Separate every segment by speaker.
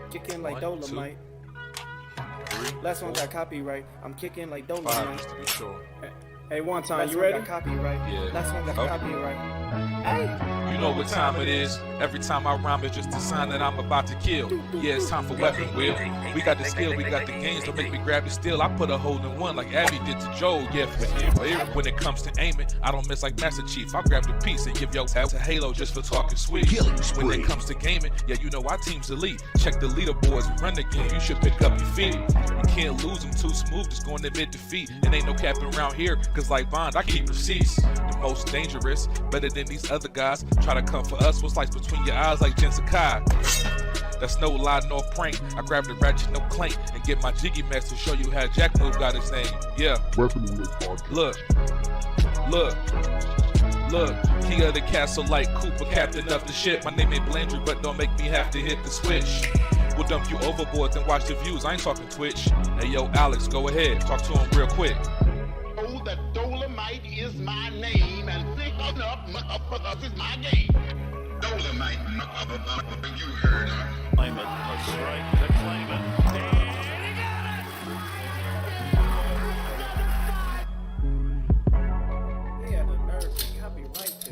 Speaker 1: Kicking like Dolomite. Last one got copyright. I'm kicking like Dolomite.
Speaker 2: To be sure.
Speaker 1: Hey, one time, you ready? Copyright.
Speaker 2: Yeah.
Speaker 1: Last one got copyright. Hey.
Speaker 2: You know what time it is. Every time I rhyme, it's just a sign that I'm about to kill. Yeah, it's time for weapon wheel. We got the skill, we got the gains. Don't make me grab the steel. I put a hole in one like Abby did to Joe. Yeah, but when it comes to aiming, I don't miss like Master Chief. I grab the piece and give yo to Halo just for talking sweet. When it comes to gaming, yeah, you know our team's elite. Check the leaderboards, run the game. You should pick up your feet. You can't lose them too smooth, just going to admit defeat. And ain't no capping around here, cause like Bond, I keep receipts. The most dangerous, better than these other guys. Try to come for us, what's like between your eyes like Jensikai. That's no lie nor prank. I grab the ratchet, no clank, and get my jiggy mess to show you how Jack Move got his name. Yeah. Look. King of the castle like Cooper, captain of the ship. My name ain't Blandry, but don't make me have to hit the switch. We'll dump you overboard and watch the views. I ain't talking Twitch. Hey yo, Alex, go ahead. Talk to him real quick.
Speaker 3: Oh, the Dolomite is my name, and think enough, motherfuckers, is my game. Dolomite, motherfucker, you heard her.
Speaker 4: Claim it, a strike to claim it.
Speaker 1: Yeah, the nerve to copyright to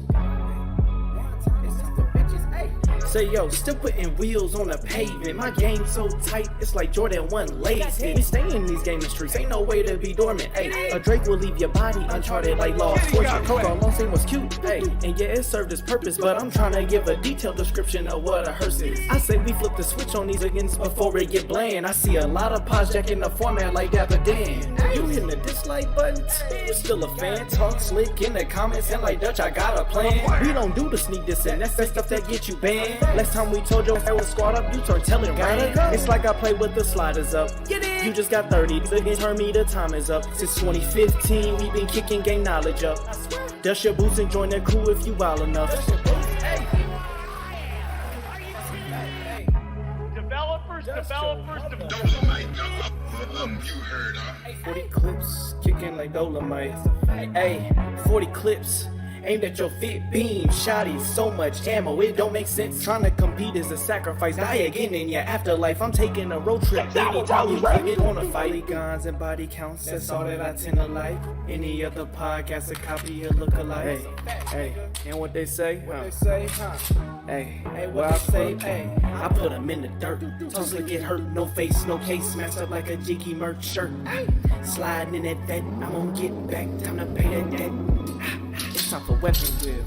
Speaker 1: it's just the bitches, hey. Say yo, still putting wheels on the pavement. My game so tight, it's like Jordan 1 lazy. We stay in these gaming streets, ain't no way to be dormant. Hey, a Drake will leave your body uncharted like Lost Fortune. Coco Long was cute, hey, and yeah, it served its purpose. But I'm trying to give a detailed description of what a hearse is. I say we flip the switch on these against before it get bland. I see a lot of pods jacking the format like Dapper Dan. You hitting the dislike button? You still a fan? Talk slick in the comments and like Dutch, I got a plan. We don't do the sneak this and that's that stuff that get you banned. Last time we told you I was squad up, you start telling gotta go. It's like I play with the sliders up. You just got 30, again turn me, the time is up. Since 2015, we been kicking game knowledge up. Dust your boots and join the crew if you wild enough.
Speaker 4: Developers.
Speaker 3: Dolomite, you heard her.
Speaker 1: 40 clips, kicking like Dolomite. Hey, 40 clips. Aimed at your fit beam, shotty, so much ammo, it don't make sense. Trying to compete is a sacrifice, die again in your afterlife. I'm taking a road trip, baby, probably get on a fight. Guns and body counts, that's all that I tend to like. Any other podcast, a copy or look alike. Hey, and what they say? Hey, what I say? Hey, I put them in the dirt. Tussle get hurt, no face, no case, smashed up like a Jiggy merch shirt. Sliding in that vet, I'm gonna get back, time to pay that debt. It's time for weapon wheel.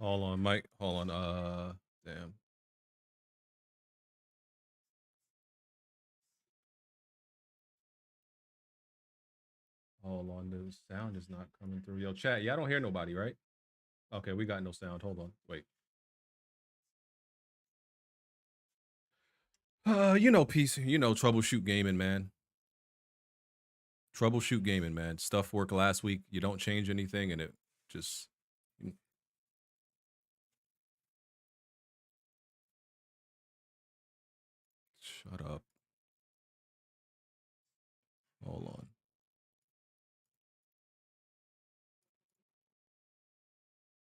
Speaker 5: Hold on, Mike. Hold on. Damn. Hold on, the sound is not coming through. Yo, chat. Yeah, I don't hear nobody, right? Okay, we got no sound. Hold on. Wait. You know, peace. You know, troubleshoot gaming, man. Troubleshoot gaming, man. Stuff worked last week. You don't change anything, and it just. Shut up. Hold on.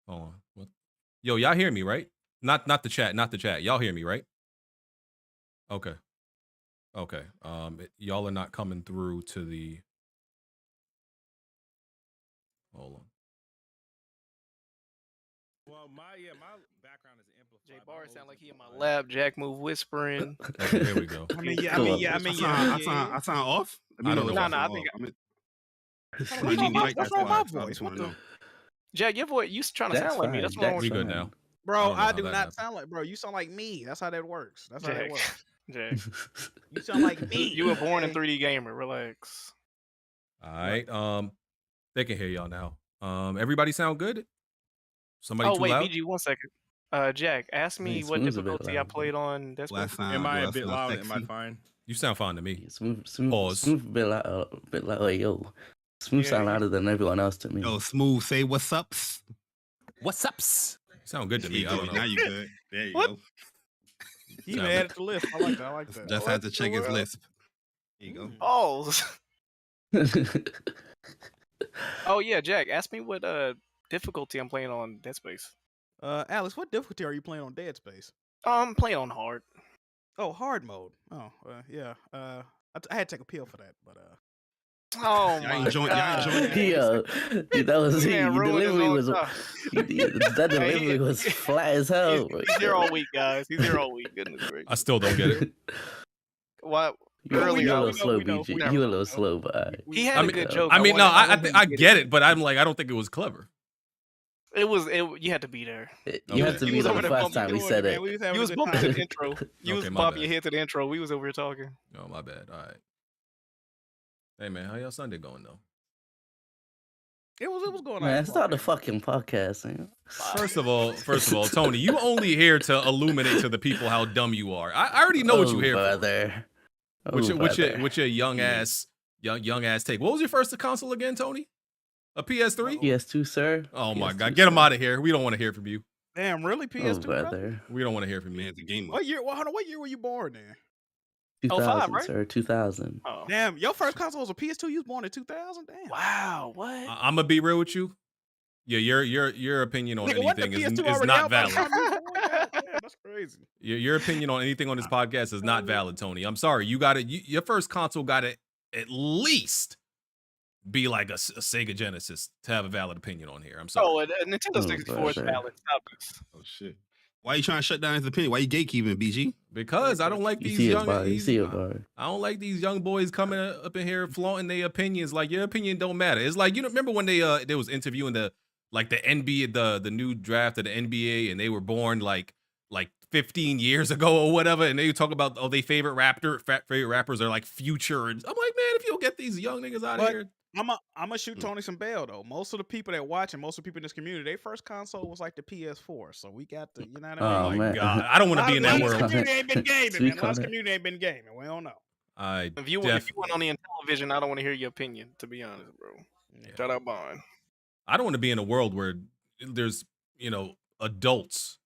Speaker 5: Hold on. What? Yo, y'all hear me, right? Not the chat. Not the chat. Y'all hear me, right? Okay. Okay. Y'all are not coming through to the. Hold on.
Speaker 6: my background is amplified.
Speaker 7: Jaybari sound like he in my lab. Jack move whispering.
Speaker 5: Okay, there we go.
Speaker 6: I mean,
Speaker 8: I sound off.
Speaker 5: I don't know.
Speaker 7: Nah, I think
Speaker 8: What's wrong with my voice? What the?
Speaker 7: Jack, your voice, you trying to
Speaker 9: That's
Speaker 7: sound like me.
Speaker 9: fine.
Speaker 7: That's wrong
Speaker 5: We
Speaker 7: with
Speaker 5: good now.
Speaker 6: Bro,
Speaker 5: I
Speaker 6: I
Speaker 5: don't
Speaker 6: do
Speaker 5: know how that
Speaker 6: not
Speaker 5: happened.
Speaker 6: sound like bro. You sound like me. That's how that works. That's how
Speaker 7: Jack.
Speaker 6: that works.
Speaker 7: Jack.
Speaker 6: You sound like me.
Speaker 7: You were born in 3D gamer. Relax.
Speaker 5: All right. They can hear y'all now. Everybody sound good? Somebody
Speaker 7: Oh
Speaker 5: too
Speaker 7: wait,
Speaker 5: loud?
Speaker 7: BG, 1 second. Jack, ask me
Speaker 9: Yeah,
Speaker 7: what
Speaker 9: Smooth's a bit
Speaker 7: difficulty I
Speaker 9: loud.
Speaker 7: played on Dead Space.
Speaker 8: Last time.
Speaker 6: Am I a bit loud? Am I fine?
Speaker 5: You sound fine to me.
Speaker 9: Smooth,
Speaker 5: Pause.
Speaker 9: smooth, a bit like yo. Smooth sound louder than everyone else to me.
Speaker 8: Yo, Smooth, say what's ups.
Speaker 5: What's ups? Sound good to me. I don't know.
Speaker 8: Now you good. There you
Speaker 7: What?
Speaker 8: go.
Speaker 6: He even added to the list. I like that. I like that.
Speaker 8: Just had to check his lisp. There you go.
Speaker 7: Oh. Oh yeah, Jack, ask me what difficulty I'm playing on Dead Space.
Speaker 6: Alex, what difficulty are you playing on Dead Space?
Speaker 7: I'm playing on hard.
Speaker 6: Oh, hard mode. Oh, yeah. I had to take a pill for that, but
Speaker 7: Oh
Speaker 8: Y'all
Speaker 7: my
Speaker 8: ain't join- y'all ain't
Speaker 7: god.
Speaker 8: join-
Speaker 9: Yo, dude, that was
Speaker 7: Man,
Speaker 9: your
Speaker 7: ruined his
Speaker 9: delivery
Speaker 7: own
Speaker 9: was
Speaker 7: stuff.
Speaker 9: that delivery was flat as hell.
Speaker 7: He's here all week, guys. He's here all week. Goodness gracious.
Speaker 5: I still don't get it.
Speaker 7: What?
Speaker 9: You a
Speaker 7: Earlier,
Speaker 9: little
Speaker 7: we
Speaker 9: slow,
Speaker 7: know,
Speaker 9: BG.
Speaker 7: we know.
Speaker 9: You a little slow, but
Speaker 7: He had
Speaker 5: I
Speaker 7: a
Speaker 5: mean,
Speaker 7: good joke.
Speaker 5: I mean, no, I
Speaker 7: wanted
Speaker 5: get it, but I'm like, I don't think it was clever.
Speaker 7: It was. You had to be there.
Speaker 9: you had to
Speaker 7: You
Speaker 9: be
Speaker 7: was
Speaker 9: there
Speaker 7: over
Speaker 9: the
Speaker 7: there
Speaker 9: first time
Speaker 7: bumping
Speaker 9: we said it.
Speaker 7: You was bumping to the intro. You was
Speaker 5: Okay, my
Speaker 7: bobbing
Speaker 5: bad.
Speaker 7: your head to the intro. We was over here talking.
Speaker 5: Oh, my bad. All right. Hey, man, how y'all Sunday going, though?
Speaker 6: it was going on.
Speaker 9: Man, start the fucking podcast, man.
Speaker 5: First of all, Tony, you only here to illuminate to the people how dumb you are. I already know what you here
Speaker 9: brother.
Speaker 5: for. With your young ass take. What was your first console again, Tony? A PS3?
Speaker 9: PS2, sir.
Speaker 5: Oh my
Speaker 9: PS2,
Speaker 5: God, get him
Speaker 9: sir.
Speaker 5: out of here. We don't want to hear from you.
Speaker 6: Damn, really? PS2, brother?
Speaker 9: brother.
Speaker 5: We don't want to hear from you.
Speaker 8: Man, the game.
Speaker 6: What year? Hold on. What year were you born then?
Speaker 9: 2000,
Speaker 7: right?
Speaker 9: sir. 2000.
Speaker 7: Oh.
Speaker 6: Damn, your first console was a PS2. You was born in 2000. Damn.
Speaker 7: Wow. What?
Speaker 5: I'm gonna be real with you. Yeah, your opinion on
Speaker 6: Nigga, wasn't the
Speaker 5: anything is
Speaker 6: PS2 already
Speaker 5: not
Speaker 6: out by the
Speaker 5: valid.
Speaker 6: time you was born? Damn, that's crazy.
Speaker 5: Your opinion on anything on this podcast is not valid, Tony. I'm sorry. You got to your first console got to at least be like a Sega Genesis to have a valid opinion on here. I'm sorry.
Speaker 7: Oh, a Nintendo 64 is
Speaker 9: brother.
Speaker 7: valid. Stop this.
Speaker 8: Oh shit. Why you trying to shut down his opinion? Why you gatekeeping, BG?
Speaker 5: Because I don't like
Speaker 9: You
Speaker 5: these
Speaker 9: see it,
Speaker 5: young.
Speaker 9: bar. You see it, bar.
Speaker 5: I don't like these young boys coming up in here flaunting their opinions. Like your opinion don't matter. It's like, you know, remember when they was interviewing the NBA, the new draft of the NBA, and they were born like 15 years ago or whatever, and they talk about they favorite rappers are like Future, and I'm like, man, if you'll get these young niggas out of
Speaker 6: But-
Speaker 5: here.
Speaker 6: I'm gonna shoot Tony some bail though. Most of the people that watch and most of the people in this community, their first console was like the PS4. So we got the, you know what I
Speaker 9: Oh,
Speaker 6: mean?
Speaker 9: man.
Speaker 5: God, I don't want to be in that
Speaker 6: A lot of
Speaker 5: world.
Speaker 6: this community ain't been gaming,
Speaker 9: Sweet
Speaker 6: man. A lot of this
Speaker 9: comment.
Speaker 6: community ain't been gaming. We don't know.
Speaker 7: If you went on the television, I don't want to hear your opinion. To be honest, bro. Shout out Bond.
Speaker 5: I don't want to be in a world where there's, you know, adults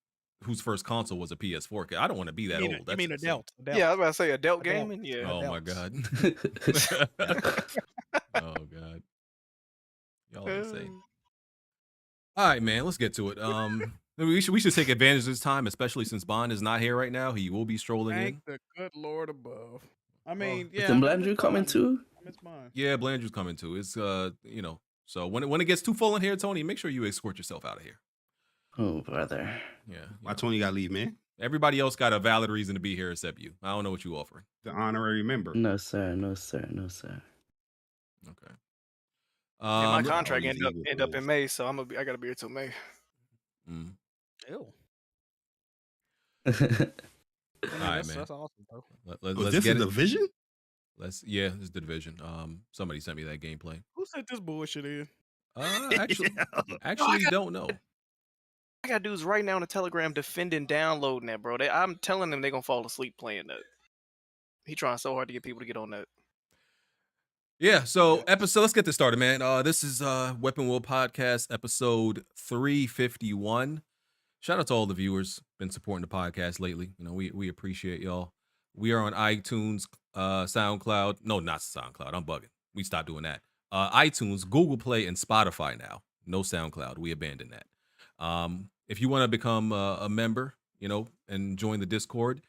Speaker 5: whose first console was a PS4. I don't want to be that old.
Speaker 6: You mean
Speaker 5: insane.
Speaker 6: adult?
Speaker 7: Yeah, I was about to say adult
Speaker 6: Adult.
Speaker 7: gaming. Yeah.
Speaker 5: Oh my
Speaker 6: adults.
Speaker 5: God. Oh God. Y'all insane. All right, man. Let's get to it. We should take advantage of this time, especially since Bond is not here right now. He will be strolling in.
Speaker 6: Thank the good Lord above. I mean,
Speaker 9: Is
Speaker 6: yeah.
Speaker 9: the
Speaker 6: I
Speaker 9: Blandrew
Speaker 6: miss
Speaker 9: coming
Speaker 6: Bond.
Speaker 9: too?
Speaker 6: I miss Bond.
Speaker 5: Yeah, Blandrew's coming too. It's you know, so when it gets too full in here, Tony, make sure you escort yourself out of here.
Speaker 9: Oh, brother.
Speaker 5: Yeah.
Speaker 8: Why Tony gotta leave, man?
Speaker 5: Everybody else got a valid reason to be here except you. I don't know what you offering.
Speaker 8: The honorary member.
Speaker 9: No, sir. No, sir. No, sir.
Speaker 5: Okay.
Speaker 7: My contract
Speaker 8: all these
Speaker 7: end up
Speaker 8: evil
Speaker 7: in May, so I gotta be here till May.
Speaker 5: mm.
Speaker 6: Ew.
Speaker 5: All right,
Speaker 6: that's,
Speaker 5: man.
Speaker 6: That's awesome, bro.
Speaker 5: Let's
Speaker 8: this
Speaker 5: get
Speaker 8: is
Speaker 5: it.
Speaker 8: the vision?
Speaker 5: This is the division. Somebody sent me that gameplay.
Speaker 6: Who sent this bullshit in?
Speaker 5: Actually don't know.
Speaker 7: I got dudes right now on the Telegram defending downloading that, bro. I'm telling them they're gonna fall asleep playing that. He trying so hard to get people to get on that.
Speaker 5: Yeah, so let's get this started, man. This is Weapon Will Podcast, episode 351. Shout out to all the viewers been supporting the podcast lately. You know, we appreciate y'all. We are on iTunes, SoundCloud. No, not SoundCloud. I'm bugging. We stopped doing that. iTunes, Google Play, and Spotify now. No SoundCloud. We abandoned that. If you want to become a member, you know, and join the Discord,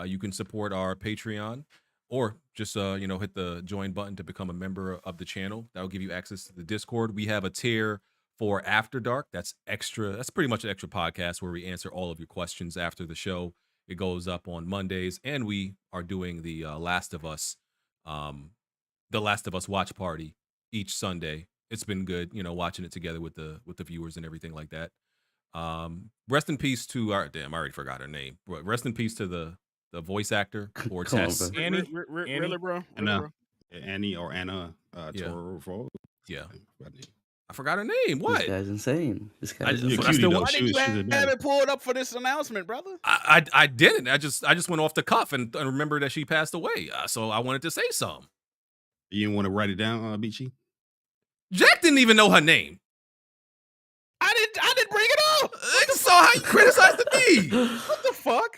Speaker 5: you can support our Patreon. Or just, you know, hit the join button to become a member of the channel. That will give you access to the Discord. We have a tier for After Dark. That's extra. That's pretty much an extra podcast where we answer all of your questions after the show. It goes up on Mondays, and we are doing the Last of Us watch party each Sunday. It's been good, watching it together with the viewers and everything like that. Rest in peace to our I already forgot her name. But rest in peace to the voice actor or
Speaker 9: Come on,
Speaker 5: Tess.
Speaker 9: bro.
Speaker 6: Annie, really, bro? Really, bro?
Speaker 8: Annie or Anna.
Speaker 5: Yeah.
Speaker 8: Toro.
Speaker 5: Yeah. I forgot her name. What?
Speaker 9: This guy's insane. This
Speaker 5: I
Speaker 9: guy's
Speaker 5: just-
Speaker 9: insane.
Speaker 5: I still-
Speaker 6: Why did you have it pulled up for this announcement, brother?
Speaker 5: I didn't. I just went off the cuff and remember that she passed away. So I wanted to say something.
Speaker 8: You didn't want to write it down, BG?
Speaker 5: Jack didn't even know her name.
Speaker 6: I didn't bring it up.
Speaker 5: So how you criticized me?
Speaker 6: What the fuck?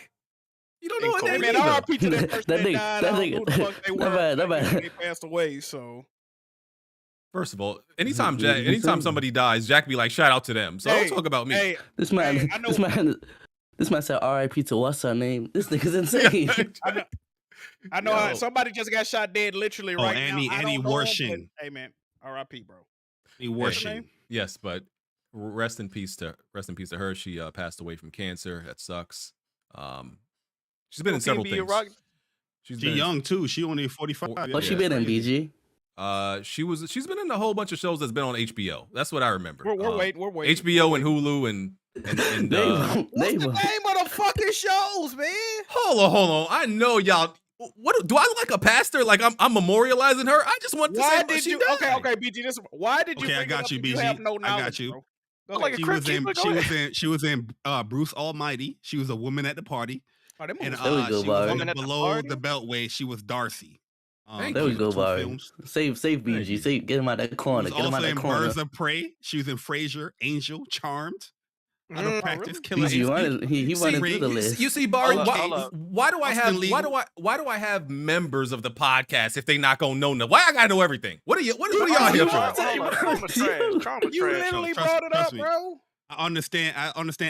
Speaker 5: You don't know her
Speaker 6: Hey,
Speaker 5: name
Speaker 6: man,
Speaker 5: either.
Speaker 6: RP to that person
Speaker 9: That
Speaker 6: that
Speaker 9: nigga-
Speaker 6: died.
Speaker 9: that
Speaker 6: I don't know
Speaker 9: nigga-
Speaker 6: who the fuck they
Speaker 9: that
Speaker 6: were.
Speaker 9: bad, that
Speaker 6: Like,
Speaker 9: bad.
Speaker 6: They passed away, so.
Speaker 5: First of all, anytime
Speaker 9: He's insane.
Speaker 5: somebody dies, Jack be like, shout out to them. So
Speaker 6: Hey,
Speaker 5: don't talk about me.
Speaker 6: Hey,
Speaker 9: This man,
Speaker 6: Hey, I know-
Speaker 9: this man said R.I.P. to what's her name? This nigga's insane.
Speaker 6: I know
Speaker 5: Yo.
Speaker 6: somebody just got shot dead literally right
Speaker 8: Annie
Speaker 6: now. I
Speaker 8: Annie
Speaker 6: don't know him,
Speaker 8: Wersching.
Speaker 6: but, hey, man, R.I.P., bro.
Speaker 8: Annie
Speaker 6: What's her
Speaker 8: Wersching.
Speaker 6: name?
Speaker 5: Yes, but rest in peace to her. She passed away from cancer. That sucks. She's been in several things. She's
Speaker 8: She
Speaker 5: been in-
Speaker 8: young too. She only 45.
Speaker 9: What she been in, BG?
Speaker 5: she's been in a whole bunch of shows that's been on HBO. That's what I remember.
Speaker 6: We're waiting.
Speaker 5: HBO and Hulu and
Speaker 9: Name
Speaker 6: What's the
Speaker 9: him.
Speaker 6: name of the fucking shows, man?
Speaker 5: hold on. I know y'all. What do I look like a pastor? Like I'm memorializing her? I just want to say
Speaker 6: Why
Speaker 5: that
Speaker 6: did
Speaker 5: she
Speaker 6: you?
Speaker 5: died.
Speaker 6: Okay, BG. Why did you?
Speaker 8: Okay, I
Speaker 6: bring it
Speaker 8: got
Speaker 6: up
Speaker 8: you,
Speaker 6: if you
Speaker 8: BG.
Speaker 6: have no
Speaker 8: I got
Speaker 6: knowledge,
Speaker 8: you.
Speaker 6: bro? Go
Speaker 7: Like
Speaker 6: ahead.
Speaker 7: a crypt keeper, go ahead.
Speaker 8: She was in Bruce Almighty. She was a woman at the party.
Speaker 6: Oh, them
Speaker 8: And
Speaker 6: movies-
Speaker 9: There we go,
Speaker 8: she
Speaker 9: Barry.
Speaker 8: was
Speaker 7: Woman at the
Speaker 8: below
Speaker 7: party?
Speaker 8: the beltway. She was Darcy.
Speaker 5: Thank
Speaker 9: There we
Speaker 5: you.
Speaker 9: go,
Speaker 8: two
Speaker 9: Barry.
Speaker 8: films.
Speaker 9: Save BG.
Speaker 5: you.
Speaker 9: Save, get him out that
Speaker 8: She
Speaker 9: corner.
Speaker 8: was
Speaker 9: Get him out
Speaker 8: also
Speaker 9: that
Speaker 8: in
Speaker 9: corner.
Speaker 8: Birds of Prey. She was in Frasier, Angel, Charmed, Out of Practice,
Speaker 6: really?
Speaker 8: Killer
Speaker 9: BG
Speaker 8: Instinct.
Speaker 9: he
Speaker 5: See,
Speaker 9: running through the list.
Speaker 5: You see, Barry,
Speaker 8: Hold
Speaker 5: why,
Speaker 8: up.
Speaker 5: why do I
Speaker 8: Austin
Speaker 5: have
Speaker 8: Legal.
Speaker 5: why do I have members of the podcast if they not gonna know nothing? Why I gotta know everything? What are y'all here for?
Speaker 7: Trauma trash.
Speaker 6: You literally
Speaker 8: Trust-
Speaker 6: brought it
Speaker 8: trust
Speaker 6: up,
Speaker 8: me.
Speaker 6: bro.
Speaker 8: I understand.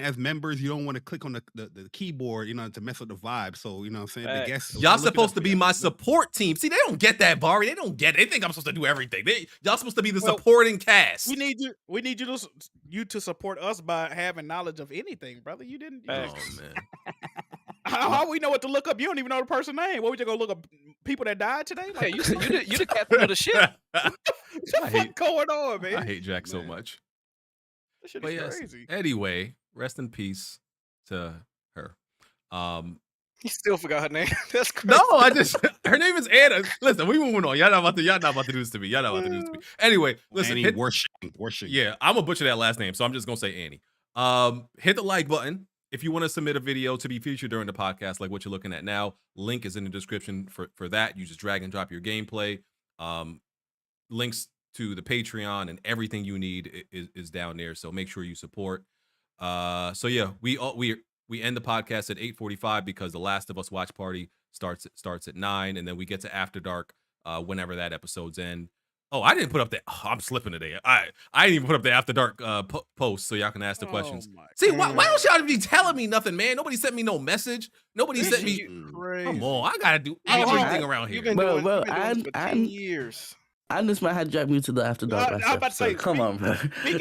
Speaker 8: As members, you don't want to click on the keyboard, to mess up the vibe. So, you know what I'm saying? The
Speaker 7: Facts.
Speaker 8: guests.
Speaker 5: Y'all
Speaker 8: look it
Speaker 5: supposed
Speaker 8: up
Speaker 5: to
Speaker 8: for
Speaker 5: be
Speaker 8: y'all.
Speaker 5: my support team. See, they don't get that, Barry. They don't get it. They think I'm supposed to do everything. Y'all supposed to be the
Speaker 6: Well,
Speaker 5: supporting cast.
Speaker 6: We need you to support us by having knowledge of anything, brother. You didn't.
Speaker 5: Oh
Speaker 7: Facts.
Speaker 5: man.
Speaker 6: How we know what to look up? You don't even know the person's name. What we just gonna look up people that died today?
Speaker 7: Yeah,
Speaker 6: Like,
Speaker 7: you the captain of the ship.
Speaker 6: what the
Speaker 5: I
Speaker 6: fuck
Speaker 5: hate-
Speaker 6: going on, man?
Speaker 5: I hate Jack so
Speaker 8: Man.
Speaker 5: much.
Speaker 6: This shit
Speaker 5: But
Speaker 6: is
Speaker 5: yes.
Speaker 6: crazy.
Speaker 5: Anyway, rest in peace to her.
Speaker 7: You still forgot her name. That's crazy.
Speaker 5: No, her name is Anna. Listen, we moving on. Y'all not about to do this to me. Y'all not about to do this to me. Anyway, listen.
Speaker 8: Annie
Speaker 5: hit-
Speaker 8: Wersching.
Speaker 5: Yeah, I'm gonna butcher that last name, so I'm just gonna say Annie. Hit the like button if you want to submit a video to be featured during the podcast, like what you're looking at now. Link is in the description for that. You just drag and drop your gameplay. Links to the Patreon and everything you need is down there. So make sure you support. So yeah, we end the podcast at 8:45 because the Last of Us watch party starts at 9, and then we get to After Dark whenever that episode's end. Oh, I didn't put up that. I'm slipping today. I didn't even put up the After Dark post so y'all can ask the questions.
Speaker 6: Oh my
Speaker 5: See, why don't y'all be telling me nothing, man? Nobody sent me no message. Nobody sent me.
Speaker 6: Crazy.
Speaker 5: Come on, I gotta do
Speaker 6: Oh,
Speaker 5: everything around here.
Speaker 7: You've been
Speaker 9: Bro,
Speaker 7: doing,
Speaker 9: bro,
Speaker 7: you've been doing this for 10
Speaker 9: I'm-
Speaker 7: years.
Speaker 9: And this man had dragged me to the After Dark.
Speaker 6: I was
Speaker 9: last
Speaker 6: about to say,
Speaker 9: episode. Come on, bro.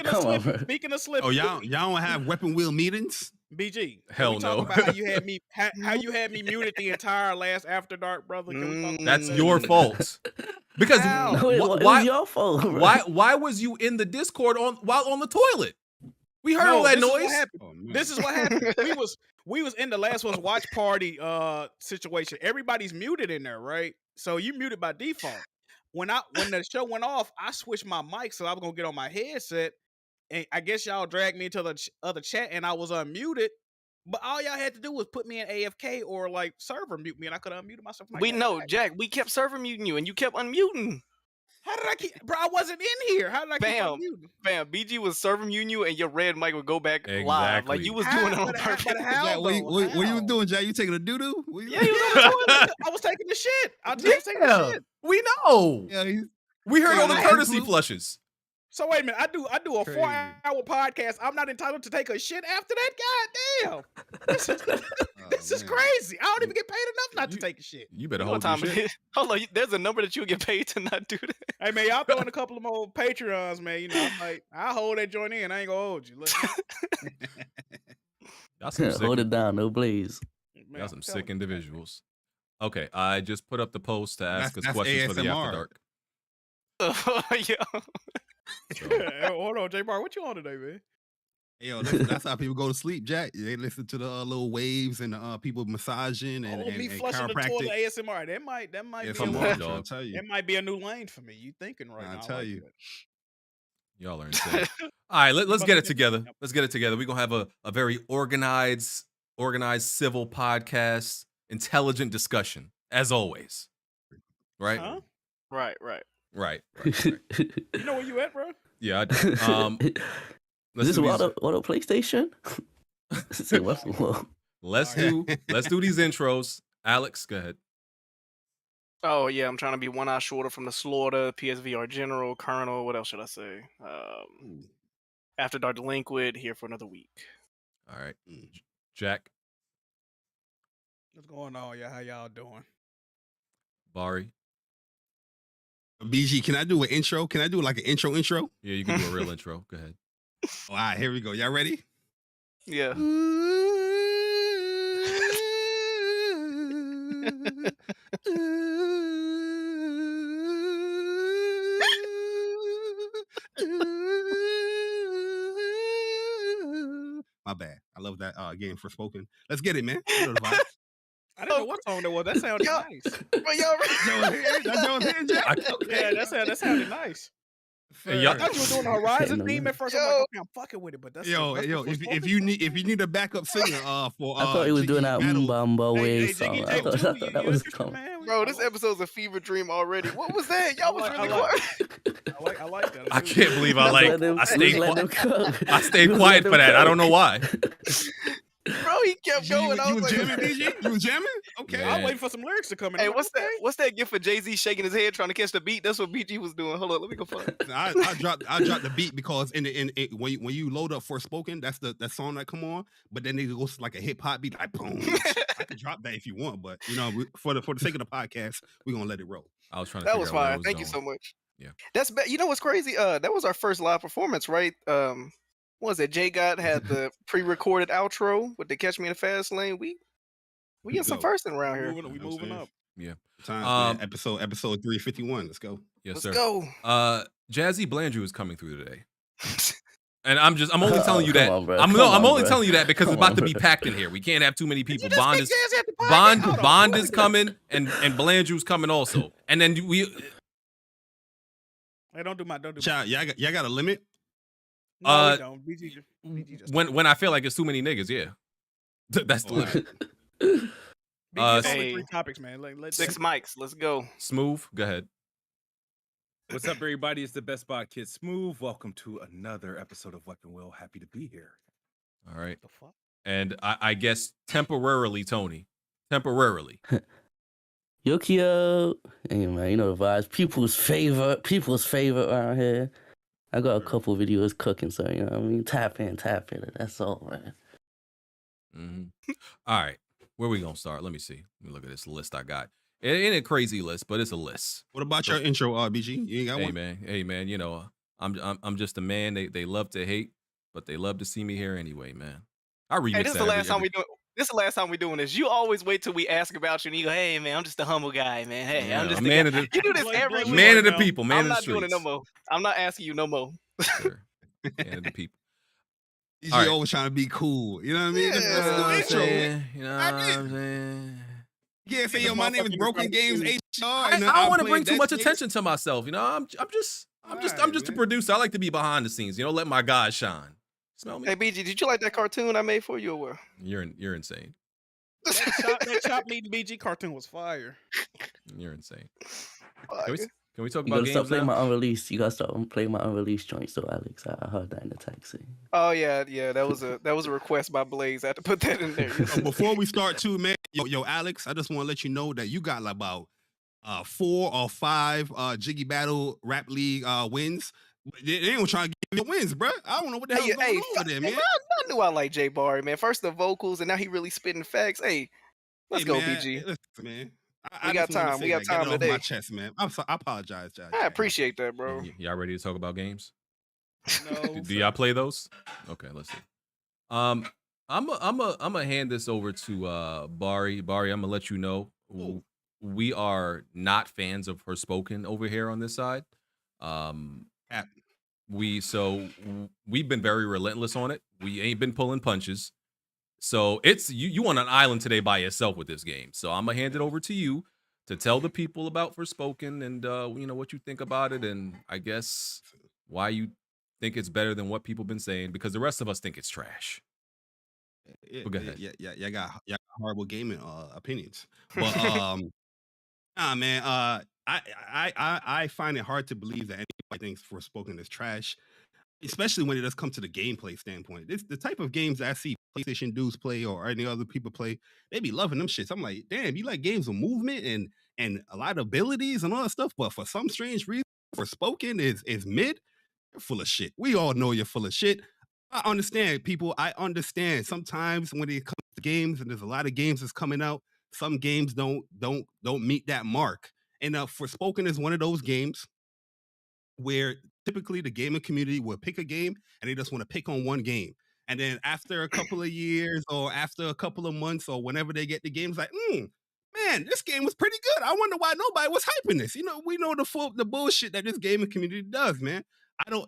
Speaker 9: Come on, bro.
Speaker 6: Speaking of slipping,
Speaker 8: Oh, y'all don't have weapon wheel meetings?
Speaker 6: BG. can
Speaker 5: Hell
Speaker 6: we talk
Speaker 5: no.
Speaker 6: About how you had me, how you had me muted the entire last After Dark, brother. Can we talk about
Speaker 5: That's
Speaker 6: that?
Speaker 5: your fault. Because
Speaker 6: How?
Speaker 9: No, it
Speaker 5: why
Speaker 9: was your fault, bro.
Speaker 5: why was you in the Discord while on the toilet? We heard
Speaker 6: No,
Speaker 5: all that
Speaker 6: this is what
Speaker 5: noise.
Speaker 6: happened.
Speaker 8: Oh, man.
Speaker 6: This is what happened. We was in the Last One's watch party situation. Everybody's muted in there, right? So you muted by default. When the show went off, I switched my mic so I was gonna get on my headset, and I guess y'all dragged me into the other chat, and I was unmuted. But all y'all had to do was put me in AFK or like server mute me, and I could have unmuted myself.
Speaker 7: We know, Jack. We kept server muting you, and you kept unmuting.
Speaker 6: How did I keep? Bro, I wasn't in here. How did I keep
Speaker 7: Bam.
Speaker 6: unmuting?
Speaker 7: Fam, BG was server muting you, and your red mic would go back live. Like
Speaker 5: Exactly.
Speaker 7: you was
Speaker 6: How?
Speaker 7: doing it on
Speaker 6: But
Speaker 7: purpose.
Speaker 6: how,
Speaker 8: Jack, what
Speaker 6: though?
Speaker 8: you
Speaker 6: How?
Speaker 8: doing, Jack? You taking a doo-doo?
Speaker 6: Yeah, you know what I was doing? I was taking the shit. I was taking the
Speaker 5: Yeah,
Speaker 6: shit.
Speaker 5: we know.
Speaker 8: Yeah,
Speaker 5: We heard all the
Speaker 8: Yeah.
Speaker 5: courtesy flushes.
Speaker 6: So wait a minute, I do a
Speaker 8: Crazy.
Speaker 6: 4-hour podcast. I'm not entitled to take a shit after that. God damn. This is
Speaker 8: man.
Speaker 6: crazy. I don't even get paid enough not to take a shit.
Speaker 5: You better
Speaker 7: You know what
Speaker 5: hold your
Speaker 7: time
Speaker 5: shit.
Speaker 7: it is? Hold on, there's a number that you'll get paid to not do that.
Speaker 6: Hey man, y'all throwing a couple of more Patreons, man. You know, I'll hold that joint in. I ain't gonna hold you. Look,
Speaker 5: Y'all some sick,
Speaker 9: Hold it down, no blaze.
Speaker 6: man,
Speaker 5: y'all
Speaker 6: I'm
Speaker 5: some
Speaker 6: telling
Speaker 5: sick
Speaker 6: you.
Speaker 5: individuals. Okay, I just put up the post to ask us
Speaker 8: That's
Speaker 5: questions for the
Speaker 8: ASMR.
Speaker 5: After Dark.
Speaker 7: Yeah.
Speaker 5: So,
Speaker 6: Hey, hold on, Jaybari, what you on today, man?
Speaker 8: Yo, listen, that's how people go to sleep, Jack. They listen to the little waves and people massaging and,
Speaker 6: Me
Speaker 8: and
Speaker 6: flushing the toilet
Speaker 8: chiropractic.
Speaker 6: ASMR. That might
Speaker 8: Yeah,
Speaker 6: be
Speaker 5: come
Speaker 6: a
Speaker 5: on,
Speaker 6: new,
Speaker 8: I'm
Speaker 5: dog.
Speaker 8: trying to tell you.
Speaker 6: that might be a new lane for me. You thinking right
Speaker 8: I'll
Speaker 6: now? I
Speaker 8: tell
Speaker 6: like
Speaker 8: you.
Speaker 6: that.
Speaker 5: Y'all are insane. All right, let's
Speaker 6: But
Speaker 5: get
Speaker 6: look
Speaker 5: it
Speaker 6: at-
Speaker 5: together.
Speaker 6: yep.
Speaker 5: Let's get it together. We're gonna have a very organized civil podcast, intelligent discussion, as always. Right?
Speaker 6: Huh?
Speaker 7: Right.
Speaker 5: Right.
Speaker 6: You know where you at, bro?
Speaker 5: Yeah, I do. Let's
Speaker 9: This
Speaker 5: do
Speaker 9: is
Speaker 5: these.
Speaker 9: what a PlayStation? Say what?
Speaker 5: Let's do these intros. Alex, go ahead.
Speaker 7: Oh yeah, I'm trying to be one eye shorter from the slaughter, PSVR General, Colonel. What else should I say? After Dark Delinquent, here for another week.
Speaker 5: All right. Jack,
Speaker 6: What's going on, y'all? How y'all doing?
Speaker 5: Bari.
Speaker 8: BG, can I do an intro? Can I do like an intro?
Speaker 5: Yeah, you can do a real intro. Go ahead.
Speaker 8: All right, here we go. Y'all ready?
Speaker 7: Yeah.
Speaker 8: My bad. I love that game Forspoken. Let's get it, man. You know the vibes.
Speaker 6: I didn't know what song that was. That sounded
Speaker 7: Yo.
Speaker 6: nice.
Speaker 7: Bro, y'all
Speaker 8: That's Joe's here, Jack?
Speaker 6: Yeah, that sounded nice.
Speaker 5: Hey, y'all-
Speaker 6: I thought you were doing the Horizon
Speaker 9: No,
Speaker 6: theme
Speaker 9: no.
Speaker 6: at first. I'm like, okay, I'm fucking with it, but that's
Speaker 8: Yo,
Speaker 6: that's
Speaker 8: if
Speaker 6: Forspoken
Speaker 8: you
Speaker 6: song.
Speaker 8: need a backup singer for
Speaker 9: I thought he was doing
Speaker 8: Jiggy
Speaker 9: that
Speaker 8: Battle,
Speaker 9: Mbamba
Speaker 6: Hey,
Speaker 9: wave
Speaker 6: hey,
Speaker 9: song.
Speaker 6: Jiggy
Speaker 9: I
Speaker 6: Tape
Speaker 9: thought,
Speaker 6: too.
Speaker 9: I thought that was
Speaker 6: interested,
Speaker 9: coming.
Speaker 6: man?
Speaker 7: Bro, this episode's a fever dream already. What was that? Y'all was really
Speaker 6: I like-
Speaker 7: quiet.
Speaker 6: I like that.
Speaker 5: I can't believe I
Speaker 9: Just let them-
Speaker 5: I
Speaker 9: just
Speaker 5: stayed
Speaker 9: let them
Speaker 5: quiet.
Speaker 9: cook.
Speaker 5: I stayed
Speaker 9: Just
Speaker 5: quiet
Speaker 9: let
Speaker 5: for
Speaker 9: them
Speaker 5: that. I don't
Speaker 9: cook.
Speaker 5: know why.
Speaker 7: Bro, he kept going. I
Speaker 8: you
Speaker 7: was
Speaker 8: was
Speaker 7: like,
Speaker 8: jamming, BG? You was jamming? Okay.
Speaker 5: Man.
Speaker 6: I was waiting for some lyrics to come in.
Speaker 7: hey,
Speaker 6: I'm like,
Speaker 7: what's that?
Speaker 6: okay.
Speaker 7: What's that gift for Jay-Z shaking his head trying to catch the beat? That's what BG was doing. Hold on, let me go find it.
Speaker 8: I dropped the beat because when you load up Forspoken, that's that song that come on, but then it goes like a hip hop beat, like boom. I could drop that if you want, but you know, for the sake of the podcast, we're gonna let it roll.
Speaker 5: I was trying to
Speaker 7: That
Speaker 5: figure
Speaker 7: was
Speaker 5: out where it
Speaker 7: fine.
Speaker 5: was
Speaker 7: Thank you
Speaker 5: going.
Speaker 7: so much.
Speaker 5: Yeah.
Speaker 7: That's you know what's crazy? That was our first live performance, right? What was it? Jay God had the pre-recorded outro with the Catch Me in the Fast Lane. We getting some
Speaker 8: Go.
Speaker 7: first around here.
Speaker 6: We moving up.
Speaker 5: Yeah.
Speaker 8: Times, man. Episode 351. Let's go.
Speaker 5: Yes,
Speaker 7: Let's
Speaker 5: sir.
Speaker 7: go.
Speaker 5: Jazzy Blandrew is coming through today. And I'm only telling you
Speaker 9: Come
Speaker 5: that.
Speaker 9: on, bro.
Speaker 5: I'm
Speaker 9: Come on,
Speaker 5: only
Speaker 9: bro.
Speaker 5: telling you that because
Speaker 9: Come
Speaker 5: it's about
Speaker 9: on,
Speaker 5: to be
Speaker 9: bro.
Speaker 5: packed in here. We can't have too many people.
Speaker 6: You just
Speaker 5: Bond
Speaker 6: picked
Speaker 5: is
Speaker 6: Jazzy at the podcast. Hold on,
Speaker 5: Bond
Speaker 6: hold
Speaker 5: is
Speaker 6: on.
Speaker 5: coming and Blandrew's coming also. And then we
Speaker 6: Hey, don't do my.
Speaker 8: Child, y'all got a limit?
Speaker 6: No, we don't. BG just
Speaker 5: when I feel like it's too many niggas, yeah. That's the
Speaker 8: All
Speaker 5: limit.
Speaker 6: BG, it's only
Speaker 7: Hey.
Speaker 6: 3 topics, man. Let's
Speaker 7: 6 mics. Let's go.
Speaker 5: Smooth, go ahead.
Speaker 10: What's up, everybody? It's the Best Spot Kid Smooth. Welcome to another episode of Weapon Will. Happy to be here.
Speaker 5: All right.
Speaker 6: the fuck.
Speaker 5: And I guess temporarily, Tony. Temporarily.
Speaker 9: Yokio. Hey man, you know the vibes. People's favorite around here. I got a couple videos cooking, so you know what I mean. Tap in. That's all, man.
Speaker 5: Mm-hmm. All right. Where we gonna start? Let me see. Let me look at this list I got. It ain't a crazy list, but it's a list.
Speaker 8: What about your intro, BG? You ain't got one?
Speaker 5: Hey man, you know, I'm just a man. They love to hate, but they love to see me here anyway, man. I remix
Speaker 7: Hey, this is
Speaker 5: that
Speaker 7: the
Speaker 5: every-
Speaker 7: last time we do it. This is the last time we doing this. You always wait till we ask about you and you go, hey man, I'm just a humble guy, man. Hey,
Speaker 5: Yeah,
Speaker 7: I'm just
Speaker 5: a
Speaker 7: a
Speaker 5: man
Speaker 7: guy.
Speaker 5: of the-
Speaker 7: You do this
Speaker 6: Blake,
Speaker 7: every
Speaker 6: Blake,
Speaker 7: week.
Speaker 5: man of the
Speaker 6: now.
Speaker 5: people, man
Speaker 7: I'm
Speaker 5: of the
Speaker 7: not doing it no
Speaker 5: streets.
Speaker 7: more. I'm not asking you no more.
Speaker 5: Sure. Man of the people.
Speaker 8: BG
Speaker 5: All right.
Speaker 8: always trying to be cool. You know what I mean?
Speaker 7: Yeah.
Speaker 8: Let's
Speaker 5: You know
Speaker 8: do
Speaker 5: what
Speaker 8: the
Speaker 5: I'm
Speaker 8: intro.
Speaker 5: saying? You know
Speaker 8: I
Speaker 5: what
Speaker 8: did.
Speaker 5: I'm saying?
Speaker 8: You can't say,
Speaker 6: This
Speaker 8: yo, my name is
Speaker 6: motherfucker
Speaker 8: Broken
Speaker 6: trying to
Speaker 8: Games
Speaker 6: be
Speaker 8: HR.
Speaker 5: I don't want to bring too much attention to myself. You know, I'm just a
Speaker 8: Alright,
Speaker 5: producer. I like to be behind the scenes. You know, let my guys shine. Smell me?
Speaker 7: Hey BG, did you like that cartoon I made for you or what?
Speaker 5: You're insane.
Speaker 6: That chop meat and BG cartoon was fire.
Speaker 5: You're insane.
Speaker 7: Fuck.
Speaker 5: Can we talk
Speaker 9: You
Speaker 5: about
Speaker 9: gotta stop
Speaker 5: games
Speaker 9: playing
Speaker 5: now?
Speaker 9: my unreleased. You gotta stop playing my unreleased joints, though, Alex. I heard that in the taxi.
Speaker 7: Oh yeah, that was a request by Blaze. I had to put that in there.
Speaker 8: Before we start, too, man, yo, Alex, I just want to let you know that you got like about 4 or 5 Jiggy Battle Rap League wins. They ain't trying to give you wins, bro. I don't know what the hell's going on over there, man.
Speaker 7: I knew I like Jaybari, man. First the vocals, and now he really spitting facts. Hey, let's go,
Speaker 8: man,
Speaker 7: BG.
Speaker 8: Listen, man.
Speaker 7: We got time. We got time
Speaker 8: get it
Speaker 7: today.
Speaker 8: off my chest, man. I apologize, Josh.
Speaker 7: I appreciate that, bro.
Speaker 5: Y'all ready to talk about games?
Speaker 6: No,
Speaker 5: Do y'all play those? Okay, let's see. I'm gonna hand this over to Bari. Bari, I'm gonna let you know we are not fans of Forspoken over here on this side. We've been very relentless on it. We ain't been pulling punches. So it's you on an island today by yourself with this game. So I'm gonna hand it over to you to tell the people about Forspoken and what you think about it, and I guess why you think it's better than what people been saying, because the rest of us think it's trash. Go ahead.
Speaker 8: Yeah, got horrible gaming opinions, but nah, man. I find it hard to believe that anybody thinks Forspoken is trash, especially when it does come to the gameplay standpoint. It's the type of games that I see PlayStation dudes play or any other people play. They be loving them shits. I'm like, damn, you like games with movement and a lot of abilities and all that stuff, but for some strange reason, Forspoken is mid. You're full of shit. We all know you're full of shit. I understand, people. I understand. Sometimes when it comes to games, and there's a lot of games that's coming out, some games don't meet that mark. And Forspoken is one of those games where typically the gaming community will pick a game and they just want to pick on one game. And then after a couple of years or after a couple of months or whenever they get the game, it's like, man, this game was pretty good. I wonder why nobody was hyping this. We know the bullshit that this gaming community does, man.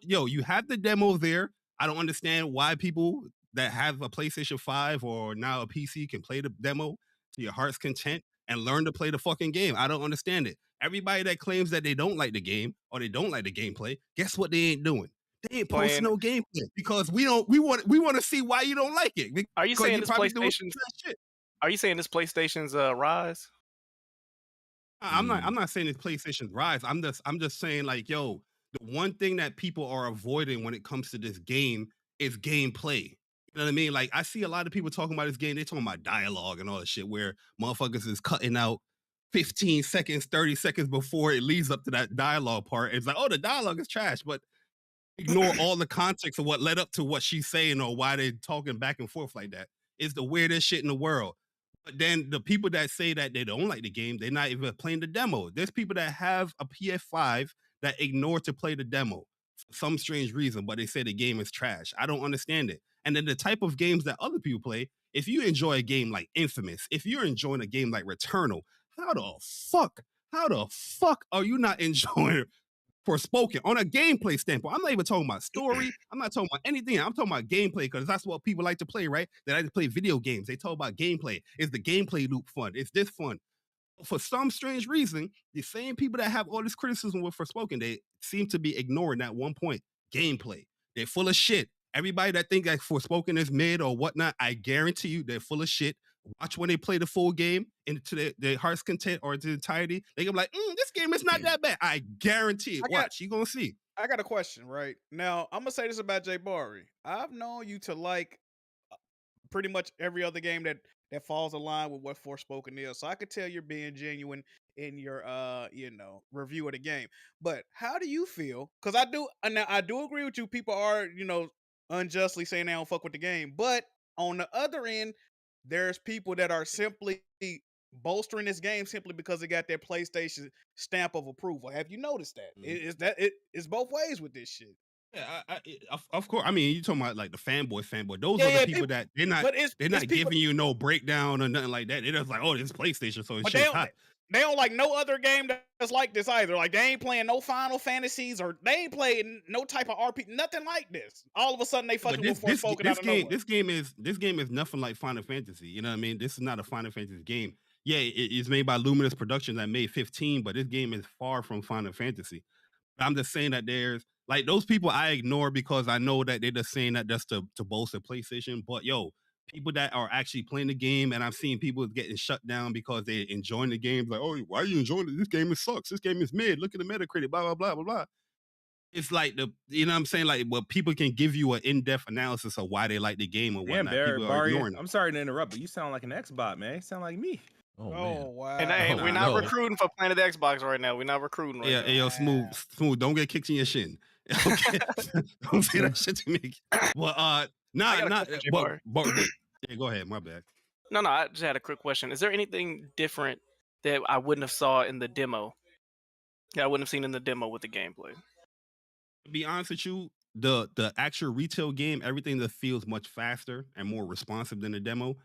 Speaker 8: You have the demo there. I don't understand why people that have a PlayStation 5 or now a PC can play the demo to your heart's content and learn to play the fucking game. I don't understand it. Everybody that claims that they don't like the game or they don't like the gameplay, guess what they ain't doing? They ain't posting no gameplay because we want to see why you don't like it.
Speaker 7: Are you saying this PlayStation's Are you saying this PlayStation's rise?
Speaker 8: I'm not saying it's PlayStation's rise. I'm just saying, like, yo, the one thing that people are avoiding when it comes to this game is gameplay. You know what I mean? Like, I see a lot of people talking about this game. They're talking about dialogue and all that shit where motherfuckers is cutting out 15 seconds, 30 seconds before it leads up to that dialogue part. It's like, oh, the dialogue is trash, but ignore all the context of what led up to what she's saying or why they're talking back and forth like that. It's the weirdest shit in the world. But then the people that say that they don't like the game, they're not even playing the demo. There's people that have a PS5 that ignore to play the demo for some strange reason, but they say the game is trash. I don't understand it. And then the type of games that other people play, if you enjoy a game like Infamous, if you're enjoying a game like Returnal, how the fuck are you not enjoying Forspoken on a gameplay standpoint? I'm not even talking about story. I'm not talking about anything. I'm talking about gameplay because that's what people like to play, right? They like to play video games. They talk about gameplay. Is the gameplay loop fun? Is this fun? For some strange reason, the same people that have all this criticism with Forspoken, they seem to be ignoring that one point: gameplay. They're full of shit. Everybody that think that Forspoken is mid or whatnot, I guarantee you they're full of shit. Watch when they play the full game into their heart's content or to the entirety. They can be like, this game is not that bad. I guarantee it. Watch, you gonna see.
Speaker 6: I got a question, right? Now, I'm gonna say this about Jaybari. I've known you to like pretty much every other game that falls in line with what Forspoken is. So I could tell you're being genuine in your review of the game. But how do you feel? Because I do agree with you. People are, unjustly saying they don't fuck with the game. But on the other end, there's people that are simply bolstering this game simply because it got their PlayStation stamp of approval. Have you noticed that? It's both ways with this shit.
Speaker 8: Yeah, of course. I mean, you talking about like the fanboy. Those are the people that they're not giving you no breakdown or nothing like that. They're just like, oh, this is PlayStation, so it's shit's hot.
Speaker 6: They don't like no other game that's like this either. Like, they ain't playing no Final Fantasies or they ain't playing no type of RPG, nothing like this. All of a sudden, they fucking with Forspoken out of nowhere.
Speaker 8: This game is nothing like Final Fantasy. You know what I mean? This is not a Final Fantasy game. Yeah, it's made by Luminous Productions that made 15, but this game is far from Final Fantasy. I'm just saying that there's like those people I ignore because I know that they're just saying that just to bolster PlayStation. But yo, people that are actually playing the game, and I've seen people getting shut down because they're enjoying the game. Like, oh, why are you enjoying it? This game sucks. This game is mid. Look at the Metacritic. Blah blah blah blah blah. It's like you know what I'm saying? Like, well, people can give you an in-depth analysis of why they like the game or whatnot.
Speaker 10: Barry, I'm sorry to interrupt, but you sound like an Xbot, man. You sound like me.
Speaker 6: Oh wow!
Speaker 7: And we're not recruiting for Planet Xbox right now. We're not recruiting right now.
Speaker 8: Yo, smooth. Don't get kicked in your shin. Okay, don't say that shit to me. Well,
Speaker 7: I got a
Speaker 8: not.
Speaker 7: question,
Speaker 8: But,
Speaker 7: Jaybari.
Speaker 8: yeah, go ahead. My bad.
Speaker 7: No, I just had a quick question. Is there anything different that I wouldn't have saw in the demo? That I wouldn't have seen in the demo with the gameplay.
Speaker 8: To be honest with you, the actual retail game, everything that feels much faster and more responsive than the demo.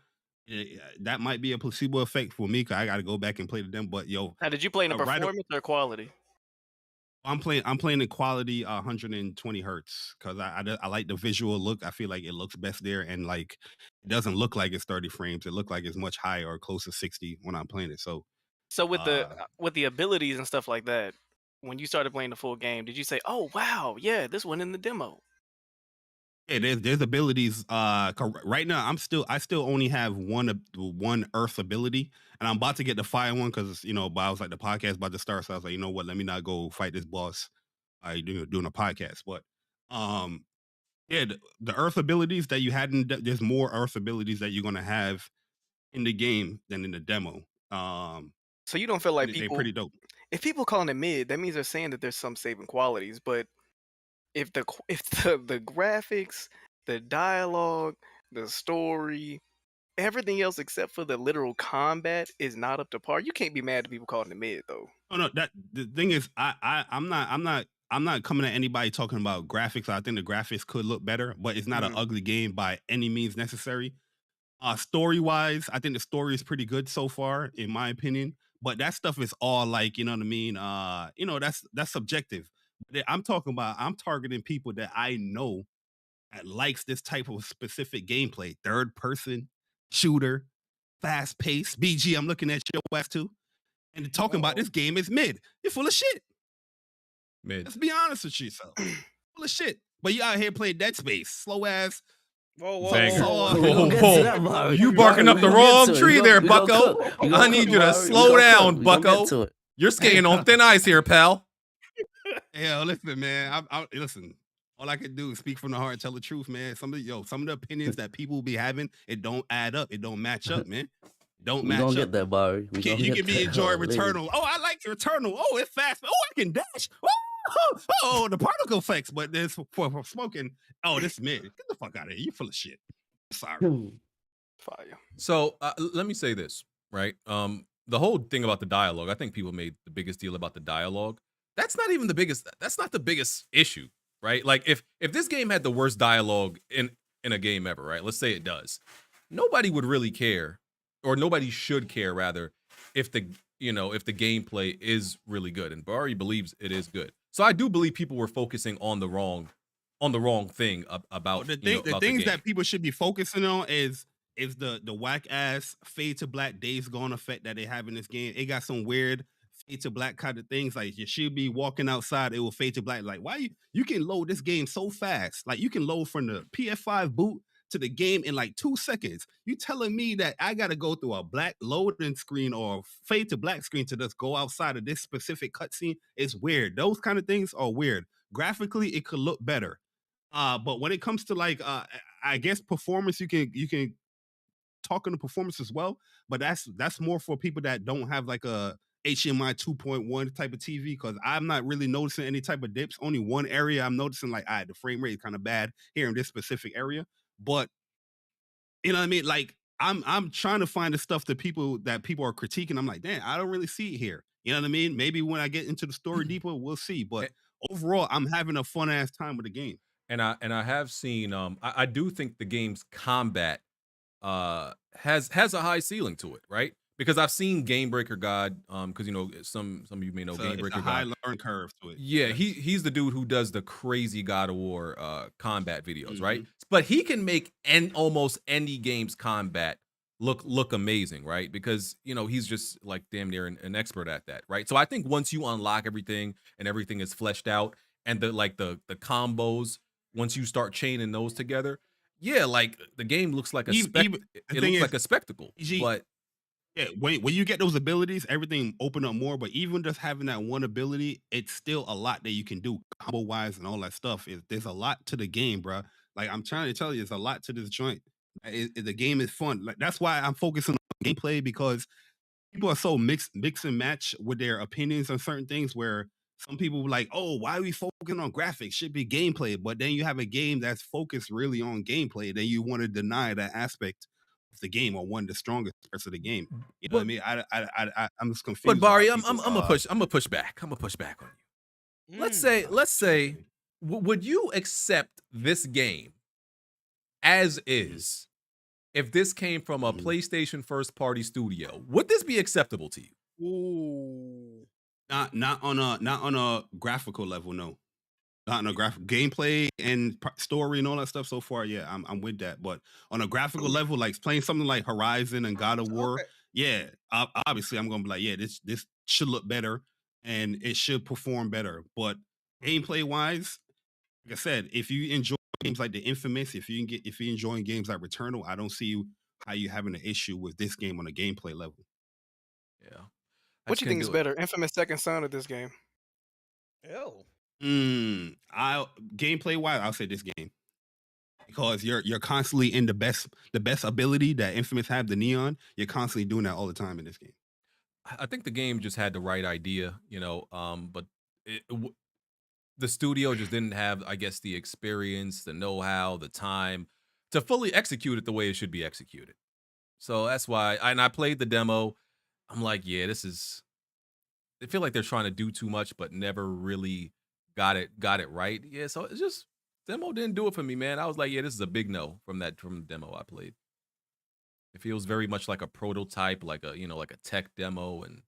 Speaker 8: That might be a placebo effect for me because I got to go back and play the demo. But yo,
Speaker 7: Now, did you play in the
Speaker 8: right,
Speaker 7: performance or quality?
Speaker 8: I'm playing in quality 120 hertz because I like the visual look. I feel like it looks best there, and like it doesn't look like it's 30 frames. It looks like it's much higher or close to 60 when I'm playing it. So
Speaker 7: So with
Speaker 8: uh
Speaker 7: the abilities and stuff like that, when you started playing the full game, did you say, "Oh wow, yeah, this one in the demo"?
Speaker 8: yeah, there's abilities. Right now I still only have one Earth ability, and I'm about to get the fire one because but I was like the podcast about to start, so I was like, you know what, let me not go fight this boss. Doing a podcast, but um yeah, the Earth abilities that you had there's more Earth abilities that you're gonna have in the game than in the demo.
Speaker 7: So you don't feel like
Speaker 8: They're
Speaker 7: people,
Speaker 8: pretty dope.
Speaker 7: if people calling it mid, that means they're saying that there's some saving qualities. But if the graphics, the dialogue, the story, everything else except for the literal combat is not up to par, you can't be mad at people calling it mid though.
Speaker 8: Oh no, that the thing is, I'm not coming at anybody talking about graphics. I think the graphics could look better, but it's not an
Speaker 7: Mhm.
Speaker 8: ugly game by any means necessary. Story wise, I think the story is pretty good so far, in my opinion. But that stuff is all like, you know what I mean? That's subjective. I'm targeting people that I know that likes this type of specific gameplay, third person shooter, fast pace. BG, I'm looking at your ass too. And talking about this game is mid. You're full of shit.
Speaker 5: Mid.
Speaker 8: Let's be honest with yourself. Full of shit. But you out here playing Dead Space, slow ass.
Speaker 6: Whoa,
Speaker 5: Banger.
Speaker 8: whoa,
Speaker 9: We gonna get to that, Mari.
Speaker 5: You barking up
Speaker 9: We
Speaker 5: the
Speaker 9: gonna get
Speaker 5: wrong
Speaker 9: to it.
Speaker 5: tree
Speaker 9: We
Speaker 5: there,
Speaker 9: gonna
Speaker 5: Bucko.
Speaker 9: cook. We
Speaker 5: I
Speaker 9: gonna
Speaker 5: need
Speaker 9: cook,
Speaker 5: you to
Speaker 9: Mari.
Speaker 5: slow
Speaker 9: We gonna
Speaker 5: down,
Speaker 9: cook. We gonna get
Speaker 5: Bucko.
Speaker 9: to it.
Speaker 5: You're skating on thin ice here, pal.
Speaker 8: Yeah, listen, man. Listen. All I can do is speak from the heart and tell the truth, man. Some of the opinions that people be having, it don't add up. It don't match up, man. Don't
Speaker 9: We
Speaker 8: match
Speaker 9: gonna
Speaker 8: up.
Speaker 9: get there, Barry.
Speaker 8: You can be enjoying Returnal. Oh, I like Returnal. Oh, it's fast. Oh, I can dash. Oh, the particle effects. But this for smoking. Oh, this mid. Get the fuck out of here. You full of shit. Sorry.
Speaker 7: Fire.
Speaker 5: So let me say this, right? The whole thing about the dialogue, I think people made the biggest deal about the dialogue. That's not even the biggest. That's not the biggest issue, right? Like if this game had the worst dialogue in a game ever, right? Let's say it does. Nobody would really care, or nobody should care rather, if the gameplay is really good. And Barry believes it is good. So I do believe people were focusing on the wrong thing about
Speaker 8: the
Speaker 5: about
Speaker 8: things
Speaker 5: the game.
Speaker 8: that people should be focusing on is the whack ass fade to black Days Gone effect that they have in this game. It got some weird fade to black kind of things. Like you should be walking outside, it will fade to black. Like why you can load this game so fast? Like you can load from the PS5 boot to the game in like 2 seconds. You telling me that I got to go through a black loading screen or fade to black screen to just go outside of this specific cutscene? It's weird. Those kind of things are weird. Graphically, it could look better. But when it comes to like I guess performance, you can talk on the performance as well, but that's more for people that don't have like a HDMI 2.1 type of TV, because I'm not really noticing any type of dips. Only one area I'm noticing, like, the frame rate is kind of bad here in this specific area. But you know what I mean? Like I'm trying to find the stuff that people are critiquing. I'm like, damn, I don't really see it here. You know what I mean? Maybe when I get into the story deeper, we'll see. But overall, I'm having a fun ass time with the game.
Speaker 5: And I have seen I do think the game's combat has a high ceiling to it, right? Because I've seen Game Breaker God, because some of you may know Game Breaker
Speaker 8: God. High
Speaker 5: God.
Speaker 8: learn curve to it.
Speaker 5: Yeah, he's the dude who does the crazy God of War combat videos, right?
Speaker 8: Mhm.
Speaker 5: But he can make almost any game's combat look amazing, right? Because he's just like damn near an expert at that, right? So I think once you unlock everything and everything is fleshed out, and the combos, once you start chaining those together, yeah, like the game looks like a spectacle. But
Speaker 8: yeah, when you get those abilities, everything open up more. But even just having that one ability, it's still a lot that you can do combo wise and all that stuff. There's a lot to the game, bro. Like I'm trying to tell you, there's a lot to this joint. The game is fun. Like that's why I'm focusing on gameplay, because people are so mix and match with their opinions on certain things, where some people were like, oh, why are we focusing on graphics? Should be gameplay. But then you have a game that's focused really on gameplay. Then you want to deny that aspect of the game or one of the strongest parts of the game. You know what I mean? I'm just confused.
Speaker 5: But Bari,
Speaker 8: about
Speaker 5: I'm
Speaker 8: people,
Speaker 5: gonna push. I'm gonna push back. I'm gonna push back on you. Let's say, would you accept this game as is if this came from a PlayStation first party studio? Would this be acceptable to you?
Speaker 6: Ooh.
Speaker 8: Not on a graphical level, no. Not on a graphic gameplay and story and all that stuff. So far, yeah, I'm with that. But on a graphical level, like playing something like Horizon and God of War, yeah, obviously I'm gonna be like, yeah, this should look better and it should perform better. But gameplay wise, like I said, if you enjoy games like The Infamous, if you're enjoying games like Returnal, I don't see how you having an issue with this game on a gameplay level.
Speaker 5: Yeah.
Speaker 7: What you think is better, Infamous Second Son or this game?
Speaker 6: Ew.
Speaker 8: Gameplay wise, I'll say this game because you're constantly in the best ability that Infamous have, the Neon. You're constantly doing that all the time in this game.
Speaker 5: I think the game just had the right idea, but the studio just didn't have, I guess, the experience, the know-how, the time to fully execute it the way it should be executed. So that's why, I played the demo. I'm like, yeah, I feel like they're trying to do too much, but never really got it right. Yeah, so it's just, demo didn't do it for me, man. I was like, yeah, this is a big no from the demo I played. It feels very much like a prototype, like a tech demo, and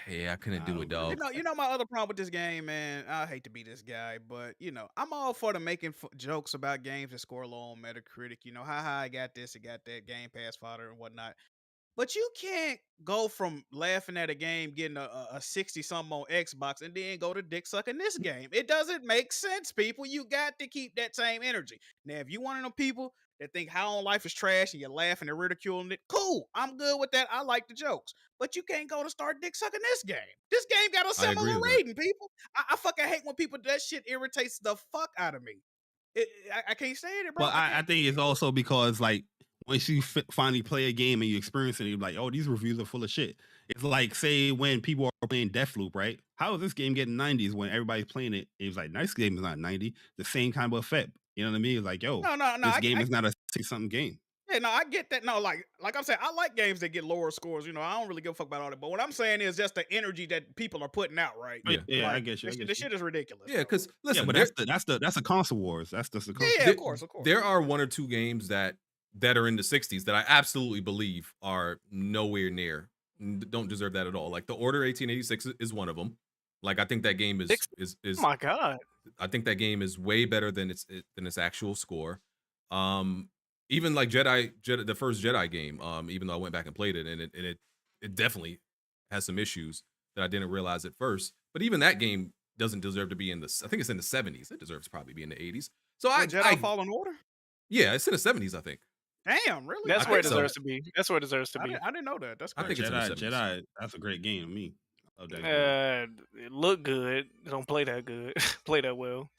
Speaker 5: yeah, I couldn't do it, dog.
Speaker 6: You know my other problem with this game, man. I hate to be this guy, but I'm all for the making jokes about games that score low on Metacritic. Haha, I got this, I got that, Game Pass fodder and whatnot. But you can't go from laughing at a game getting a 60-something on Xbox and then go to dick sucking this game. It doesn't make sense, people. You got to keep that same energy. Now, if you one of them people that think How on Life is trash and you're laughing and ridiculing it, cool. I'm good with that. I like the jokes. But you can't go to start dick sucking this game. This game got a similar rating, people. I fucking hate when people, that shit irritates the fuck out of me. I can't stand it, bro.
Speaker 8: But I think it's also because, like, once you finally play a game and you experience it, you're like, oh, these reviews are full of shit. It's like, say, when people are playing Deathloop, right? How is this game getting 90s when everybody's playing it? It was like, nice game is not 90. The same kind of effect. You know what I mean? It's like, yo, this game is not a 60-something game.
Speaker 6: Yeah, no, I get that. No, like I'm saying, I like games that get lower scores. I don't really give a fuck about all that. But what I'm saying is just the energy that people are putting out, right?
Speaker 8: Yeah, I get you.
Speaker 6: This shit is ridiculous.
Speaker 5: Yeah, because listen,
Speaker 8: but that's the console wars. That's the console.
Speaker 6: Yeah, of course.
Speaker 5: There are one or two games that are in the 60s that I absolutely believe are nowhere near, don't deserve that at all. Like the Order 1886 is one of them. Like I think that game is
Speaker 7: oh my god.
Speaker 5: I think that game is way better than its actual score. Even like Jedi, the first Jedi game, even though I went back and played it, and it definitely has some issues that I didn't realize at first. But even that game doesn't deserve to be in I think it's in the 70s. It deserves to probably be in the 80s. So
Speaker 6: Jedi Fallen Order?
Speaker 5: Yeah, it's in the 70s, I think.
Speaker 6: Damn, really?
Speaker 7: That's where it deserves to be. That's where it deserves to be.
Speaker 6: I didn't know that. That's
Speaker 5: I
Speaker 6: great.
Speaker 5: think it's
Speaker 8: Jedi. That's a great game to me. I love that game.
Speaker 7: It look good. It don't play that good. Play that well.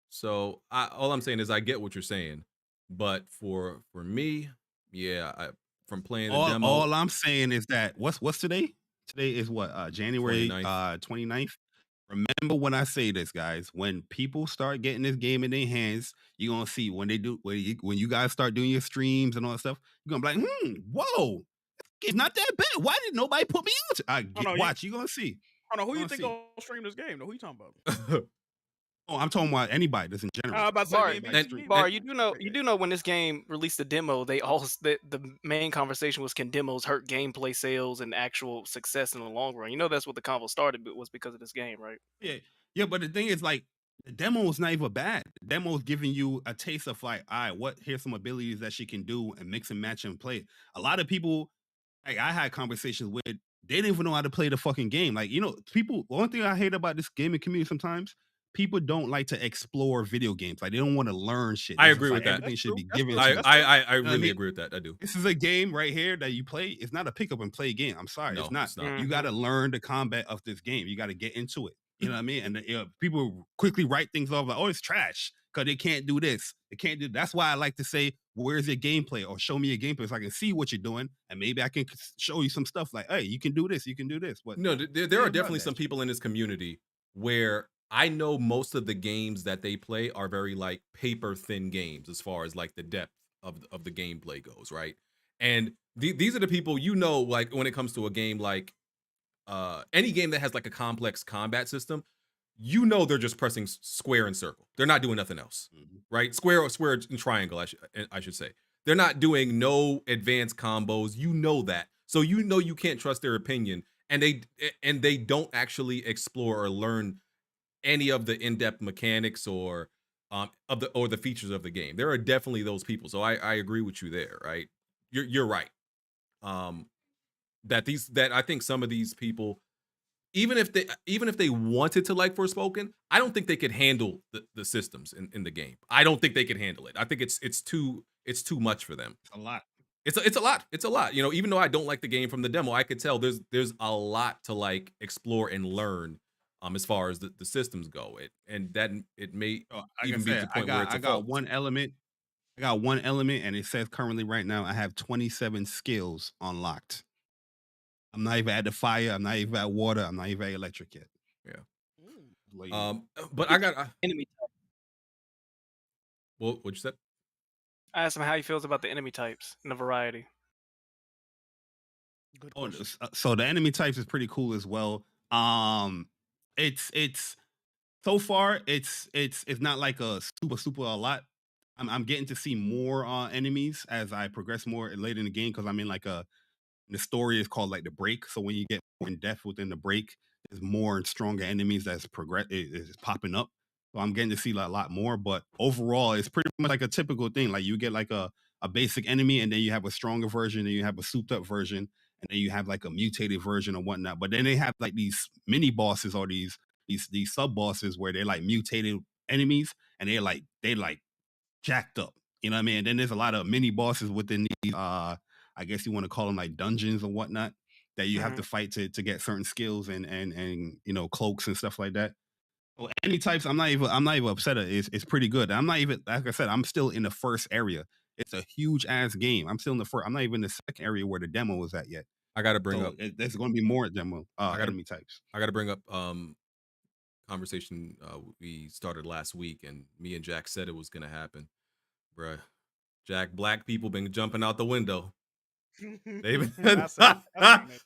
Speaker 5: So all I'm saying is I get what you're saying, but for me, yeah, from playing the demo,
Speaker 8: all I'm saying is that what's today? Today is what January 29th. Remember when I say this, guys, when people start getting this game in their hands, you're going to see when you guys start doing your streams and all that stuff, you're going to be like, whoa, it's not that bad. Why did nobody put me on? Watch, you're going to see.
Speaker 6: Hold on, who you think going to stream this game? Who you talking about?
Speaker 8: Oh, I'm talking about anybody that's in general.
Speaker 7: Bar, you do know when this game released the demo, the main conversation was, can demos hurt gameplay sales and actual success in the long run? You know that's what the convo started, but was because of this game, right?
Speaker 8: Yeah, but the thing is, like, the demo is not even bad. The demo is giving you a taste of like, all right, here's some abilities that she can do and mix and match and play. A lot of people, like I had conversations with, they didn't even know how to play the fucking game. Like, people, one thing I hate about this gaming community sometimes, people don't like to explore video games. Like they don't want to learn shit.
Speaker 5: I agree with that.
Speaker 8: Everything should be given.
Speaker 5: I really agree with that. I do.
Speaker 8: This is a game right here that you play. It's not a pick up and play game. I'm sorry,
Speaker 5: no,
Speaker 8: it's not. You got to learn the combat of this game. You got to get into it. You know what I mean? And people quickly write things off like, oh, it's trash because they can't do this. They can't do. That's why I like to say, where's your gameplay, or show me your gameplay so I can see what you're doing, and maybe I can show you some stuff like, hey, you can do this, you can do this. But
Speaker 5: no, there are definitely some people in this community where I know most of the games that they play are very like paper thin games as far as like the depth of the gameplay goes, right? And these are the people, you know, like when it comes to a game like any game that has like a complex combat system, you know they're just pressing square and circle. They're not doing nothing else, right? Square and triangle, I should say. They're not doing no advanced combos. You know that, so you know you can't trust their opinion, and they don't actually explore or learn any of the in-depth mechanics or the features of the game. There are definitely those people. So I agree with you there, right? You're right. That I think some of these people, even if they wanted to like Forspoken, I don't think they could handle the systems in the game. I don't think they could handle it. I think it's too much for them.
Speaker 8: A lot.
Speaker 5: It's a lot. It's a lot. You know, even though I don't like the game from the demo, I could tell there's a lot to like explore and learn as far as the systems go. It may even be to the point where it's
Speaker 8: I got one element. I got one element, and it says currently right now I have 27 skills unlocked. I'm not even at the fire. I'm not even at water. I'm not even at electric yet.
Speaker 5: Yeah. But I got
Speaker 7: enemy type.
Speaker 5: What you said?
Speaker 7: I asked him how he feels about the enemy types and the variety.
Speaker 6: Good
Speaker 8: Oh,
Speaker 6: question.
Speaker 8: so the enemy types is pretty cool as well. It's so far it's not like a super a lot. I'm getting to see more enemies as I progress more later in the game, because I'm in like the story is called like the break. So when you get more in depth within the break, there's more and stronger enemies that's is popping up. So I'm getting to see like a lot more. But overall, it's pretty much like a typical thing. Like you get like a basic enemy, and then you have a stronger version, and you have a souped up version, and then you have like a mutated version or whatnot. But then they have like these mini bosses or these sub bosses where they're like mutated enemies, and they like jacked up. You know what I mean? And then there's a lot of mini bosses within these I guess you want to call them like dungeons or whatnot that you have to fight to get certain skills and you know, cloaks and stuff like that. So any types, I'm not even upset at it. It's pretty good. I'm not even, like I said, I'm still in the first area. It's a huge ass game. I'm still in the first. I'm not even in the second area where the demo was at yet.
Speaker 5: I got to bring up.
Speaker 8: There's going to be more demo enemy types.
Speaker 5: I got to bring up conversation we started last week, and me and Jack said it was going to happen, bruh. Jack, black people been jumping out the window. They've been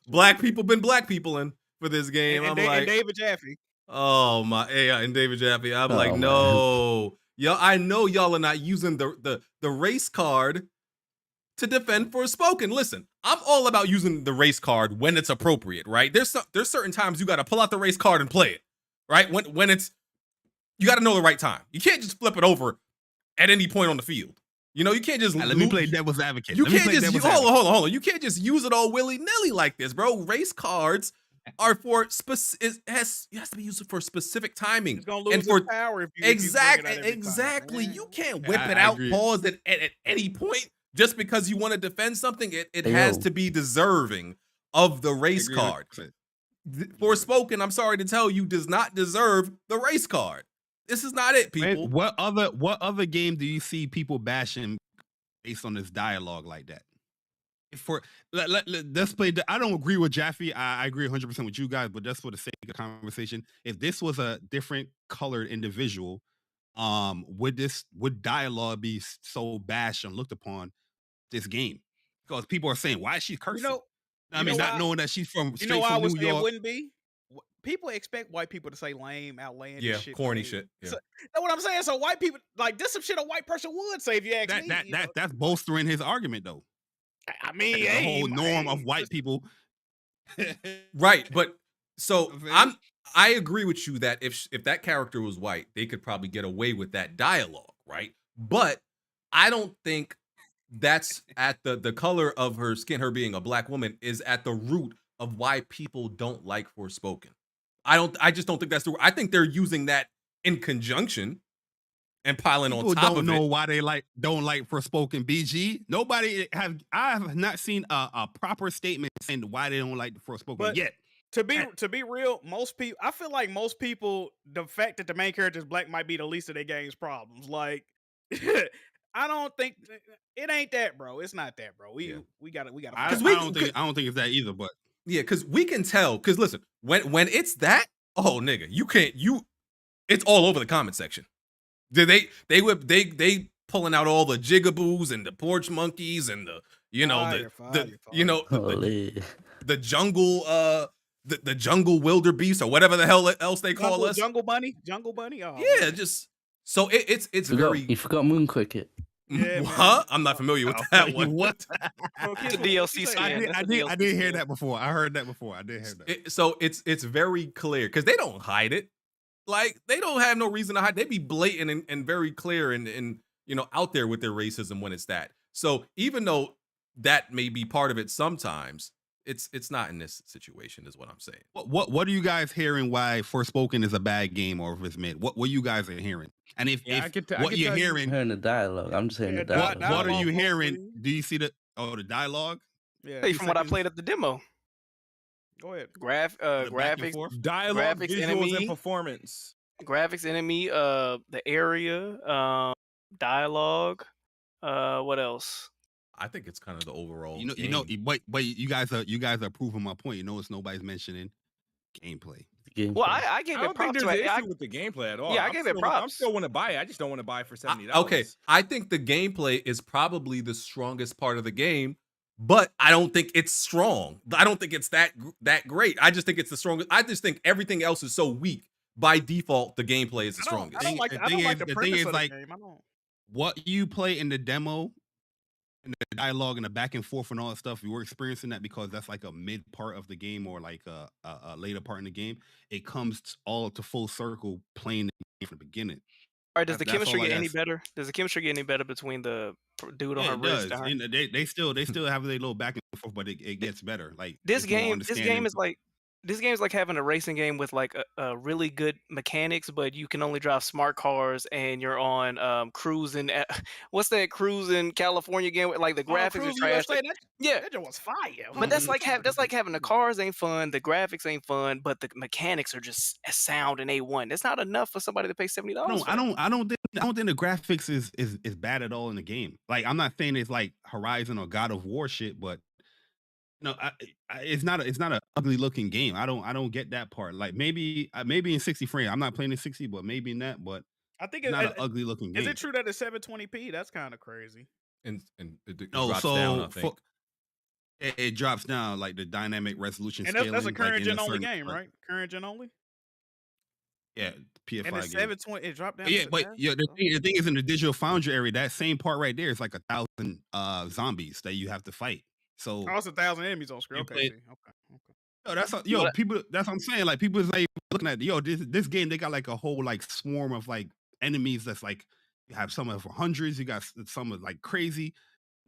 Speaker 5: black people been black peopling for this game.
Speaker 6: And David Jaffe.
Speaker 5: Oh my, yeah, and David Jaffe. I'm like, no, yo, I know y'all are not using the race card to defend Forspoken. Listen, I'm all about using the race card when it's appropriate, right? There's certain times you got to pull out the race card and play it, right? When it's, you got to know the right time. You can't just flip it over at any point on the field. You know, you can't just
Speaker 8: let me play devil's advocate.
Speaker 5: You can't just hold on. You can't just use it all willy-nilly like this, bro. Race cards are for it has to be used for specific timing.
Speaker 6: It's gonna lose
Speaker 5: and for
Speaker 6: its power if you
Speaker 5: exactly. You can't whip it out, pause it at any point just because you want to defend something. It has to be deserving of the race card. Forspoken, I'm sorry to tell you, does not deserve the race card. This is not it, people.
Speaker 8: What other game do you see people bashing based on this dialogue like that? Let's play. I don't agree with Jaffe. I agree 100% with you guys, but just for the sake of conversation, if this was a different colored individual, would dialogue be so bashed and looked upon this game? Because people are saying, why is she cursing? Not knowing that she's from
Speaker 6: you know why I would say
Speaker 8: York.
Speaker 6: it wouldn't be. People expect white people to say lame, outlandish shit.
Speaker 5: Corny shit. Yeah.
Speaker 6: So, know what I'm saying? So white people, like, this some shit a white person would say if you ask me.
Speaker 8: That's bolstering his argument, though.
Speaker 6: I mean,
Speaker 8: the whole norm of white people.
Speaker 5: Right, but so I agree with you that if that character was white, they could probably get away with that dialogue, right? But I don't think that's at the color of her skin, her being a black woman, is at the root of why people don't like Forspoken. I just don't think that's the. I think they're using that in conjunction and piling
Speaker 8: people
Speaker 5: on top of it.
Speaker 8: Don't know why they don't like Forspoken. BG. I have not seen a proper statement saying why they don't like the Forspoken yet.
Speaker 6: To be real, most people, I feel like most people, the fact that the main character is black might be the least of their game's problems. Like, I don't think it ain't that, bro. It's not that, bro. We got to.
Speaker 8: I don't think it's that either, but
Speaker 5: yeah, because we can tell. Because listen, when it's that, Oh, nigga, you can't. It's all over the comment section. They pulling out all the jigaboos and the porch monkeys and the the jungle the jungle wildebeest or whatever the hell else they call us.
Speaker 6: Jungle bunny. Oh,
Speaker 5: Yeah,
Speaker 6: man.
Speaker 5: just so it's
Speaker 9: You forgot Moon Cricket.
Speaker 6: Yeah,
Speaker 5: huh? I'm not familiar with that one.
Speaker 8: What?
Speaker 7: It's a DLC skin.
Speaker 8: I did hear that before. I heard that before. I did hear that.
Speaker 5: So it's very clear because they don't hide it. Like they don't have no reason to hide. They be blatant and very clear and out there with their racism when it's that. So even though that may be part of it sometimes, it's not in this situation, is what I'm saying.
Speaker 8: What are you guys hearing? Why Forspoken is a bad game, or if it's mid? What you guys are hearing? And if what you're hearing,
Speaker 9: I'm hearing the dialogue. I'm just hearing the dialogue.
Speaker 8: what are you hearing? Do you see the dialogue?
Speaker 6: Yeah.
Speaker 7: Hey, from what I played at the demo.
Speaker 6: Go ahead.
Speaker 7: Graphics,
Speaker 10: dialogue,
Speaker 7: graphics,
Speaker 10: visuals,
Speaker 7: enemy,
Speaker 10: and performance.
Speaker 7: graphics, enemy, the area, dialogue. What else?
Speaker 5: I think it's kind of the overall.
Speaker 8: But you guys are proving my point. It's nobody's mentioning gameplay.
Speaker 7: Well, I gave
Speaker 10: I
Speaker 7: it
Speaker 10: don't think
Speaker 7: props.
Speaker 10: there's an issue with the gameplay at all.
Speaker 7: Yeah, I gave it
Speaker 10: I
Speaker 7: props.
Speaker 10: still want to buy it. I just don't want to buy it for $70.
Speaker 5: Okay, I think the gameplay is probably the strongest part of the game, but I don't think it's strong. I don't think it's that great. I just think it's the strongest. I just think everything else is so weak. By default, the gameplay is the strongest.
Speaker 6: I don't like the premise of the game. I don't.
Speaker 8: What you play in the demo and the dialogue and the back and forth and all that stuff, you were experiencing that because that's like a mid part of the game or like a later part in the game. It comes all to full circle playing the game from the beginning.
Speaker 7: All right, does the chemistry get any better? Does the chemistry get any better between the dude on her wrist?
Speaker 8: And they still have their little back and forth, but it gets better. Like
Speaker 7: this game is like having a racing game with like a really good mechanics, but you can only drive smart cars and you're on cruising. What's that cruising California game with like the graphics are trash? Yeah,
Speaker 6: that was fire.
Speaker 7: But that's like having the cars ain't fun, the graphics ain't fun, but the mechanics are just sound and A1. That's not enough for somebody to pay $70.
Speaker 8: I don't think the graphics is bad at all in the game. Like I'm not saying it's like Horizon or God of War shit, but it's not an ugly looking game. I don't get that part. Like maybe in 60 frames. I'm not playing in 60, but maybe in that. But
Speaker 6: I think
Speaker 8: it's not an ugly looking game.
Speaker 6: Is it true that it's 720p? That's kind of crazy.
Speaker 5: And it drops down, I think.
Speaker 8: It drops down like the dynamic resolution.
Speaker 6: And that's a current gen only game, right? Current gen only.
Speaker 8: Yeah, PS5
Speaker 6: and it's 720. It dropped down.
Speaker 8: The thing is in the Digital Foundry area, that same part right there is like 1,000 zombies that you have to fight. So
Speaker 6: it's 1,000 enemies on screen. Okay.
Speaker 8: People. That's what I'm saying. Like people is like looking at this game. They got like a whole like swarm of like enemies. That's like you have some of hundreds. You got some of like crazy.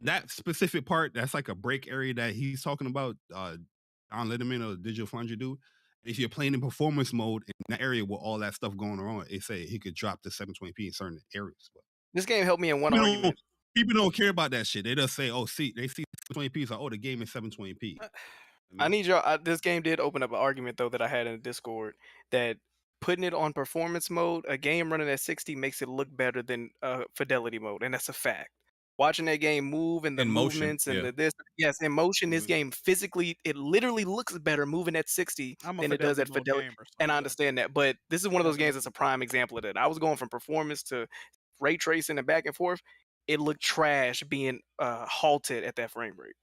Speaker 8: That specific part. That's like a break area that he's talking about. Don Letterman or Digital Foundry dude. If you're playing in performance mode in that area with all that stuff going on, they say he could drop to 720p in certain areas. But
Speaker 7: this game helped me in one argument.
Speaker 8: People don't care about that shit. They just say, they see 720p, so the game is 720p.
Speaker 7: I need y'all. This game did open up an argument though that I had in the Discord that putting it on performance mode, a game running at 60 makes it look better than fidelity mode, and that's a fact. Watching that game move and the movements and in motion, this game physically, it literally looks better moving at 60 than it does at fidelity. And I understand that, but this is one of those games that's a prime example of that. I was going from performance to ray tracing and back and forth. It looked trash being halted at that frame rate.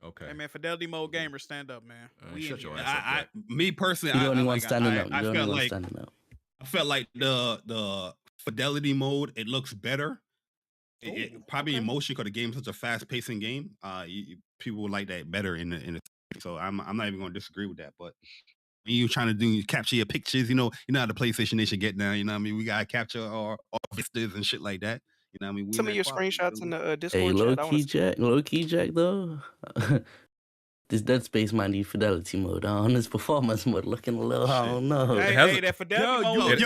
Speaker 5: Okay.
Speaker 6: Hey man, fidelity mode gamers, stand up, man.
Speaker 5: Shut your ass up.
Speaker 8: Me personally,
Speaker 9: you're the only one standing up. You're the only one standing up.
Speaker 8: I felt like the fidelity mode, it looks better. Probably in motion because the game is such a fast-pacing game. People would like that better in the so I'm not even going to disagree with that. But when you're trying to capture your pictures, you know how the PlayStation they should get now. You know what I mean? We gotta capture our vistas and shit like that. You know what I mean?
Speaker 7: Some of your screenshots in the Discord.
Speaker 9: Hey, low key Jack though. This Dead Space might need fidelity mode on this performance mode looking a little. I don't know.
Speaker 6: That fidelity mode.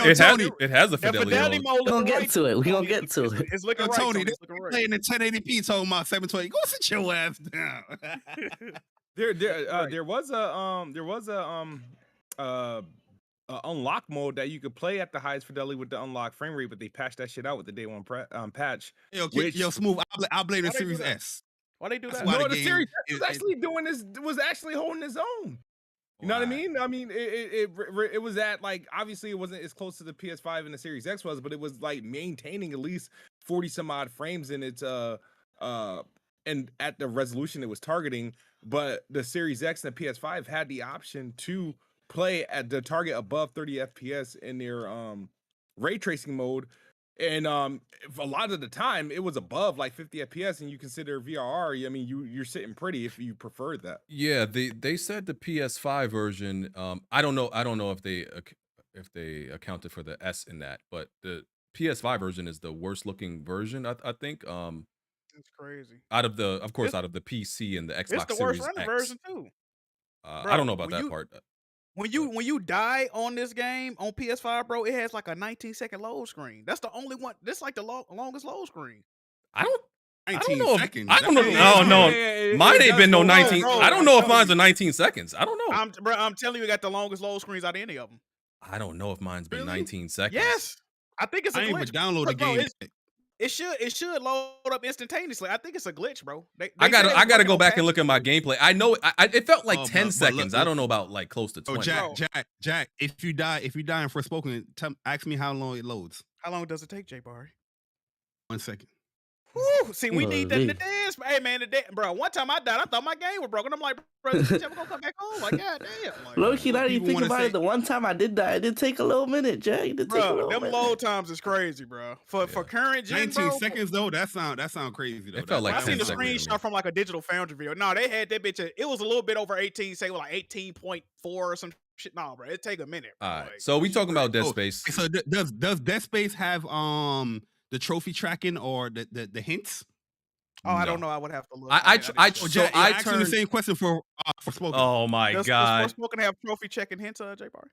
Speaker 5: It has a fidelity mode.
Speaker 9: We're gonna get to it. We're gonna get to it.
Speaker 6: It's looking right.
Speaker 8: Tony, they're playing in 1080p. Talking about 720. Go sit your ass down.
Speaker 10: There was a unlock mode that you could play at the highest fidelity with the unlock frame rate, but they patched that shit out with the day one patch.
Speaker 8: Yo, Smooth. I'll blame the Series S.
Speaker 6: Why they do that?
Speaker 10: No, the Series S was actually holding its own. You know what I
Speaker 5: Wow.
Speaker 10: mean? I mean, it was at like obviously it wasn't as close to the PS5 and the Series X was, but it was like maintaining at least 40 some odd frames in its and at the resolution it was targeting. But the Series X and the PS5 had the option to play at the target above 30 FPS in their ray tracing mode. And a lot of the time it was above like 50 FPS, and you consider VRR, I mean, you're sitting pretty if you preferred that.
Speaker 5: Yeah, they said the PS5 version. I don't know if they accounted for the S in that, but the PS5 version is the worst looking version. I think.
Speaker 6: It's crazy.
Speaker 5: Out of the PC and the
Speaker 6: It's
Speaker 5: Xbox
Speaker 6: the
Speaker 5: Series
Speaker 6: worst running
Speaker 5: X.
Speaker 6: version too.
Speaker 5: I don't know about
Speaker 6: when
Speaker 5: that
Speaker 6: you-
Speaker 5: part.
Speaker 6: When you die on this game on PS5, bro, it has like a 19-second load screen. That's the only one. This like the longest load screen.
Speaker 5: I don't
Speaker 8: 19
Speaker 5: know.
Speaker 8: seconds.
Speaker 5: I don't know.
Speaker 8: That's-
Speaker 5: No,
Speaker 10: Yeah,
Speaker 5: mine
Speaker 10: it
Speaker 5: ain't
Speaker 10: does
Speaker 5: been no
Speaker 10: go
Speaker 5: 19.
Speaker 6: bro,
Speaker 5: I don't know if
Speaker 6: I'm
Speaker 5: mine's
Speaker 6: telling
Speaker 5: a 19 seconds. I don't know.
Speaker 6: I'm telling you, it got the longest load screens out of any of them.
Speaker 5: I don't know if mine's been
Speaker 8: Really?
Speaker 5: 19 seconds.
Speaker 6: Yes, I think it's a
Speaker 8: I ain't
Speaker 6: glitch.
Speaker 8: even download the
Speaker 6: Bro,
Speaker 8: game.
Speaker 6: It should load up instantaneously. I think it's a glitch, bro.
Speaker 5: I gotta go back and look at my gameplay. I know it felt like
Speaker 8: Oh,
Speaker 5: 10
Speaker 8: but
Speaker 5: seconds.
Speaker 8: look.
Speaker 5: I don't know about like close to
Speaker 8: Oh,
Speaker 5: 20.
Speaker 8: Jack, if you die in Forspoken, ask me how long it loads.
Speaker 6: How long does it take, Jaybari?
Speaker 8: 1 second.
Speaker 6: Woo, see, we need that in the
Speaker 9: Holy.
Speaker 6: dance. Hey, man, bro, one time I died, I thought my game was broken. I'm like, bro, this bitch ever gonna come back home? Like, god damn. Like,
Speaker 9: Low-key, now that you
Speaker 8: people
Speaker 9: think
Speaker 8: wanna
Speaker 9: about
Speaker 8: say-
Speaker 9: it, the one time I did die, it did take a little minute, Jay. It did take a
Speaker 6: bro,
Speaker 9: little
Speaker 6: them
Speaker 9: minute.
Speaker 6: load times is crazy, bro. For current gen,
Speaker 8: 19
Speaker 6: bro,
Speaker 8: seconds though. That sound crazy though.
Speaker 5: It felt like
Speaker 6: I
Speaker 5: 10
Speaker 6: seen the
Speaker 5: seconds to me.
Speaker 6: screenshot from like a Digital Foundry video. No, they had that bitch. It was a little bit over 18, say like 18.4 or some shit. No, bro, it take a minute. Bro.
Speaker 5: All right.
Speaker 6: Like,
Speaker 5: So we talking about Dead
Speaker 8: Oh,
Speaker 5: Space.
Speaker 8: So does Dead Space have the trophy tracking or the hints?
Speaker 6: oh, I
Speaker 5: No.
Speaker 6: don't know. I would have to look.
Speaker 5: I
Speaker 8: Oh, Jack,
Speaker 5: I
Speaker 8: asking the
Speaker 5: turned.
Speaker 8: same question for Forspoken.
Speaker 5: Oh my
Speaker 6: Does
Speaker 5: god.
Speaker 6: Forspoken have trophy checking hints, Jaybari?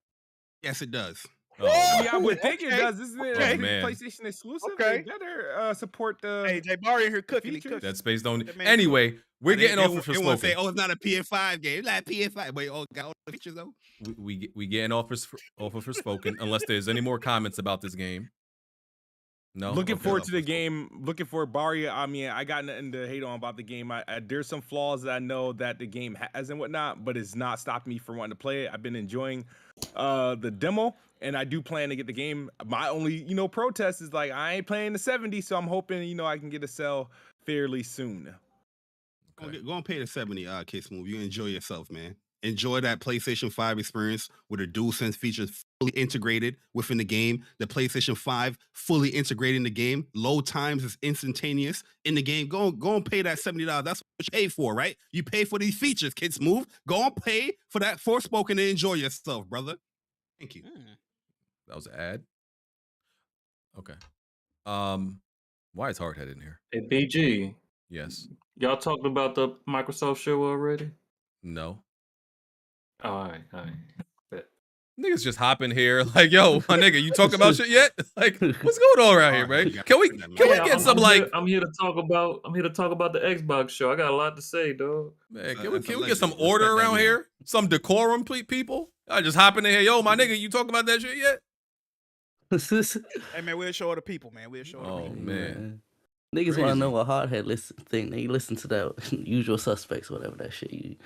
Speaker 8: Yes, it does.
Speaker 5: Oh,
Speaker 10: Yeah, I would think it
Speaker 6: okay.
Speaker 10: does. This is
Speaker 6: Okay.
Speaker 10: a
Speaker 5: Man.
Speaker 10: PlayStation exclusive.
Speaker 6: Okay.
Speaker 10: They better support the.
Speaker 6: Hey, Jaybari in here cooking. He
Speaker 10: features?
Speaker 6: cooking.
Speaker 5: Dead Space don't.
Speaker 6: That man-
Speaker 5: Anyway, we're getting off of
Speaker 8: They want to say,
Speaker 5: Forspoken.
Speaker 8: oh, it's not a PS5 game. It's not a PS5. Wait, got all the features though.
Speaker 5: We getting off of Forspoken unless there's any more comments about this game. No.
Speaker 10: Looking
Speaker 5: Okay.
Speaker 10: forward to the game. Looking for Bari. I mean, I got nothing to hate on about the game. There's some flaws that I know that the game has and whatnot, but it's not stopped me from wanting to play it. I've been enjoying the demo, and I do plan to get the game. My only, protest is like I ain't playing the 70, so I'm hoping, I can get a sell fairly soon.
Speaker 5: Okay.
Speaker 8: Go and pay the 70 Kiss Move. You enjoy yourself, man. Enjoy that PlayStation 5 experience with the DualSense features fully integrated within the game. The PlayStation 5 fully integrated in the game. Load times is instantaneous in the game. Go and pay that $70. That's what you pay for, right? You pay for these features, Kids Move. Go and pay for that Forspoken and enjoy yourself, brother. Thank you.
Speaker 5: That was an ad. Okay. Why is HardHead in here?
Speaker 11: Hey, BG,
Speaker 5: Yes.
Speaker 11: y'all talked about the Microsoft show already?
Speaker 5: No.
Speaker 11: All right. Bet.
Speaker 5: Niggas just hopping here like, yo, my nigga, you talking about shit yet? Like, what's going on around here, man? Can we get some like,
Speaker 11: I'm here to talk about the Xbox show. I got a lot to say, dog.
Speaker 5: man?
Speaker 8: That's
Speaker 5: Can
Speaker 8: a
Speaker 5: we get some
Speaker 8: legend.
Speaker 5: order
Speaker 8: Respect that
Speaker 5: around
Speaker 8: man.
Speaker 5: here? Some decorum, people. I just hopping in here, yo, my nigga, you talking about that shit yet?
Speaker 6: Hey, man, we'll show the people, man. We'll show the
Speaker 5: Oh
Speaker 6: people.
Speaker 5: man,
Speaker 9: Niggas want to
Speaker 5: Crazy.
Speaker 9: know what HardHead think. They listen to that Usual Suspects, whatever that shit.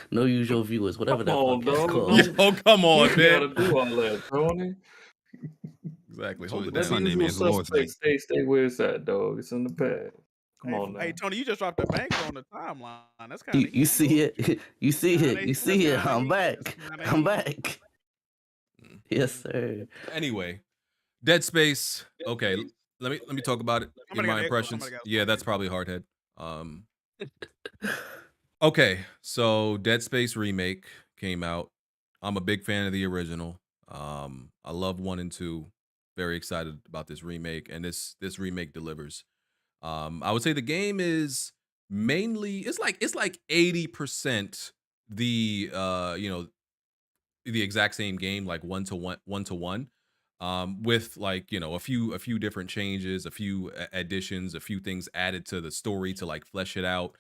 Speaker 9: No Usual Viewers, whatever that
Speaker 11: Come on,
Speaker 9: podcast
Speaker 11: dog.
Speaker 9: called.
Speaker 5: yo, come on,
Speaker 11: You
Speaker 5: man.
Speaker 11: gotta do all that, Tony.
Speaker 5: Exactly.
Speaker 8: So
Speaker 5: Hold it
Speaker 8: that's
Speaker 5: down.
Speaker 8: Sunday,
Speaker 11: Usual
Speaker 8: man. It's the Lord's Day.
Speaker 11: Suspects, stay where it's at, dog. It's in the pad. Come on now.
Speaker 6: Hey, Tony, you just dropped a banger on the timeline. That's kind of
Speaker 9: You see it. You see
Speaker 6: Nah,
Speaker 9: it.
Speaker 6: they-
Speaker 9: You see
Speaker 6: that's
Speaker 9: it. I'm
Speaker 6: kinda
Speaker 9: back.
Speaker 6: heat. That's
Speaker 9: I'm
Speaker 6: kinda
Speaker 9: back. Yes, sir.
Speaker 5: Anyway, Dead Space. Okay, let me talk about it. Give
Speaker 6: Somebody got
Speaker 5: my
Speaker 6: echo.
Speaker 5: impressions.
Speaker 6: Somebody got-
Speaker 5: Yeah, that's probably HardHead. Okay, so Dead Space remake came out. I'm a big fan of the original. I love 1 and 2. Very excited about this remake, and this remake delivers. I would say the game is mainly it's like 80% the the exact same game, like 1-to-1 with like a few different changes, a few additions, a few things added to the story to like flesh it out.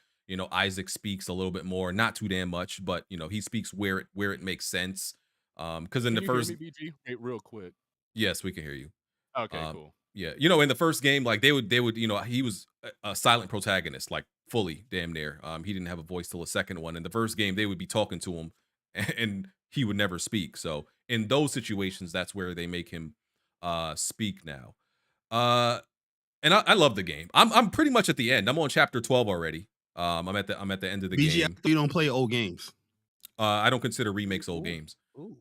Speaker 5: Isaac speaks a little bit more, not too damn much, but he speaks where it makes sense. Because in
Speaker 12: Can
Speaker 5: the
Speaker 12: you hear
Speaker 5: first,
Speaker 12: me, BG? Hey, real quick.
Speaker 5: yes, we can hear you.
Speaker 12: Okay, cool.
Speaker 5: Yeah, in the first game, like they would, he was a silent protagonist, like fully damn near. He didn't have a voice till the second one. In the first game, they would be talking to him, and he would never speak. So in those situations, that's where they make him speak now. And I love the game. I'm pretty much at the end. I'm on chapter 12 already. I'm at the end of the
Speaker 8: BG,
Speaker 5: game.
Speaker 8: you don't play old games.
Speaker 5: I don't consider remakes old games.
Speaker 6: Ooh,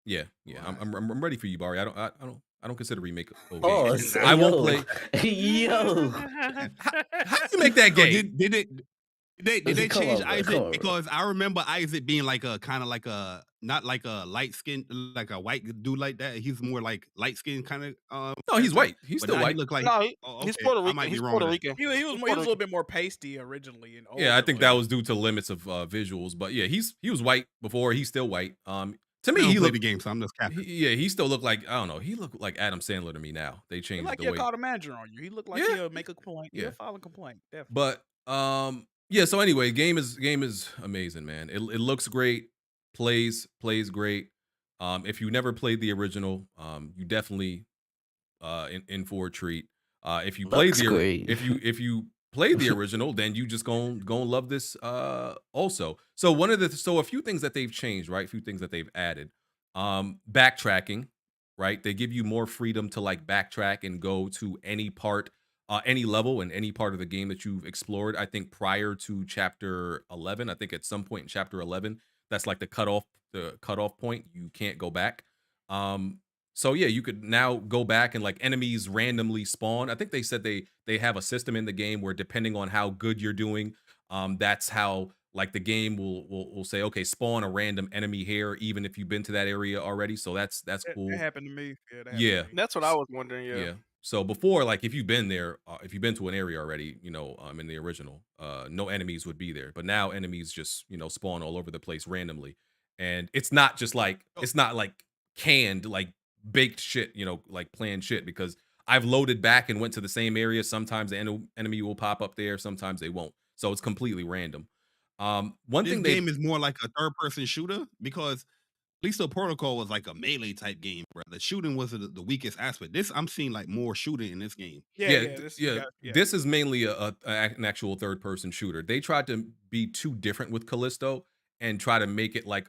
Speaker 5: Yeah.
Speaker 8: Right.
Speaker 5: I'm ready for you, Bari. I don't consider remake old
Speaker 9: Oh,
Speaker 5: games. I won't play.
Speaker 9: Yo.
Speaker 5: How do you make that
Speaker 8: So
Speaker 5: game?
Speaker 8: did they
Speaker 9: Come
Speaker 8: change
Speaker 9: on, bro,
Speaker 8: Isaac?
Speaker 9: come on, bro.
Speaker 8: Because I remember Isaac being like a kind of like a not like a light skin, like a white dude like that. He's more like light skin kind of.
Speaker 5: No, he's white. He's
Speaker 8: but
Speaker 5: still
Speaker 8: now
Speaker 5: white.
Speaker 8: He look like
Speaker 7: No,
Speaker 8: okay,
Speaker 7: he's Puerto
Speaker 8: I
Speaker 7: Rican.
Speaker 8: might be
Speaker 7: He's
Speaker 8: wrong
Speaker 7: Puerto
Speaker 8: with that.
Speaker 7: Rican.
Speaker 6: He was a little bit more pasty originally, and
Speaker 5: Yeah, I
Speaker 6: older,
Speaker 5: think
Speaker 6: but
Speaker 5: that was due to limits of visuals. But yeah, he was white before. He's still white. To
Speaker 8: I
Speaker 5: me,
Speaker 8: don't
Speaker 5: he
Speaker 8: play
Speaker 5: looked
Speaker 8: the game, so I'm just capping.
Speaker 5: he still looked like, I don't know. He looked like Adam Sandler to me now. They
Speaker 6: he
Speaker 5: changed
Speaker 6: like
Speaker 5: the
Speaker 6: he'll
Speaker 5: way.
Speaker 6: call the manager on you. He looked like
Speaker 5: Yeah.
Speaker 6: he'll make a complaint.
Speaker 5: Yeah.
Speaker 6: He'll file a complaint. Definitely.
Speaker 5: But yeah. So anyway, game is amazing, man. It looks great, plays great. If you never played the original, you definitely in for a treat. If you played
Speaker 9: Looks great.
Speaker 5: if you played the original, then you just gonna love this also. So a few things that they've changed, right? A few things that they've added. Backtracking, right? They give you more freedom to like backtrack and go to any part, any level in any part of the game that you've explored. I think prior to chapter 11, I think at some point in chapter 11, that's like the cutoff point. You can't go back. So yeah, you could now go back and like enemies randomly spawn. I think they said they have a system in the game where depending on how good you're doing, that's how like the game will say, okay, spawn a random enemy here, even if you've been to that area already. So that's
Speaker 6: That
Speaker 5: cool.
Speaker 6: happened to me. Yeah, that happened
Speaker 5: Yeah.
Speaker 6: to me.
Speaker 7: That's what I was wondering. Yeah.
Speaker 5: Yeah. So before, like if you've been there, if you've been to an area already, in the original, no enemies would be there. But now enemies just, spawn all over the place randomly. And it's not just like it's not like canned, like baked shit, like planned shit, because I've loaded back and went to the same area. Sometimes the enemy will pop up there, sometimes they won't. So it's completely random. One
Speaker 8: This
Speaker 5: thing
Speaker 8: game is more like a third-person shooter because Callisto Protocol was like a melee type game, bro. The shooting was the weakest aspect. This I'm seeing like more shooting in this game.
Speaker 5: This is mainly an actual third person shooter. They tried to be too different with Callisto and try to make it like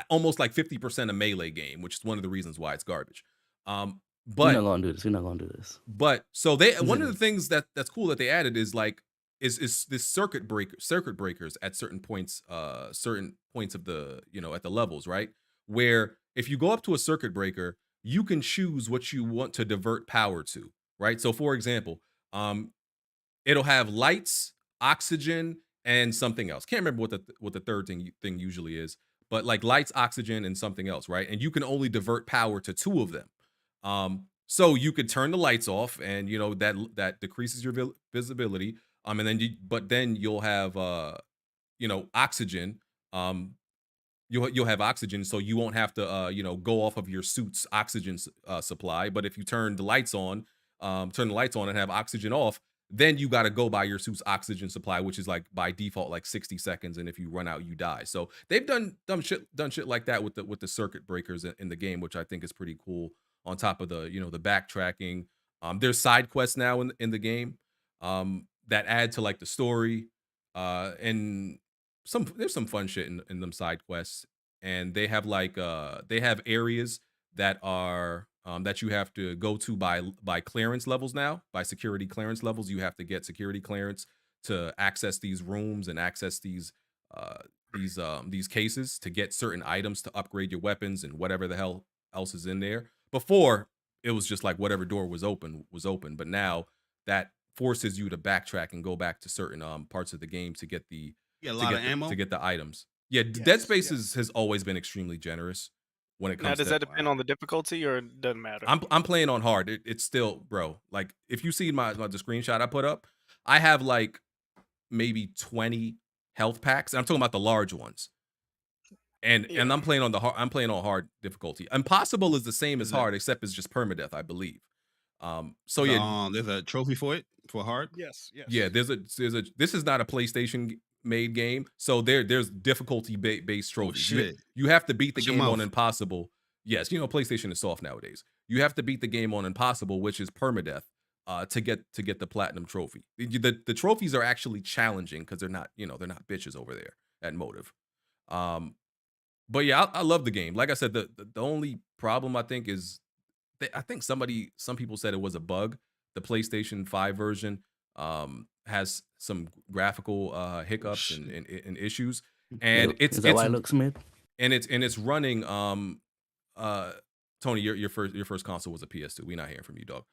Speaker 5: almost like 50% a melee game, which is one of the reasons why it's garbage.
Speaker 9: We're
Speaker 5: But
Speaker 9: not gonna do this. We're not gonna do this.
Speaker 5: but so one of the things that's cool that they added is like is this circuit breakers at certain points of the at the levels, right? Where if you go up to a circuit breaker, you can choose what you want to divert power to, right? So for example, it'll have lights, oxygen, and something else. Can't remember what the third thing usually is, but like lights, oxygen, and something else, right? And you can only divert power to two of them. So you could turn the lights off, and that decreases your visibility. And then you'll have oxygen. You'll have oxygen, so you won't have to go off of your suit's oxygen supply. But if you turn the lights on and have oxygen off, then you got to go by your suit's oxygen supply, which is like by default like 60 seconds, and if you run out, you die. So they've done shit like that with the circuit breakers in the game, which I think is pretty cool. On top of the the backtracking, there's side quests now in the game that add to like the story, and there's some fun shit in them side quests, and they have like they have areas that are that you have to go to by clearance levels now, by security clearance levels. You have to get security clearance to access these rooms and access these cases to get certain items to upgrade your weapons and whatever the hell else is in there. Before, it was just like whatever door was open, but now that forces you to backtrack and go back to certain parts of the game to get the
Speaker 8: ammo
Speaker 5: to get the items. Yeah, Dead Space has always been extremely generous when it
Speaker 7: Now,
Speaker 5: comes
Speaker 7: does
Speaker 5: to
Speaker 7: that depend on the difficulty or it doesn't matter?
Speaker 5: I'm playing on hard. It's still, bro. Like if you see the screenshot I put up, I have like maybe 20 health packs. And I'm talking about the large ones. And I'm playing on hard difficulty. Impossible is the same as hard, except it's just permadeath, I believe. So yeah,
Speaker 8: there's a trophy for it for hard.
Speaker 6: Yes.
Speaker 5: Yeah, there's a this is not a PlayStation made game, so there's difficulty based trophies.
Speaker 8: Shit.
Speaker 5: You have to beat the
Speaker 8: Shut your
Speaker 5: game
Speaker 8: mouth.
Speaker 5: on impossible. Yes, PlayStation is soft nowadays. You have to beat the game on impossible, which is permadeath, to get the platinum trophy. The trophies are actually challenging because they're not they're not bitches over there at Motive. But yeah, I love the game. Like I said, the only problem I think is, I think some people said it was a bug. The PlayStation 5 version has some graphical hiccups and issues, and
Speaker 9: Is that why it looks mid?
Speaker 5: And it's running. Tony, your first console was a PS2. We're not hearing from you, dog.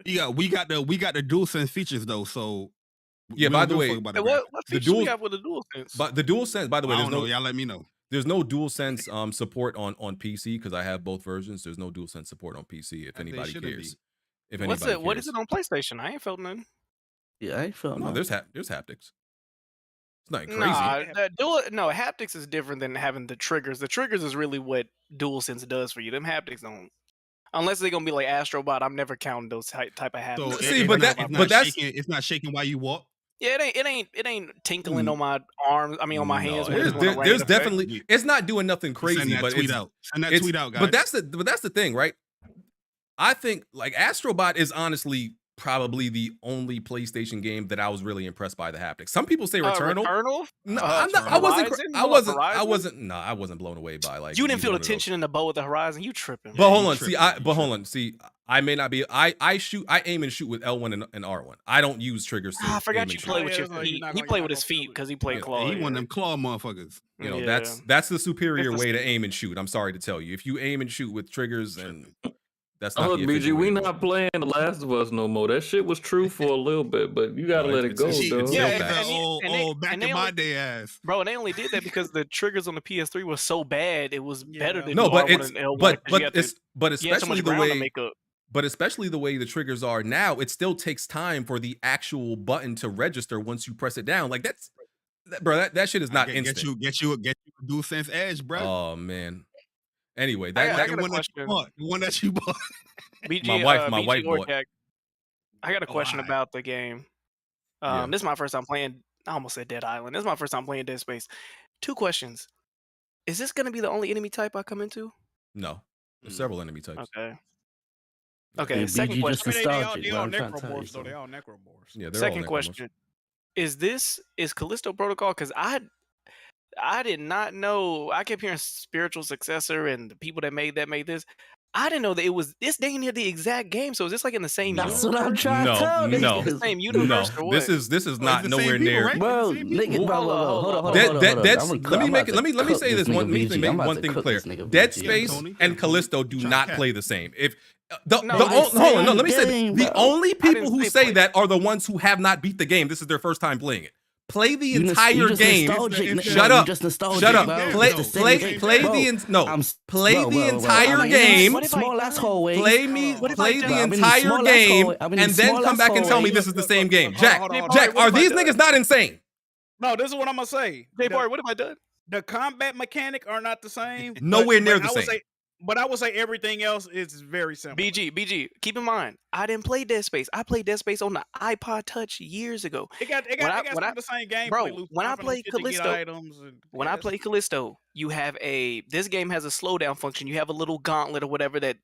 Speaker 8: Yeah, we got the DualSense features though. So
Speaker 5: yeah. By the way,
Speaker 7: what features we have with the DualSense?
Speaker 5: But the DualSense, by the way,
Speaker 8: I don't know. Y'all let me know.
Speaker 5: There's no DualSense support on PC because I have both versions. There's no DualSense support on PC. If anybody cares. If anybody cares.
Speaker 7: What is it on PlayStation? I ain't felt nothing.
Speaker 9: Yeah, I ain't felt
Speaker 5: no.
Speaker 9: nothing.
Speaker 5: There's haptics. It's nothing crazy.
Speaker 7: No, haptics is different than having the triggers. The triggers is really what DualSense does for you. Them haptics don't. Unless they're gonna be like Astrobot, I'm never counting those type of haptics.
Speaker 8: So
Speaker 5: See,
Speaker 8: it's not shaking while you walk.
Speaker 7: Yeah, it ain't tinkling on my arms. I mean, on my hands.
Speaker 5: There's definitely. It's not doing nothing crazy.
Speaker 8: Send that
Speaker 5: but
Speaker 8: tweet out. Send that tweet out, guys.
Speaker 5: But that's the thing, right? I think like Astrobot is honestly probably the only PlayStation game that I was really impressed by the haptics. Some people say Returnal.
Speaker 7: Returnal?
Speaker 5: No, I wasn't blown away by like.
Speaker 7: You didn't feel the tension in the bow with the Horizon. You tripping?
Speaker 5: But hold on. See, I may not be. I aim and shoot with L1 and R1. I don't use triggers.
Speaker 7: I forgot you play with your feet. He played with his feet because he played claw.
Speaker 8: He one of them claw motherfuckers.
Speaker 5: You know, that's the superior way to aim and shoot. I'm sorry to tell you. If you aim and shoot with triggers, and that's not the
Speaker 11: BG, we not playing The Last of Us no more. That shit was true for a little bit, but you gotta let it go, though.
Speaker 8: Yeah, back in my day ass.
Speaker 7: Bro, and they only did that because the triggers on the PS3 was so bad. It was better than
Speaker 5: especially the way. But especially the way the triggers are now, it still takes time for the actual button to register once you press it down. Like that shit is not instant.
Speaker 8: Get you a DualSense Edge, bro.
Speaker 5: Oh man. Anyway,
Speaker 7: I got a
Speaker 8: one that you bought.
Speaker 7: BG,
Speaker 5: my wife bought.
Speaker 7: I got a question about the game. This is my first time playing. I almost said Dead Island. This is my first time playing Dead Space. 2 questions. Is this going to be the only enemy type I come into?
Speaker 5: No, there's several enemy types.
Speaker 7: Okay. Second question.
Speaker 6: They all necromorphs, though. They all necromorphs.
Speaker 5: Yeah.
Speaker 7: Second question. Is Callisto Protocol? Because I did not know. I kept hearing spiritual successor and the people that made this. I didn't know that it was this dang near the exact game. So is this like in the same universe?
Speaker 9: That's what I'm trying to tell you.
Speaker 5: No,
Speaker 7: the same universe or what?
Speaker 5: This is not nowhere near.
Speaker 9: Bro, nigga, hold on.
Speaker 5: Let me say this one. Let me make one thing clear. Dead Space and Callisto do not play the same. Let me say the only people who say that are the ones who have not beat the game. This is their first time playing it. Play the entire game. Shut up. Shut up. Play the entire game.
Speaker 9: Small ass hallway.
Speaker 5: Play the entire game, and then come back and tell me this is the same game. Jack, are these niggas not insane?
Speaker 6: No, this is what I'm gonna say.
Speaker 7: Jaybari, what have I done?
Speaker 6: The combat mechanic are not the same.
Speaker 5: Nowhere near the same.
Speaker 6: But I would say everything else is very simple.
Speaker 7: BG, keep in mind, I didn't play Dead Space. I played Dead Space on the iPod Touch years ago.
Speaker 6: It got the same game.
Speaker 7: Bro, when I play Callisto, you have this game has a slowdown function. You have a little gauntlet or whatever that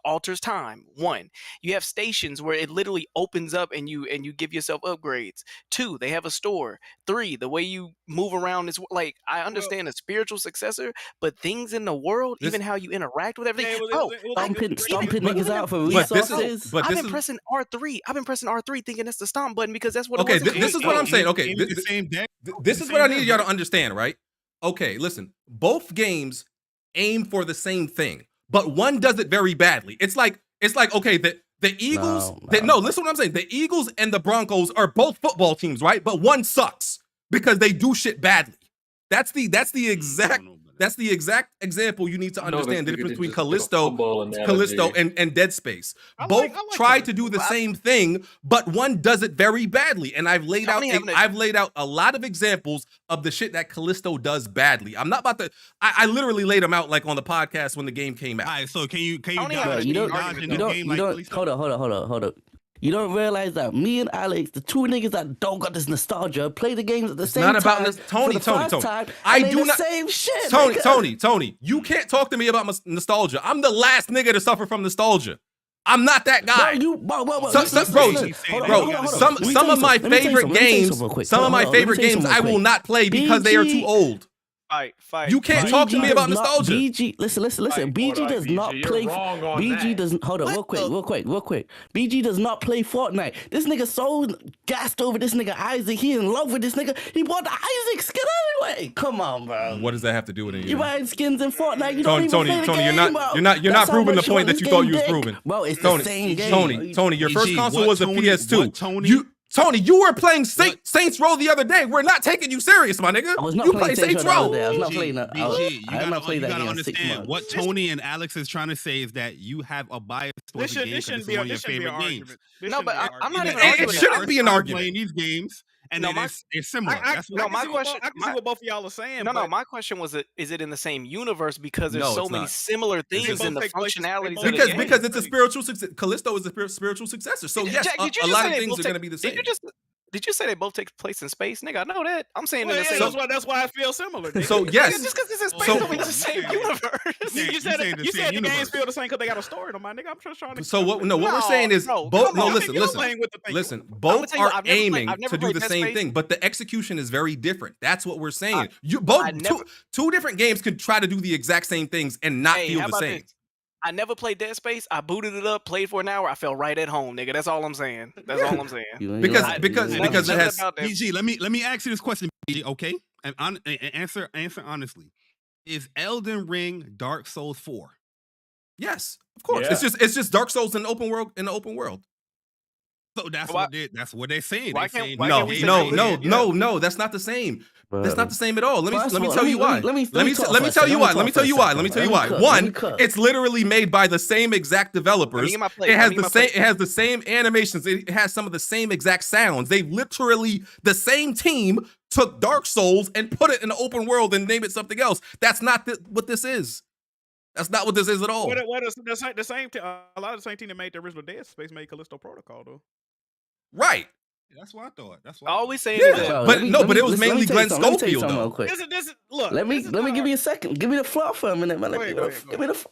Speaker 7: alters time. 1, you have stations where it literally opens up and you give yourself upgrades. 2, they have a store. 3, the way you move around is like, I understand a spiritual successor, but things in the world, even how you interact with everything.
Speaker 9: Stomping niggas out for resources.
Speaker 7: I've been pressing R3. I've been pressing R3 thinking that's the stomp button because that's what it was.
Speaker 5: This is what I'm saying. Okay, this is what I need y'all to understand, right? Okay, listen. Both games aim for the same thing, but one does it very badly. It's like okay, the Eagles. Listen what I'm saying. The Eagles and the Broncos are both football teams, right? But one sucks because they do shit badly. That's the exact example you need to understand the difference between Callisto and Dead Space. Both try to do the same thing, but one does it very badly. And I've laid out a lot of examples of the shit that Callisto does badly. I'm not about to. I literally laid them out like on the podcast when the game came out.
Speaker 8: All right, so can you hold
Speaker 9: up. You don't realize that me and Alex, the 2 niggas that don't got this nostalgia, play the games at the same time.
Speaker 5: It's not about Tony. I do not.
Speaker 9: Same shit.
Speaker 5: Tony. You can't talk to me about nostalgia. I'm the last nigga to suffer from nostalgia. I'm not that guy. Some of my favorite games I will not play because they are too old.
Speaker 7: Fight.
Speaker 5: You can't talk to me about nostalgia.
Speaker 9: BG, listen. BG does not play. BG doesn't. Hold on, real quick. BG does not play Fortnite. This nigga so gassed over this nigga Isaac. He in love with this nigga. He bought the Isaac skin anyway. Come on, bro.
Speaker 5: What does that have to do with it?
Speaker 9: You buying skins in Fortnite? You don't even play the
Speaker 5: Tony,
Speaker 9: game,
Speaker 5: you're not proving the point that you thought you was proving.
Speaker 9: Bro, it's the same game.
Speaker 5: Tony, your first console was a PS2. Tony, you were playing Saints Row the other day. We're not taking you serious, my nigga.
Speaker 9: I was not
Speaker 5: you
Speaker 9: playing Saints Row. I was not
Speaker 8: BG,
Speaker 9: playing that.
Speaker 8: BG,
Speaker 9: I have not played that
Speaker 8: you
Speaker 9: game
Speaker 8: gotta
Speaker 9: in 6
Speaker 8: understand
Speaker 9: months.
Speaker 8: what Tony and Alex is trying to say is that you have a bias towards the game because it's one of your favorite games.
Speaker 7: No, but I'm not even.
Speaker 5: It shouldn't be an argument.
Speaker 8: Playing these games, and
Speaker 7: No,
Speaker 8: then it's similar. That's what
Speaker 6: my question. I can see what both of y'all are saying.
Speaker 7: No. My question was, is it in the same universe? Because there's
Speaker 5: No,
Speaker 7: so
Speaker 5: it's
Speaker 7: many
Speaker 5: not.
Speaker 7: similar things in the functionalities.
Speaker 5: Because it's a spiritual success. Callisto is a spiritual successor. So yes, a lot of things are going to be the same.
Speaker 7: Did you say they both take place in space, nigga? I know that. I'm saying
Speaker 6: Well,
Speaker 7: in the
Speaker 6: yeah,
Speaker 7: same.
Speaker 6: that's why I feel similar. Nigga.
Speaker 5: So yes,
Speaker 7: just because this is space don't mean it's the same universe.
Speaker 6: You said the games feel the same because they got a story on my nigga. I'm just trying to.
Speaker 5: So what? No, what we're saying is both. No, listen. Both are aiming to do the same thing, but the execution is very different. That's what we're saying. Two different games could try to do the exact same things and not feel the same.
Speaker 7: I never played Dead Space. I booted it up, played for an hour. I felt right at home, nigga. That's all I'm saying. Because
Speaker 5: it has
Speaker 8: BG. Let me ask you this question, BG, okay? And answer honestly. Is Elden Ring Dark Souls 4?
Speaker 5: Yes, of course. Yeah. It's just Dark Souls in the open world.
Speaker 8: So that's what they're saying.
Speaker 5: No, that's not the same. That's not the same at all. Let me tell you why. Let me tell you why. One, it's literally made by the same exact developers. It has the same animations. It has some of the same exact sounds. They literally, the same team took Dark Souls and put it in the open world and named it something else. That's not what this is. That's not what this is at all.
Speaker 6: What is the same? A lot of the same team that made the original Dead Space made Callisto Protocol though.
Speaker 5: Right.
Speaker 8: That's what I thought.
Speaker 7: All we saying
Speaker 5: is that. But it was mainly Glenn Schofield though.
Speaker 6: Look,
Speaker 9: let me give you a second. Give me the floor for a minute, man. Give me the.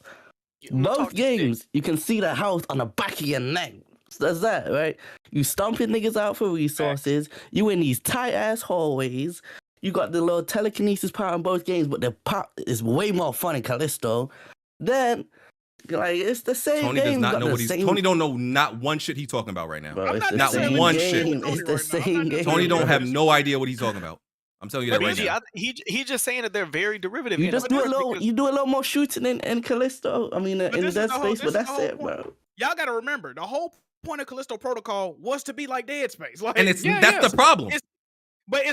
Speaker 9: Both games, you can see the house on the back of your neck. So that's that, right? You stomping niggas out for resources. You in these tight ass hallways. You got the little telekinesis power in both games, but the pop is way more fun in Callisto. Then. Like it's the same
Speaker 5: Tony
Speaker 9: game.
Speaker 5: does not know what he's. Tony don't know not one shit he's talking about right now.
Speaker 9: Bro,
Speaker 5: not one shit.
Speaker 9: It's the same game.
Speaker 5: Tony don't have no idea what he's talking about. I'm telling you that right now.
Speaker 7: He's just saying that they're very derivative.
Speaker 9: You just do a little more shooting in Callisto. I mean, in Dead Space, but that's it, bro.
Speaker 6: Y'all got to remember the whole point of Callisto Protocol was to be like Dead Space, like,
Speaker 5: and that's the problem.
Speaker 6: It's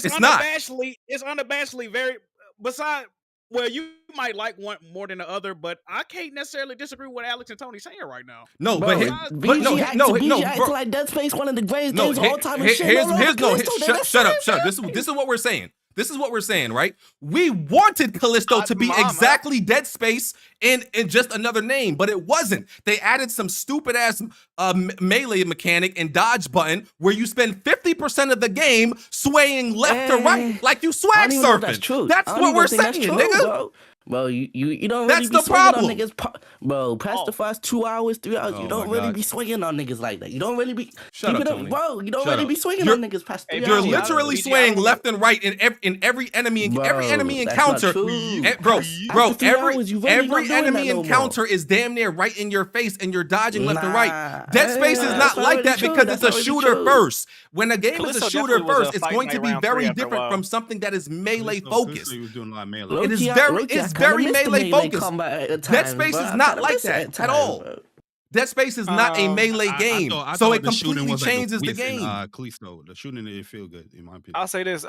Speaker 6: unabashedly very. Besides. Well, you might like one more than the other, but I can't necessarily disagree with what Alex and Tony saying right now.
Speaker 5: No,
Speaker 9: bro,
Speaker 5: BG
Speaker 9: acts like Dead Space one of the greatest games of all time.
Speaker 5: Shut up. This is what we're saying. This is what we're saying, right? We wanted Callisto to be exactly Dead Space in just another name, but it wasn't. They added some stupid ass melee mechanic and dodge button where you spend 50% of the game swaying left to right like you swag surfing. That's what we're saying, nigga.
Speaker 9: Bro, you don't really be swinging on niggas. Bro, past the first 2 hours, 3 hours, you don't really be swinging on niggas like that. You don't really be.
Speaker 5: Shut up, Tony.
Speaker 9: Bro, you don't really be swinging on niggas past 3 hours.
Speaker 5: You're literally swaying left and right in every enemy encounter. Every enemy encounter is damn near right in your face, and you're dodging left and right. Dead Space is not like that because it's a shooter first. When a game is a shooter first, it's going to be very different from something that is melee focused. It is very melee focused. Dead Space is not like that at all. Dead Space is not a melee game, so it completely changes the game.
Speaker 8: Callisto, the shooting didn't feel good in my opinion.
Speaker 7: I'll say this,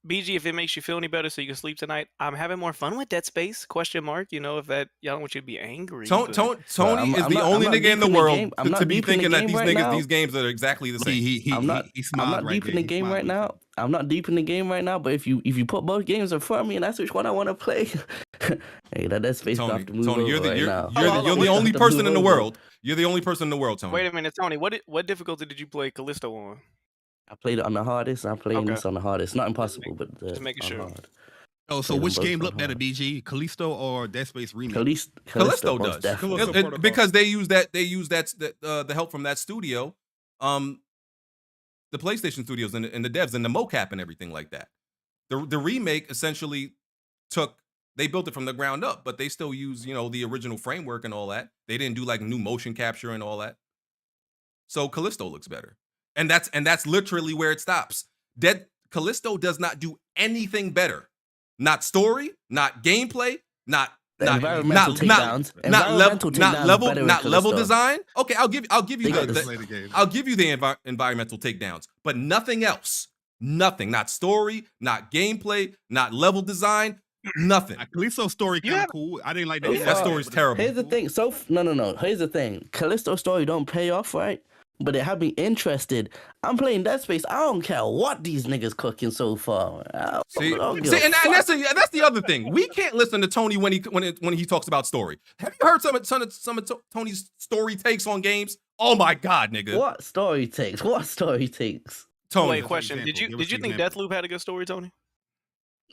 Speaker 7: BG, if it makes you feel any better, so you can sleep tonight. I'm having more fun with Dead Space? Question mark. You know, if that y'all don't want you to be angry.
Speaker 5: Tony is the only nigga in the world to be thinking that these games are exactly the same.
Speaker 9: I'm not deep in the game right now. I'm not deep in the game right now, but if you put both games in front of me and that's which one I want to play, hey, that Dead Space got to move over right now.
Speaker 5: You're the only person in the world. You're the only person in the world, Tony.
Speaker 7: Wait a minute, Tony. What difficulty did you play Callisto on?
Speaker 9: I played it on the hardest. I'm playing this on the hardest. Not impossible, but
Speaker 7: just making sure.
Speaker 9: Hard.
Speaker 8: Oh, so which game looked better, BG? Callisto or Dead Space Remake?
Speaker 5: Callisto does because they use the help from that studio, the PlayStation studios and the devs and the mocap and everything like that. The remake essentially they built it from the ground up, but they still use, the original framework and all that. They didn't do like new motion capture and all that. So Callisto looks better. And that's literally where it stops. Callisto does not do anything better. Not story, not gameplay, not level design. Okay, I'll give you the environmental takedowns, but nothing else. Nothing. Not story, not gameplay, not level design. Nothing.
Speaker 8: Callisto's story kind of cool. I didn't like that.
Speaker 5: That story's terrible.
Speaker 9: Here's the thing. No. Here's the thing. Callisto's story don't pay off, right? But it had me interested. I'm playing Dead Space. I don't care what these niggas cooking so far.
Speaker 5: And that's the other thing. We can't listen to Tony when he talks about story. Have you heard some of Tony's story takes on games? Oh my god, nigga.
Speaker 9: What story takes?
Speaker 7: Tony. Wait, question. Did you think Deathloop had a good story, Tony?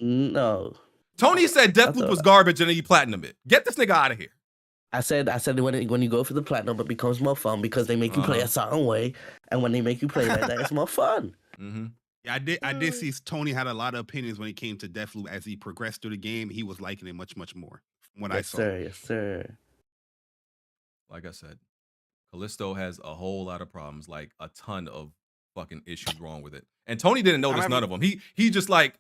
Speaker 9: No.
Speaker 5: Tony said Deathloop was garbage and then he platinumed it. Get this nigga out of here.
Speaker 9: I said when you go for the platinum, it becomes more fun because they make you play a certain way, and when they make you play like that, it's more fun.
Speaker 5: Mm-hmm.
Speaker 8: Yeah, I did see Tony had a lot of opinions when it came to Deathloop. As he progressed through the game, he was liking it much more. From what I saw.
Speaker 9: Yes, sir.
Speaker 5: Like I said, Callisto has a whole lot of problems, like a ton of fucking issues wrong with it. And Tony didn't notice none of them. He just like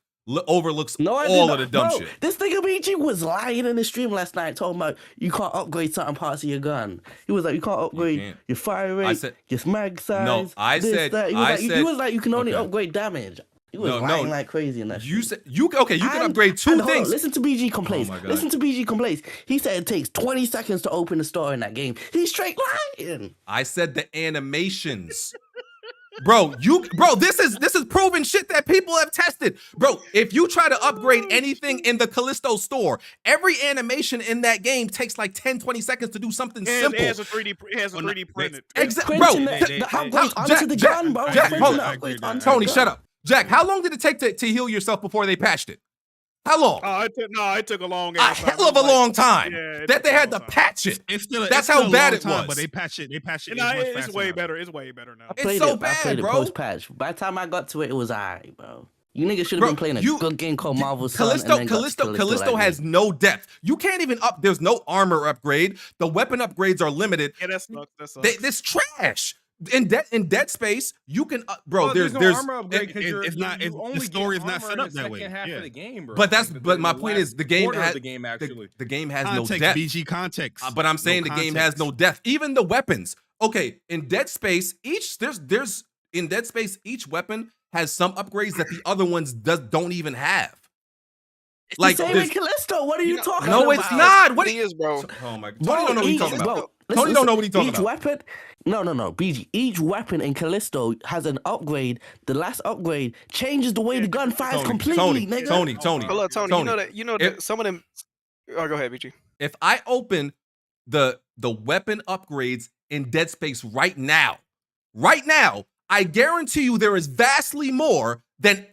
Speaker 5: overlooks all of the dumb shit.
Speaker 9: This nigga BG was lying in the stream last night talking about you can't upgrade certain parts of your gun. He was like, you can't upgrade your fire rate, your mag size.
Speaker 5: No, I said
Speaker 9: he was like you can only upgrade damage. He was lying like crazy in that.
Speaker 5: You said you can upgrade two things.
Speaker 9: Listen to BG complaints. He said it takes 20 seconds to open the store in that game. He's straight lying.
Speaker 5: I said the animations. Bro, this is proven shit that people have tested. Bro, if you try to upgrade anything in the Callisto store, every animation in that game takes like 10, 20 seconds to do something simple.
Speaker 6: It has a 3D printed.
Speaker 5: Exactly, bro.
Speaker 9: Jack,
Speaker 5: Tony, shut up. Jack, how long did it take to heal yourself before they patched it? How long?
Speaker 6: It took a long
Speaker 5: time. Hell of a long time. That they had to patch it. That's how bad it was.
Speaker 8: But they patched it.
Speaker 6: It's way better. It's way better now.
Speaker 5: It's so bad,
Speaker 9: I played
Speaker 5: bro.
Speaker 9: It post-patch. By the time I got to it, it was alright, bro. You niggas should have been playing a good game called Marvel Sun.
Speaker 5: Callisto has no depth. You can't even there's no armor upgrade. The weapon upgrades are limited.
Speaker 6: Yeah, that sucks.
Speaker 5: This trash. In Dead Space, you can there's
Speaker 10: no armor upgrade because
Speaker 8: the story is not set up that way.
Speaker 10: Half of the game, bro.
Speaker 5: But my point is the game has the game has no depth.
Speaker 8: BG context.
Speaker 5: But I'm saying the game has no depth. Even the weapons. Okay, in Dead Space, each weapon has some upgrades that the other ones don't even have.
Speaker 9: It's like the same in Callisto. What are you talking
Speaker 5: about?
Speaker 9: No,
Speaker 5: it's not. What
Speaker 7: is, bro?
Speaker 5: Oh my god. Tony don't know what he's talking about. Tony don't know what he's talking about.
Speaker 9: Weapon, no, BG. Each weapon in Callisto has an upgrade. The last upgrade changes the way the gun fires completely, nigga.
Speaker 5: Tony.
Speaker 7: Hello, Tony. You know that some of them. Oh, go ahead, BG.
Speaker 5: If I open the weapon upgrades in Dead Space right now, I guarantee you there is vastly more than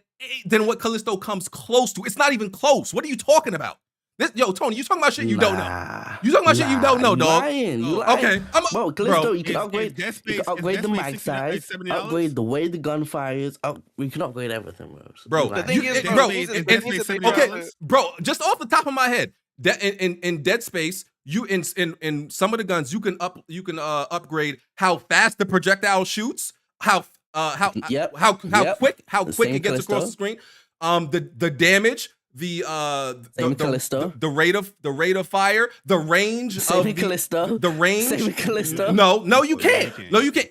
Speaker 5: what Callisto comes close to. It's not even close. What are you talking about? Tony, you talking about shit you don't know. You talking about shit you don't know, dog.
Speaker 9: You lying.
Speaker 5: Okay,
Speaker 9: bro, Callisto, you can upgrade the mag size, upgrade the way the gun fires. We can upgrade everything,
Speaker 5: bro.
Speaker 7: The thing is,
Speaker 5: bro, just off the top of my head, in Dead Space, you in some of the guns you can upgrade how fast the projectile shoots, how quick it gets across the screen, the damage, the rate of fire, the range of the range.
Speaker 9: Callisto.
Speaker 5: No, you can't. No, you can't.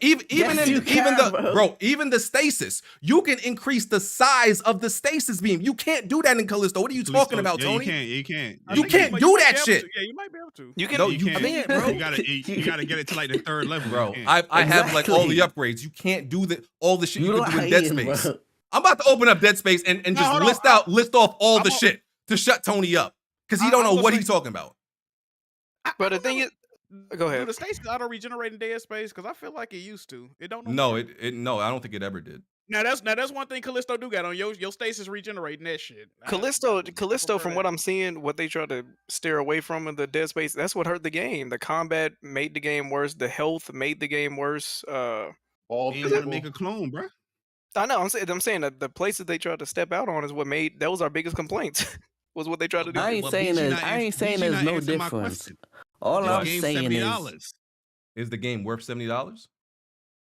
Speaker 5: Even the stasis, you can increase the size of the stasis beam. You can't do that in Callisto. What are you talking about, Tony?
Speaker 8: You can't.
Speaker 5: You can't do that shit.
Speaker 6: Yeah, you might be able to.
Speaker 7: You can.
Speaker 8: No, you can't, bro. You gotta get it to like the third level,
Speaker 5: bro. I have like all the upgrades. You can't do all the shit you can do in Dead Space. Bro. I'm about to open up Dead Space and just list off all the shit to shut Tony up because he don't know what he's talking about.
Speaker 7: But the thing is, go ahead.
Speaker 6: Do the stasis auto regenerate in Dead Space? Because I feel like it used to. It don't.
Speaker 5: No, I don't think it ever did.
Speaker 6: Now that's one thing Callisto do got on your stasis regenerating that shit.
Speaker 7: Callisto, from what I'm seeing, what they try to steer away from in the Dead Space, that's what hurt the game. The combat made the game worse. The health made the game worse.
Speaker 8: You gotta make a clone, bro.
Speaker 7: I know. I'm saying that the places they tried to step out on is what made those our biggest complaints. Was what they tried to do.
Speaker 9: I ain't
Speaker 8: But
Speaker 9: saying
Speaker 8: BG
Speaker 9: there's,
Speaker 8: not
Speaker 9: I ain't
Speaker 8: ans-
Speaker 9: saying
Speaker 8: BG
Speaker 9: there's
Speaker 8: not
Speaker 9: no
Speaker 8: answering my
Speaker 9: difference.
Speaker 8: question.
Speaker 9: All
Speaker 8: This
Speaker 9: I'm
Speaker 8: game
Speaker 9: saying is,
Speaker 8: $70.
Speaker 5: Is the game worth $70?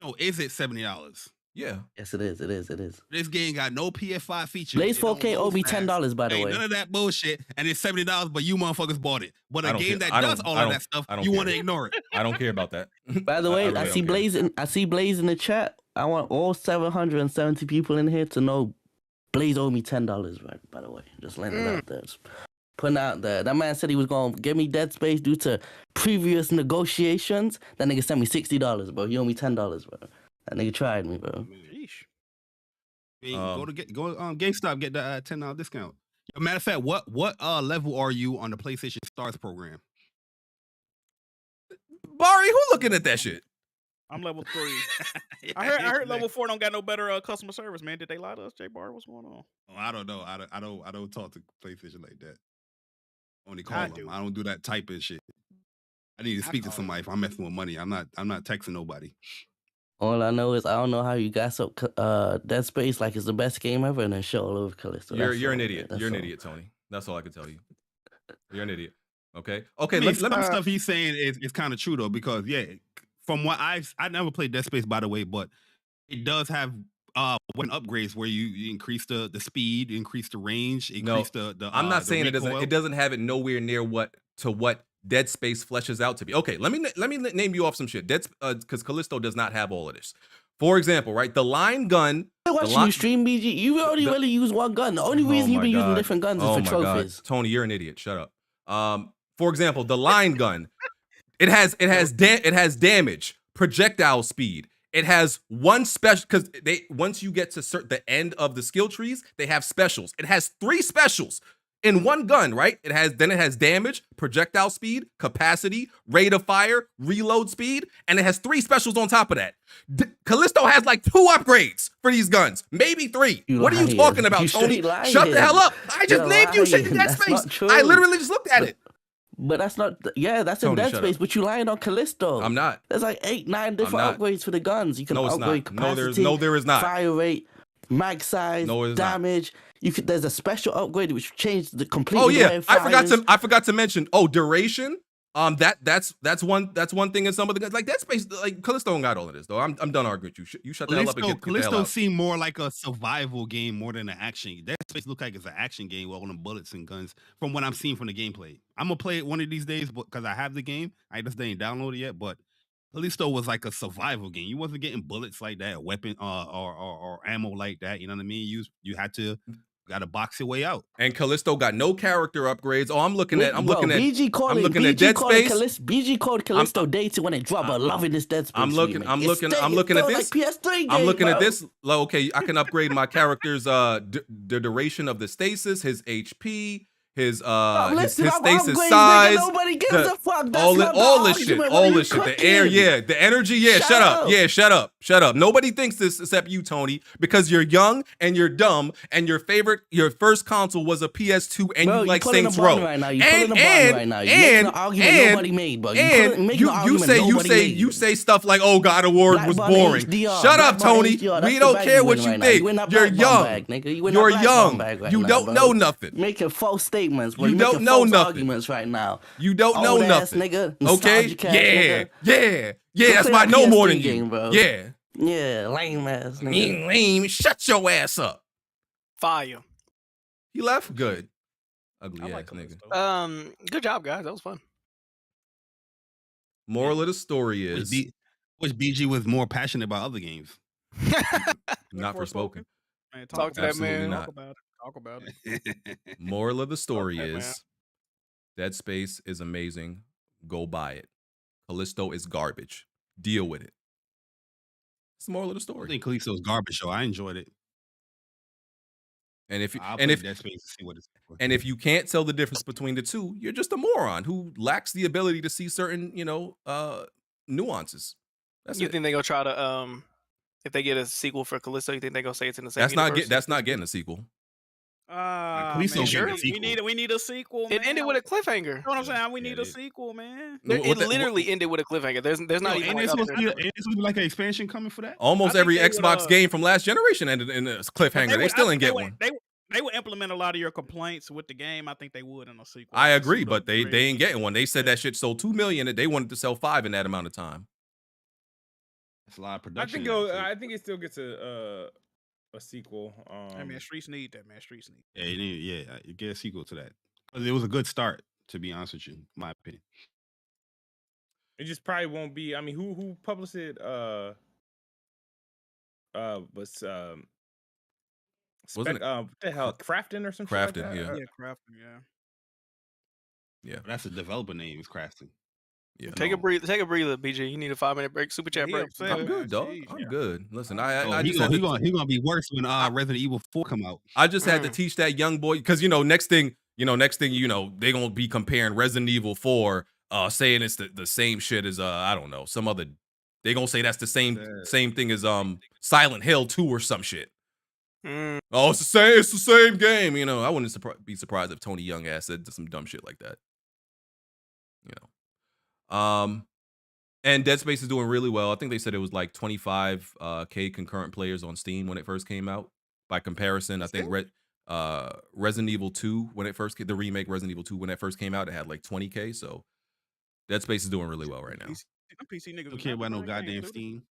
Speaker 8: No, is it $70?
Speaker 5: Yeah.
Speaker 9: yes, it is. It is. It is.
Speaker 8: This game got no PS5 features.
Speaker 9: Blaze
Speaker 8: It don't
Speaker 9: 4K
Speaker 8: go
Speaker 9: only
Speaker 8: fast.
Speaker 9: $10, by the
Speaker 8: Ain't
Speaker 9: way.
Speaker 8: none of that bullshit, and it's $70, but you motherfuckers bought it. But
Speaker 5: I
Speaker 8: a
Speaker 5: don't
Speaker 8: game
Speaker 5: care.
Speaker 8: that
Speaker 5: I
Speaker 8: does
Speaker 5: don't-
Speaker 8: all
Speaker 5: I
Speaker 8: of
Speaker 5: don't-
Speaker 8: that stuff,
Speaker 5: I don't
Speaker 8: you
Speaker 5: care.
Speaker 8: want to ignore it.
Speaker 5: I don't care about that.
Speaker 9: By the way,
Speaker 5: really
Speaker 9: I
Speaker 5: don't
Speaker 9: see
Speaker 5: care.
Speaker 9: Blaze in the chat. I want all 770 people in here to know Blaze owe me $10, right? By the way, just letting it out there. Just putting it out there. That man said he was gonna give me Dead Space due to previous negotiations. That nigga sent me $60, bro. He owe me $10, bro. That nigga tried me, bro.
Speaker 8: I mean, go GameStop, get the $10 discount. Matter of fact, what level are you on the PlayStation Stars program?
Speaker 5: Bari, who looking at that shit?
Speaker 6: I'm level 3. I heard level 4 don't got no better customer service, man. Did they lie to us, Jaybari? What's going on?
Speaker 8: Oh, I don't know. I don't talk to PlayStation like that. Only call
Speaker 6: I
Speaker 8: them.
Speaker 6: do.
Speaker 8: I don't do that type of shit. I need to speak to somebody if I'm messing with money. I'm not texting nobody.
Speaker 9: All I know is I don't know how you got so Dead Space like it's the best game ever and then shit all over Callisto.
Speaker 5: You're an
Speaker 9: all,
Speaker 5: idiot.
Speaker 9: man.
Speaker 5: You're an
Speaker 9: That's all.
Speaker 5: idiot, Tony. That's all I can tell you. You're an idiot. Okay.
Speaker 8: I
Speaker 5: Okay.
Speaker 8: mean,
Speaker 5: Let
Speaker 8: some
Speaker 5: me.
Speaker 8: stuff he's saying is kind of true though, because from what I never played Dead Space, by the way, but it does have weapon upgrades where you increase the speed, increase the range, increase the
Speaker 5: I'm not
Speaker 8: the
Speaker 5: saying it doesn't.
Speaker 8: recoil.
Speaker 5: It doesn't have it nowhere near what Dead Space fleshes out to be. Okay, let me name you off some shit. Because Callisto does not have all of this. For example, right, the line gun.
Speaker 9: Watching you stream BG, you only really use one gun. The only reason you've been using different guns is for trophies.
Speaker 5: Tony, you're an idiot. Shut up. For example, the line gun. It has damage, projectile speed. It has one special because once you get to the end of the skill trees, they have specials. It has 3 specials in one gun, right? It has damage, projectile speed, capacity, rate of fire, reload speed, and it has 3 specials on top of that. Callisto has like 2 upgrades for these guns, maybe 3. What are you talking about, Tony? Shut the hell up! I just named you shit in Dead Space. I literally just looked at it.
Speaker 9: But that's not, that's in Dead Space, but you lying on Callisto.
Speaker 5: I'm not.
Speaker 9: There's like 8, 9 different upgrades for the guns. You can upgrade capacity,
Speaker 5: there is not.
Speaker 9: Fire rate, mag size, damage. There's a special upgrade which changed the complete.
Speaker 5: Oh yeah, I forgot to mention. Oh, duration. That's one thing in some of the guns. Like Dead Space, like Callisto don't got all of this though. I'm done arguing with you. You shut the hell up and get the hell
Speaker 8: Callisto
Speaker 5: out.
Speaker 8: seemed more like a survival game more than an action. Dead Space look like it's an action game with all them bullets and guns. From what I'm seeing from the gameplay, I'm gonna play it one of these days, because I have the game. I just didn't download it yet, but Callisto was like a survival game. You wasn't getting bullets like that, weapon or ammo like that. You know what I mean? You had to. Got to box your way out.
Speaker 5: And Callisto got no character upgrades. Oh, I'm looking at
Speaker 9: BG called Callisto dated when it dropped. I'm loving this Dead Space.
Speaker 5: I'm looking at this.
Speaker 9: Like PS3 game,
Speaker 5: I'm looking
Speaker 9: bro.
Speaker 5: at this. Like, okay, I can upgrade my character's the duration of the stasis, his HP, his stasis size,
Speaker 9: nobody gives a fuck. That's
Speaker 5: all
Speaker 9: not
Speaker 5: this shit, the air, the energy, shut up. Nobody thinks this except you, Tony, because you're young and you're dumb, and your first console was a PS2, and you like Saints Row.
Speaker 9: Right now. You're pulling a bond right now. You're making an argument nobody made, bro.
Speaker 5: You say stuff like, "Oh, God of War was boring." Shut up, Tony. We don't care what you think. You're young. You're young. You don't know nothing.
Speaker 9: Making false statements.
Speaker 5: You don't know nothing.
Speaker 9: Arguments right now.
Speaker 5: You don't know nothing,
Speaker 9: nigga.
Speaker 5: Okay? Yeah. That's why I know more than you,
Speaker 9: bro.
Speaker 5: Yeah,
Speaker 9: lame ass nigga.
Speaker 5: Lame. Shut your ass up.
Speaker 7: Fire.
Speaker 5: He left. Good. Ugly ass nigga.
Speaker 7: Good job, guys. That was fun.
Speaker 5: Moral of the story is,
Speaker 8: which BG was more passionate about other games.
Speaker 5: Not Forspoken.
Speaker 6: Man,
Speaker 7: talk to that man.
Speaker 6: Talk about it.
Speaker 5: Moral of the story is, Dead Space is amazing. Go buy it. Callisto is garbage. Deal with it. It's the moral of the story.
Speaker 8: I think Callisto is garbage, so I enjoyed it.
Speaker 5: And if
Speaker 8: Dead Space to see what it's for.
Speaker 5: And if you can't tell the difference between the two, you're just a moron who lacks the ability to see certain, nuances.
Speaker 7: You think they gonna try to if they get a sequel for Callisto, you think they gonna say it's in the same universe?
Speaker 5: That's not getting a sequel.
Speaker 6: Man, sure. We need a sequel.
Speaker 7: It ended with a cliffhanger.
Speaker 6: You know what I'm saying? We need a sequel, man.
Speaker 7: It literally ended with a cliffhanger. There's not even.
Speaker 8: Ain't there supposed to be like an expansion coming for that?
Speaker 5: Almost every Xbox game from last generation ended in a cliffhanger. They still ain't get one.
Speaker 6: they would implement a lot of your complaints with the game. I think they would in a sequel.
Speaker 5: I agree, but they ain't getting one. They said that shit sold 2 million and they wanted to sell 5 in that amount of time.
Speaker 8: That's a lot of production.
Speaker 10: I think it still gets a sequel.
Speaker 6: I mean, Streets need that, man. Streets need.
Speaker 8: Yeah, you get a sequel to that. It was a good start, to be honest with you, in my opinion.
Speaker 10: It just probably won't be. I mean, who published it? Was
Speaker 5: Wasn't it?
Speaker 10: What the hell, Crafton or something?
Speaker 5: Crafton,
Speaker 10: like that?
Speaker 5: yeah.
Speaker 6: Yeah, Crafton, yeah.
Speaker 5: Yeah,
Speaker 8: that's the developer name is Crafton.
Speaker 5: Yeah,
Speaker 7: Take a breather, BG. You need a 5-minute break. Super chat break.
Speaker 5: I'm good, dog. I'm good. Listen, I
Speaker 8: he's
Speaker 5: just
Speaker 8: gonna be worse when Resident Evil 4 come out.
Speaker 5: I just had to teach that young boy because next thing they gonna be comparing Resident Evil 4, saying it's the same shit as I don't know, some other. They gonna say that's the same thing as Silent Hill 2 or some shit. Oh, it's the same game. I wouldn't be surprised if Tony Young ass said some dumb shit like that. And Dead Space is doing really well. I think they said it was like 25K concurrent players on Steam when it first came out. By comparison, I think Resident Evil 2 when it first came, the remake Resident Evil 2 when it first came out, it had like 20K. So Dead Space is doing really well right now.
Speaker 6: PC niggas
Speaker 8: Don't care about no goddamn Steam.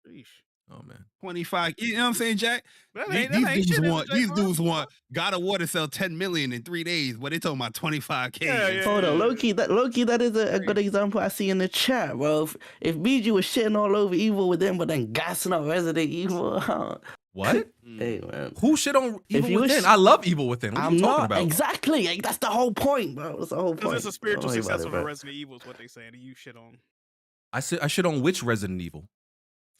Speaker 5: Oh man,
Speaker 8: 25. You know what I'm saying, Jack? These dudes want God of War to sell 10 million in 3 days, but they talking about 25K.
Speaker 9: Hold on, Loki. That is a good example I see in the chat, bro. If BG was shitting all over Evil Within, but then gassing up Resident Evil,
Speaker 5: what?
Speaker 9: Hey man,
Speaker 5: who shit on Evil Within? I love Evil Within. What are you talking about?
Speaker 9: Exactly. Like, that's the whole point, bro. That's the whole point.
Speaker 6: It's a spiritual successor for Resident Evil, is what they saying. You shit on.
Speaker 5: I shit on which Resident Evil?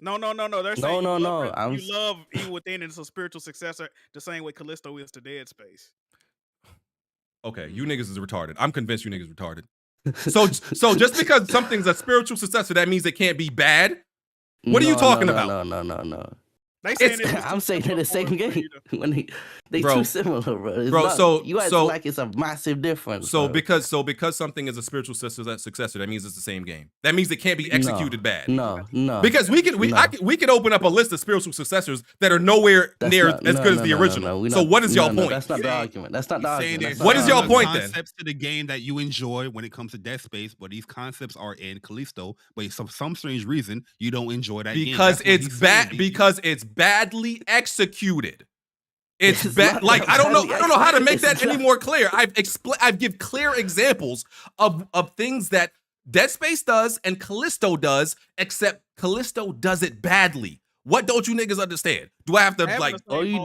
Speaker 6: No. They're saying
Speaker 9: no.
Speaker 6: You love Evil Within, and it's a spiritual successor, the same way Callisto is to Dead Space.
Speaker 5: Okay, you niggas is retarded. I'm convinced you niggas retarded. So just because something's a spiritual successor, that means it can't be bad? What are you talking about?
Speaker 9: No.
Speaker 6: I'm
Speaker 9: saying they're the same game. When they
Speaker 5: bro,
Speaker 9: too similar, bro. You guys like it's a massive difference.
Speaker 5: So
Speaker 9: bro.
Speaker 5: because something is a spiritual successor, that means it's the same game. That means it can't be executed bad.
Speaker 9: No.
Speaker 5: Because we could open up a list of spiritual successors that are nowhere near as good as the original. So what is y'all point?
Speaker 9: That's not the argument. That's not the argument.
Speaker 5: What is y'all point then?
Speaker 8: Concepts to the game that you enjoy when it comes to Dead Space, but these concepts are in Callisto, but for some strange reason you don't enjoy that game.
Speaker 5: Because it's bad. Because it's badly executed. It's bad. Like I don't know how to make that any more clear. I've give clear examples of things that Dead Space does and Callisto does, except Callisto does it badly. What don't you niggas understand? Do I have to like?
Speaker 9: All you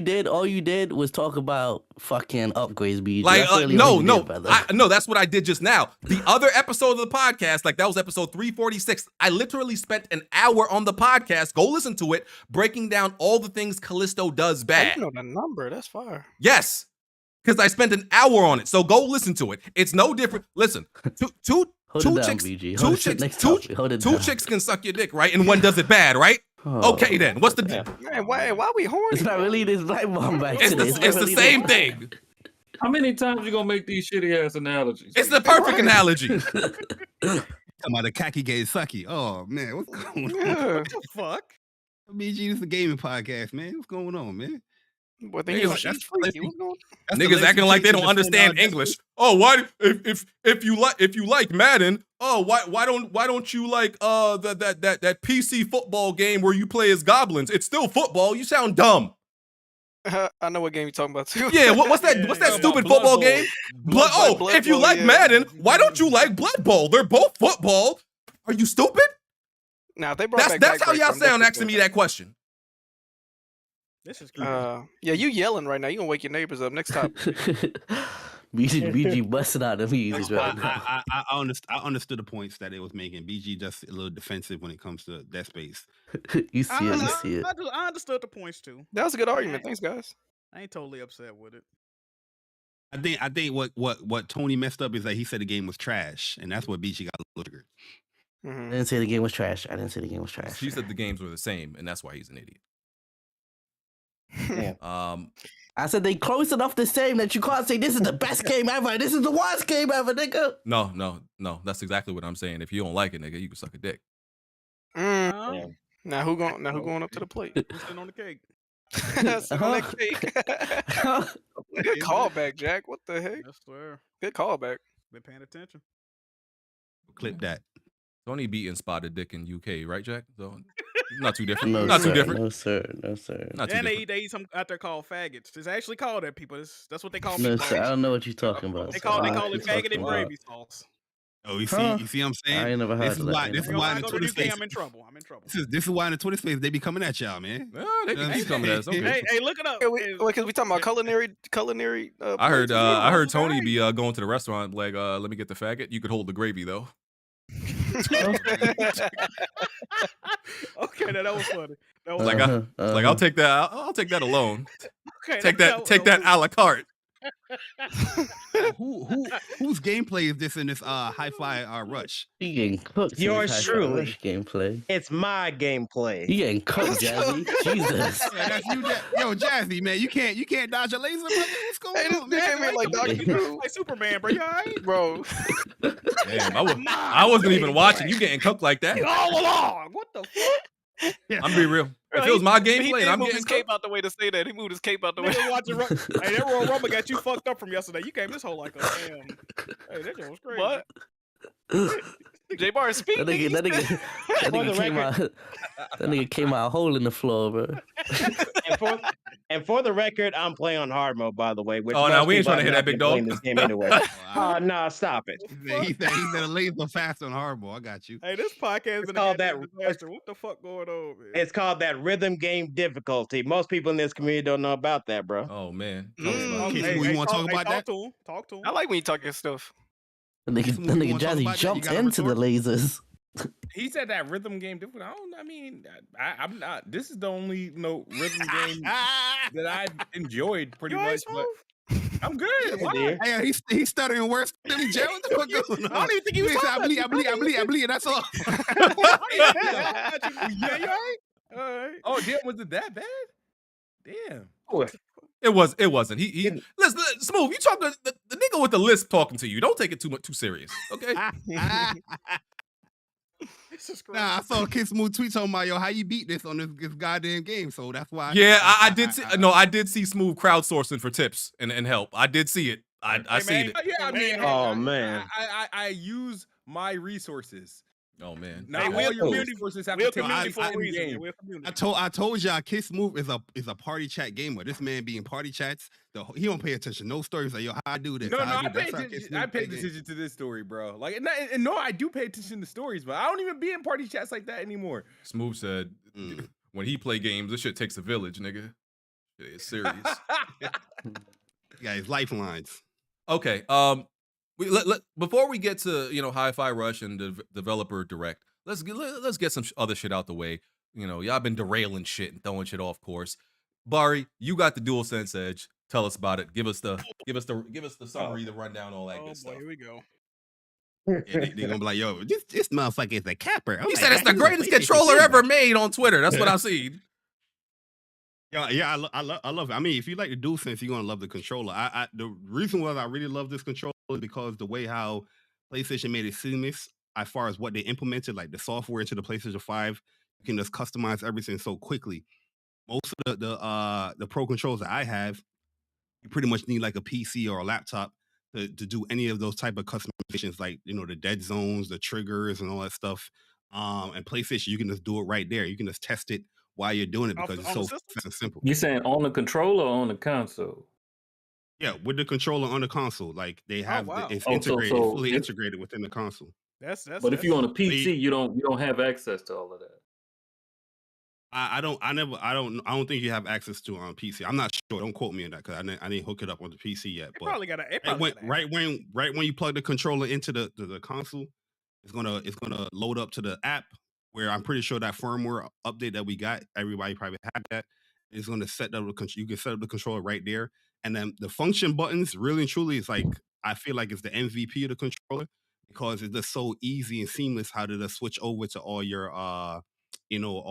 Speaker 9: did was talk about fucking upgrades, BG.
Speaker 5: Like no, that's what I did just now. The other episode of the podcast, like that was episode 346. I literally spent an hour on the podcast. Go listen to it, breaking down all the things Callisto does bad.
Speaker 7: You know the number. That's fire.
Speaker 5: Yes, because I spent an hour on it. So go listen to it. It's no different. Listen, two chicks can suck your dick, right? And one does it bad, right? Okay, then what's the
Speaker 7: man? Why we horny?
Speaker 9: It's not really this black bomb back.
Speaker 5: It's the same thing.
Speaker 11: How many times you gonna make these shitty ass analogies?
Speaker 5: It's the perfect analogy.
Speaker 8: Talking about the khaki gay sucky. Oh man, what's going on?
Speaker 6: What the fuck?
Speaker 8: BG, this is a gaming podcast, man. What's going on, man?
Speaker 7: What
Speaker 5: niggas acting like they don't understand English. Oh, why if you like Madden? Oh, why don't you like that PC football game where you play as goblins? It's still football. You sound dumb.
Speaker 7: I know what game you're talking about too.
Speaker 5: Yeah, what's that stupid football game? Blood if you like Madden, why don't you like Blood Bowl? They're both football. Are you stupid?
Speaker 7: Now they brought
Speaker 5: that's how y'all sound asking me that question.
Speaker 6: This is crazy.
Speaker 7: Yeah, you yelling right now. You gonna wake your neighbors up next time.
Speaker 9: BG busting out the music right now.
Speaker 8: I understood the points that it was making. BG just a little defensive when it comes to Dead Space.
Speaker 9: You see it.
Speaker 6: I understood the points too.
Speaker 7: That was a good argument. Thanks, guys.
Speaker 6: I ain't totally upset with it.
Speaker 8: I think what Tony messed up is that he said the game was trash, and that's what BG got a little triggered.
Speaker 9: I didn't say the game was trash.
Speaker 5: She said the games were the same, and that's why he's an idiot.
Speaker 9: I said they close enough the same that you can't say this is the best game ever. This is the worst game ever, nigga.
Speaker 5: No. That's exactly what I'm saying. If you don't like it, nigga, you can suck a dick.
Speaker 7: Now who going up to the plate?
Speaker 6: Who's sitting on the cake?
Speaker 7: Sitting on that cake. Good callback, Jack. What the heck?
Speaker 6: I swear.
Speaker 7: Good callback.
Speaker 6: Been paying attention.
Speaker 8: Clip that.
Speaker 5: Tony beating Spotted Dick in UK, right, Jack? So not too different.
Speaker 9: No,
Speaker 5: not
Speaker 9: sir.
Speaker 5: too different.
Speaker 9: No, sir. No, sir.
Speaker 5: Not too
Speaker 6: And
Speaker 5: different.
Speaker 6: they eat some out there called faggots. It's actually called that, people. That's what they call
Speaker 9: No,
Speaker 6: people.
Speaker 9: sir. I don't know what you're talking about.
Speaker 6: They
Speaker 9: sir.
Speaker 6: call
Speaker 9: I
Speaker 6: it
Speaker 9: don't know what
Speaker 6: faggot
Speaker 9: you're
Speaker 6: and
Speaker 9: talking
Speaker 6: gravy
Speaker 9: about.
Speaker 6: sauce.
Speaker 8: Oh, you
Speaker 9: Huh?
Speaker 8: see what I'm saying?
Speaker 9: I ain't never heard
Speaker 8: This is
Speaker 9: of that.
Speaker 8: why. This is why in the
Speaker 6: Go to
Speaker 8: Twitter
Speaker 6: UK,
Speaker 8: space.
Speaker 6: I'm in trouble. I'm in trouble.
Speaker 8: This is why in the Twitter space they be coming at y'all, man.
Speaker 5: Well, they can keep coming at us. Okay.
Speaker 6: Hey, look it up.
Speaker 7: Because we talking about culinary.
Speaker 5: I heard.
Speaker 7: places.
Speaker 5: I heard Tony be going to the restaurant like, let me get the faggot. You could hold the gravy though.
Speaker 6: Okay, that was funny. That was
Speaker 5: Like, like I'll take that. I'll take that alone.
Speaker 6: Okay,
Speaker 5: Take that a la carte.
Speaker 8: Whose gameplay is this in this hi-fi rush?
Speaker 9: You getting cooked.
Speaker 13: Yours
Speaker 9: in this
Speaker 13: truly.
Speaker 9: Rush gameplay.
Speaker 13: It's my gameplay.
Speaker 9: You getting cooked, Jazzy. Jesus.
Speaker 8: Yeah, that's you, Yo, Jazzy, man, you can't dodge a laser, brother. What's going
Speaker 7: Hey,
Speaker 8: on,
Speaker 7: this
Speaker 8: man?
Speaker 7: nigga made like Dr. Drew.
Speaker 6: like Superman, bro. You all right?
Speaker 7: Bro.
Speaker 5: Damn, I wasn't even watching. You getting cooked like that?
Speaker 6: All along. What the fuck?
Speaker 5: I'm be real. If it was my gameplay and I'm
Speaker 7: moved
Speaker 5: getting
Speaker 7: his cape out the way to say that. He moved his cape out the way.
Speaker 6: Niggas watching hey, that Royal Rumble got you fucked up from yesterday. You came this whole like a damn. Hey, that shit was crazy.
Speaker 7: What? Jaybari speaking.
Speaker 9: That nigga came out a hole in the floor, bro.
Speaker 13: And for the record, I'm playing on hard mode, by the way. Which
Speaker 5: Oh, now
Speaker 13: most
Speaker 5: we ain't
Speaker 13: people
Speaker 5: trying to hear
Speaker 13: have
Speaker 5: that, big
Speaker 13: not been
Speaker 5: dog.
Speaker 13: playing This game anyway. Oh no, stop it.
Speaker 8: He said a laser fast on hardball. I got you.
Speaker 6: Hey, this podcast
Speaker 13: It's
Speaker 6: is
Speaker 13: called
Speaker 6: a
Speaker 13: that.
Speaker 6: disaster. What the fuck going on, man?
Speaker 13: It's called that rhythm game difficulty. Most people in this community don't know about that, bro.
Speaker 5: Oh man.
Speaker 8: Okay, you want to talk about that?
Speaker 6: Talk to him.
Speaker 7: I like when you talk your stuff.
Speaker 9: That nigga Jazzy jumped into the lasers.
Speaker 10: He said that rhythm game different. I'm not. This is the only rhythm game that I've enjoyed pretty much. But I'm good. Why?
Speaker 8: Hey, he's stuttering worse than me, Jared. What the fuck going on?
Speaker 6: I don't even think he was talking
Speaker 8: I bleed. That's all.
Speaker 6: Yeah, you all right?
Speaker 10: Oh, damn, was it that bad? Damn.
Speaker 5: It wasn't. He listen, Smooth. You talking the nigga with the lisp talking to you. Don't take it too serious, okay?
Speaker 8: Nah, I saw Kid Smooth tweet talking about how you beat this on this goddamn game. So that's why.
Speaker 5: Yeah, I did see. No, I did see Smooth crowdsourcing for tips and help. I did see it. I seen it.
Speaker 10: Yeah, I mean,
Speaker 13: Oh, man.
Speaker 10: I use my resources.
Speaker 5: Oh man.
Speaker 10: Not
Speaker 6: Hey,
Speaker 10: all
Speaker 6: we're
Speaker 10: your
Speaker 6: community-
Speaker 10: resources have
Speaker 6: We're
Speaker 10: to take
Speaker 6: community for a
Speaker 10: in
Speaker 6: reason.
Speaker 10: game.
Speaker 6: We're community.
Speaker 8: I told y'all Kid Smooth is a party chat gamer. This man be in party chats. He don't pay attention. No stories like, yo, how I do this.
Speaker 10: No,
Speaker 8: how
Speaker 10: I
Speaker 8: do
Speaker 10: pay
Speaker 8: this. That's how Kid
Speaker 10: attention.
Speaker 8: Smooth
Speaker 10: I pay
Speaker 8: play games.
Speaker 10: attention to this story, bro. Like, and no, I do pay attention to stories, but I don't even be in party chats like that anymore.
Speaker 5: Smooth said when he play games, this shit takes a village, nigga. It's serious.
Speaker 8: Yeah, his lifelines.
Speaker 5: Okay. Before we get to Hi-Fi Rush and the developer direct, let's get some other shit out the way. Y'all been derailing shit and throwing shit off course. Bari, you got the DualSense Edge. Tell us about it. Give us the summary, the rundown, all that good stuff.
Speaker 6: Here we go.
Speaker 8: Yeah, they gonna be like, yo, this motherfucker is a capper.
Speaker 5: He said it's the greatest controller ever made on Twitter. That's what I seen.
Speaker 8: Yeah, I love it. I mean, if you like the DualSense, you're gonna love the controller. The reason why I really love this controller is because the way how PlayStation made it seamless as far as what they implemented, like the software into the PlayStation 5, you can just customize everything so quickly. Most of the Pro controllers that I have, you pretty much need like a PC or a laptop to do any of those type of customizations, like the dead zones, the triggers, and all that stuff. And PlayStation, you can just do it right there. You can just test it while you're doing it because it's so fast and simple.
Speaker 11: You saying on the controller or on the console?
Speaker 8: Yeah, with the controller on the console, like they have, it's integrated, fully integrated within the console.
Speaker 11: But if you're on a PC, you don't have access to all of that.
Speaker 8: I don't think you have access to it on PC. I'm not sure. Don't quote me on that because I didn't hook it up on the PC yet. But
Speaker 6: Probably got
Speaker 8: right when you plug the controller into the console, it's gonna load up to the app where I'm pretty sure that firmware update that we got, everybody probably had that. It's gonna set up you can set up the controller right there, and then the function buttons really and truly is like I feel like it's the MVP of the controller because it's just so easy and seamless how to just switch over to all your all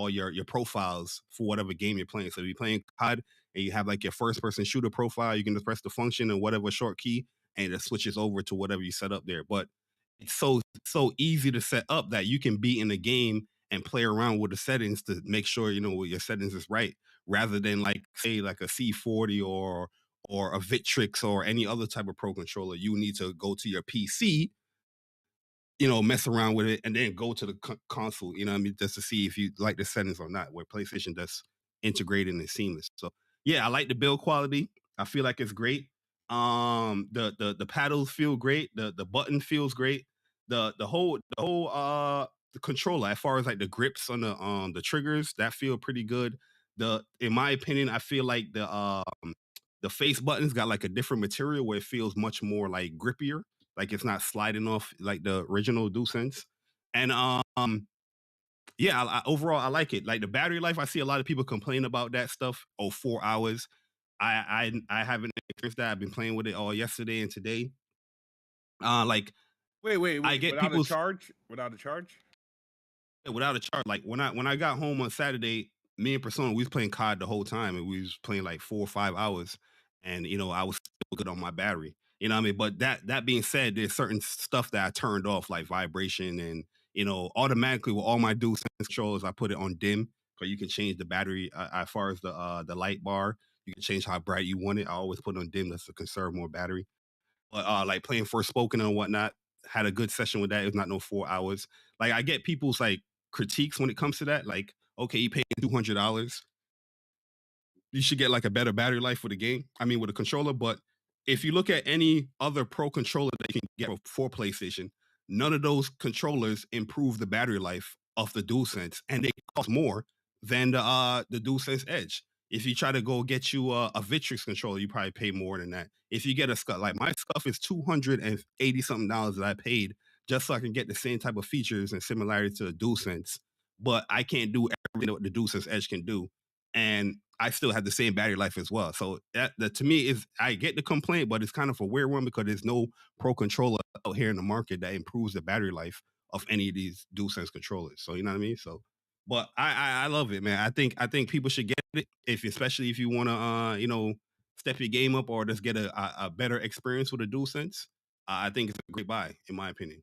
Speaker 8: your profiles for whatever game you're playing. So if you're playing COD and you have like your first person shooter profile, you can just press the function and whatever short key and it switches over to whatever you set up there. But it's so easy to set up that you can be in the game and play around with the settings to make sure your settings is right, rather than like say like a C40 or or a Victrix or any other type of pro controller, you need to go to your PC, mess around with it, and then go to the console, just to see if you like the settings or not, where PlayStation does integrated and seamless. So yeah, I like the build quality. I feel like it's great. The paddles feel great. The button feels great. The whole the controller, as far as like the grips on the triggers, that feel pretty good. In my opinion, I feel like the face buttons got like a different material where it feels much more like grippier, like it's not sliding off like the original Dualsense. And yeah, overall I like it. Like the battery life, I see a lot of people complain about that stuff. 4 hours. I haven't experienced that. I've been playing with it all yesterday and today. Like
Speaker 10: wait.
Speaker 8: I get
Speaker 10: Without
Speaker 8: people's
Speaker 10: a charge? Without a charge?
Speaker 8: without a charge. Like when I got home on Saturday, me and Persona, we was playing COD the whole time, and we was playing like 4 or 5 hours, and I was still good on my battery. You know what I mean? But that being said, there's certain stuff that I turned off, like vibration, and automatically with all my DualSense controllers, I put it on dim, so you can change the battery as far as the light bar. You can change how bright you want it. I always put on dim, that's to conserve more battery. But like playing Forspoken and whatnot, had a good session with that. It was not no 4 hours. Like I get people's like critiques when it comes to that. Like, okay, you paid $200, you should get like a better battery life for the game. I mean, with a controller. But if you look at any other pro controller that you can get for PlayStation, none of those controllers improve the battery life of the DualSense, and they cost more than the DualSense Edge. If you try to go get you a Victrix controller, you probably pay more than that. If you get a Scuff, like my Scuff is $280 something that I paid just so I can get the same type of features and similarity to the DualSense, but I can't do everything that the DualSense Edge can do, and I still have the same battery life as well. So that to me is, I get the complaint, but it's kind of a weird one because there's no pro controller out here in the market that improves the battery life of any of these DualSense controllers. So you know what I mean? So, but I love it, man. I think people should get it, especially if you want to step your game up or just get a better experience with a DualSense. I think it's a great buy, in my opinion.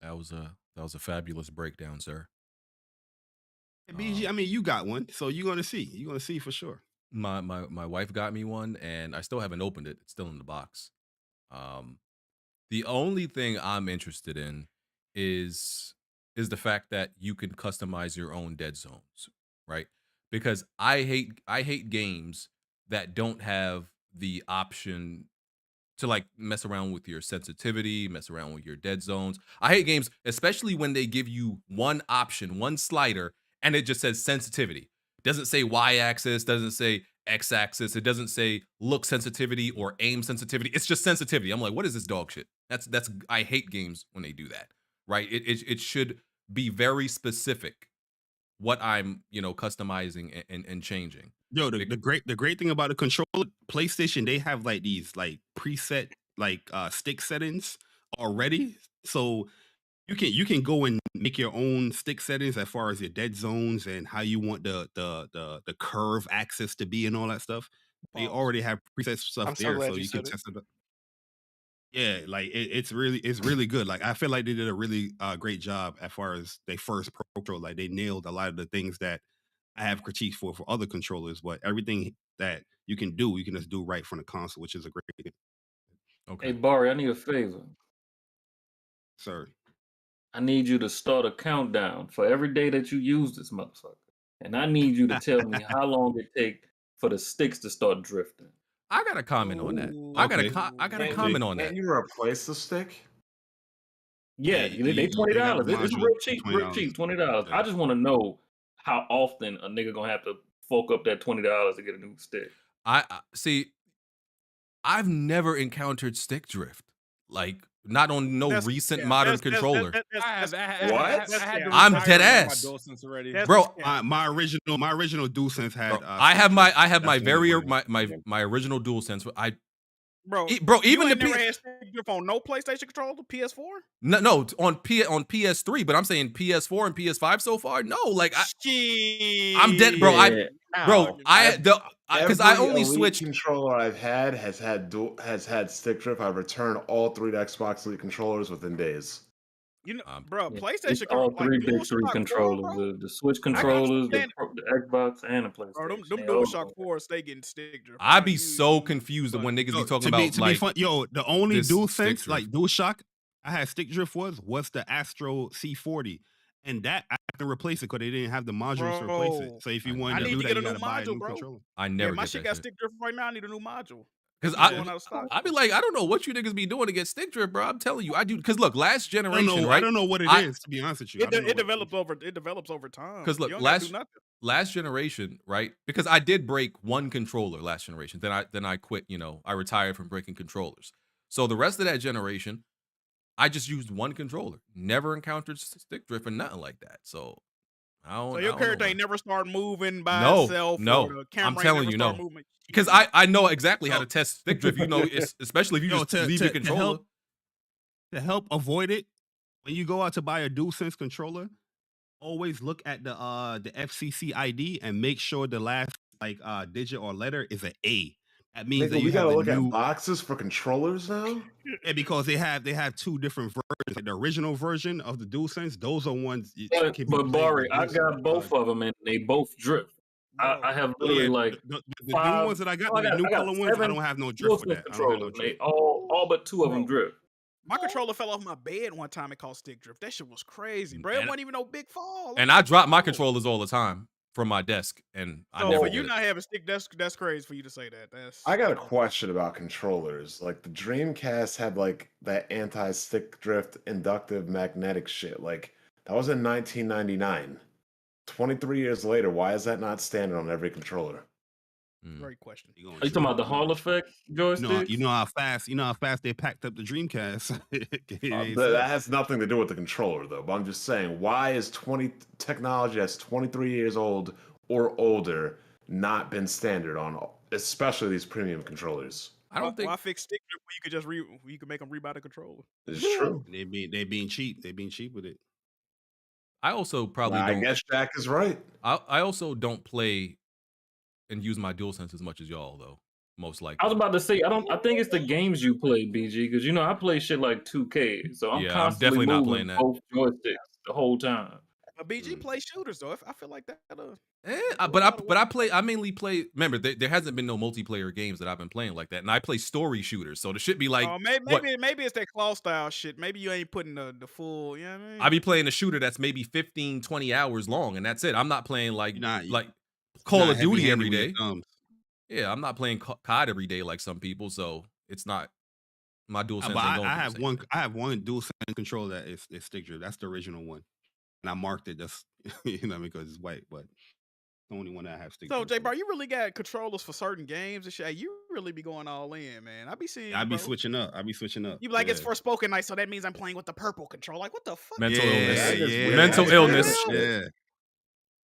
Speaker 5: That was a fabulous breakdown, sir.
Speaker 8: BG, I mean, you got one, so you're gonna see. You're gonna see for sure.
Speaker 5: My wife got me one, and I still haven't opened it. It's still in the box. The only thing I'm interested in is the fact that you can customize your own dead zones, right? Because I hate games that don't have the option to like mess around with your sensitivity, mess around with your dead zones. I hate games, especially when they give you one option, one slider, and it just says sensitivity. Doesn't say y-axis, doesn't say x-axis, it doesn't say look sensitivity or aim sensitivity. It's just sensitivity. I'm like, what is this dog shit? That's I hate games when they do that, right? It should be very specific what I'm customizing and changing.
Speaker 8: Yo, the great thing about the controller, PlayStation, they have like these like preset like stick settings already. So you can go and make your own stick settings as far as your dead zones and how you want the curve axis to be and all that stuff. They already have preset stuff there, so you can test it up. Yeah, like it's really good. Like I feel like they did a really great job as far as their first pro controller. Like they nailed a lot of the things that I have critiques for other controllers, but everything that you can just do right from the console, which is a great thing.
Speaker 5: Okay.
Speaker 11: Hey, Barry, I need a favor.
Speaker 8: Sir.
Speaker 11: I need you to start a countdown for every day that you use this motherfucker. And I need you to tell me how long it take for the sticks to start drifting.
Speaker 5: I got a comment on that. I got a comment on that.
Speaker 14: Can you replace the stick?
Speaker 11: Yeah, they $20. It's real cheap, $20. I just want to know how often a nigga gonna have to fork up that $20 to get a new stick.
Speaker 5: I see. I've never encountered stick drift, like not on recent modern controller. I'm dead ass, bro.
Speaker 8: My original DualSense had.
Speaker 5: I have my original DualSense. Bro, even
Speaker 6: you
Speaker 5: the
Speaker 6: never had stick drift on no PlayStation controller, PS4?
Speaker 5: No, on PS3, but I'm saying PS4 and PS5 so far. No, like I'm dead, bro. Because I only switched.
Speaker 14: Controller I've had has had stick drift. I've returned all 3 Xbox Elite controllers within days.
Speaker 6: You know, bro,
Speaker 11: Yeah,
Speaker 6: PlayStation
Speaker 11: it's all
Speaker 6: like
Speaker 11: three big three
Speaker 6: DualShock 4,
Speaker 11: controllers:
Speaker 6: bro.
Speaker 11: the Switch
Speaker 6: I got you
Speaker 11: controllers,
Speaker 6: saying,
Speaker 11: the Xbox, and the
Speaker 6: bro.
Speaker 11: PlayStation.
Speaker 6: Them
Speaker 11: They all
Speaker 6: DualShock
Speaker 11: go.
Speaker 6: 4s, they getting stick drift.
Speaker 5: I'd be so confused when niggas be talking about
Speaker 8: to be
Speaker 5: like
Speaker 8: fun, yo, the only
Speaker 5: this
Speaker 8: dual
Speaker 5: stick
Speaker 8: sense,
Speaker 5: drift.
Speaker 8: like DualShock, I had stick drift was the Astro C40. And that I had to replace it because they didn't have the modules to replace it.
Speaker 6: Bro,
Speaker 8: So if you
Speaker 5: I
Speaker 8: wanted
Speaker 6: I
Speaker 8: to
Speaker 6: need
Speaker 8: do
Speaker 6: to
Speaker 8: that,
Speaker 6: get a
Speaker 8: you
Speaker 6: new
Speaker 8: got to buy a
Speaker 6: module,
Speaker 8: new
Speaker 6: bro.
Speaker 8: controller.
Speaker 5: I
Speaker 6: Yeah,
Speaker 5: never
Speaker 6: my
Speaker 5: get
Speaker 6: shit
Speaker 5: that
Speaker 6: got
Speaker 5: shit.
Speaker 6: stick drift right now. I need a new module.
Speaker 5: Because
Speaker 6: It's going out of stock.
Speaker 5: I be like, I don't know what you niggas be doing to get stick drift, bro. I'm telling you, I do. Because look, last generation, right?
Speaker 8: I don't know what it is, to be honest with you.
Speaker 6: It develops over time.
Speaker 5: Because look,
Speaker 6: you don't gotta do nothing.
Speaker 5: last generation, right? Because I did break one controller last generation. Then I quit. You know, I retired from breaking controllers. So the rest of that generation, I just used one controller. Never encountered stick drift or nothing like that. So I don't.
Speaker 6: So
Speaker 5: I
Speaker 6: your
Speaker 5: don't know,
Speaker 6: character
Speaker 5: man.
Speaker 6: ain't never started moving by
Speaker 5: No,
Speaker 6: itself.
Speaker 5: no.
Speaker 6: Or the camera
Speaker 5: I'm telling
Speaker 6: ain't
Speaker 5: you,
Speaker 6: never
Speaker 5: no.
Speaker 6: started moving.
Speaker 5: Because I know exactly how to test stick drift. You know, especially if you just leave your controller.
Speaker 8: To help avoid it, when you go out to buy a DualSense controller, always look at the FCC ID and make sure the last digit or letter is an A. That means that
Speaker 14: we
Speaker 8: you have
Speaker 14: gotta
Speaker 8: the
Speaker 14: look
Speaker 8: new
Speaker 14: at boxes for controllers now.
Speaker 8: Yeah, because they have two different versions. Like the original version of the DualSense, those are ones.
Speaker 11: But Bari, I got both of them, and they both drift. I have literally like
Speaker 8: the
Speaker 11: five,
Speaker 8: new ones that I got,
Speaker 11: oh,
Speaker 8: the new
Speaker 11: I got
Speaker 8: color ones, I
Speaker 11: 7
Speaker 8: don't have no drift for
Speaker 11: DualSense
Speaker 8: that. I don't have no
Speaker 11: controllers, and
Speaker 8: drift.
Speaker 11: they all but 2 of them drift.
Speaker 6: My controller fell off my bed one time. It called stick drift. That shit was crazy, bro. It
Speaker 5: And-
Speaker 6: wasn't even no big fall.
Speaker 5: And I drop my controllers all the time from my desk, and I
Speaker 6: So
Speaker 5: never
Speaker 6: for
Speaker 5: get
Speaker 6: you
Speaker 5: it.
Speaker 6: not having stick, that's crazy for you to say that. That's
Speaker 14: I got a question about controllers. Like the Dreamcast had like that anti-stick drift inductive magnetic shit. Like that was in 1999. 23 years later, why is that not standard on every controller?
Speaker 6: Great question.
Speaker 11: Are you talking about the Hall effect joysticks?
Speaker 8: You know how fast they packed up the Dreamcast.
Speaker 14: That has nothing to do with the controller, though. But I'm just saying, why is technology that's 23 years old or older not been standard on, especially these premium controllers?
Speaker 5: I don't think.
Speaker 6: Why fix stick drift when you could just you could make them rebuy the controller?
Speaker 14: It's true.
Speaker 8: They being cheap. They being cheap with it.
Speaker 5: I also probably
Speaker 14: I
Speaker 5: don't.
Speaker 14: guess Jack is right.
Speaker 5: I also don't play and use my DualSense as much as y'all, though. Most likely.
Speaker 11: I was about to say, I think it's the games you play, BG, because you know I play shit like 2K, so I'm
Speaker 5: Yeah, I'm
Speaker 11: constantly
Speaker 5: definitely not
Speaker 11: moving
Speaker 5: playing that.
Speaker 11: both joysticks the whole time.
Speaker 6: But BG plays shooters though. I feel like that.
Speaker 5: But I mainly play. Remember, there hasn't been no multiplayer games that I've been playing like that, and I play story shooters. So the shit be like,
Speaker 6: maybe it's that claw style shit. Maybe you ain't putting the full. You know what I mean?
Speaker 5: I be playing a shooter that's maybe 15, 20 hours long, and that's it. I'm not playing like Call of Duty every day. Yeah, I'm not playing COD every day like some people. So it's not my DualSense. Ain't going
Speaker 8: I have one DualSense controller that is stick drift. That's the original one, and I marked it just because it's white, but the only one that I have stick
Speaker 6: So
Speaker 8: drift.
Speaker 6: Jaybari, you really got controllers for certain games and shit. Hey, you really be going all in, man. I be seeing.
Speaker 8: I be switching up. You
Speaker 6: be like, it's Forspoken night, so that means I'm playing with the purple control. Like, what the fuck?
Speaker 5: Mental illness.
Speaker 8: Yeah.
Speaker 5: Mental illness.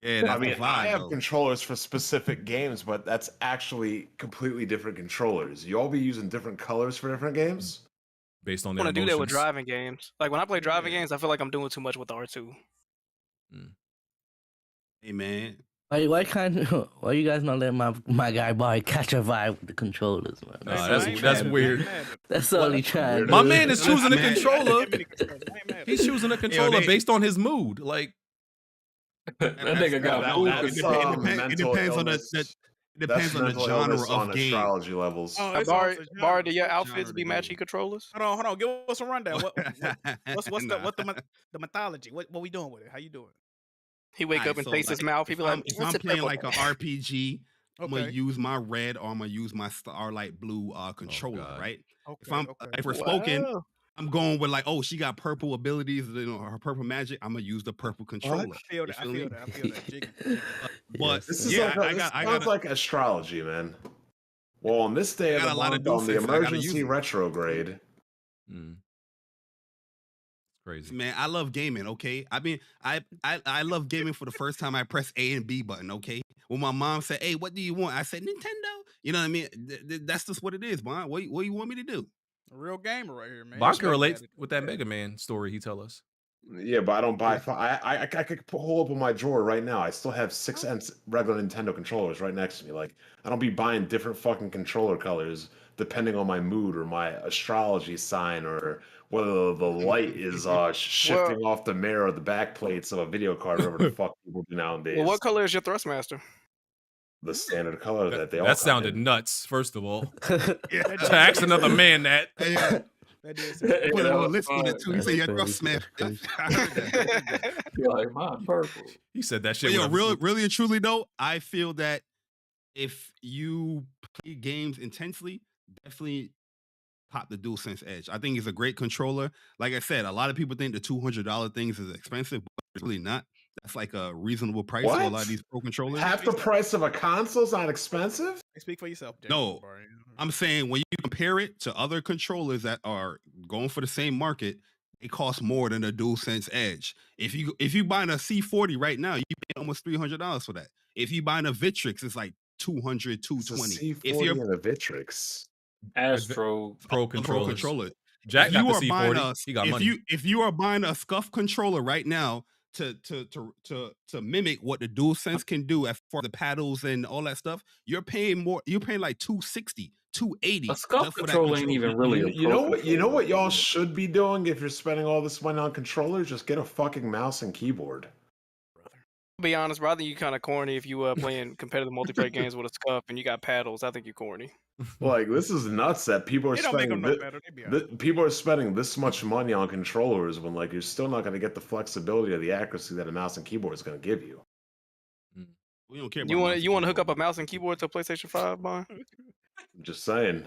Speaker 8: Yeah, that's
Speaker 14: I mean,
Speaker 8: the vibe,
Speaker 14: I have
Speaker 8: though.
Speaker 14: controllers for specific games, but that's actually completely different controllers. You all be using different colors for different games?
Speaker 5: Based on
Speaker 7: I want to do that with driving games. Like when I play driving games, I feel like I'm doing too much with the R2.
Speaker 8: Hey man,
Speaker 9: why you guys not letting my guy boy catch a vibe with the controllers, man?
Speaker 5: That's weird.
Speaker 9: That's all he trying.
Speaker 5: My man is choosing a controller. He's choosing a controller based on his mood. Like
Speaker 11: that nigga got mood.
Speaker 8: It depends on the genre of game.
Speaker 14: Astrology levels.
Speaker 7: Bar, do your outfits be matching controllers?
Speaker 6: Hold on. Give us a rundown. What's the mythology? What we doing with it? How you doing?
Speaker 7: He wake up and taste his mouth. He be like,
Speaker 8: if I'm playing like an RPG, I'm gonna
Speaker 6: Okay.
Speaker 8: use my red or I'm gonna use my Starlight Blue controller, right? If
Speaker 6: Okay.
Speaker 8: we're spoken, I'm going with like, oh, she got purple abilities, her purple magic. I'm gonna use the purple controller.
Speaker 6: I feel that. Jiggy.
Speaker 8: But
Speaker 14: This is
Speaker 8: yeah,
Speaker 14: sounds like astrology, man. Well, on this day of
Speaker 8: got
Speaker 14: the
Speaker 8: a lot of
Speaker 14: month, on the
Speaker 8: DualSense, I gotta use
Speaker 14: emergency
Speaker 8: it.
Speaker 14: retrograde,
Speaker 5: crazy.
Speaker 8: Man, I love gaming. Okay, I mean, I love gaming for the first time I pressed A and B button. Okay, when my mom said, "Hey, what do you want?" I said, "Nintendo." You know what I mean? That's just what it is, man. What you want me to do?
Speaker 6: A real gamer right here, man.
Speaker 5: But I can relate with that Mega Man story he tell us.
Speaker 14: Yeah, but I don't buy. I could pull up in my drawer right now. I still have 6 regular Nintendo controllers right next to me. Like, I don't be buying different fucking controller colors depending on my mood or my astrology sign or whether the light is shifting off the mirror or the back plates of a video card, whatever the fuck people do nowadays.
Speaker 7: Well, what color is your Thrustmaster?
Speaker 14: The standard color that they all
Speaker 5: That
Speaker 14: come
Speaker 5: sounded
Speaker 14: in.
Speaker 5: nuts, first of all. To ask another man that.
Speaker 8: Put a little list on it too. He said, "Yeah, Thrustmaster." I heard that.
Speaker 11: Like, mine purple.
Speaker 5: He said that shit.
Speaker 8: But yo, really and truly though, I feel that if you play games intensely, definitely pop the DualSense Edge. I think it's a great controller. Like I said, a lot of people think the $200 things is expensive, but it's really not. That's like a reasonable price for a lot of these pro controllers.
Speaker 14: Half the price of a console's not expensive?
Speaker 6: Speak for yourself, Jack.
Speaker 8: No, I'm saying when you compare it to other controllers that are going for the same market, it costs more than a DualSense Edge. If you buying a C40 right now, you pay almost $300 for that. If you buying a Victrix, it's like $200, $220. If you're
Speaker 14: in a Victrix,
Speaker 11: Astro
Speaker 5: Pro controller. Jack got the C40. He got money.
Speaker 8: If you are buying a scuff controller right now to mimic what the DualSense can do as far as the paddles and all that stuff, you're paying more. You're paying like $260, $280.
Speaker 11: A scuff controller ain't even really.
Speaker 14: You know what y'all should be doing if you're spending all this money on controllers? Just get a fucking mouse and keyboard.
Speaker 7: To be honest, bro, I think you kind of corny if you playing competitive multiplayer games with a scuff and you got paddles. I think you're corny.
Speaker 14: Like, this is nuts that people are spending people are spending this much money on controllers when, like, you're still not going to get the flexibility or the accuracy that a mouse and keyboard is going to give you.
Speaker 8: We don't care.
Speaker 7: You want to hook up a mouse and keyboard to a PlayStation 5, man?
Speaker 14: I'm just saying.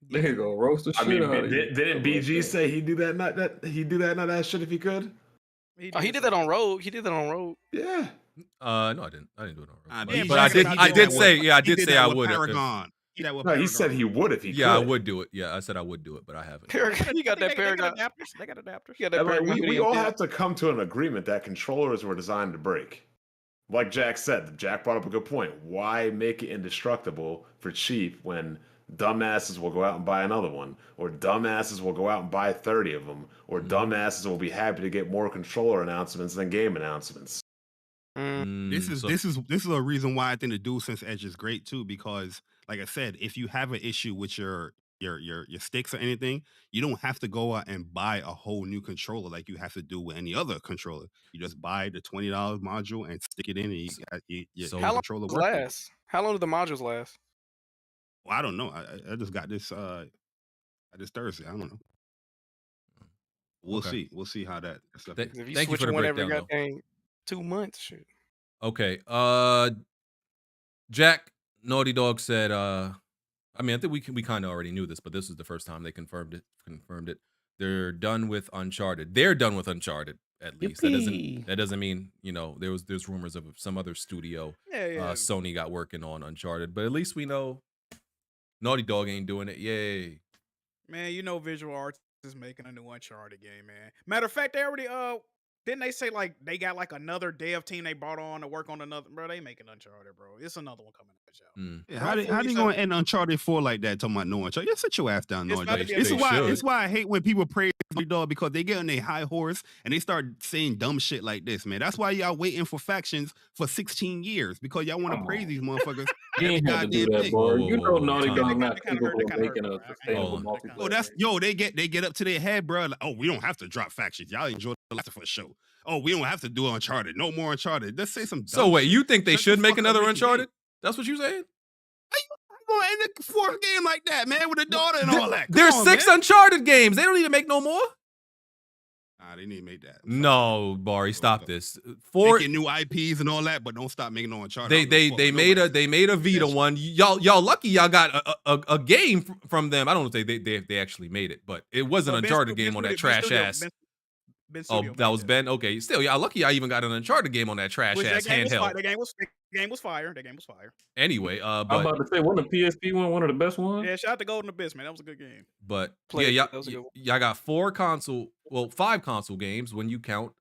Speaker 11: There you go, roast the shit out of you.
Speaker 14: Didn't BG say he'd do that? He'd do that shit if he could.
Speaker 7: He did that on Road. He did that on Road.
Speaker 14: Yeah.
Speaker 5: No, I didn't do it on Road.
Speaker 8: Yeah,
Speaker 5: But I did say I would.
Speaker 8: Paragon.
Speaker 14: No, he said he would if he could.
Speaker 5: Yeah, I would do it. Yeah, I said I would do it, but I haven't.
Speaker 7: Paragon, you got that Paragon.
Speaker 6: They got adapters.
Speaker 7: You got that
Speaker 14: And, like,
Speaker 7: Paragon.
Speaker 14: we all have to come to an agreement that controllers were designed to break. Like Jack said, Jack brought up a good point. Why make it indestructible for cheap when dumbasses will go out and buy another one, or dumbasses will go out and buy 30 of them, or dumbasses will be happy to get more controller announcements than game announcements.
Speaker 8: This is a reason why I think the DualSense Edge is great too, because like I said, if you have an issue with your sticks or anything, you don't have to go out and buy a whole new controller like you have to do with any other controller. You just buy the $20 module and stick it in, and you got your
Speaker 7: How long
Speaker 8: controller
Speaker 7: does it
Speaker 8: working.
Speaker 7: last? How long do the modules last?
Speaker 8: Well, I don't know. I just got this this Thursday. I don't know. We'll see. We'll see how that stuff.
Speaker 7: If you
Speaker 5: Thank you
Speaker 7: switch
Speaker 5: for the
Speaker 7: one every
Speaker 5: breakdown, though.
Speaker 7: goddamn 2 months, shit.
Speaker 5: Okay. Jack, Naughty Dog said, I mean, I think we kind of already knew this, but this is the first time they confirmed it. They're done with Uncharted. They're done with Uncharted, at least. That doesn't mean, there's rumors of some other studio Sony got working on Uncharted, but at least we know Naughty Dog ain't doing it. Yay.
Speaker 6: Man, Visual Arts is making a new Uncharted game, man. Matter of fact, they already didn't they say like they got like another dev team they brought on to work on another, bro? They making Uncharted, bro. It's another one coming out, y'all.
Speaker 8: Yeah, how they gonna end Uncharted 4 like that? Talking about no Uncharted. Yeah, sit your ass down, Naughty Dog. It's why I hate when people praise Naughty Dog, because they get on their high horse and they start saying dumb shit like this, man. That's why y'all waiting for factions for 16 years, because y'all want to praise these motherfuckers.
Speaker 11: You ain't have to do that, bro. You know Naughty Dog not capable of making a sustainable multiplayer.
Speaker 8: Oh, they get up to their head, bro. Like, oh, we don't have to drop factions. Y'all enjoy the Last of Us show. Oh, we don't have to do Uncharted. No more Uncharted. Let's say some dumb
Speaker 5: So wait,
Speaker 8: shit.
Speaker 5: you think they should make another Uncharted? That's what you saying?
Speaker 8: I'm going to end the fourth game like that, man, with a daughter and all that. Come
Speaker 5: There's
Speaker 8: on,
Speaker 5: 6
Speaker 8: man.
Speaker 5: Uncharted games. They don't need to make no more.
Speaker 8: Nah, they need to make that.
Speaker 5: No, Bari, stop this.
Speaker 8: Making new IPs and all that, but don't stop making no Uncharted.
Speaker 5: They made a Vita one. Y'all lucky y'all got a game from them. I don't know if they actually made it, but it was an Uncharted game on that trash ass. Oh, that was Ben. Okay, still, y'all lucky y'all even got an Uncharted game on that trash ass handheld.
Speaker 6: The game was fire.
Speaker 5: Anyway,
Speaker 11: I'm about to say, wasn't the PSP one of the best ones?
Speaker 6: Yeah, shout out to Golden Abyss, man. That was a good game.
Speaker 5: But
Speaker 6: That
Speaker 5: yeah,
Speaker 6: was a good one.
Speaker 5: y'all got 5 console games when you count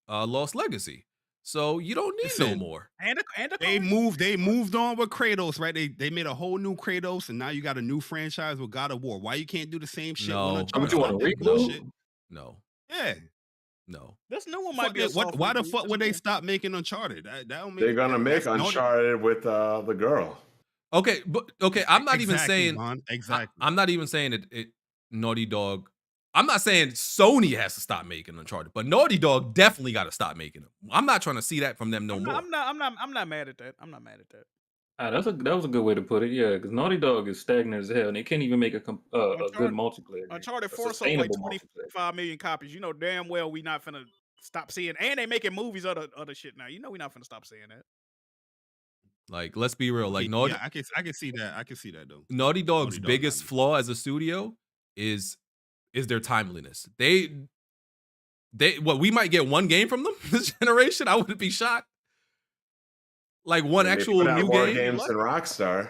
Speaker 5: Lost Legacy. So you don't need no more.
Speaker 6: And
Speaker 8: They moved on with Kratos, right? They made a whole new Kratos, and now you got a new franchise with God of War. Why you can't do the same shit?
Speaker 5: No.
Speaker 8: With Uncharted?
Speaker 11: You want to
Speaker 8: That bullshit.
Speaker 5: No.
Speaker 8: Yeah.
Speaker 5: No.
Speaker 6: This new one might be a soft
Speaker 8: Why the
Speaker 6: reboot.
Speaker 8: fuck would they stop making Uncharted? That don't make
Speaker 14: They're gonna make
Speaker 8: that's Naughty-
Speaker 14: Uncharted with the girl.
Speaker 5: Okay, but I'm not even
Speaker 8: Exactly,
Speaker 5: saying
Speaker 8: Vaughn, exactly.
Speaker 5: I'm not even saying it Naughty Dog. I'm not saying Sony has to stop making Uncharted, but Naughty Dog definitely got to stop making them. I'm not trying to see that from them no more.
Speaker 6: I'm not mad at that. I'm not mad at that.
Speaker 11: That was a good way to put it. Yeah, because Naughty Dog is stagnant as hell, and they can't even make a good multiplayer.
Speaker 6: Uncharted
Speaker 11: A
Speaker 6: 4 sold like
Speaker 11: sustainable multiplayer.
Speaker 6: 25 million copies. You know damn well we not finna stop seeing, and they making movies other shit now. You know we not finna stop seeing that.
Speaker 5: Like, let's be real. Like, Naughty,
Speaker 8: Yeah, I can see that. I can see that though.
Speaker 5: Naughty Dog's
Speaker 8: Naughty Dog
Speaker 5: biggest flaw as a studio is their timeliness. They we might get one game from them this generation. I wouldn't be shocked. Like one actual
Speaker 14: They put out
Speaker 5: new
Speaker 14: more
Speaker 5: game.
Speaker 14: games than Rockstar.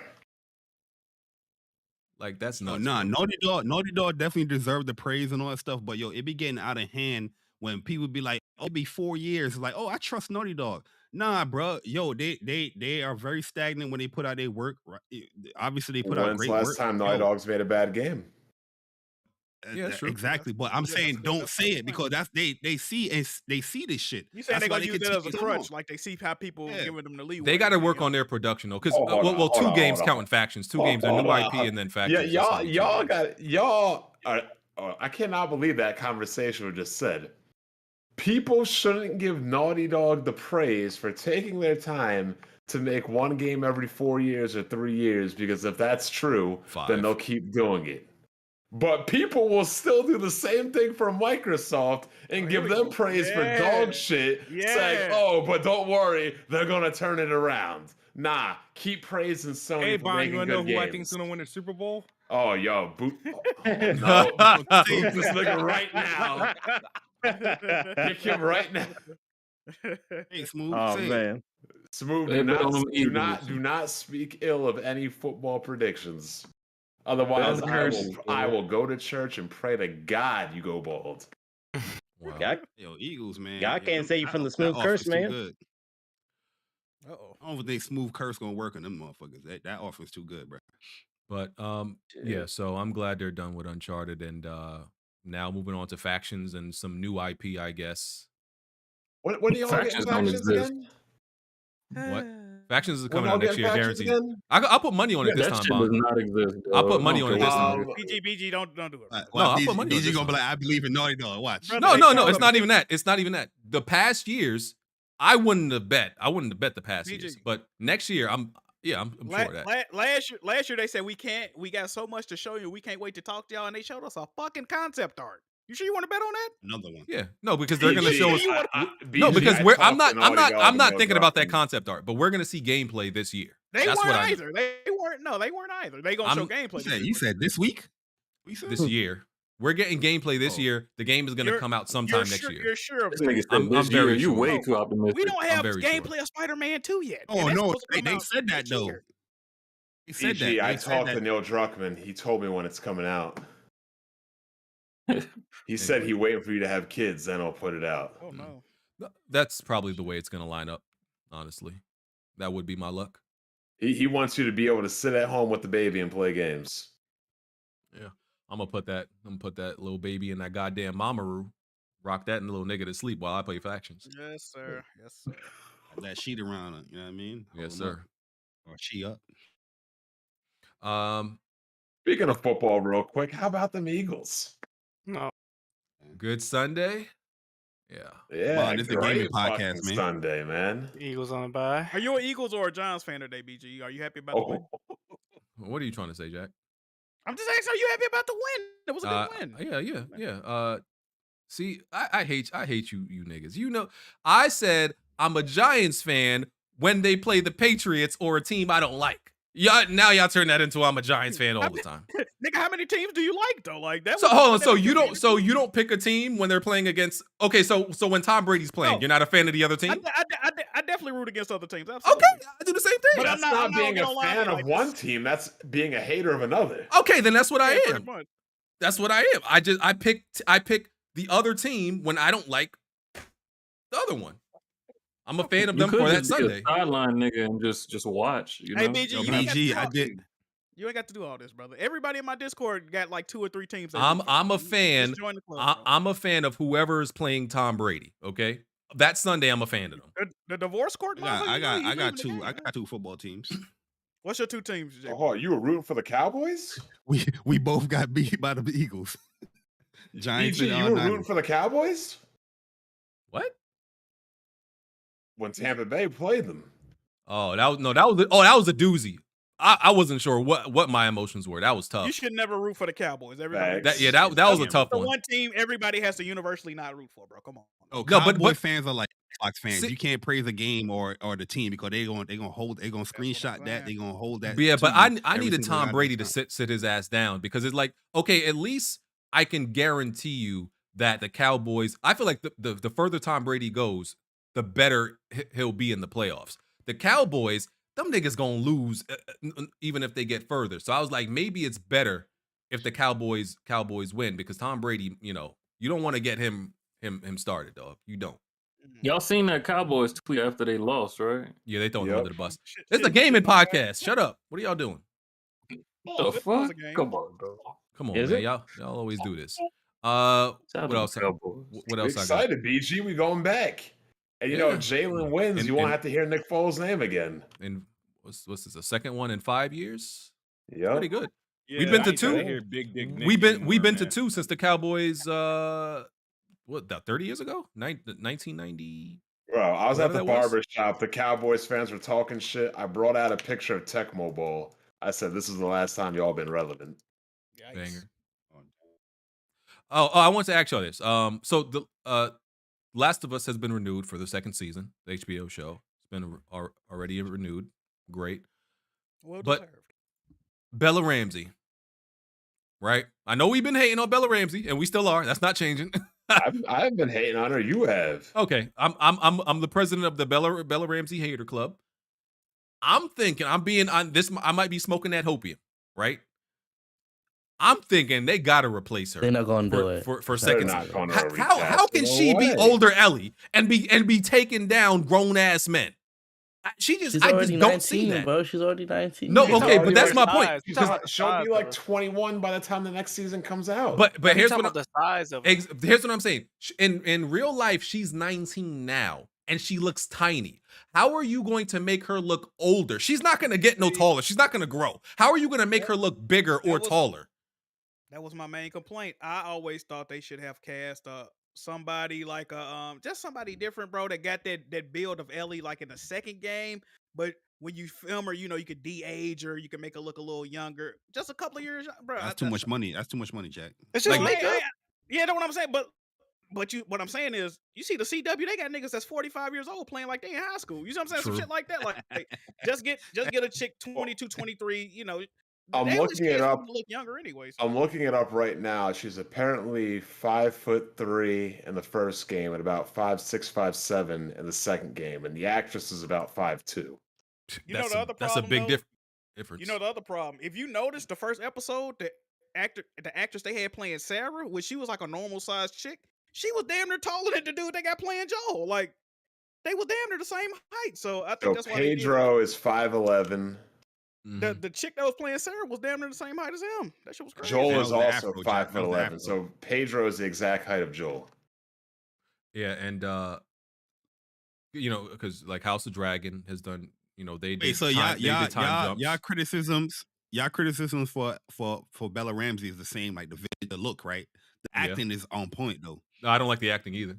Speaker 5: Like that's
Speaker 8: No,
Speaker 5: nuts.
Speaker 8: Naughty Dog definitely deserved the praise and all that stuff. But yo, it be getting out of hand when people be like, "Oh, it'll be 4 years." Like, "Oh, I trust Naughty Dog." Nah, bro. Yo, they are very stagnant when they put out their work. Right? Obviously, they put out
Speaker 14: When's
Speaker 8: great
Speaker 14: the last
Speaker 8: work.
Speaker 14: time Naughty Dog's made a bad game?
Speaker 5: Yeah, true.
Speaker 8: Exactly. But I'm saying don't say it because that's they see this shit.
Speaker 6: You saying
Speaker 8: That's
Speaker 6: they
Speaker 8: why
Speaker 6: gonna use that as a
Speaker 8: continue
Speaker 6: crutch,
Speaker 8: on.
Speaker 6: like they see how people giving them the leeway.
Speaker 5: They got to work on their production though, because
Speaker 14: Oh, hold on,
Speaker 5: well,
Speaker 14: hold
Speaker 5: two
Speaker 14: on,
Speaker 5: games
Speaker 14: hold on.
Speaker 5: counting factions. Two games are new IP and then factions.
Speaker 14: Yeah,
Speaker 5: That's
Speaker 14: y'all
Speaker 5: not two games.
Speaker 14: I cannot believe that conversation we just said. People shouldn't give Naughty Dog the praise for taking their time to make one game every 4 years or 3 years, because if that's true, then they'll keep doing it. But people will still do the same thing for Microsoft and give them praise for dog shit, saying, "Oh, but don't worry, they're gonna turn it around." Nah, keep praising Sony
Speaker 10: Hey,
Speaker 14: for
Speaker 10: Bon,
Speaker 14: making
Speaker 10: you wanna
Speaker 14: good
Speaker 10: know who
Speaker 14: games.
Speaker 10: I think's gonna win the Super Bowl?
Speaker 14: Oh, yo, boot no, boot this nigga right now. Kick him right now.
Speaker 8: Hey, Smooth.
Speaker 13: Oh
Speaker 8: say it.
Speaker 13: man.
Speaker 14: Smooth,
Speaker 11: They bet on them Eagles.
Speaker 14: do not speak ill of any football predictions. Otherwise, I will go to church and pray to God you go bald.
Speaker 13: Wow.
Speaker 8: Yo, Eagles, man.
Speaker 13: Y'all can't say you from the Smooth
Speaker 8: that
Speaker 13: curse,
Speaker 8: offense too
Speaker 13: man.
Speaker 8: good.
Speaker 6: Uh-oh.
Speaker 8: I don't think Smooth curse gonna work on them motherfuckers. That offense too good, bro.
Speaker 5: But yeah, so I'm glad they're done with Uncharted and now moving on to factions and some new IP, I guess.
Speaker 14: When do y'all get factions again?
Speaker 5: What? Factions is
Speaker 14: When
Speaker 5: coming
Speaker 14: y'all
Speaker 5: out next
Speaker 14: getting
Speaker 5: year,
Speaker 14: factions
Speaker 5: guaranteed.
Speaker 14: again?
Speaker 5: I'll put money on it this
Speaker 11: That
Speaker 5: time,
Speaker 11: shit
Speaker 5: Bond.
Speaker 11: does not exist.
Speaker 5: I'll
Speaker 11: dog.
Speaker 5: put money on it this time.
Speaker 6: BG, don't do it.
Speaker 5: No, I'll put money on
Speaker 8: DG
Speaker 5: this
Speaker 8: gonna be
Speaker 5: one.
Speaker 8: like, I believe in Naughty Dog. Watch.
Speaker 6: Brother,
Speaker 5: No, it's not even that. It's not even that. The past years, I wouldn't have bet the past
Speaker 6: BG.
Speaker 5: years. But next year, I'm sure of that.
Speaker 6: Last year they said we got so much to show you, we can't wait to talk to y'all, and they showed us a fucking concept art. You sure you want to bet on that?
Speaker 8: Another one.
Speaker 5: Yeah, no, because they're gonna show us.
Speaker 14: BG,
Speaker 5: No, because
Speaker 14: I
Speaker 5: I'm
Speaker 14: talked to Naughty
Speaker 5: not
Speaker 14: Dog about
Speaker 5: thinking about that
Speaker 14: dropping.
Speaker 5: concept art, but we're gonna see gameplay this year.
Speaker 6: They
Speaker 5: That's
Speaker 6: weren't
Speaker 5: what I
Speaker 6: either. They weren't either. They gonna show gameplay.
Speaker 8: You said this week? What you said?
Speaker 5: this year. We're getting gameplay this year. The game is gonna come out sometime next year.
Speaker 6: You're sure of
Speaker 11: This
Speaker 6: that?
Speaker 11: nigga said
Speaker 5: I'm
Speaker 11: this
Speaker 5: very
Speaker 11: year. You
Speaker 5: sure.
Speaker 11: way too optimistic.
Speaker 6: We don't have
Speaker 5: very
Speaker 6: gameplay of Spider-Man 2 yet.
Speaker 8: Oh
Speaker 6: and that's
Speaker 8: no,
Speaker 6: supposed to come
Speaker 8: they
Speaker 6: out
Speaker 8: said that
Speaker 6: next
Speaker 8: though.
Speaker 6: year.
Speaker 8: They said
Speaker 14: BG,
Speaker 8: that.
Speaker 14: I
Speaker 8: They said
Speaker 14: talked
Speaker 8: that.
Speaker 14: to Neil Druckmann. He told me when it's coming out. He said he waiting for you to have kids, then I'll put it out.
Speaker 6: Oh no.
Speaker 5: That's probably the way it's gonna line up. Honestly, that would be my luck.
Speaker 14: He wants you to be able to sit at home with the baby and play games.
Speaker 5: Yeah, I'm gonna put that little baby in that goddamn Mamaroo. Rock that and little nigga to sleep while I play factions.
Speaker 6: Yes, sir. Yes, sir.
Speaker 8: Have that sheet around it. You know what I mean?
Speaker 5: Yes,
Speaker 8: Hold
Speaker 5: sir.
Speaker 8: Or she up.
Speaker 14: Speaking of football, real quick, how about them Eagles?
Speaker 7: No.
Speaker 5: Good Sunday. Yeah.
Speaker 14: Yeah,
Speaker 8: Bon, this is a gaming
Speaker 14: great
Speaker 8: podcast,
Speaker 14: fucking
Speaker 8: man.
Speaker 14: Sunday, man.
Speaker 7: Eagles on bye.
Speaker 6: Are you an Eagles or a Giants fan today, BG? Are you happy about the win?
Speaker 5: What are you trying to say, Jack?
Speaker 6: I'm just asking, are you happy about the win? It was a good win.
Speaker 5: Yeah. See, I hate you niggas. You know, I said I'm a Giants fan when they play the Patriots or a team I don't like. Now y'all turn that into I'm a Giants fan all the time.
Speaker 6: Nigga, how many teams do you like though? Like that.
Speaker 5: So hold on. So you don't pick a team when they're playing against. Okay, so when Tom Brady's playing, you're not a fan of the other team.
Speaker 6: I definitely root against other teams. Absolutely.
Speaker 5: Okay, I do the same thing.
Speaker 6: But
Speaker 14: That's not being a fan of one team. That's being a hater of another.
Speaker 5: Okay, then that's what I
Speaker 6: pretty
Speaker 5: am.
Speaker 6: much.
Speaker 5: That's what I am. I pick the other team when I don't like the other one. I'm a fan of them for that Sunday.
Speaker 11: Sideline nigga and just watch. You know?
Speaker 6: Hey, BG,
Speaker 8: Yo, BG,
Speaker 6: You ain't got to do all this, brother. Everybody in my Discord got like 2 or 3 teams.
Speaker 5: I'm a fan.
Speaker 6: Just join the club,
Speaker 5: I'm a fan of whoever is playing Tom Brady. Okay, that Sunday I'm a fan of them.
Speaker 6: The divorce court.
Speaker 8: I got 2 football teams.
Speaker 6: What's your 2 teams, Jay?
Speaker 14: Oh, you were rooting for the Cowboys?
Speaker 8: We both got beat by the Eagles. Giants.
Speaker 14: BG, you were rooting for the Cowboys?
Speaker 5: What?
Speaker 14: When Tampa Bay played them.
Speaker 5: Oh, that was a doozy. I wasn't sure what my emotions were. That was tough.
Speaker 6: You should never root for the Cowboys. Everybody.
Speaker 5: That was a tough
Speaker 6: the
Speaker 5: one.
Speaker 6: one team everybody has to universally not root for, bro. Come on.
Speaker 8: Oh, Cowboy fans are like Xbox fans. You can't praise a game or the team because they're gonna screenshot that. They're gonna hold that.
Speaker 5: Yeah, but I needed Tom Brady to sit his ass down because it's like, okay, at least I can guarantee you that the Cowboys. I feel like the further Tom Brady goes, the better he'll be in the playoffs. The Cowboys, them niggas gonna lose even if they get further. So I was like, maybe it's better if the Cowboys win because Tom Brady, you don't want to get him started, dog. You don't.
Speaker 11: Y'all seen that Cowboys tweet after they lost, right?
Speaker 5: Yeah, they throwing him under the bus. It's a gaming podcast. Shut up. What are y'all doing?
Speaker 11: The fuck? Come on, bro.
Speaker 5: Come on,
Speaker 11: Is
Speaker 5: man.
Speaker 11: it?
Speaker 5: Y'all always do this. What else? What else?
Speaker 14: Excited, BG. We going back. And if Jalen wins, you won't have to hear Nick Foles' name again.
Speaker 5: And what's this? A second one in 5 years?
Speaker 14: Yeah,
Speaker 5: pretty good.
Speaker 10: Yeah,
Speaker 5: we've been to
Speaker 10: I ain't trying
Speaker 5: 2.
Speaker 10: to hear Big Dick Nick
Speaker 5: We've been
Speaker 10: anymore,
Speaker 5: to
Speaker 10: man.
Speaker 5: 2 since the Cowboys. 30 years ago? 1990.
Speaker 14: Bro, I was at the
Speaker 5: Whatever that was.
Speaker 14: barber shop. The Cowboys fans were talking shit. I brought out a picture of Tecmo Bowl. I said, "This is the last time y'all been relevant."
Speaker 5: Banger. Oh, I want to ask y'all this. So the Last of Us has been renewed for the 2nd season. The HBO show. It's been already renewed. Great.
Speaker 6: Well
Speaker 5: but
Speaker 6: deserved.
Speaker 5: Bella Ramsey, right? I know we've been hating on Bella Ramsey, and we still are. That's not changing.
Speaker 14: I've been hating on her. You have.
Speaker 5: Okay, I'm the president of the Bella Ramsey Hater Club. I'm thinking I might be smoking that hopium, right? I'm thinking they gotta replace her.
Speaker 9: They're not gonna do it
Speaker 5: for second.
Speaker 14: not gonna
Speaker 5: How can she be older Ellie and be taking down grown ass men?
Speaker 9: She's
Speaker 5: I
Speaker 9: already
Speaker 5: just
Speaker 9: 19,
Speaker 5: don't see that.
Speaker 9: bro. She's already 19.
Speaker 5: No, okay, but that's my point.
Speaker 14: She'll be like 21 by the time the next season comes out.
Speaker 5: But here's what
Speaker 7: the size of it.
Speaker 5: here's what I'm saying. In real life, she's 19 now, and she looks tiny. How are you going to make her look older? She's not going to get no taller. She's not going to grow. How are you going to make her look bigger or taller?
Speaker 6: That was my main complaint. I always thought they should have cast somebody like just somebody different, bro, that got that build of Ellie like in the second game. But when you film her, you could de-age her, you can make her look a little younger. Just a couple of years, bro.
Speaker 8: That's too much money. That's too much money, Jack.
Speaker 7: It's just makeup.
Speaker 6: Yeah, that's what I'm saying. But what I'm saying is, you see the CW, they got niggas that's 45 years old playing like they in high school. You know what I'm saying?
Speaker 5: True.
Speaker 6: Some shit like that. Like just get a chick 22, 23.
Speaker 14: I'm
Speaker 6: they
Speaker 14: looking it up.
Speaker 6: Look younger anyway. So.
Speaker 14: I'm looking it up right now. She's apparently 5'3" in the first game and about 5'6", 5'7" in the second game, and the actress is about 5'2".
Speaker 6: The other problem,
Speaker 5: that's a big difference.
Speaker 6: You know the other problem. If you notice the first episode, the actress they had playing Sarah, when she was like a normal sized chick, she was damn near taller than the dude they got playing Joel. Like they was damn near the same height. So I think that's why
Speaker 14: Pedro is 5'11".
Speaker 6: The chick that was playing Sarah was damn near the same height as him. That shit was crazy.
Speaker 14: Joel is also 5'11", so Pedro is the exact height of Joel.
Speaker 5: Yeah, and because like House of Dragon has done, they did.
Speaker 8: Wait, so
Speaker 5: time jumps.
Speaker 8: y'all criticisms for Bella Ramsey is the same, like the look, right? The acting is on point though.
Speaker 5: No, I don't like the acting either.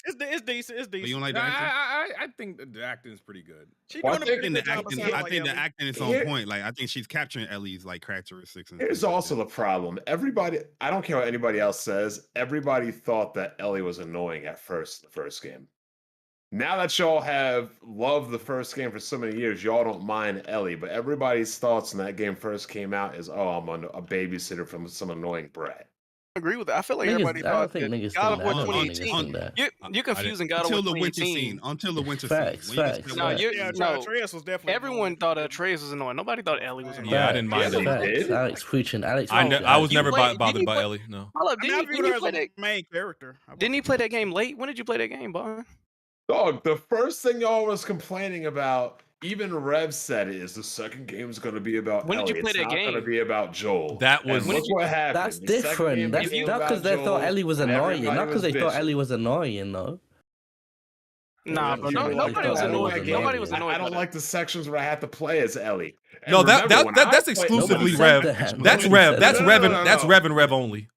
Speaker 6: It's decent. It's decent.
Speaker 8: But you don't like the acting?
Speaker 10: I think the acting is pretty good.
Speaker 8: I think the acting is on point. Like I think she's capturing Ellie's like characteristics.
Speaker 14: Here's also the problem. Everybody, I don't care what anybody else says, everybody thought that Ellie was annoying at first, the first game. Now that y'all have loved the first game for so many years, y'all don't mind Ellie, but everybody's thoughts when that game first came out is, oh, I'm a babysitter from some annoying brat.
Speaker 7: I agree with that. I feel like everybody thought that God of War 2018. You're confusing God of War 2018
Speaker 8: until the winter
Speaker 9: Facts.
Speaker 6: Atreus was definitely.
Speaker 7: Everyone thought Atreus was annoying. Nobody thought Ellie was annoying.
Speaker 5: Yeah, I didn't mind
Speaker 9: Alex. Alex preaching. Alex.
Speaker 5: I was never bothered by Ellie. No.
Speaker 7: Hold up, didn't you play that
Speaker 6: main character?
Speaker 7: Didn't he play that game late? When did you play that game, Bon?
Speaker 14: Dog, the first thing y'all was complaining about Even Rev said it is the second game is going to be about
Speaker 7: When did
Speaker 14: Ellie.
Speaker 7: you play
Speaker 14: It's
Speaker 7: that
Speaker 14: not going to
Speaker 7: game?
Speaker 14: be about Joel.
Speaker 5: That was
Speaker 14: and look what happened.
Speaker 9: That's
Speaker 14: The second game
Speaker 9: different. That's
Speaker 14: became
Speaker 9: not because
Speaker 14: about
Speaker 9: they thought
Speaker 14: Joel,
Speaker 9: Ellie was
Speaker 14: and
Speaker 9: annoying.
Speaker 14: everybody
Speaker 9: Not because
Speaker 14: was
Speaker 9: they thought
Speaker 14: bitching.
Speaker 9: Ellie was annoying, though.
Speaker 7: Nah, bro.
Speaker 9: They
Speaker 7: Nobody was
Speaker 9: thought Ellie
Speaker 7: annoyed. Nobody was
Speaker 14: I
Speaker 7: annoyed.
Speaker 14: don't like the sections where I had to play as Ellie. And
Speaker 5: No,
Speaker 14: remember, when I
Speaker 5: that's
Speaker 14: played-
Speaker 5: exclusively
Speaker 9: Nobody said
Speaker 5: Rev.
Speaker 9: that.
Speaker 5: That's
Speaker 9: Nobody
Speaker 5: Rev.
Speaker 9: said
Speaker 5: That's
Speaker 9: that.
Speaker 5: Rev.
Speaker 14: No, no,
Speaker 5: That's
Speaker 14: no.
Speaker 5: Rev and Rev only.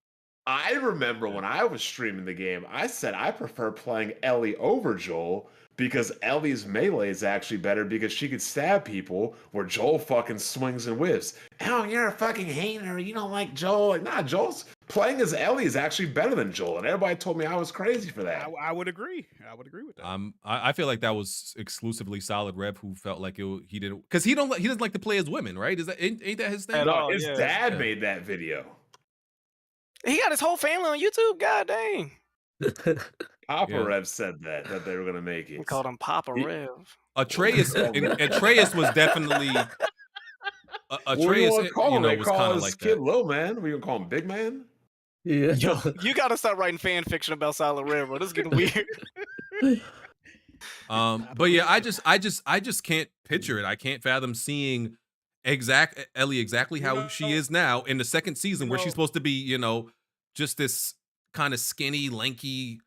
Speaker 14: I remember when I was streaming the game, I said I prefer playing Ellie over Joel because Ellie's melee is actually better because she could stab people where Joel fucking swings and whiffs. Oh, you're a fucking hater. You don't like Joel. Like, nah, Joel's playing as Ellie is actually better than Joel. And everybody told me I was crazy for that.
Speaker 6: I would agree. I would agree with that.
Speaker 5: I feel like that was exclusively solid Rev who felt like he didn't because he doesn't like to play as women, right? Is that ain't that his thing?
Speaker 7: At all,
Speaker 14: His
Speaker 7: yeah.
Speaker 14: dad made that video.
Speaker 7: He got his whole family on YouTube. God dang.
Speaker 14: Papa
Speaker 5: Yeah.
Speaker 14: Rev said that they were gonna make it.
Speaker 7: We called him Papa
Speaker 5: He-
Speaker 7: Rev.
Speaker 5: Atreus was definitely
Speaker 14: What do you want to call him? They
Speaker 5: was
Speaker 14: call
Speaker 5: kind of
Speaker 14: his
Speaker 5: like
Speaker 14: kid
Speaker 5: that.
Speaker 14: Lil Man. We gonna call him Big Man?
Speaker 9: Yeah.
Speaker 7: Yo, you gotta stop writing fan fiction about Silent Rev, bro. This is getting weird.
Speaker 5: But yeah, I just can't picture it. I can't fathom seeing Ellie exactly how she is now in the second season, where she's supposed to be, just this kind of skinny, lanky,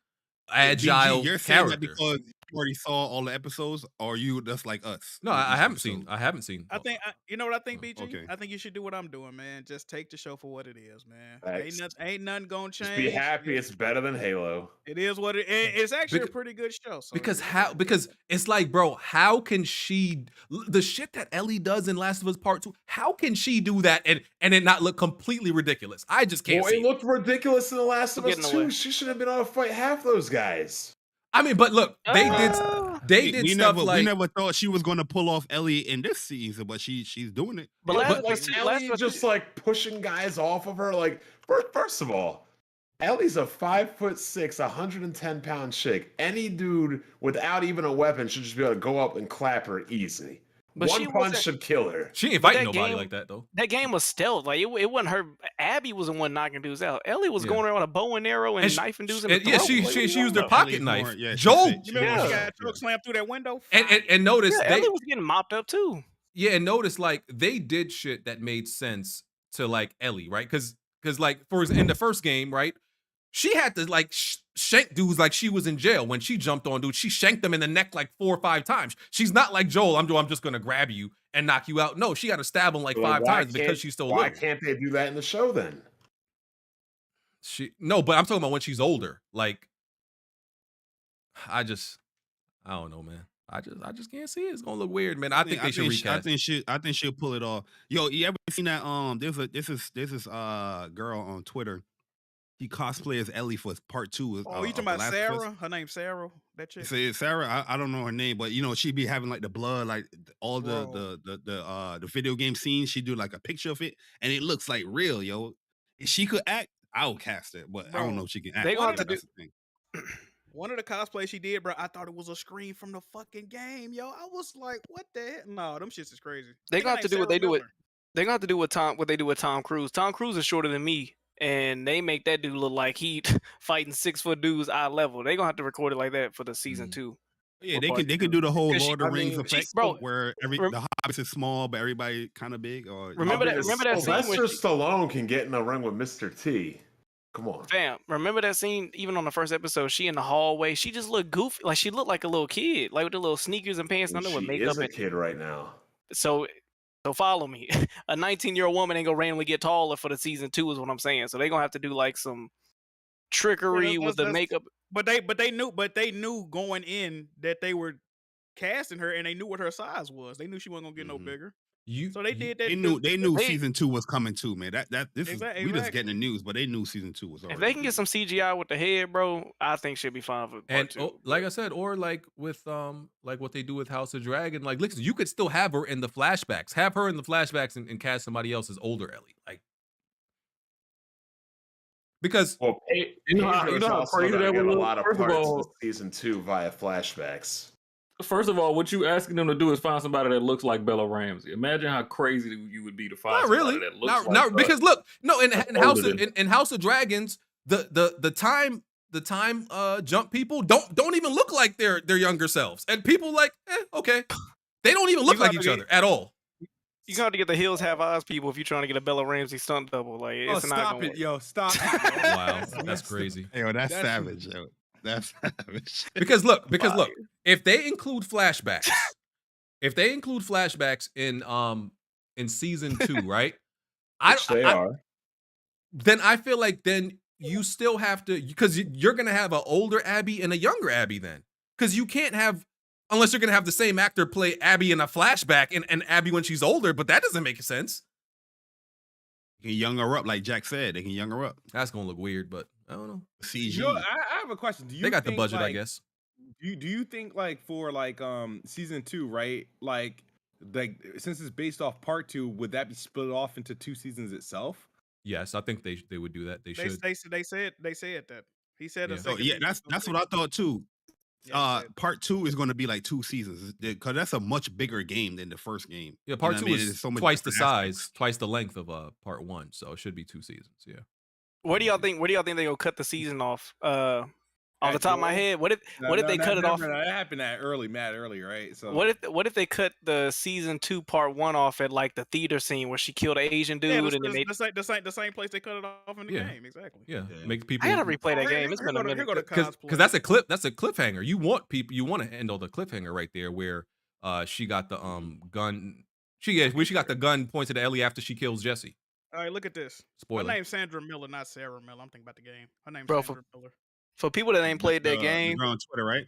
Speaker 5: agile
Speaker 8: BG, you're saying
Speaker 5: character.
Speaker 8: that because you already saw all the episodes, or are you just like us?
Speaker 5: No, I haven't seen. I haven't seen.
Speaker 6: I think you know what I think, BG.
Speaker 8: okay.
Speaker 6: I think you should do what I'm doing, man. Just take the show for what it is, man.
Speaker 14: Thanks.
Speaker 6: Ain't nothing gonna change.
Speaker 14: Just be happy. It's better than Halo.
Speaker 6: It is what it's actually a
Speaker 5: Becau-
Speaker 6: pretty good show. So
Speaker 5: Because it's like, bro, how can she the shit that Ellie does in Last of Us Part 2? How can she do that and it not look completely ridiculous? I just can't
Speaker 14: Well,
Speaker 5: see
Speaker 14: it looked ridiculous in The Last of
Speaker 7: We're
Speaker 14: Us
Speaker 7: getting
Speaker 14: 2.
Speaker 7: away.
Speaker 14: She should have been able to fight half those guys.
Speaker 5: I mean, but look, they did
Speaker 8: we
Speaker 5: stuff
Speaker 8: never,
Speaker 5: like
Speaker 8: we never thought she was going to pull off Ellie in this season, but she's doing it.
Speaker 7: But
Speaker 14: But
Speaker 7: last,
Speaker 14: like Ellie just like pushing guys off of her. Like first of all, Ellie's a 5'6", 110-pound chick. Any dude without even a weapon should just be able to go up and clap her easy.
Speaker 7: But
Speaker 14: One
Speaker 7: she
Speaker 14: punch
Speaker 7: wasn't-
Speaker 14: should kill her.
Speaker 5: she ain't
Speaker 7: But
Speaker 5: fighting
Speaker 7: that
Speaker 5: nobody
Speaker 7: game-
Speaker 5: like that though.
Speaker 7: that game was stealth. Like it wasn't her. Abby was the one knocking dudes out. Ellie was
Speaker 5: Yeah.
Speaker 7: going around with a bow and arrow and,
Speaker 5: And she-
Speaker 7: knifing dudes in the
Speaker 5: Yeah,
Speaker 7: throat.
Speaker 5: she
Speaker 7: Like, what
Speaker 5: used
Speaker 7: you
Speaker 5: her
Speaker 7: talking
Speaker 5: pocket
Speaker 8: Ellie's
Speaker 5: knife.
Speaker 8: more- yeah, she
Speaker 5: Joel,
Speaker 8: said-
Speaker 6: You remember when she
Speaker 7: Yeah.
Speaker 6: got truck slammed through that window?
Speaker 5: and notice
Speaker 7: Yeah,
Speaker 5: they
Speaker 7: Ellie was getting mopped up too.
Speaker 5: yeah, and notice like they did shit that made sense to like Ellie, right? Because like in the first game, right? She had to like shank dudes like she was in jail. When she jumped on dudes, she shanked them in the neck like 4 or 5 times. She's not like Joel. I'm just gonna grab you and knock you out. No, she got to stab him like
Speaker 14: Well,
Speaker 5: 5
Speaker 14: why
Speaker 5: times because
Speaker 14: can't-
Speaker 5: she's still
Speaker 14: Why
Speaker 5: little.
Speaker 14: can't they do that in the show then?
Speaker 5: But I'm talking about when she's older. Like, I don't know, man. I just can't see it. It's gonna look weird, man. I think they should recast.
Speaker 8: I think she'll pull it off. Yo, you ever seen that? There's this girl on Twitter. She cosplay as Ellie for part 2.
Speaker 6: Oh, you talking about Sarah? Her name's Sarah. That chick.
Speaker 8: Say Sarah. I don't know her name, but she be having like the blood, like all the video game scenes. She do like a picture of it, and it looks like real, yo. If she could act, I would cast it, but I don't know if she can act.
Speaker 7: They gonna have to
Speaker 8: That's the thing.
Speaker 6: One of the cosplays she did, bro, I thought it was a screen from the fucking game, yo. I was like, what the heck? No, them shits is crazy.
Speaker 7: They gonna have to do what they do with.
Speaker 6: Miller.
Speaker 7: They gonna have to do what they do with Tom Cruise. Tom Cruise is shorter than me, and they make that dude look like he fighting 6-foot dudes eye level. They gonna have to record it like that for the season 2.
Speaker 8: Yeah, they could do the whole
Speaker 7: Because
Speaker 8: Lord of the Rings effect,
Speaker 7: bro,
Speaker 8: where the hobbits is small, but everybody kind of big. Or
Speaker 7: Remember that scene when
Speaker 14: Sylvester Stallone can get in a ring with Mr. T. Come on.
Speaker 7: Fam, remember that scene? Even on the first episode, she in the hallway. She just looked goofy, like she looked like a little kid, like with the little sneakers and pants. I know with
Speaker 14: She
Speaker 7: makeup.
Speaker 14: is a
Speaker 7: And,
Speaker 14: kid right now.
Speaker 7: so follow me. A 19-year-old woman ain't gonna randomly get taller for the season 2, is what I'm saying. So they gonna have to do like some trickery with the makeup.
Speaker 6: But they knew going in that they were casting her, and they knew what her size was. They knew she wasn't gonna get no bigger. So they did that.
Speaker 8: They knew season 2 was coming too, man. This is we just
Speaker 6: Exactly.
Speaker 8: getting the news, but they knew season 2 was already.
Speaker 7: If they can get some CGI with the head, bro, I think she'll be fine for part 2.
Speaker 5: Like I said, or like with like what they do with House of Dragon, like listen, you could still have her in the flashbacks. Have her in the flashbacks and cast somebody else as older Ellie. Like because
Speaker 11: you know how crazy that would
Speaker 14: a
Speaker 11: look?
Speaker 14: lot of
Speaker 11: First of
Speaker 14: parts
Speaker 11: all-
Speaker 14: of season 2 via flashbacks.
Speaker 11: First of all, what you asking them to do is find somebody that looks like Bella Ramsey. Imagine how crazy you would be to find
Speaker 5: not
Speaker 11: somebody
Speaker 5: really,
Speaker 11: that looks like
Speaker 5: not because look, no, in
Speaker 11: older
Speaker 5: House of Dragons, the time jump people don't even look like their younger selves, and people like okay, They don't even look like each other at all.
Speaker 7: You got to get the Hills Have Eyes people if you're trying to get a Bella Ramsey stunt double. Like, it's not
Speaker 10: stop
Speaker 7: gonna
Speaker 10: it,
Speaker 7: work.
Speaker 10: yo, stop it. Yo.
Speaker 5: Wow, that's crazy.
Speaker 8: Yo, that's savage. Yo. That's savage.
Speaker 5: Because look, if they include flashbacks, in season 2, right? Then I feel like then you still have to, because you're gonna have an older Abby and a younger Abby then, because you can't have, unless you're gonna have the same actor play Abby in a flashback and Abby when she's older, but that doesn't make sense.
Speaker 8: You can young her up, like Jack said. They can young her up.
Speaker 5: That's gonna look weird, but I don't know.
Speaker 8: CG.
Speaker 10: Yo, I have a question. Do you
Speaker 5: They got the
Speaker 10: think,
Speaker 5: budget, I
Speaker 10: like,
Speaker 5: guess.
Speaker 10: Do you think like for like season 2, right? Like since it's based off part 2, would that be split off into 2 seasons itself?
Speaker 5: Yes, I think they would do that. They should.
Speaker 6: They said that. He said
Speaker 5: Yeah.
Speaker 6: a
Speaker 8: Oh
Speaker 6: second
Speaker 8: yeah,
Speaker 6: season.
Speaker 8: that's what I thought too.
Speaker 6: Yeah,
Speaker 8: Part 2 is going to be like 2 seasons because that's a much bigger game than the first game.
Speaker 5: Yeah, part 2 is
Speaker 8: so
Speaker 5: twice the
Speaker 8: different aspects.
Speaker 5: size, twice the length of part 1, so it should be 2 seasons. Yeah.
Speaker 7: Where do y'all think they're gonna cut the season off? Off the top of my head, what if they cut it off?
Speaker 10: That happened mad early, right? So
Speaker 7: What if they cut the season 2 part 1 off at like the theater scene where she killed an Asian dude and then they?
Speaker 6: the same place they cut it off in the game. Exactly.
Speaker 5: Yeah. Make people.
Speaker 7: I gotta replay that game. It's been a minute.
Speaker 5: Because that's a clip. That's a cliffhanger. You want to handle the cliffhanger right there where she got the gun. She got the gun pointed at Ellie after she kills Jesse.
Speaker 6: All right, look at this.
Speaker 5: Spoiler.
Speaker 6: Her name's Sandra Miller, not Sarah Miller. I'm thinking about the game. Her name's
Speaker 7: Bro,
Speaker 6: Sandra Miller.
Speaker 7: For people that ain't played that game,
Speaker 8: you're on Twitter, right?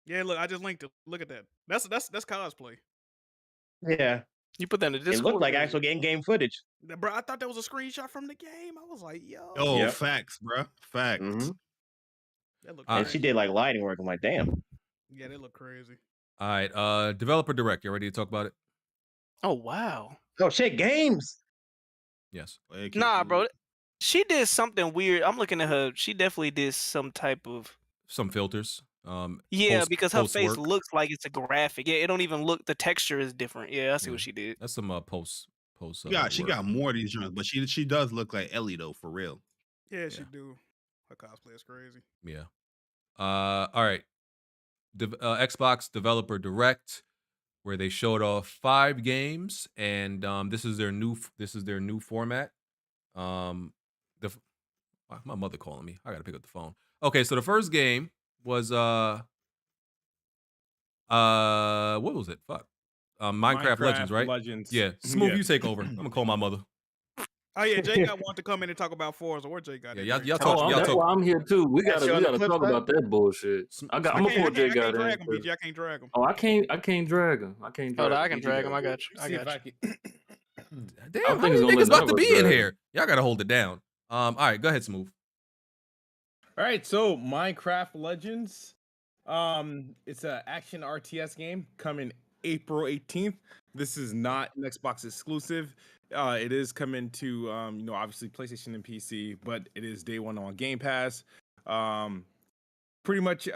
Speaker 6: Yeah, look, I just linked it. Look at that. That's cosplay.
Speaker 13: Yeah.
Speaker 7: You put that in the
Speaker 13: It
Speaker 7: Discord.
Speaker 13: looked like actual in-game footage.
Speaker 6: Bro, I thought that was a screenshot from the game. I was like, yo.
Speaker 8: Oh,
Speaker 13: Yep.
Speaker 8: facts, bro. Facts.
Speaker 6: That looked
Speaker 13: And
Speaker 6: crazy.
Speaker 13: she did like lighting work. I'm like, damn.
Speaker 6: Yeah, they look crazy.
Speaker 5: All right. Developer direct. You ready to talk about it?
Speaker 7: Oh wow.
Speaker 13: Oh shit, games.
Speaker 5: Yes.
Speaker 7: Nah, bro. She did something weird. I'm looking at her. She definitely did some type of.
Speaker 5: Some filters.
Speaker 7: Yeah, because her face
Speaker 5: post-work.
Speaker 7: looks like it's a graphic. Yeah, it don't even look. The texture is different. Yeah, I see
Speaker 5: Yeah.
Speaker 7: what she did.
Speaker 5: That's some post.
Speaker 8: Yeah, she
Speaker 5: work.
Speaker 8: got more of these joints, but she does look like Ellie though, for real.
Speaker 6: Yeah, she do. Her cosplay is crazy.
Speaker 5: Yeah. All right. Xbox Developer Direct, where they showed off 5 games, and this is their new format. My mother calling me. I gotta pick up the phone. Okay, so the first game was what was it? Fuck. Minecraft Legends, right?
Speaker 10: Legends.
Speaker 5: Yeah. Smooth,
Speaker 10: Yeah.
Speaker 5: you take over. I'm gonna call my mother.
Speaker 6: Oh yeah, Jay got wanted to come in and talk about Forza. Where Jay got?
Speaker 5: Yeah,
Speaker 6: it?
Speaker 5: y'all talk.
Speaker 11: That's why I'm here too. We
Speaker 13: That's
Speaker 11: gotta
Speaker 13: on the flip
Speaker 11: talk
Speaker 13: side?
Speaker 11: about that bullshit. I'm gonna pull Jay
Speaker 6: I
Speaker 11: got
Speaker 6: can't drag
Speaker 11: in.
Speaker 6: him, BG. I can't drag him.
Speaker 11: Oh, I can't drag him. I can't drag
Speaker 7: Oh,
Speaker 11: him.
Speaker 7: I can drag him. I got you. I
Speaker 10: See if
Speaker 7: got you.
Speaker 5: Damn,
Speaker 11: I
Speaker 5: how
Speaker 11: think
Speaker 5: many
Speaker 11: it's gonna
Speaker 5: niggas
Speaker 11: let
Speaker 5: about
Speaker 11: none
Speaker 5: to
Speaker 11: of
Speaker 5: be
Speaker 11: us
Speaker 5: in
Speaker 11: drag.
Speaker 5: here? Y'all gotta hold it down. All right, go ahead, Smooth.
Speaker 10: All right, so Minecraft Legends, it's an action RTS game coming April 18th. This is not an Xbox exclusive. It is coming to obviously PlayStation and PC, but it is day one on Game Pass. Pretty much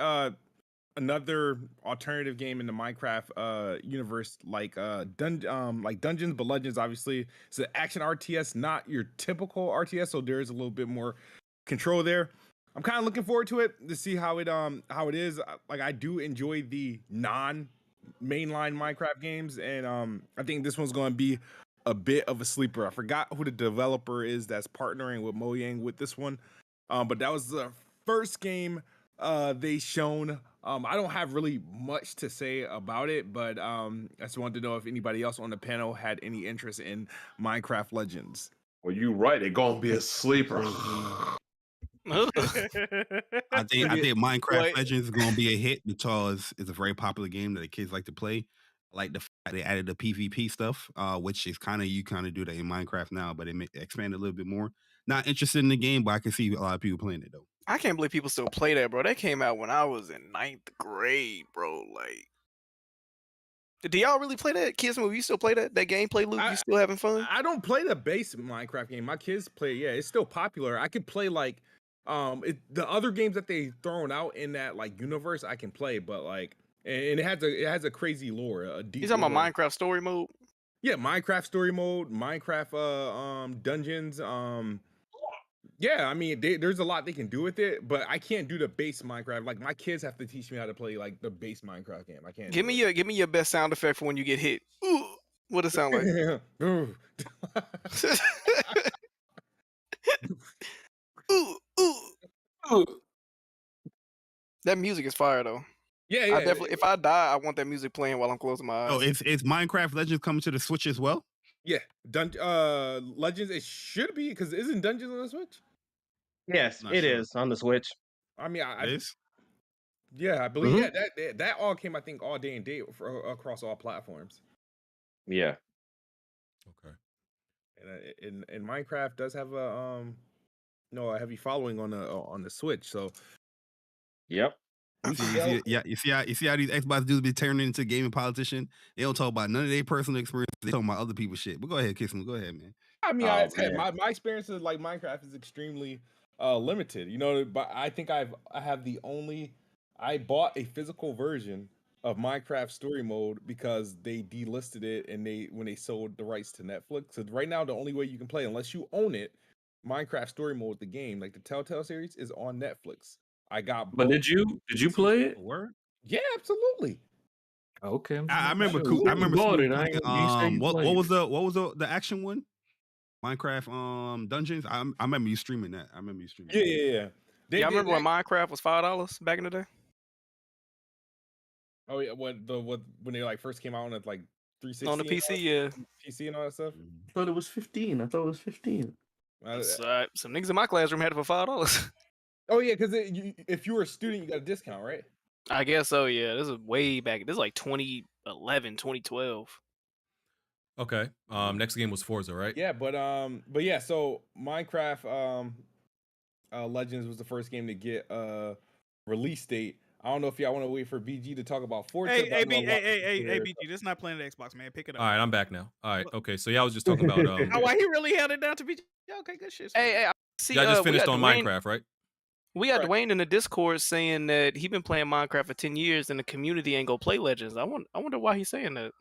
Speaker 10: another alternative game in the Minecraft universe, like Dungeons, but Legends. Obviously, it's an action RTS, not your typical RTS, so there is a little bit more control there. I'm kind of looking forward to it to see how it is. Like, I do enjoy the non-mainline Minecraft games, and I think this one's going to be a bit of a sleeper. I forgot who the developer is that's partnering with Mojang with this one, but that was the first game they shown. I don't have really much to say about it, but I just wanted to know if anybody else on the panel had any interest in Minecraft Legends.
Speaker 14: Well, you right. It gonna be a sleeper.
Speaker 8: I think Minecraft Legends is gonna be a hit because it's a very popular game that the kids like to play. I like the fact they added the PvP stuff, which is you do that in Minecraft now, but it expanded a little bit more. Not interested in the game, but I can see a lot of people playing it though.
Speaker 7: I can't believe people still play that, bro. That came out when I was in 9th grade, bro. Like, do y'all really play that? Kids Move, you still play that gameplay loop? You still having fun?
Speaker 10: I don't play the base Minecraft game. My kids play. Yeah, it's still popular. I could play like the other games that they thrown out in that like universe. I can play, but like, and it has a crazy lore. A deep.
Speaker 7: You talking about
Speaker 10: lore.
Speaker 7: Minecraft story mode?
Speaker 10: Yeah, Minecraft story mode, Minecraft dungeons, Yeah, I mean, there's a lot they can do with it, but I can't do the base Minecraft. Like my kids have to teach me how to play like the base Minecraft game. I can't.
Speaker 7: Give me your best sound effect for when you get hit. Ooh, what it sound like?
Speaker 10: Ooh,
Speaker 7: ooh. That music is fire though.
Speaker 10: Yeah,
Speaker 7: I definitely. If I die, I want that music playing while I'm closing my eyes.
Speaker 8: Oh, it's Minecraft Legends coming to the Switch as well?
Speaker 10: Yeah, Legends. It should be because isn't Dungeons on the Switch?
Speaker 13: Yes, it is on the Switch.
Speaker 10: I mean,
Speaker 8: It is?
Speaker 10: Yeah, I believe that all came, I think, all day and date across all platforms.
Speaker 13: Yeah.
Speaker 5: Okay.
Speaker 10: And Minecraft does have a a heavy following on the Switch. So.
Speaker 13: Yep.
Speaker 8: You see how these Xbox dudes be turning into gaming politician? They don't talk about none of their personal experience. They talking about other people's shit. But go ahead, Kiss me. Go ahead, man.
Speaker 10: I mean, I said my experience with like Minecraft is extremely limited. You know, but I think I bought a physical version of Minecraft Story Mode because they delisted it and when they sold the rights to Netflix. So right now, the only way you can play, unless you own it, Minecraft Story Mode, the game, like the Telltale series, is on Netflix. I got.
Speaker 11: But did you play it?
Speaker 8: Word?
Speaker 10: Yeah, absolutely.
Speaker 11: Okay.
Speaker 8: I remember.
Speaker 11: Sure.
Speaker 8: I remember.
Speaker 11: Bought it.
Speaker 8: What was the action one? Minecraft Dungeons. I remember you streaming that.
Speaker 10: Yeah.
Speaker 7: I remember when Minecraft was $5 back in the day.
Speaker 10: Oh yeah, when they like first came out on it like 360
Speaker 7: on the PC, yeah,
Speaker 10: PC and all that stuff.
Speaker 9: I thought it was 15.
Speaker 7: Some niggas in my classroom had it for $5.
Speaker 10: Oh yeah, because if you were a student, you got a discount, right?
Speaker 7: I guess so. Yeah, this is way back. This is like 2011, 2012.
Speaker 5: Okay. Next game was Forza, right?
Speaker 10: Yeah, but yeah. So Minecraft Legends was the first game to get release date. I don't know if y'all want to wait for BG to talk about Forza.
Speaker 6: Hey, BG, this is not playing the Xbox, man. Pick it up.
Speaker 5: All right, I'm back now. All right, okay. So y'all was just talking about.
Speaker 6: Oh, why he really held it down to BG? Yeah, okay, good shit.
Speaker 7: Hey, see,
Speaker 5: y'all just finished on Minecraft, right?
Speaker 7: We got Dwayne in the Discord saying that he been playing Minecraft for 10 years and the community ain't gonna play Legends. I wonder why he's saying that.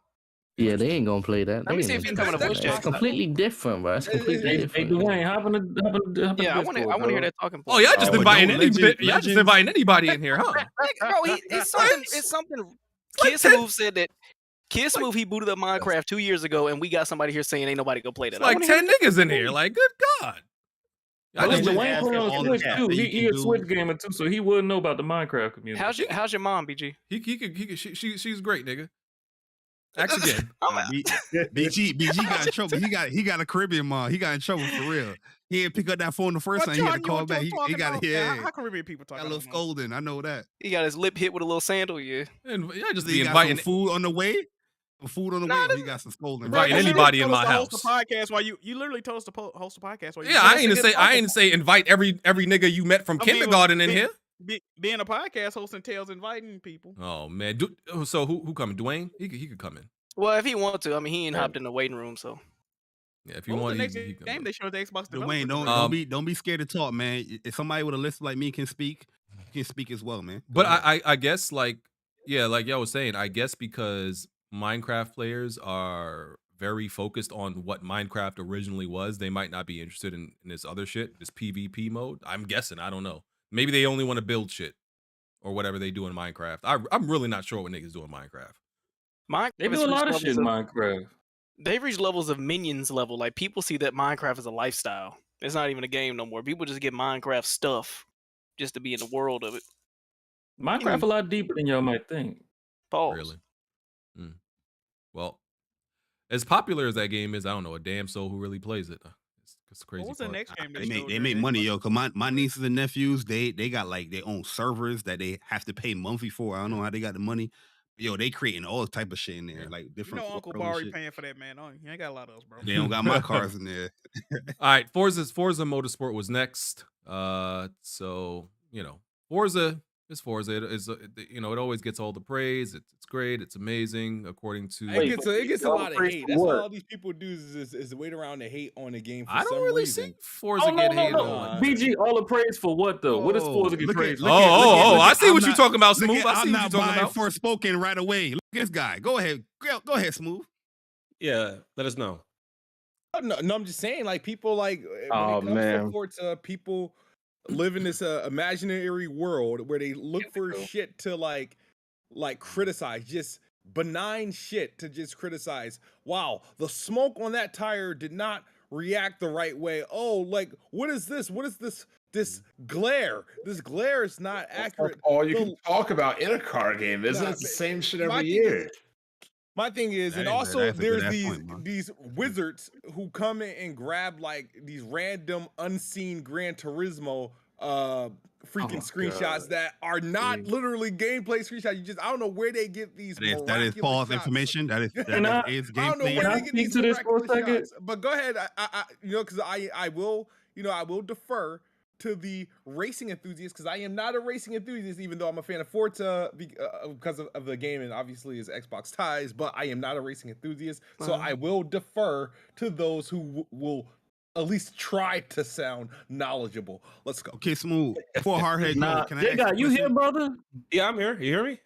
Speaker 9: Yeah, they ain't gonna play that.
Speaker 7: Let me see if he's coming to voice chat.
Speaker 9: It's completely different, bro. It's completely different.
Speaker 11: Hey, Dwayne, hop in the
Speaker 7: Yeah, I want to hear that talking point.
Speaker 5: Oh, y'all just inviting anybody in here, huh?
Speaker 7: Bro, it's something. Kiss Move said that. Kiss Move, he booted up Minecraft 2 years ago, and we got somebody here saying ain't nobody gonna play that.
Speaker 5: It's like 10 niggas in here. Like, good God.
Speaker 11: Dwayne play on Switch too. He a Switch gamer too, so he wouldn't know about the Minecraft community.
Speaker 7: How's your mom, BG?
Speaker 5: He could. She's great, nigga. Ask again.
Speaker 8: BG got in trouble. He got a Caribbean mom. He got in trouble for real. He didn't pick up that phone the first time. He had to call back. He got
Speaker 6: How Caribbean people talk?
Speaker 8: Got a little scolding. I know that.
Speaker 7: He got his lip hit with a little sandal. Yeah.
Speaker 5: And yeah, just
Speaker 8: he
Speaker 5: inviting
Speaker 8: got some food on the way. He got some scolding.
Speaker 5: Inviting anybody in my house.
Speaker 6: Host a podcast while you literally told us to host a podcast while you.
Speaker 5: Yeah, I ain't say invite every nigga you met from kindergarten in here.
Speaker 6: Being a podcast host entails inviting people.
Speaker 5: Oh man, so who coming? Dwayne? He could come in.
Speaker 7: Well, if he wants to, I mean, he ain't hopped in the waiting room, so.
Speaker 5: Yeah, if you want,
Speaker 6: the next game they showed the Xbox.
Speaker 8: Dwayne, don't be scared to talk, man. If somebody with a list like me can speak, you can speak as well, man.
Speaker 5: But I guess like y'all was saying, I guess because Minecraft players are very focused on what Minecraft originally was, they might not be interested in this other shit, this PvP mode. I'm guessing. I don't know. Maybe they only want to build shit or whatever they do in Minecraft. I'm really not sure what niggas do in Minecraft.
Speaker 11: They do a lot of shit in Minecraft.
Speaker 7: They've reached levels of Minions level. Like, people see that Minecraft is a lifestyle. It's not even a game no more. People just get Minecraft stuff just to be in the world of it.
Speaker 11: Minecraft a lot deeper than y'all might think.
Speaker 7: Pause.
Speaker 5: Really? Well, as popular as that game is, I don't know a damn soul who really plays it. It's crazy.
Speaker 6: What was the next game?
Speaker 8: They make money, yo. Cause my nieces and nephews, they got like their own servers that they have to pay monthly for. I don't know how they got the money. Yo, they creating all type of shit in there, like different.
Speaker 6: Uncle Bari paying for that, man. You ain't got a lot of us, bro.
Speaker 8: They don't got my cars in there.
Speaker 5: All right, Forza Motorsport was next. So Forza is Forza. It always gets all the praise. It's great. It's amazing. According to
Speaker 10: it gets a lot of hate. That's all these people do is wait around to hate on the game. I don't really see
Speaker 5: Forza get hated on.
Speaker 11: BG, all the praise for what though? What is Forza get praise?
Speaker 5: I see what you're talking about, Smooth. I see what you're talking about.
Speaker 8: Forspoken right away. Look at this guy. Go ahead, Smooth.
Speaker 13: Yeah, let us know.
Speaker 10: No, I'm just saying, like people like when
Speaker 13: Oh,
Speaker 10: it comes
Speaker 13: man.
Speaker 10: to Forza, people live in this imaginary world where they look for shit to like criticize, just benign shit to just criticize. Wow, the smoke on that tire did not react the right way. Oh, like what is this? What is this? This glare. This glare is not accurate.
Speaker 14: All you can talk about in a car game, isn't it? The same shit every year.
Speaker 10: My thing is, and also there's these wizards who come in and grab like these random unseen Gran Turismo freaking screenshots that are not literally gameplay screenshots. I don't know where they get these.
Speaker 8: That is false information. That is gameplay.
Speaker 10: I don't know where they get these miraculous shots. But go ahead, I because I will defer to the racing enthusiasts, because I am not a racing enthusiast, even though I'm a fan of Forza because of the game and obviously his Xbox ties, but I am not a racing enthusiast. So I will defer to those who will at least try to sound knowledgeable. Let's go.
Speaker 8: Okay, Smooth. Before HardHead,
Speaker 11: You here, brother?
Speaker 5: Yeah, I'm here. You hear me?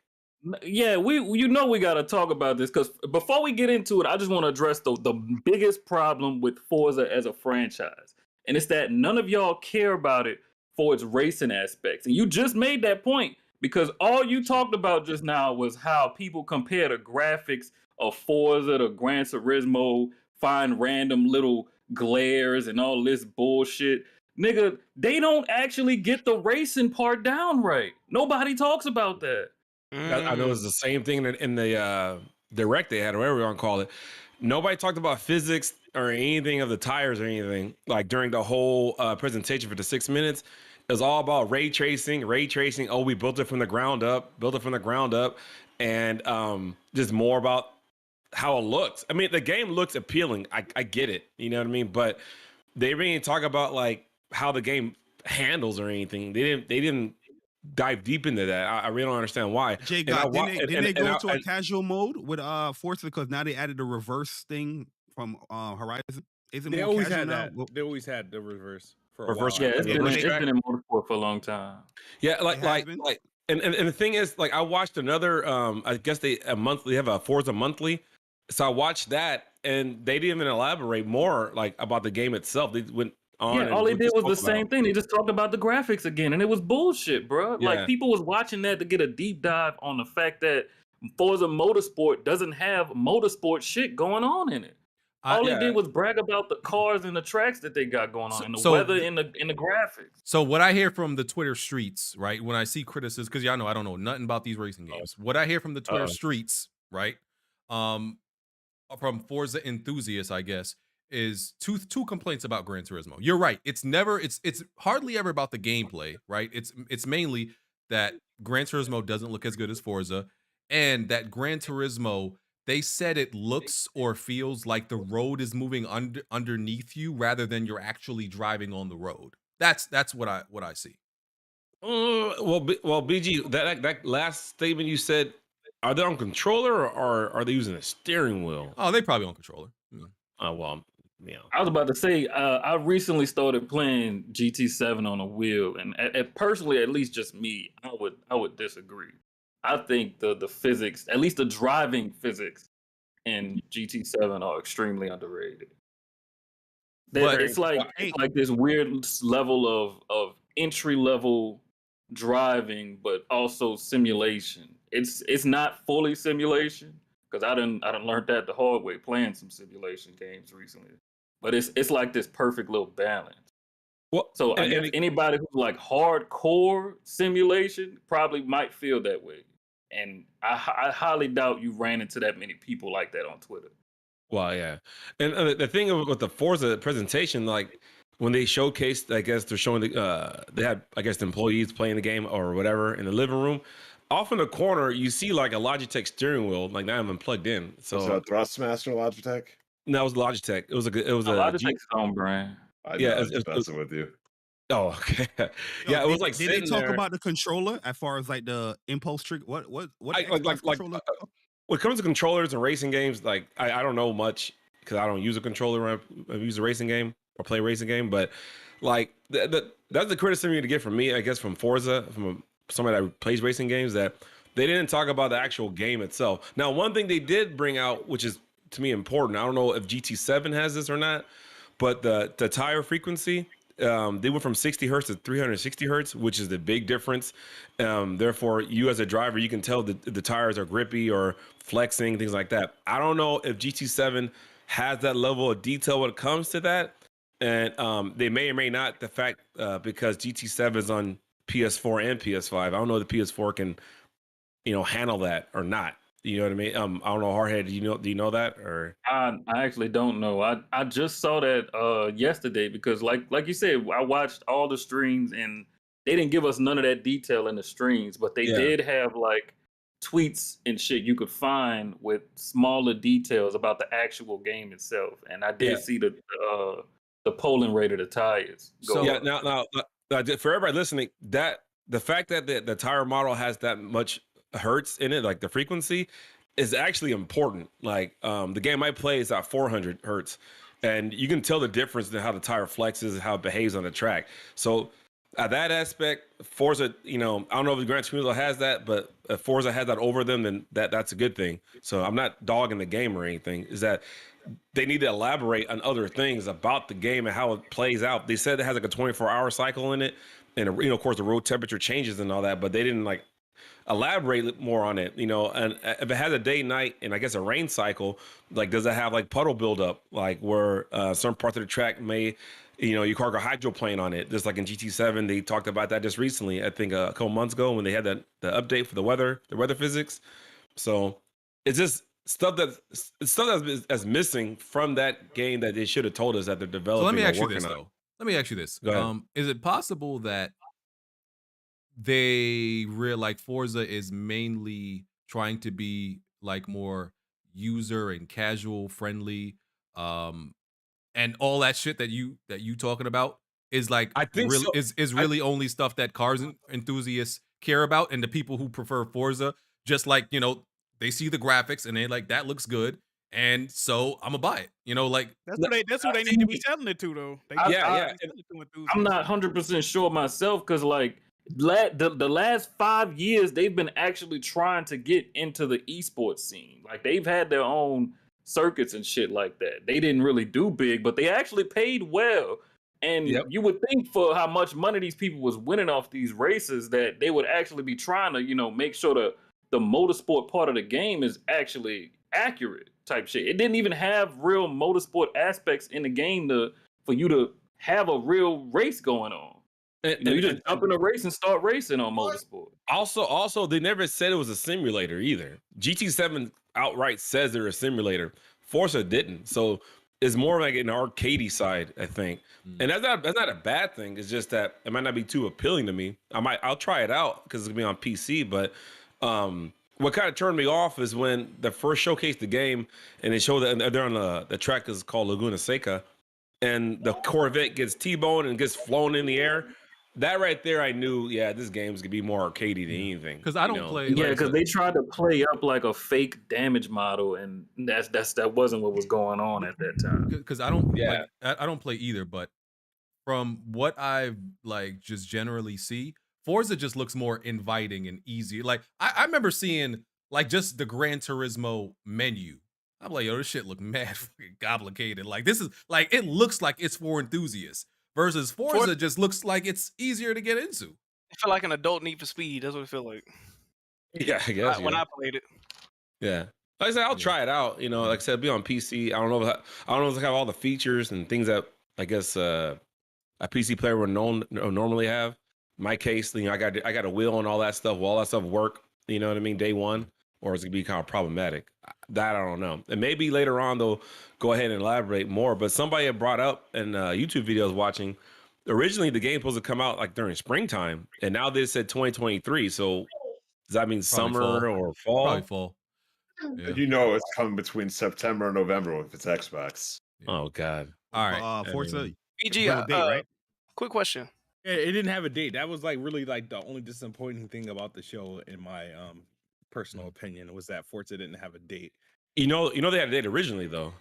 Speaker 11: Yeah, we got to talk about this, because before we get into it, I just want to address the biggest problem with Forza as a franchise. And it's that none of y'all care about it for its racing aspects. And you just made that point, because all you talked about just now was how people compare the graphics of Forza to Gran Turismo, find random little glares and all this bullshit. Nigga, they don't actually get the racing part down right. Nobody talks about that.
Speaker 15: I know it's the same thing in the direct they had, or whatever you want to call it. Nobody talked about physics or anything of the tires or anything. Like during the whole presentation for the 6 minutes, it was all about ray tracing. Oh, we built it from the ground up, and just more about how it looks. I mean, the game looks appealing. I get it, you know what I mean? But they didn't talk about like how the game handles or anything. They didn't dive deep into that. I really don't understand why.
Speaker 8: Jay, didn't they go into a casual mode with Forza, because now they added the reverse thing from Horizon?
Speaker 10: They always had that. They always had the reverse for a while.
Speaker 11: Yeah, it's been in motorsport for a long time.
Speaker 15: Yeah, and the thing is, like, I watched another. I guess they have a Forza monthly, so I watched that, and they didn't even elaborate more like about the game itself. They went on.
Speaker 11: Yeah, all they did was the same thing. They just talked about the graphics again, and it was bullshit, bro.
Speaker 15: Yeah.
Speaker 11: Like, people was watching that to get a deep dive on the fact that Forza Motorsport doesn't have motorsport shit going on in it. All they did was brag about the cars and the tracks that they got going on, and the weather and the graphics.
Speaker 5: So what I hear from the Twitter streets, right, when I see criticisms, because y'all know I don't know nothing about these racing games. What I hear from the Twitter streets, right, from Forza enthusiasts, I guess, is two complaints about Gran Turismo. You're right. It's hardly ever about the gameplay, right? It's mainly that Gran Turismo doesn't look as good as Forza, and that Gran Turismo, they said it looks or feels like the road is moving underneath you rather than you're actually driving on the road. That's what I see.
Speaker 15: Well, BG, that last statement you said, are they on controller or are they using a steering wheel?
Speaker 5: Oh, they probably on controller.
Speaker 15: Oh, well, yeah.
Speaker 11: I was about to say, I recently started playing GT7 on a wheel, and personally, at least just me, I would disagree. I think the physics, at least the driving physics in GT7 are extremely underrated. It's like this weird level of entry level driving, but also simulation. It's not fully simulation, because I done learned that the hard way playing some simulation games recently. But it's like this perfect little balance.
Speaker 15: Well,
Speaker 11: so I guess anybody who's like hardcore simulation probably might feel that way. And I highly doubt you ran into that many people like that on Twitter.
Speaker 15: Well, yeah. And the thing with the Forza presentation, like when they showcased, I guess they're showing they had, I guess, the employees playing the game or whatever in the living room. Off in the corner, you see like a Logitech steering wheel, like not even plugged in. So
Speaker 14: was that Thrustmaster Logitech?
Speaker 15: No, it was Logitech. It was a
Speaker 11: Logitech's own brand.
Speaker 14: I was messing with you.
Speaker 15: Oh, okay. Yeah, it was like.
Speaker 8: Did they talk about the controller as far as like the impulse trigger? What controller?
Speaker 15: When it comes to controllers and racing games, like I don't know much because I don't use a controller when I use a racing game or play a racing game. But like that's the criticism you to get from me, I guess, from Forza, from somebody that plays racing games, that they didn't talk about the actual game itself. Now, one thing they did bring out, which is to me important. I don't know if GT7 has this or not, but the tire frequency, they went from 60 hertz to 360 hertz, which is the big difference. Therefore, you as a driver, you can tell that the tires are grippy or flexing, things like that. I don't know if GT7 has that level of detail when it comes to that. And they may or may not, the fact because GT7 is on PS4 and PS5. I don't know if the PS4 can, handle that or not. You know what I mean? I don't know, HardHead. Do you know that or?
Speaker 11: I actually don't know. I just saw that yesterday because like you said, I watched all the streams and they didn't give us none of that detail in the streams, but they did have like tweets and shit you could find with smaller details about the actual game itself. And I did see the polling rate of the tires.
Speaker 15: So now for everybody listening, that the fact that the tire model has that much hertz in it, like the frequency, is actually important. Like the game I play is at 400 hertz, and you can tell the difference in how the tire flexes and how it behaves on the track. So at that aspect, Forza, I don't know if the Gran Turismo has that, but if Forza has that over them, then that's a good thing. So I'm not dogging the game or anything. Is that they need to elaborate on other things about the game and how it plays out. They said it has like a 24-hour cycle in it, and of course the road temperature changes and all that, but they didn't like elaborate more on it, and if it has a day, night, and I guess a rain cycle, like does it have like puddle buildup, like where some parts of the track may, your car go hydroplane on it, just like in GT7, they talked about that just recently, I think a couple months ago when they had the update for the weather physics. So it's just stuff that's missing from that game that they should have told us that they're developing.
Speaker 5: So let me ask you
Speaker 15: working
Speaker 5: this
Speaker 15: on.
Speaker 5: though. Let me ask you this.
Speaker 15: Go ahead.
Speaker 5: Is it possible that they like Forza is mainly trying to be like more user and casual friendly, and all that shit that you talking about is like
Speaker 15: I think
Speaker 5: really
Speaker 15: so.
Speaker 5: is really only stuff that cars enthusiasts care about, and the people who prefer Forza just like they see the graphics and they're like, that looks good, and so I'm gonna buy it. Like
Speaker 6: that's who they need to be selling it to though. They need to be selling it to enthusiasts.
Speaker 11: I'm not 100% sure myself because like the last 5 years they've been actually trying to get into the esports scene. Like they've had their own circuits and shit like that. They didn't really do big, but they actually paid well. And you would think for how much money these people was winning off these races that they would actually be trying to, make sure the motorsport part of the game is actually accurate type shit. It didn't even have real motorsport aspects in the game for you to have a real race going on. You just jump in a race and start racing on motorsport.
Speaker 15: Also, they never said it was a simulator either. GT7 outright says they're a simulator. Forza didn't, so it's more like an arcadey side, I think. And that's not a bad thing. It's just that it might not be too appealing to me. I'll try it out because it's gonna be on PC. But what kind of turned me off is when they first showcased the game and they show that they're on the track is called Laguna Seca, and the Corvette gets T-boned and gets flown in the air. That right there, I knew, this game's gonna be more arcadey than anything.
Speaker 5: Because I don't play.
Speaker 11: Yeah, because they tried to play up like a fake damage model, and that wasn't what was going on at that time.
Speaker 5: Because I don't, I don't play either. But from what I've like just generally see, Forza just looks more inviting and easier. Like I remember seeing like just the Gran Turismo menu. I'm like, yo, this shit look mad fucking complicated. Like this is like it looks like it's for enthusiasts. Versus Forza just looks like it's easier to get into.
Speaker 7: I feel like an adult Need for Speed. That's what it feel like.
Speaker 15: Yeah, I guess.
Speaker 7: When I played it.
Speaker 15: Yeah. Like I said, I'll try it out. Like I said, it'll be on PC. I don't know if they have all the features and things that I guess a PC player would normally have. In my case, I got a wheel and all that stuff. Will all that stuff work? You know what I mean? Day one, or is it gonna be kind of problematic? That I don't know. And maybe later on they'll go ahead and elaborate more. But somebody had brought up in YouTube videos watching. Originally, the game was supposed to come out like during springtime, and now they said 2023. So does that mean summer or fall?
Speaker 5: Probably fall.
Speaker 14: Yeah. It's coming between September and November if it's Xbox.
Speaker 15: Oh God!
Speaker 5: All right,
Speaker 8: Forza.
Speaker 7: BG,
Speaker 8: have a date, right?
Speaker 7: Quick question.
Speaker 10: Yeah, it didn't have a date. That was like really like the only disappointing thing about the show, in my personal opinion, was that Forza didn't have a date.
Speaker 15: They had a date originally though.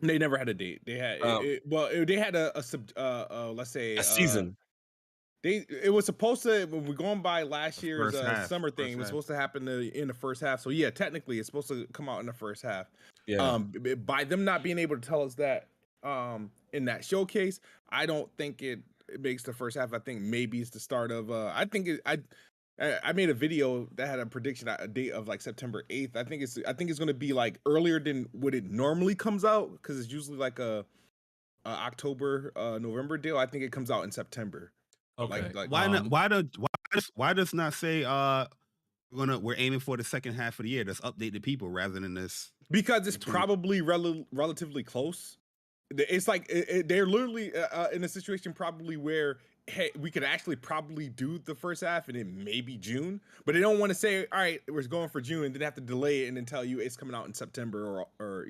Speaker 10: They never had a date. They had they had let's say
Speaker 15: a season.
Speaker 10: it was supposed to, when we're going by last year's
Speaker 8: first half,
Speaker 10: summer thing, it was supposed to happen in the first half. So yeah, technically it's supposed to come out in the first half.
Speaker 15: Yeah.
Speaker 10: By them not being able to tell us that in that showcase, I don't think it makes the first half. I think maybe it's the start of I made a video that had a prediction, a date of like September 8th. I think it's going to be like earlier than what it normally comes out, because it's usually like a October November deal. I think it comes out in September.
Speaker 5: Okay.
Speaker 8: Why does not say we're aiming for the second half of the year? Let's update the people rather than this.
Speaker 10: Because it's probably relatively close. It's like they're literally in a situation probably where, hey, we could actually probably do the first half and it may be June, but they don't want to say, all right, we're going for June, and then have to delay it and then tell you it's coming out in September or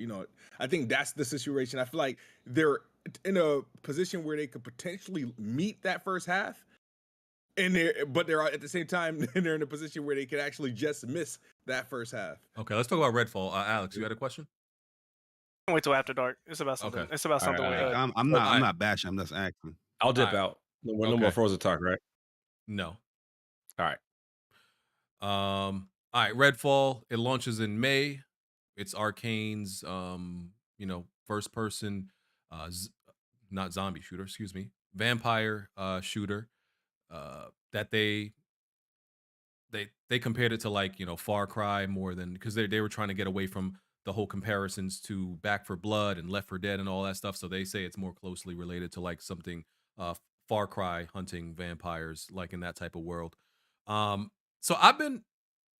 Speaker 10: I think that's the situation. I feel like they're in a position where they could potentially meet that first half, but they're at the same time they're in a position where they could actually just miss that first half.
Speaker 5: Okay, let's talk about Redfall. Alex, you had a question?
Speaker 7: Wait till after dark. It's about something.
Speaker 5: Okay.
Speaker 7: It's about something.
Speaker 8: Right. I'm not bashing. I'm just asking.
Speaker 15: I'll dip out. No more Forza talk, right?
Speaker 5: No.
Speaker 15: All right.
Speaker 5: All right. Redfall. It launches in May. It's Arcane's, first person, not zombie shooter. Excuse me, vampire shooter. That they compared it to like Far Cry more than, because they were trying to get away from the whole comparisons to Back 4 Blood and Left 4 Dead and all that stuff. So they say it's more closely related to like something Far Cry hunting vampires, like in that type of world. So I've been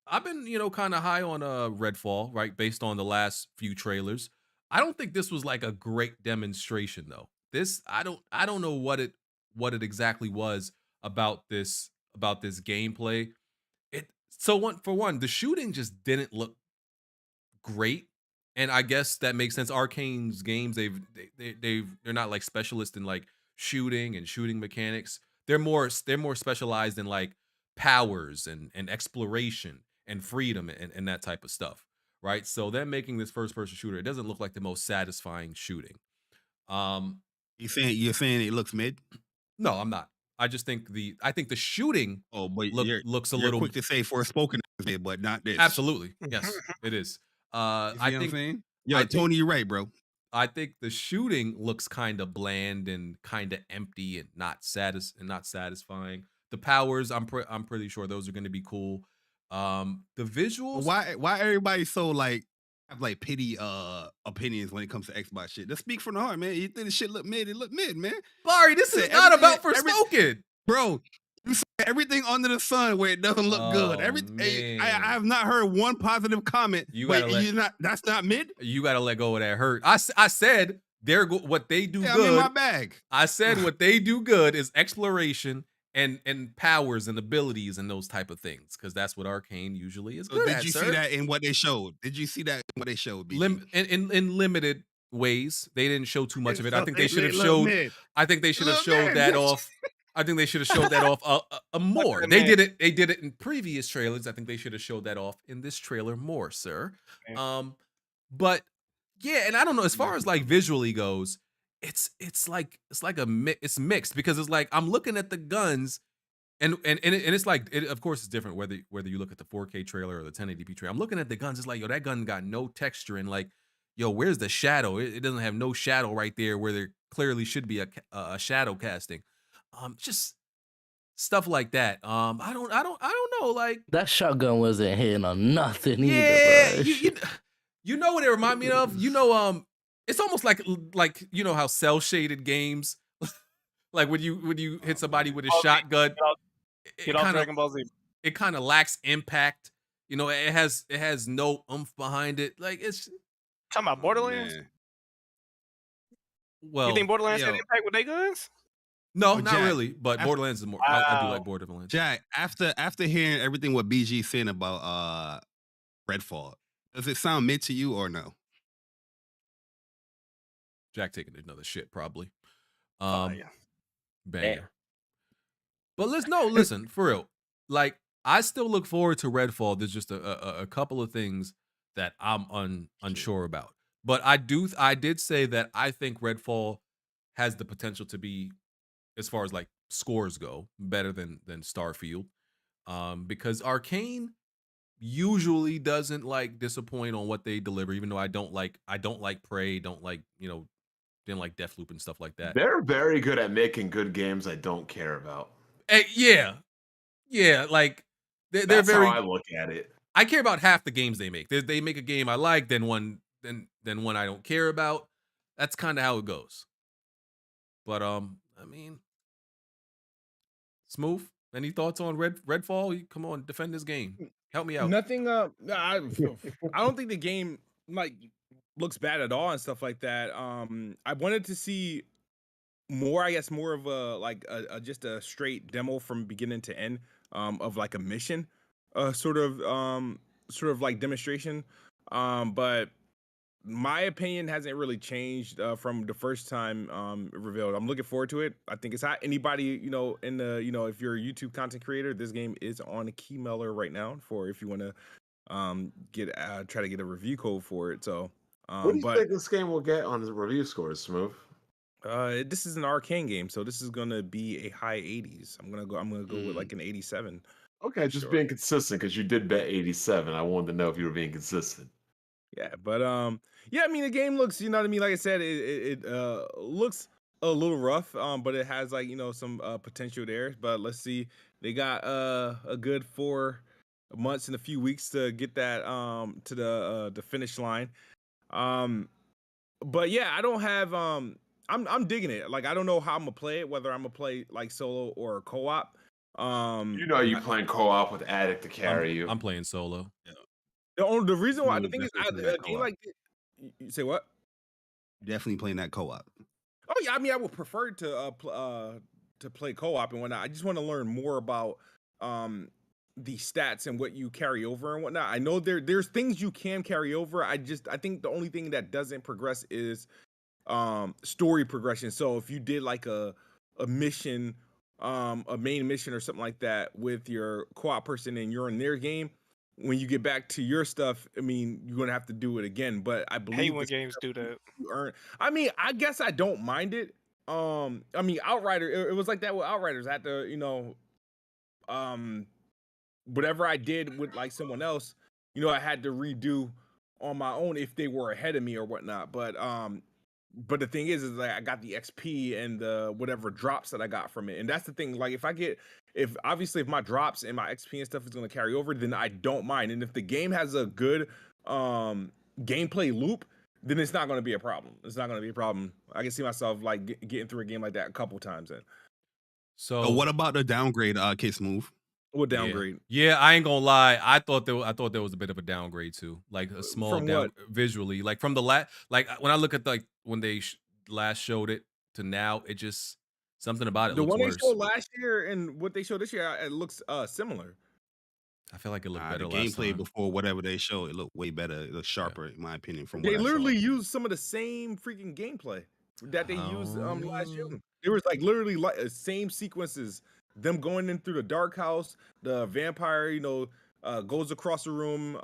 Speaker 5: kind of high on Redfall, right, based on the last few trailers. I don't think this was like a great demonstration though. This I don't know what it exactly was about this gameplay. For one, the shooting just didn't look great. And I guess that makes sense. Arcane's games, they're not like specialists in like shooting and shooting mechanics. They're more specialized in like powers and exploration and freedom and that type of stuff, right? So them making this first person shooter, it doesn't look like the most satisfying shooting.
Speaker 8: You're saying it looks mid?
Speaker 5: No, I'm not. I just think the shooting looks a little
Speaker 8: quick to say Forspoken, but not this.
Speaker 5: Absolutely. Yes, it is.
Speaker 8: I think, what I'm saying? Yo, Tony, you're right, bro.
Speaker 5: I think the shooting looks kind of bland and kind of empty and not satisfying. The powers, I'm pretty sure those are going to be cool. The visuals.
Speaker 8: Why everybody so like have like pity opinions when it comes to Xbox shit? Let's speak from the heart, man. You think the shit look mid? It look mid, man.
Speaker 5: Barry, this is not about Forspoken,
Speaker 8: bro. You say everything under the sun where it doesn't look good. Everything. I have not heard one positive comment. That's not mid.
Speaker 5: You got to let go of that hurt. I said what they do good.
Speaker 8: I'm in my bag.
Speaker 5: I said what they do good is exploration and powers and abilities and those type of things, because that's what Arcane usually is good at.
Speaker 8: Did you see that in what they showed?
Speaker 5: In limited ways? They didn't show too much of it. I think they should have showed. I think they should have showed that off. I think they should have showed that off more. They did it in previous trailers. I think they should have showed that off in this trailer more, sir. But yeah, and I don't know, as far as like visually goes, it's mixed, because it's like I'm looking at the guns and it's like of course it's different whether you look at the 4K trailer or the 1080p trailer. I'm looking at the guns, it's like, yo, that gun got no texture, and like, yo, where's the shadow? It doesn't have no shadow right there where there clearly should be a shadow casting. Just stuff like that. I don't know. Like,
Speaker 9: that shotgun wasn't hitting on nothing
Speaker 5: either.
Speaker 9: Bro.
Speaker 5: You know what it remind me of? It's almost like how cell shaded games, like when you hit somebody with a shotgun, it kind of lacks impact. It has no oomph behind it. Like, it's
Speaker 7: talking about Borderlands.
Speaker 5: Well,
Speaker 7: you think Borderlands had impact with their guns?
Speaker 5: No, not really. But Borderlands is more. I do like Borderlands.
Speaker 8: Jack, after hearing everything what BG saying about Redfall, does it sound mid to you or no?
Speaker 5: Jack taking another shit probably.
Speaker 7: Yeah.
Speaker 5: Banger. But listen, for real. Like, I still look forward to Redfall. There's just a couple of things that I'm unsure about. But I did say that I think Redfall has the potential to be, as far as like scores go, better than Starfield, because Arcane usually doesn't like disappoint on what they deliver. Even though I don't like Prey, didn't like Deathloop and stuff like that.
Speaker 14: They're very good at making good games I don't care about.
Speaker 5: Yeah, like they're
Speaker 14: That's
Speaker 5: very.
Speaker 14: how I look at it.
Speaker 5: I care about half the games they make. They make a game I like, then one I don't care about. That's kind of how it goes. But I mean, Smooth. Any thoughts on Redfall? Come on, defend this game. Help me out.
Speaker 10: Nothing. I don't think the game like looks bad at all and stuff like that. I wanted to see more. I guess more of a just a straight demo from beginning to end. Of like a mission, sort of like demonstration. But my opinion hasn't really changed from the first time revealed. I'm looking forward to it. I think it's hot. Anybody, in the, if you're a YouTube content creator, this game is on a key mailer right now for if you want to try to get a review code for it. So,
Speaker 14: what do you think this game will get on the review scores, Smooth?
Speaker 10: This is an Arcane game, so this is gonna be a high 80s. I'm gonna go with like an 87.
Speaker 14: Okay, just being consistent because you did bet 87. I wanted to know if you were being consistent.
Speaker 10: Yeah, but yeah, I mean the game looks, you know what I mean. Like I said, it looks a little rough, but it has like some potential there. But let's see, they got a good 4 months and a few weeks to get that to the finish line. But yeah, I don't have I'm digging it. Like I don't know how I'm gonna play it, whether I'm gonna play like solo or co-op.
Speaker 14: You playing co-op with Addict to carry you.
Speaker 5: I'm playing solo. Yeah.
Speaker 10: The reason why the thing is, a game like you say what?
Speaker 8: Definitely playing that co-op.
Speaker 10: Oh yeah, I mean I would prefer to play co-op and whatnot. I just want to learn more about the stats and what you carry over and whatnot. I know there's things you can carry over. I think the only thing that doesn't progress is story progression. So if you did like a mission, a main mission or something like that with your co-op person and you're in their game, when you get back to your stuff, I mean, you're gonna have to do it again. But I believe
Speaker 7: when games do that.
Speaker 10: I mean, I guess I don't mind it. I mean, Outrider, it was like that with Outriders. I had to, whatever I did with like someone else, I had to redo on my own if they were ahead of me or whatnot. But the thing is like I got the XP and the whatever drops that I got from it. And that's the thing. Like if my drops and my XP and stuff is going to carry over, then I don't mind. And if the game has a good gameplay loop, then it's not going to be a problem. It's not going to be a problem. I can see myself like getting through a game like that a couple times in.
Speaker 8: So what about the downgrade, Case Move?
Speaker 10: What downgrade?
Speaker 5: Yeah, I ain't gonna lie. I thought there was a bit of a downgrade too, like a small down visually, like from the like when I look at like when they last showed it to now, it just something about it.
Speaker 10: The
Speaker 5: looks
Speaker 10: one
Speaker 5: worse.
Speaker 10: they showed last year and what they showed this year, it looks similar.
Speaker 5: I feel like it looked better.
Speaker 8: The gameplay before whatever they showed, it looked way better. It looked sharper, in my opinion. From
Speaker 10: they
Speaker 8: what
Speaker 10: literally used some of the same freaking gameplay that they used last year. It was like literally like same sequences. Them going in through the dark house, the vampire, goes across the room,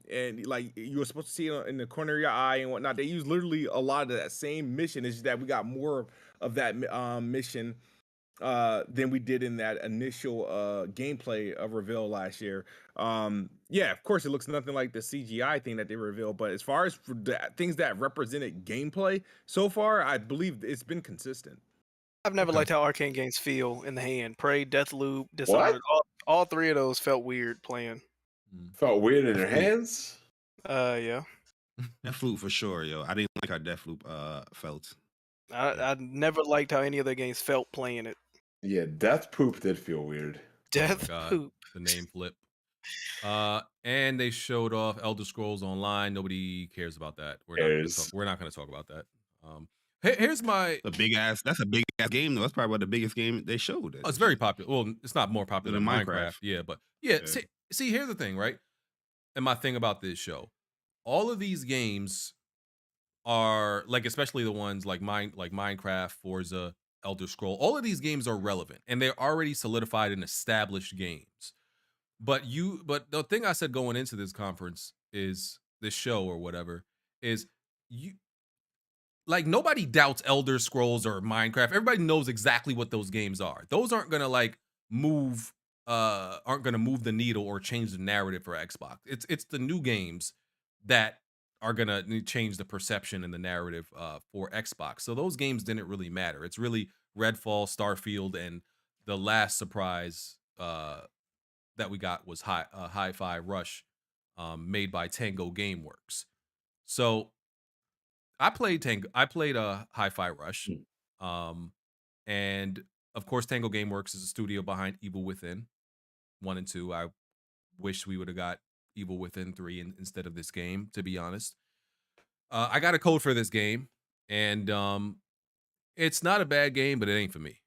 Speaker 10: and like you were supposed to see it in the corner of your eye and whatnot. They use literally a lot of that same mission. It's just that we got more of that mission than we did in that initial gameplay of reveal last year. Yeah, of course, it looks nothing like the CGI thing that they revealed, but as far as for the things that represented gameplay so far, I believe it's been consistent.
Speaker 7: I've never liked how Arcane games feel in the hand. Prey, Deathloop, Dishonored. All 3 of those felt weird playing.
Speaker 14: Felt weird in their hands?
Speaker 7: Yeah.
Speaker 8: Deathloop for sure, yo. I didn't like how Deathloop felt.
Speaker 7: I never liked how any of their games felt playing it.
Speaker 14: Yeah, Death Poop did feel weird.
Speaker 7: Death Poop.
Speaker 5: The name flip. And they showed off Elder Scrolls Online. Nobody cares about that. We're not going to talk about that. Here's my
Speaker 8: that's a big ass game though. That's probably the biggest game they showed.
Speaker 5: It's very popular. Well, it's not more popular than Minecraft. Yeah, but yeah. See, here's the thing, right? And my thing about this show, all of these games are like, especially the ones like Minecraft, Forza, Elder Scroll. All of these games are relevant and they're already solidified and established games. But the thing I said going into this conference is this show or whatever is like nobody doubts Elder Scrolls or Minecraft. Everybody knows exactly what those games are. Those aren't gonna like move the needle or change the narrative for Xbox. It's the new games that are gonna change the perception and the narrative for Xbox. So those games didn't really matter. It's really Redfall, Starfield, and the last surprise that we got was Hi-Fi Rush, made by Tango Gameworks. So I played Hi-Fi Rush, and of course Tango Gameworks is a studio behind Evil Within 1 and 2. I wish we would have got Evil Within 3 instead of this game, to be honest. I got a code for this game, and it's not a bad game, but it ain't for me.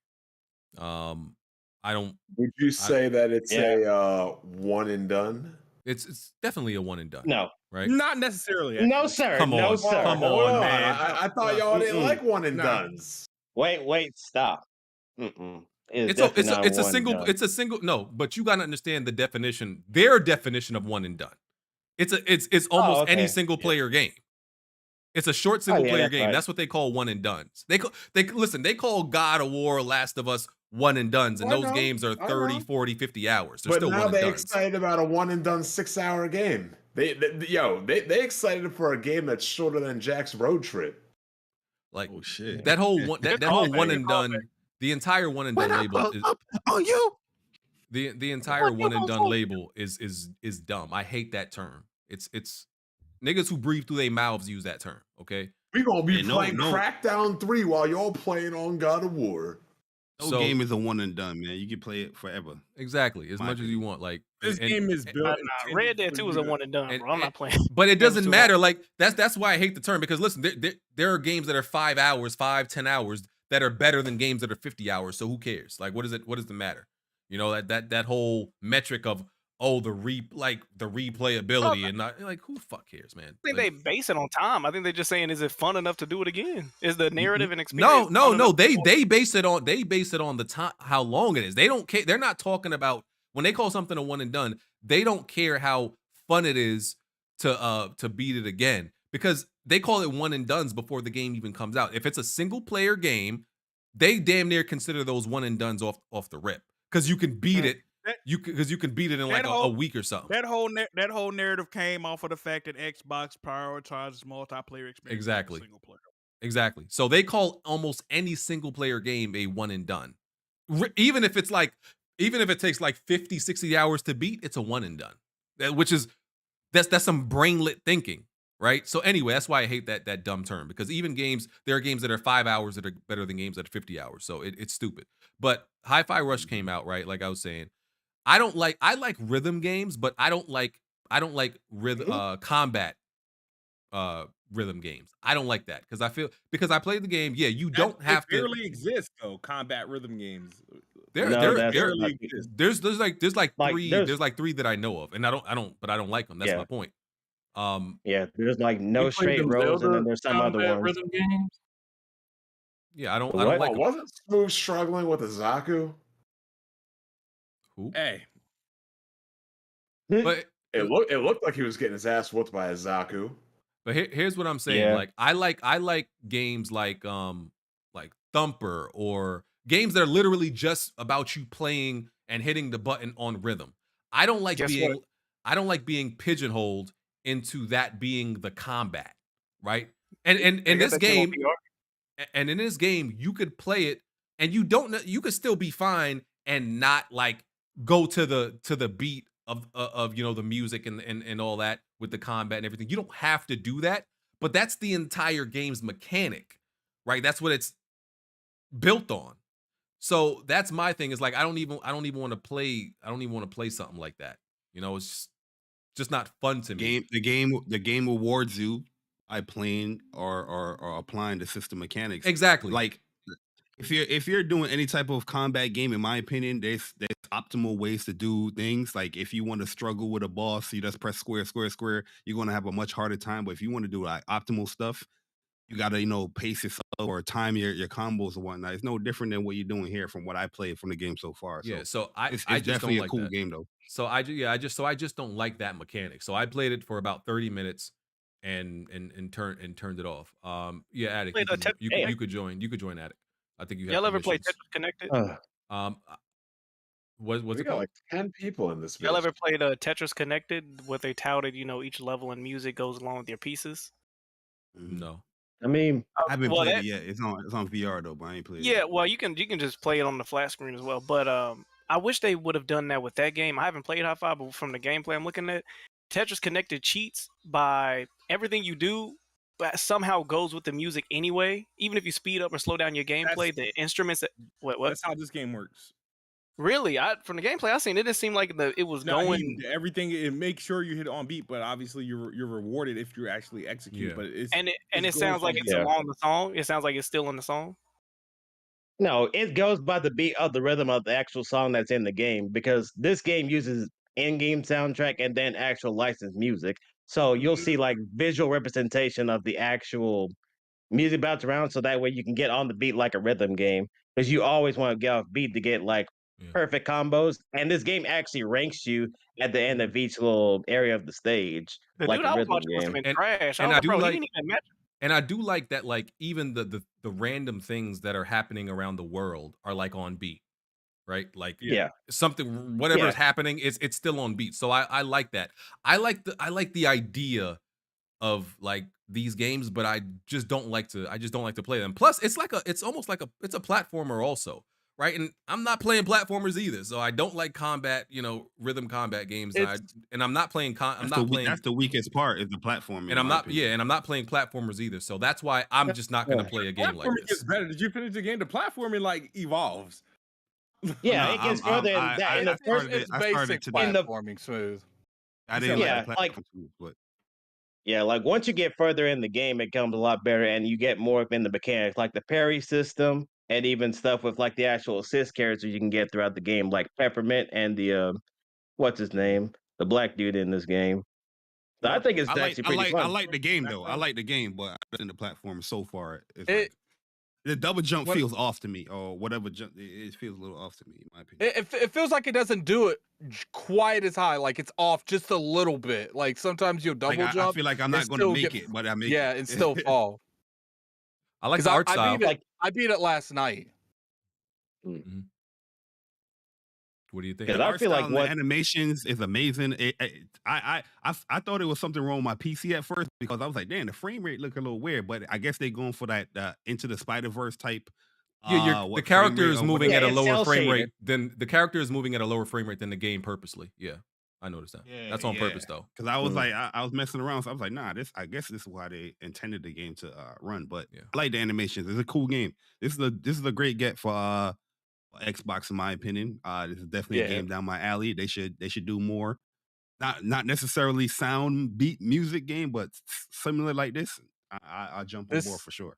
Speaker 5: I don't.
Speaker 14: Would you say that it's a one and done?
Speaker 5: It's definitely a one and done.
Speaker 13: No,
Speaker 5: right?
Speaker 10: Not necessarily.
Speaker 13: No, sir.
Speaker 5: Come
Speaker 13: no,
Speaker 5: on,
Speaker 13: sir.
Speaker 5: come
Speaker 14: Hold
Speaker 5: on,
Speaker 14: on,
Speaker 5: man.
Speaker 14: I thought y'all didn't like one and dones.
Speaker 13: Wait, stop.
Speaker 5: It's a single. No, but you gotta understand the definition. Their definition of one and done. It's almost any single player game. It's a short single player game.
Speaker 13: Right.
Speaker 5: That's what they call one and dones. They call God of War, Last of Us one and dones, and those games are 30, 40, 50 hours. They're still
Speaker 14: now
Speaker 5: one and
Speaker 14: they
Speaker 5: dones.
Speaker 14: excited about a one and done 6-hour game. They excited for a game that's shorter than Jack's road trip.
Speaker 5: Like
Speaker 8: shit.
Speaker 5: that whole one and done. The entire one and done label is the entire one and done label is dumb. I hate that term. It's niggas who breathe through their mouths use that term. Okay,
Speaker 14: we gonna be playing Crackdown 3 while y'all playing on God of War.
Speaker 8: No game is a one and done, man. You can play it forever.
Speaker 5: Exactly, as much as you want. Like
Speaker 10: this game is built.
Speaker 7: Red Dead 2 is a one and done, bro. I'm not playing.
Speaker 5: But it doesn't matter. Like that's why I hate the term, because listen, there are games that are 5 hours, 10 hours that are better than games that are 50 hours. So who cares? Like, what does the matter? You know, that whole metric of the replayability and not like, who the fuck cares, man?
Speaker 7: I think they base it on time. I think they're just saying, is it fun enough to do it again? Is the narrative and experience?
Speaker 5: No. They base it on the time, how long it is. They don't care. They're not talking about when they call something a one and done. They don't care how fun it is to beat it again, because they call it one and dones before the game even comes out. If it's a single player game, they damn near consider those one and dones off the rip, because you can beat it. You can beat it in like a week or something.
Speaker 6: That whole narrative came off of the fact that Xbox prioritizes multiplayer experience.
Speaker 5: Exactly.
Speaker 6: Single player.
Speaker 5: Exactly. So they call almost any single player game a one and done. Even if it takes like 50, 60 hours to beat, it's a one and done. That's some brainlet thinking, right? So anyway, that's why I hate that dumb term, because even there are games that are 5 hours that are better than games that are 50 hours. So it's stupid. But Hi-Fi Rush came out, right? Like I was saying, I like rhythm games, but I don't like rhythm combat rhythm games. I don't like that, because I played the game. Yeah, you don't have to.
Speaker 10: It barely exists though. Combat rhythm games.
Speaker 5: There's like three that I know of, and I don't like them. That's my point.
Speaker 13: There's like no straight roads, and then there's some other ones.
Speaker 11: Rhythm games.
Speaker 5: Yeah, I don't like them.
Speaker 14: Wasn't Smooth struggling with a Zaku?
Speaker 5: Who?
Speaker 10: Hey.
Speaker 5: But
Speaker 14: it looked like he was getting his ass whooped by a Zaku.
Speaker 5: But here's what I'm saying.
Speaker 13: Yeah.
Speaker 5: Like I like games like Thumper, or games that are literally just about you playing and hitting the button on rhythm. I don't like being pigeonholed into that being the combat, right? And in this game, you could play it and you could still be fine and not like go to the beat of the music and all that with the combat and everything. You don't have to do that, but that's the entire game's mechanic, right? That's what it's built on. So that's my thing, is like I don't even want to play something like that. You know, it's just not fun to me.
Speaker 8: The game rewards you by playing or applying the system mechanics.
Speaker 5: Exactly.
Speaker 8: Like if you're doing any type of combat game, in my opinion, there's optimal ways to do things. Like if you want to struggle with a boss, you just press square, you're going to have a much harder time. But if you want to do like optimal stuff, you got to, pace yourself or time your combos and whatnot. It's no different than what you're doing here from what I played from the game so far.
Speaker 5: Yeah,
Speaker 8: so
Speaker 5: it's
Speaker 8: just definitely
Speaker 5: don't
Speaker 8: a cool
Speaker 5: like
Speaker 8: game though.
Speaker 5: So I just don't like that mechanic. So I played it for about 30 minutes, and turned it off. Yeah, Attic,
Speaker 7: Played
Speaker 5: you could join. You could join Attic. I think you have
Speaker 7: Y'all ever play
Speaker 5: permissions.
Speaker 7: Tetris Connected?
Speaker 5: What's
Speaker 14: We
Speaker 5: it
Speaker 14: got
Speaker 5: called?
Speaker 14: like 10 people in this
Speaker 7: Y'all
Speaker 14: bitch.
Speaker 7: ever played Tetris Connected, what they touted, each level and music goes along with your pieces?
Speaker 5: No.
Speaker 13: I mean,
Speaker 8: I haven't
Speaker 7: well,
Speaker 8: played
Speaker 7: that-
Speaker 8: it yet. It's on VR though, but I ain't played it.
Speaker 7: Yeah, well, you can just play it on the flat screen as well. But I wish they would have done that with that game. I haven't played High Five, but from the gameplay I'm looking at, Tetris Connected cheats by everything you do, but somehow goes with the music anyway. Even if you speed up or slow down your gameplay, the instruments. What?
Speaker 10: That's how this game works.
Speaker 7: Really? From the gameplay I seen, it didn't seem like it was going.
Speaker 10: Everything. It makes sure you hit on beat, but obviously you're rewarded if you actually execute.
Speaker 5: Yeah.
Speaker 10: But
Speaker 7: it sounds like it's along the song. It sounds like it's still in the song.
Speaker 13: No, it goes by the beat of the rhythm of the actual song that's in the game, because this game uses in-game soundtrack and then actual licensed music. So you'll see like visual representation of the actual music bounced around, so that way you can get on the beat like a rhythm game, because you always want to get off beat to get like perfect combos. And this game actually ranks you at the end of each little area of the stage,
Speaker 7: The
Speaker 13: like
Speaker 7: dude
Speaker 13: a
Speaker 7: I was
Speaker 13: rhythm
Speaker 7: watching must have
Speaker 13: game.
Speaker 7: been trash.
Speaker 5: And I do
Speaker 7: he
Speaker 5: like,
Speaker 7: didn't even match.
Speaker 5: and I do like that, like even the random things that are happening around the world are like on beat, right? Like something, whatever is happening, it's still on beat. So I like that. I like the idea of like these games, but I just don't like to play them. Plus, it's almost like it's a platformer also, right? And I'm not playing platformers either, so I don't like combat, rhythm combat games. And I'm not playing.
Speaker 8: That's the weakest part is the platform.
Speaker 5: And I'm not playing platformers either. So that's why I'm just not going to play a game like
Speaker 10: Platforming
Speaker 5: this.
Speaker 10: gets better. Did you finish the game? The platforming like evolves.
Speaker 13: Yeah, it gets further than that. In the first,
Speaker 10: it's basic platforming smooth.
Speaker 8: I didn't like the platform too, but
Speaker 13: yeah, like once you get further in the game, it becomes a lot better, and you get more in the mechanics, like the parry system, and even stuff with like the actual assist characters you can get throughout the game, like Peppermint and the what's his name, the black dude in this game. So I think it's actually pretty fun.
Speaker 8: I like the game though. I like the game, but in the platform so far, the double jump feels off to me, or whatever jump. It feels a little off to me, in my opinion.
Speaker 10: It feels like it doesn't do it quite as high. Like it's off just a little bit. Like sometimes you'll double jump.
Speaker 8: I feel like I'm not going to make it, but I make it.
Speaker 10: Yeah, and still fall.
Speaker 5: I like the art style.
Speaker 10: I beat it last night.
Speaker 5: Mm-hmm. What do you think?
Speaker 8: Because I feel like the animations is amazing. I thought it was something wrong with my PC at first, because I was like, damn, the frame rate look a little weird. But I guess they're going for that Into the Spider-Verse type.
Speaker 5: Yeah, the character is moving at a lower frame rate than the game purposely. Yeah, I noticed that. Yeah, that's on purpose though.
Speaker 8: Because I was like, I was messing around, so I was like, nah, I guess this is why they intended the game to run. But I like the animations. It's a cool game. This is a great get for Xbox, in my opinion. This is definitely a game down my alley. They should do more. Not necessarily sound beat music game, but similar like this. I'll jump on board for sure.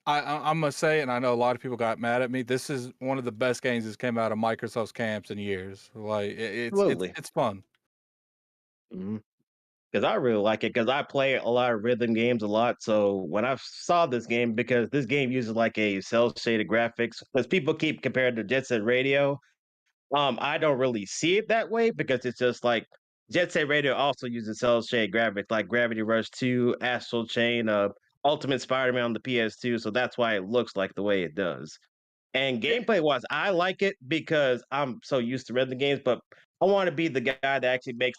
Speaker 10: I'm gonna say, and I know a lot of people got mad at me, this is one of the best games that's came out of Microsoft's camps in years. Like it's fun.
Speaker 13: Because I really like it, because I play a lot of rhythm games a lot. So when I saw this game, because this game uses like a cell shaded graphics, because people keep comparing to Jet Set Radio. I don't really see it that way, because it's just like Jet Set Radio also uses cell shaded graphics, like Gravity Rush 2, Astral Chain, Ultimate Spider-Man on the PS2. So that's why it looks like the way it does. And gameplay wise, I like it because I'm so used to rhythm games, but I want to be the guy that actually makes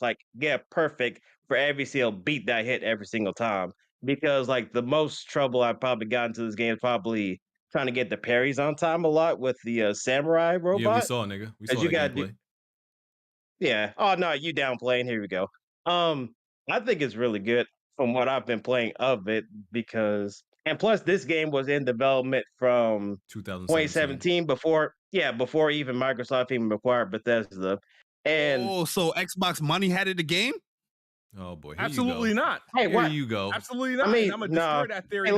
Speaker 13: perfect for every single beat that I hit every single time. Because like the most trouble I've probably gotten to this game is probably trying to get the parries on time a lot with the samurai robot.
Speaker 5: Yeah, we saw, nigga. We saw that gameplay.
Speaker 13: Yeah. Oh no, you downplaying. Here we go. I think it's really good from what I've been playing of it, because and plus this game was in development from 2017 before even Microsoft even acquired Bethesda. And
Speaker 8: so Xbox money had it the game?
Speaker 5: Oh boy,
Speaker 10: absolutely not.
Speaker 13: Hey,
Speaker 5: here you go.
Speaker 10: Absolutely not.
Speaker 13: I mean,
Speaker 10: I'm gonna destroy that theory.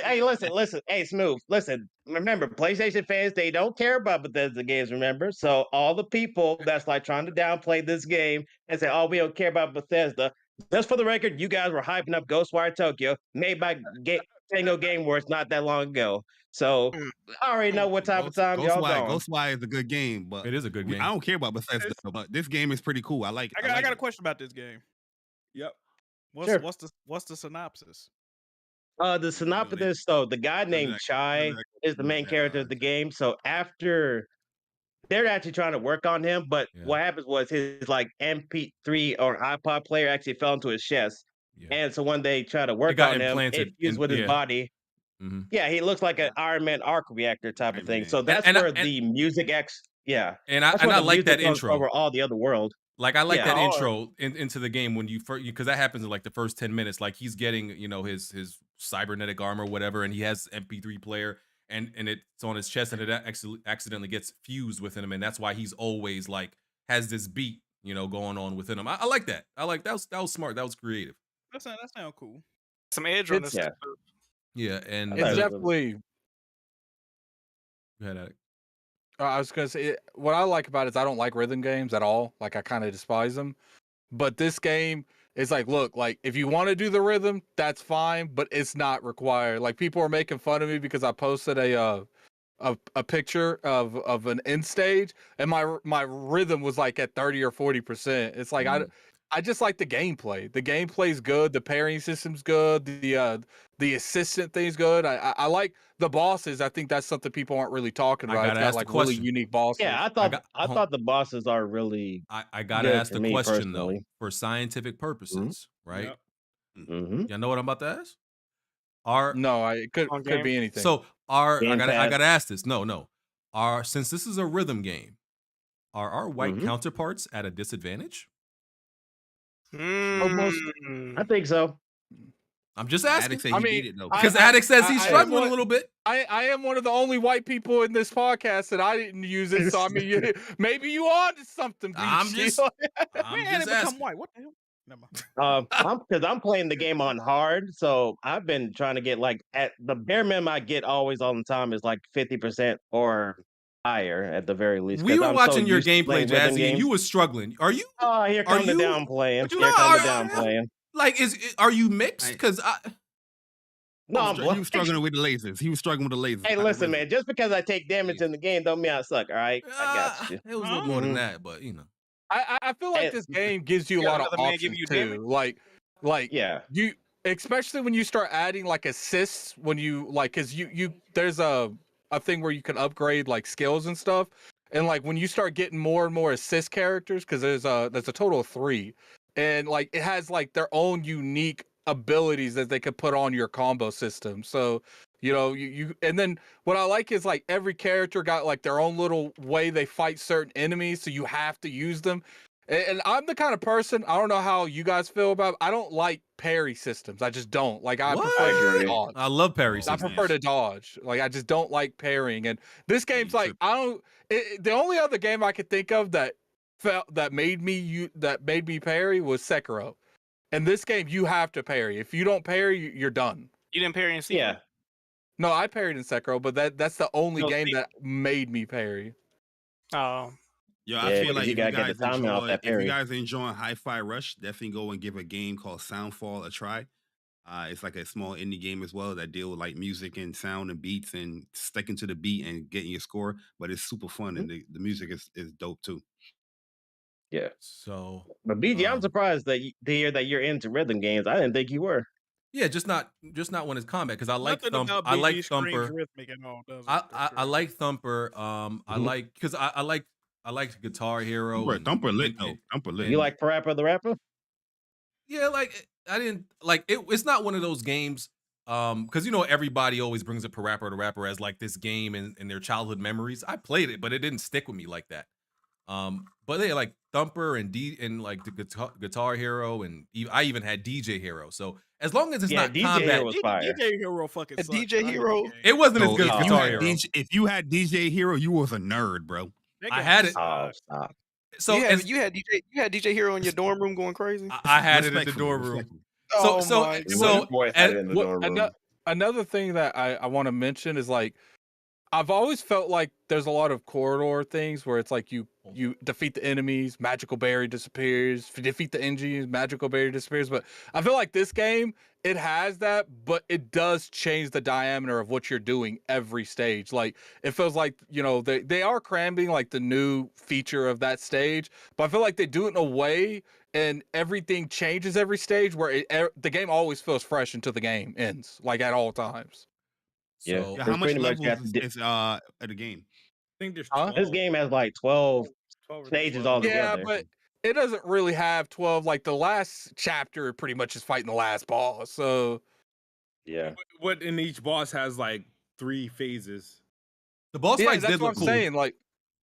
Speaker 13: Hey, listen, Smooth. Listen, remember, PlayStation fans, they don't care about Bethesda games, remember? So all the people that's like trying to downplay this game and say, oh, we don't care about Bethesda. Just for the record, you guys were hyping up Ghostwire Tokyo, made by Tango Game Works not that long ago. So I already know what type of time y'all going.
Speaker 8: Ghostwire is a good game, but
Speaker 5: it is a good game.
Speaker 8: I don't care about Bethesda, but this game is pretty cool. I like it.
Speaker 6: I got a question about this game.
Speaker 10: Yep.
Speaker 14: Sure.
Speaker 6: What's the synopsis?
Speaker 13: The synopsis. So the guy named Chai is the main character of the game. So after they're actually trying to work on him, but what happens was his like MP3 or iPod player actually fell into his chest, and so when they try to work
Speaker 5: got
Speaker 13: on him, it
Speaker 5: implanted
Speaker 13: fused
Speaker 5: in-
Speaker 13: with his
Speaker 5: yeah.
Speaker 13: body.
Speaker 5: Mhm.
Speaker 13: Yeah, he looks like an Iron Man arc reactor type of thing. So that's
Speaker 5: And I-
Speaker 13: where
Speaker 5: and-
Speaker 13: the music
Speaker 5: And I
Speaker 13: that's
Speaker 5: and
Speaker 13: where
Speaker 5: I
Speaker 13: the
Speaker 5: like that
Speaker 13: music comes
Speaker 5: intro.
Speaker 13: over all the other world.
Speaker 5: Like I like
Speaker 13: Yeah.
Speaker 5: that intro into the game when you first, because that happens in like the first 10 minutes. Like he's getting, his cybernetic armor, whatever, and he has MP3 player and it's on his chest and it accidentally gets fused within him, and that's why he's always like has this beat, going on within him. I like that. I like that was smart. That was creative.
Speaker 6: That sound cool.
Speaker 7: Some edge on this.
Speaker 13: Yeah.
Speaker 5: Yeah, and
Speaker 16: It's definitely.
Speaker 5: Go ahead, Alec.
Speaker 16: I was gonna say what I like about it is I don't like rhythm games at all. Like I kind of despise them. But this game is like, look, like if you want to do the rhythm, that's fine, but it's not required. Like people are making fun of me because I posted a picture of an end stage, and my rhythm was like at 30 or 40%. It's like I just like the gameplay. The gameplay's good. The pairing system's good. The assistant thing's good. I like the bosses. I think that's something people aren't really talking about. It's got like really unique bosses.
Speaker 13: Yeah, I thought the bosses are really.
Speaker 5: I gotta
Speaker 13: good
Speaker 5: ask
Speaker 13: for
Speaker 5: the
Speaker 13: me
Speaker 5: question though,
Speaker 13: personally.
Speaker 5: for scientific purposes, right?
Speaker 13: Mm-hmm.
Speaker 5: Y'all know what I'm about to ask?
Speaker 16: No, it could be anything.
Speaker 5: So I
Speaker 13: Game
Speaker 5: gotta
Speaker 13: Pass.
Speaker 5: ask this. No. Since this is a rhythm game, are our white counterparts at a disadvantage?
Speaker 13: I think so.
Speaker 5: I'm just asking.
Speaker 8: Addict said he beat it though.
Speaker 5: Because Addict says he's struggling a little bit.
Speaker 16: I am one of the only white people in this podcast that I didn't use it. So I mean, maybe you on to something.
Speaker 5: I'm
Speaker 16: Beach.
Speaker 5: just
Speaker 6: Become white. What the hell? Never mind.
Speaker 13: Because I'm playing the game on hard, so I've been trying to get like at the bare minimum I get always all the time is like 50% or higher at the very least.
Speaker 5: We
Speaker 13: 'cause
Speaker 5: were
Speaker 13: I'm so
Speaker 5: watching your
Speaker 13: used to
Speaker 5: gameplay,
Speaker 13: playing rhythm
Speaker 5: Jazzy, and
Speaker 13: games.
Speaker 5: you was struggling. Are you?
Speaker 13: Oh, here
Speaker 5: are
Speaker 13: come the
Speaker 5: you-
Speaker 13: downplaying.
Speaker 5: But you
Speaker 13: Here
Speaker 5: know,
Speaker 13: come the
Speaker 5: are-
Speaker 13: downplaying.
Speaker 5: Like, are you mixed? Because
Speaker 13: No, I'm
Speaker 8: he was struggling with the lasers. He was struggling with the lasers.
Speaker 13: Hey, listen, man. Just because I take damage in the game don't mean I suck. All right, I got you.
Speaker 5: it was a little more than that, but
Speaker 16: I feel like this game gives you a
Speaker 7: Yeah,
Speaker 16: lot of
Speaker 7: another man
Speaker 16: options
Speaker 7: giving you
Speaker 16: too.
Speaker 7: damage?
Speaker 16: Like
Speaker 13: yeah,
Speaker 16: you especially when you start adding like assists when you like because you there's a thing where you can upgrade like skills and stuff, and like when you start getting more and more assist characters because there's a total of 3, and like it has like their own unique abilities that they could put on your combo system. So you and then what I like is like every character got like their own little way they fight certain enemies, so you have to use them. And I'm the kind of person, I don't know how you guys feel about it, I don't like parry systems. I just don't. Like I prefer to dodge.
Speaker 5: I love parry
Speaker 16: I
Speaker 5: systems.
Speaker 16: prefer to dodge. Like I just don't like parrying. And this game's like the only other game I could think of that made me parry was Sekiro. And this game you have to parry. If you don't parry, you're done.
Speaker 7: You didn't parry in Sekiro?
Speaker 13: Yeah.
Speaker 16: No, I parried in Sekiro, but that's the only
Speaker 7: No,
Speaker 16: game that made me parry.
Speaker 7: Oh.
Speaker 8: Yo,
Speaker 13: Yeah,
Speaker 8: I feel
Speaker 13: 'cause
Speaker 8: like
Speaker 13: you
Speaker 8: if
Speaker 13: gotta
Speaker 8: you
Speaker 13: get
Speaker 8: guys
Speaker 13: the timing off
Speaker 8: enjoy,
Speaker 13: that
Speaker 8: if you
Speaker 13: parry.
Speaker 8: guys enjoying Hi-Fi Rush, definitely go and give a game called Soundfall a try. It's like a small indie game as well that deal with like music and sound and beats and sticking to the beat and getting your score. But it's super fun and the music is dope too.
Speaker 13: Yeah.
Speaker 5: So,
Speaker 13: but BG, I'm surprised that to hear that you're into rhythm games. I didn't think you were.
Speaker 5: yeah, just not when it's combat. Because I like
Speaker 6: Nothing about
Speaker 5: I like
Speaker 6: BG screams
Speaker 5: Thumper.
Speaker 6: rhythmic and all, does it?
Speaker 5: I like Thumper. I like because I like Guitar Hero.
Speaker 8: Bro, Thumper lit though. Thumper lit.
Speaker 13: You like Parappa the Rapper?
Speaker 5: Yeah, like I didn't like it. It's not one of those games. Because everybody always brings up Parappa the Rapper as like this game in their childhood memories. I played it, but it didn't stick with me like that. But they like Thumper and like the Guitar Hero, and I even had DJ Hero. So as long as it's not
Speaker 13: DJ
Speaker 5: combat,
Speaker 13: Hero was fire.
Speaker 6: DJ Hero fucking sucked.
Speaker 7: DJ Hero.
Speaker 5: it wasn't as
Speaker 8: So
Speaker 5: good
Speaker 8: if
Speaker 5: as
Speaker 8: you
Speaker 5: Guitar
Speaker 8: had
Speaker 5: Hero.
Speaker 8: if you had DJ Hero, you was a nerd, bro.
Speaker 5: I had it.
Speaker 13: Oh, stop.
Speaker 5: So
Speaker 7: you had DJ Hero in your dorm room going crazy.
Speaker 5: I had it in the dorm room.
Speaker 16: Another thing that I want to mention is like I've always felt like there's a lot of corridor things where it's like you defeat the enemies, magical berry disappears, defeat the engines, magical berry disappears. But I feel like this game, it has that, but it does change the diameter of what you're doing every stage. Like it feels like, they are cramming like the new feature of that stage, but I feel like they do it in a way and everything changes every stage where the game always feels fresh until the game ends, like at all times.
Speaker 13: Yeah,
Speaker 5: So
Speaker 8: Yeah, how
Speaker 13: there's
Speaker 8: much
Speaker 13: pretty much
Speaker 8: levels
Speaker 13: you have to
Speaker 8: is at the game?
Speaker 10: I think there's
Speaker 16: Huh?
Speaker 10: 12.
Speaker 13: This game has like 12
Speaker 10: 12 or
Speaker 13: stages
Speaker 10: 12.
Speaker 16: Yeah,
Speaker 13: altogether.
Speaker 16: but it doesn't really have 12. Like the last chapter pretty much is fighting the last boss. So
Speaker 13: Yeah.
Speaker 10: What in each boss has like 3 phases.
Speaker 5: the boss
Speaker 16: yeah,
Speaker 5: fights
Speaker 16: that's
Speaker 5: did
Speaker 16: what
Speaker 5: look
Speaker 16: I'm
Speaker 5: cool.
Speaker 16: saying. Like,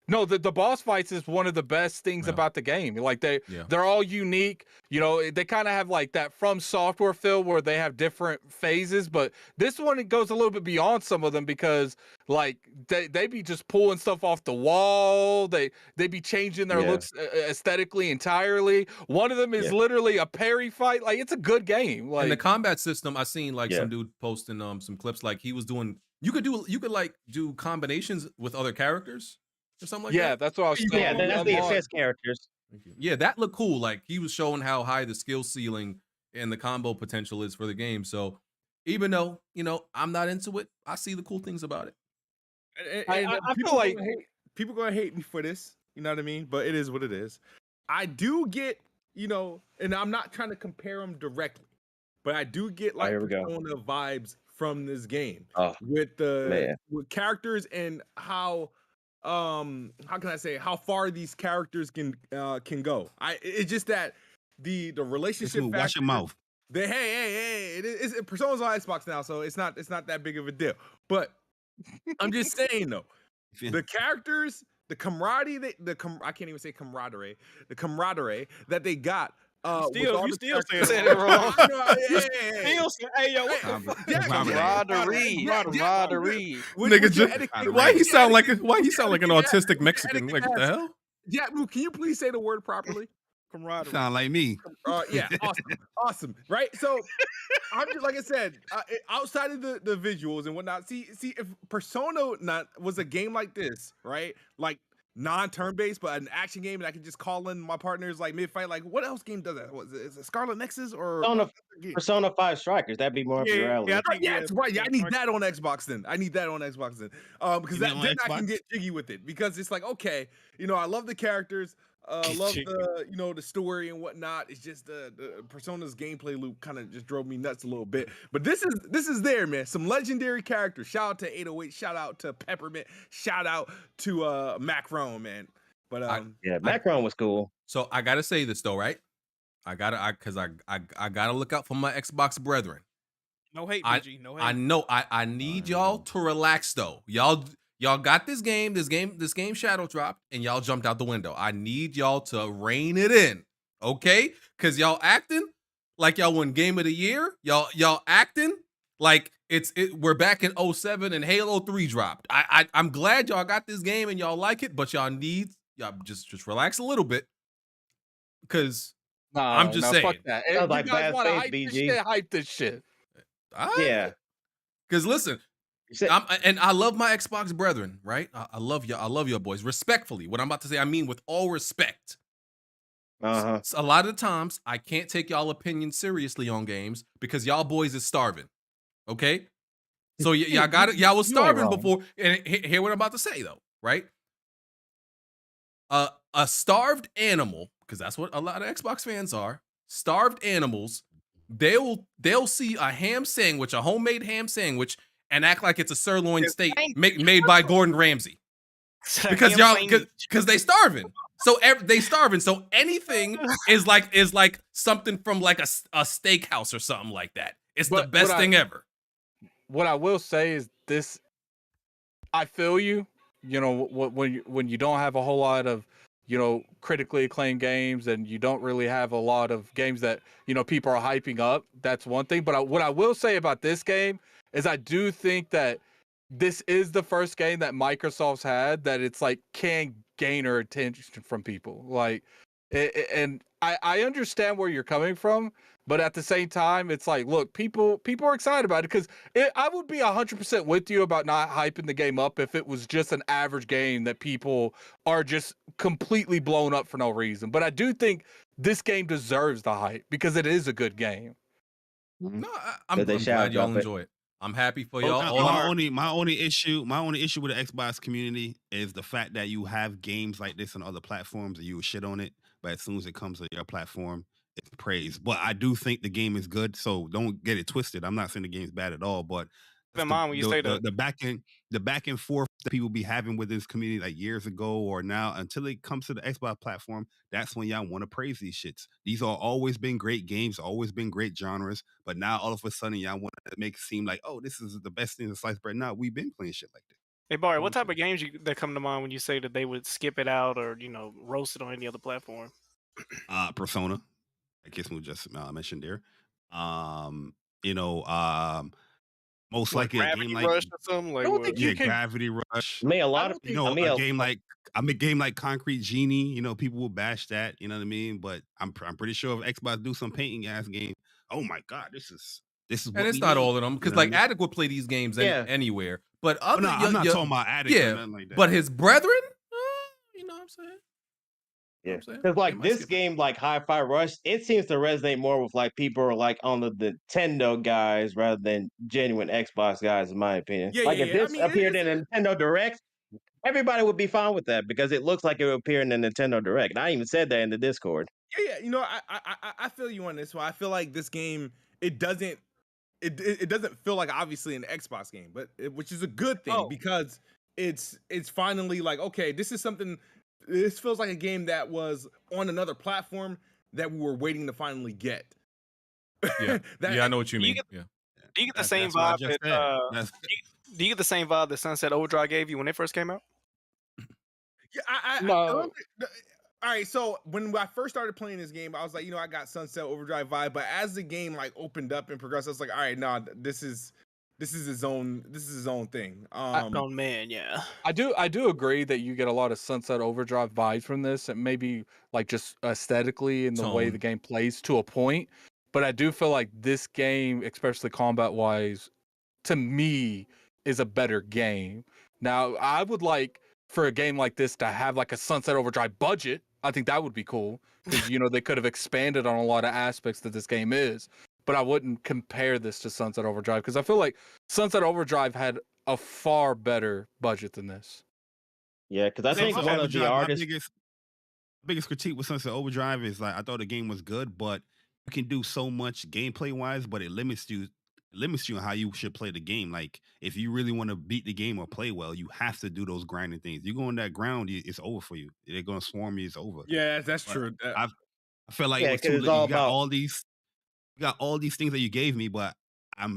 Speaker 16: no, the boss fights is one of the best things
Speaker 5: Yeah.
Speaker 16: about the game. Like
Speaker 5: Yeah.
Speaker 16: they're all unique. You know, they kind of have like that From Software feel where they have different phases, but this one it goes a little bit beyond some of them because like they be just pulling stuff off the wall. They be changing their
Speaker 13: Yeah.
Speaker 16: looks aesthetically entirely. One of them is
Speaker 13: Yeah.
Speaker 16: literally a parry fight. Like it's a good game.
Speaker 5: And the
Speaker 16: Like
Speaker 5: combat system, I seen like
Speaker 13: Yeah.
Speaker 5: some dude posting some clips like he was doing. You could like do combinations with other characters or something like
Speaker 16: yeah,
Speaker 5: that.
Speaker 16: that's what I was saying.
Speaker 13: Yeah, that's the assist characters.
Speaker 5: Thank you. Yeah, that looked cool. Like he was showing how high the skill ceiling and the combo potential is for the game. So even though I'm not into it, I see the cool things about it.
Speaker 16: I
Speaker 10: people
Speaker 16: feel like
Speaker 10: gonna people gonna hate me for this. You know what I mean? But it is what it is. I do get, and I'm not trying to compare them directly, but I do get like
Speaker 13: here we go.
Speaker 10: Persona vibes from this game
Speaker 13: Oh,
Speaker 10: with
Speaker 13: man.
Speaker 10: with characters and how can I say how far these characters can go. It's just that the relationship
Speaker 8: Watch your
Speaker 10: factor-
Speaker 8: mouth.
Speaker 10: hey, it's Persona's on Xbox now, so it's not that big of a deal. But I'm just saying though, the characters, the camaraderie, I can't even say camaraderie, the camaraderie that they got.
Speaker 6: You still saying
Speaker 7: Said it wrong.
Speaker 6: Hey, yo,
Speaker 7: Camaraderie.
Speaker 5: Nigga, why he sound like an autistic Mexican? Like what the hell?
Speaker 10: Yeah, can you please say the word properly?
Speaker 6: camaraderie.
Speaker 8: Sound like me.
Speaker 10: Yeah, awesome, right? So, I'm just like I said, outside of the visuals and whatnot. See, if Persona was a game like this, right? Like non-turn based, but an action game, and I can just call in my partners like mid fight. Like, what else game does that? Is it Scarlet Nexus or
Speaker 13: Persona 5 Strikers? That'd be more up your alley.
Speaker 10: that's right. Yeah, I need that on Xbox then. Because then I can get jiggy with it because it's like, okay, I love the characters. Love the the story and whatnot. It's just the Persona's gameplay loop kind of just drove me nuts a little bit. But this is there, man. Some legendary characters. Shout out to 808. Shout out to Peppermint. Shout out to Macron, man. But
Speaker 13: Macron was cool.
Speaker 5: So I gotta say this though, right? I gotta look out for my Xbox brethren.
Speaker 6: No hate, BG. No hate.
Speaker 5: I know. I need y'all to relax though. Y'all got this game shadow dropped, and y'all jumped out the window. I need y'all to rein it in, okay? Because y'all acting like y'all won Game of the Year. Y'all acting like we're back in 07 and Halo 3 dropped. I'm glad y'all got this game and y'all like it, but y'all just relax a little bit. Because I'm just saying.
Speaker 16: Fuck that. If
Speaker 13: like
Speaker 16: you guys
Speaker 13: bad
Speaker 16: want to
Speaker 13: faith,
Speaker 16: hype this
Speaker 13: BG.
Speaker 16: shit, hype this shit.
Speaker 13: Yeah.
Speaker 5: Because listen, I love my Xbox brethren, right? I love you. I love you boys. Respectfully, what I'm about to say, I mean with all respect.
Speaker 13: Uh-huh.
Speaker 5: A lot of the times, I can't take y'all opinions seriously on games because y'all boys is starving. Okay? So y'all got it. Y'all was starving before. And hear what I'm about to say, though, right? A starved animal, because that's what a lot of Xbox fans are. Starved animals, they'll see a ham sandwich, a homemade ham sandwich, and act like it's a sirloin steak made by Gordon Ramsay. Because because they starving. So they starving. So anything is like something from like a steakhouse or something like that. It's the best thing ever.
Speaker 16: What I will say is this: I feel you. When you don't have a whole lot of critically acclaimed games, and you don't really have a lot of games that people are hyping up. That's one thing. But what I will say about this game is I do think that this is the first game that Microsoft's had that it's like can gainer attention from people. Like, and I understand where you're coming from, but at the same time, it's like, look, people are excited about it because I would be 100% with you about not hyping the game up if it was just an average game that people are just completely blown up for no reason. But I do think this game deserves the hype because it is a good game.
Speaker 5: No, I'm glad y'all enjoy it. I'm happy for
Speaker 8: Oh,
Speaker 5: y'all.
Speaker 8: my only issue with the Xbox community is the fact that you have games like this on other platforms and you shit on it, but as soon as it comes to your platform, it's praised. But I do think the game is good, so don't get it twisted. I'm not saying the game's bad at all, but
Speaker 7: Keep in mind when you say that.
Speaker 8: the back and forth that people be having with this community like years ago or now until it comes to the Xbox platform, that's when y'all want to praise these shits. These are always been great games, always been great genres, but now all of a sudden y'all want to make it seem like, oh, this is the best thing in sliced bread. Now we've been playing shit like this.
Speaker 7: Hey Barry, what type of games that come to mind when you say that they would skip it out or roast it on any other platform?
Speaker 8: Persona, I guess we just mentioned there. Most
Speaker 7: What,
Speaker 8: likely a game
Speaker 7: Gravity
Speaker 8: like
Speaker 7: Rush or something? Like, what?
Speaker 8: Gravity Rush.
Speaker 13: I mean, a lot of
Speaker 8: a game like Concrete Genie. People will bash that. You know what I mean? But I'm pretty sure if Xbox do some painting ass game, oh my god, this is what
Speaker 5: And it's
Speaker 8: we
Speaker 5: not
Speaker 8: need.
Speaker 5: all of them because
Speaker 8: You know what I mean?
Speaker 5: Addict would play these games anywhere. But
Speaker 8: Oh, no, I'm not talking about Addict or nothing like that.
Speaker 5: But his brethren, you know what I'm saying?
Speaker 13: Yeah, because like this game, like Hi-Fi Rush, it seems to resonate more with like people who are like on the Nintendo guys rather than genuine Xbox guys, in my opinion. If this appeared in a Nintendo Direct, everybody would be fine with that because it looks like it would appear in the Nintendo Direct. And I even said that in the Discord.
Speaker 10: Yeah. I feel you on this one. I feel like this game it doesn't feel like obviously an Xbox game, but which is a good thing because it's finally like, okay, this is something. This feels like a game that was on another platform that we were waiting to finally get.
Speaker 5: Yeah, I know what you mean.
Speaker 7: Do you get the same vibe that do you get the same vibe that Sunset Overdrive gave you when it first came out?
Speaker 10: Yeah,
Speaker 7: No.
Speaker 10: all right, so when I first started playing this game, I was like, I got Sunset Overdrive vibe, but as the game like opened up and progressed, I was like, all right, this is his own thing.
Speaker 7: Yeah.
Speaker 16: I do agree that you get a lot of Sunset Overdrive vibes from this, and maybe like just aesthetically in the way the game plays to a point. But I do feel like this game, especially combat wise, to me is a better game. Now, I would like for a game like this to have like a Sunset Overdrive budget. I think that would be cool because they could have expanded on a lot of aspects that this game is. But I wouldn't compare this to Sunset Overdrive because I feel like Sunset Overdrive had a far better budget than this.
Speaker 13: Yeah, because I think one of the artists.
Speaker 8: Biggest critique with Sunset Overdrive is like I thought the game was good, but you can do so much gameplay wise, but it limits you on how you should play the game. Like if you really want to beat the game or play well, you have to do those grinding things. You go on that ground, it's over for you. They're gonna swarm you. It's over.
Speaker 10: Yeah, that's true.
Speaker 8: I feel like it was too late. You got all these things that you gave me, but I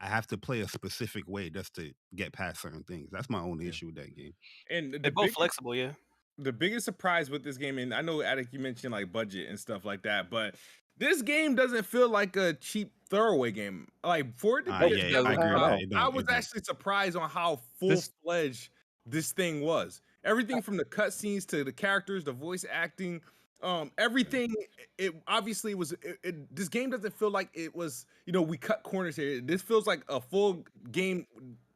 Speaker 8: have to play a specific way just to get past certain things. That's my only issue with that game.
Speaker 10: And
Speaker 7: they're both flexible, yeah.
Speaker 10: The biggest surprise with this game, and I know Attic, you mentioned like budget and stuff like that, but this game doesn't feel like a cheap throwaway game. Like for it to be, I was actually surprised on how full-fledged this thing was. Everything from the cutscenes to the characters, the voice acting. Everything. It obviously was. This game doesn't feel like it was. We cut corners here. This feels like a full game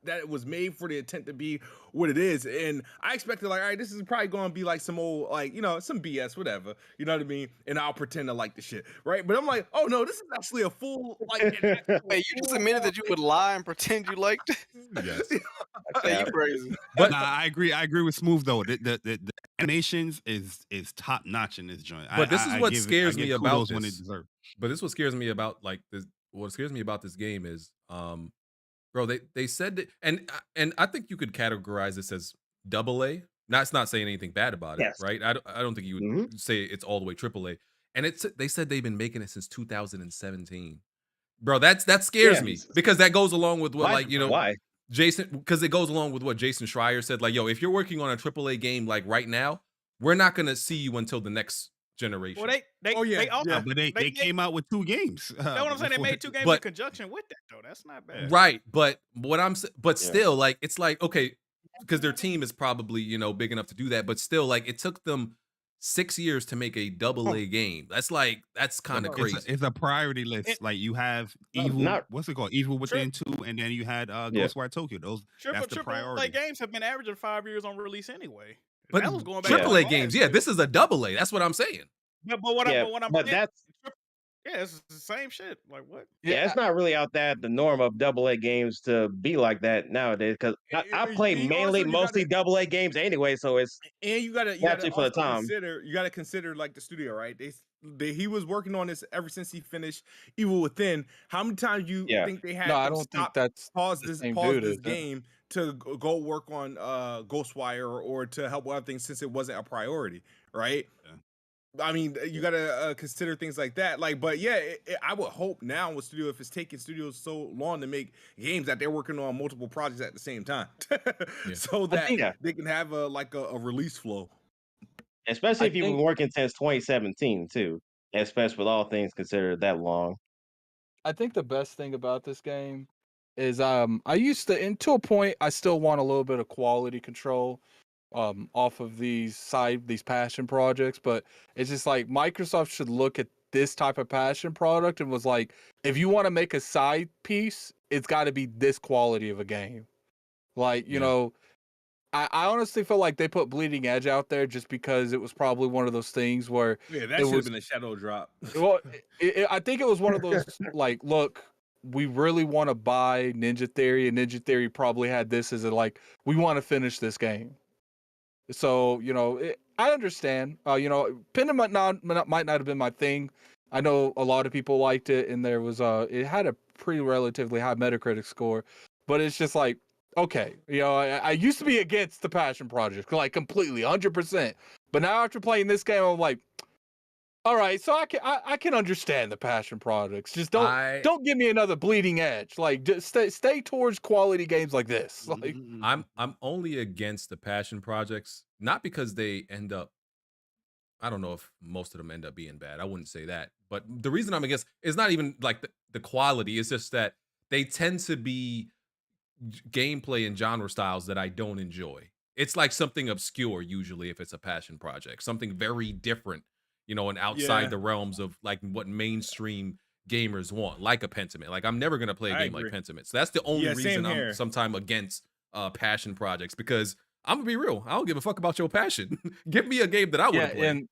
Speaker 10: that it was made for the intent to be what it is. And I expected like, all right, this is probably going to be like some old like some BS, whatever. You know what I mean? And I'll pretend to like the shit, right? But I'm like, oh no, this is actually a full like.
Speaker 7: Hey, you just admitted that you would lie and pretend you liked it.
Speaker 8: Yes.
Speaker 7: Okay, you crazy.
Speaker 8: But I agree with Smooth though. The animations is top notch in this joint.
Speaker 5: But this is what scares me about
Speaker 8: when it
Speaker 5: this.
Speaker 8: deserves.
Speaker 5: But this is what scares me about like this. What scares me about this game is, bro, they said that, and I think you could categorize this as AA. That's not saying anything bad about it, right? I don't think you would say it's all the way AAA. And they said they've been making it since 2017. Bro, that scares me because that goes along with what
Speaker 13: why?
Speaker 5: Jason, because it goes along with what Jason Schreier said. Like, yo, if you're working on a AAA game like right now, we're not gonna see you until the next generation.
Speaker 6: Well,
Speaker 8: they came out with 2 games.
Speaker 6: That's what I'm saying. They made 2 games in conjunction with that, though. That's not bad,
Speaker 5: right? But still, like, it's like okay, because their team is probably big enough to do that, but still, like, it took them 6 years to make a AA game. That's kind of crazy.
Speaker 8: It's a priority list. Like you have Evil, what's it called? Evil Within 2, and then you had Ghostwire Tokyo. That's the priority.
Speaker 6: Triple A games have been averaging 5 years on release anyway.
Speaker 5: But
Speaker 6: that was going back
Speaker 5: AAA games, this is a AA. That's what I'm saying.
Speaker 6: But what I'm Yeah, it's the same shit. Like what?
Speaker 13: Yeah, it's not really out there the norm of AA games to be like that nowadays. Because I play
Speaker 10: And also,
Speaker 13: mostly AA games anyway, so it's
Speaker 10: and you gotta
Speaker 13: naturally for the
Speaker 10: also
Speaker 13: time.
Speaker 10: consider like the studio, right? He was working on this ever since he finished Evil Within. How many times you
Speaker 13: Yeah.
Speaker 10: think they
Speaker 16: No,
Speaker 10: had
Speaker 16: I
Speaker 10: them
Speaker 16: don't think
Speaker 10: stop,
Speaker 16: that's
Speaker 10: pause
Speaker 16: the
Speaker 10: this
Speaker 16: same dude, is it?
Speaker 10: game to go work on Ghostwire or to help with other things since it wasn't a priority, right? I mean, you gotta consider things like that. Like, but yeah, I would hope now with studio, if it's taking studios so long to make games, that they're working on multiple projects at the same time, so that they can have a release flow.
Speaker 13: Especially
Speaker 16: I
Speaker 13: if you've been
Speaker 16: think
Speaker 13: working since 2017 too. Especially with all things considered that long.
Speaker 16: I think the best thing about this game is I used to, and to a point, I still want a little bit of quality control off of these passion projects, but it's just like Microsoft should look at this type of passion product and was like, if you want to make a side piece, it's got to be this quality of a game. Like, you know, I honestly feel like they put Bleeding Edge out there just because it was probably one of those things where
Speaker 10: Yeah, that
Speaker 16: it
Speaker 10: should have
Speaker 16: was
Speaker 10: been a shadow drop.
Speaker 16: well, I think it was one of those like, look, we really want to buy Ninja Theory, and Ninja Theory probably had this as a like, we want to finish this game. So, you know, I understand. You know, Panda might not have been my thing. I know a lot of people liked it, and there was it had a pretty relatively high Metacritic score, but it's just like, okay, you know, I used to be against the Passion Project, like completely, 100%. But now after playing this game, I'm like, all right, so I can understand the passion products. Just don't give me another Bleeding Edge. Like, just stay towards quality games like this. Like,
Speaker 5: I'm only against the passion projects, not because they end up. I don't know if most of them end up being bad. I wouldn't say that, but the reason I'm against is not even like the quality. It's just that they tend to be gameplay and genre styles that I don't enjoy. It's like something obscure usually if it's a passion project, something very different, you know, and outside
Speaker 10: Yeah.
Speaker 5: the realms of like what mainstream gamers want, like a Pentiment. Like I'm never gonna play a
Speaker 10: I
Speaker 5: game like
Speaker 10: agree.
Speaker 5: Pentiment. So that's the only
Speaker 10: Yeah, same
Speaker 5: reason I'm
Speaker 10: here.
Speaker 5: sometime against passion projects, because I'm gonna be real. I don't give a fuck about your passion. Give me a game that I want
Speaker 16: yeah,
Speaker 5: to play.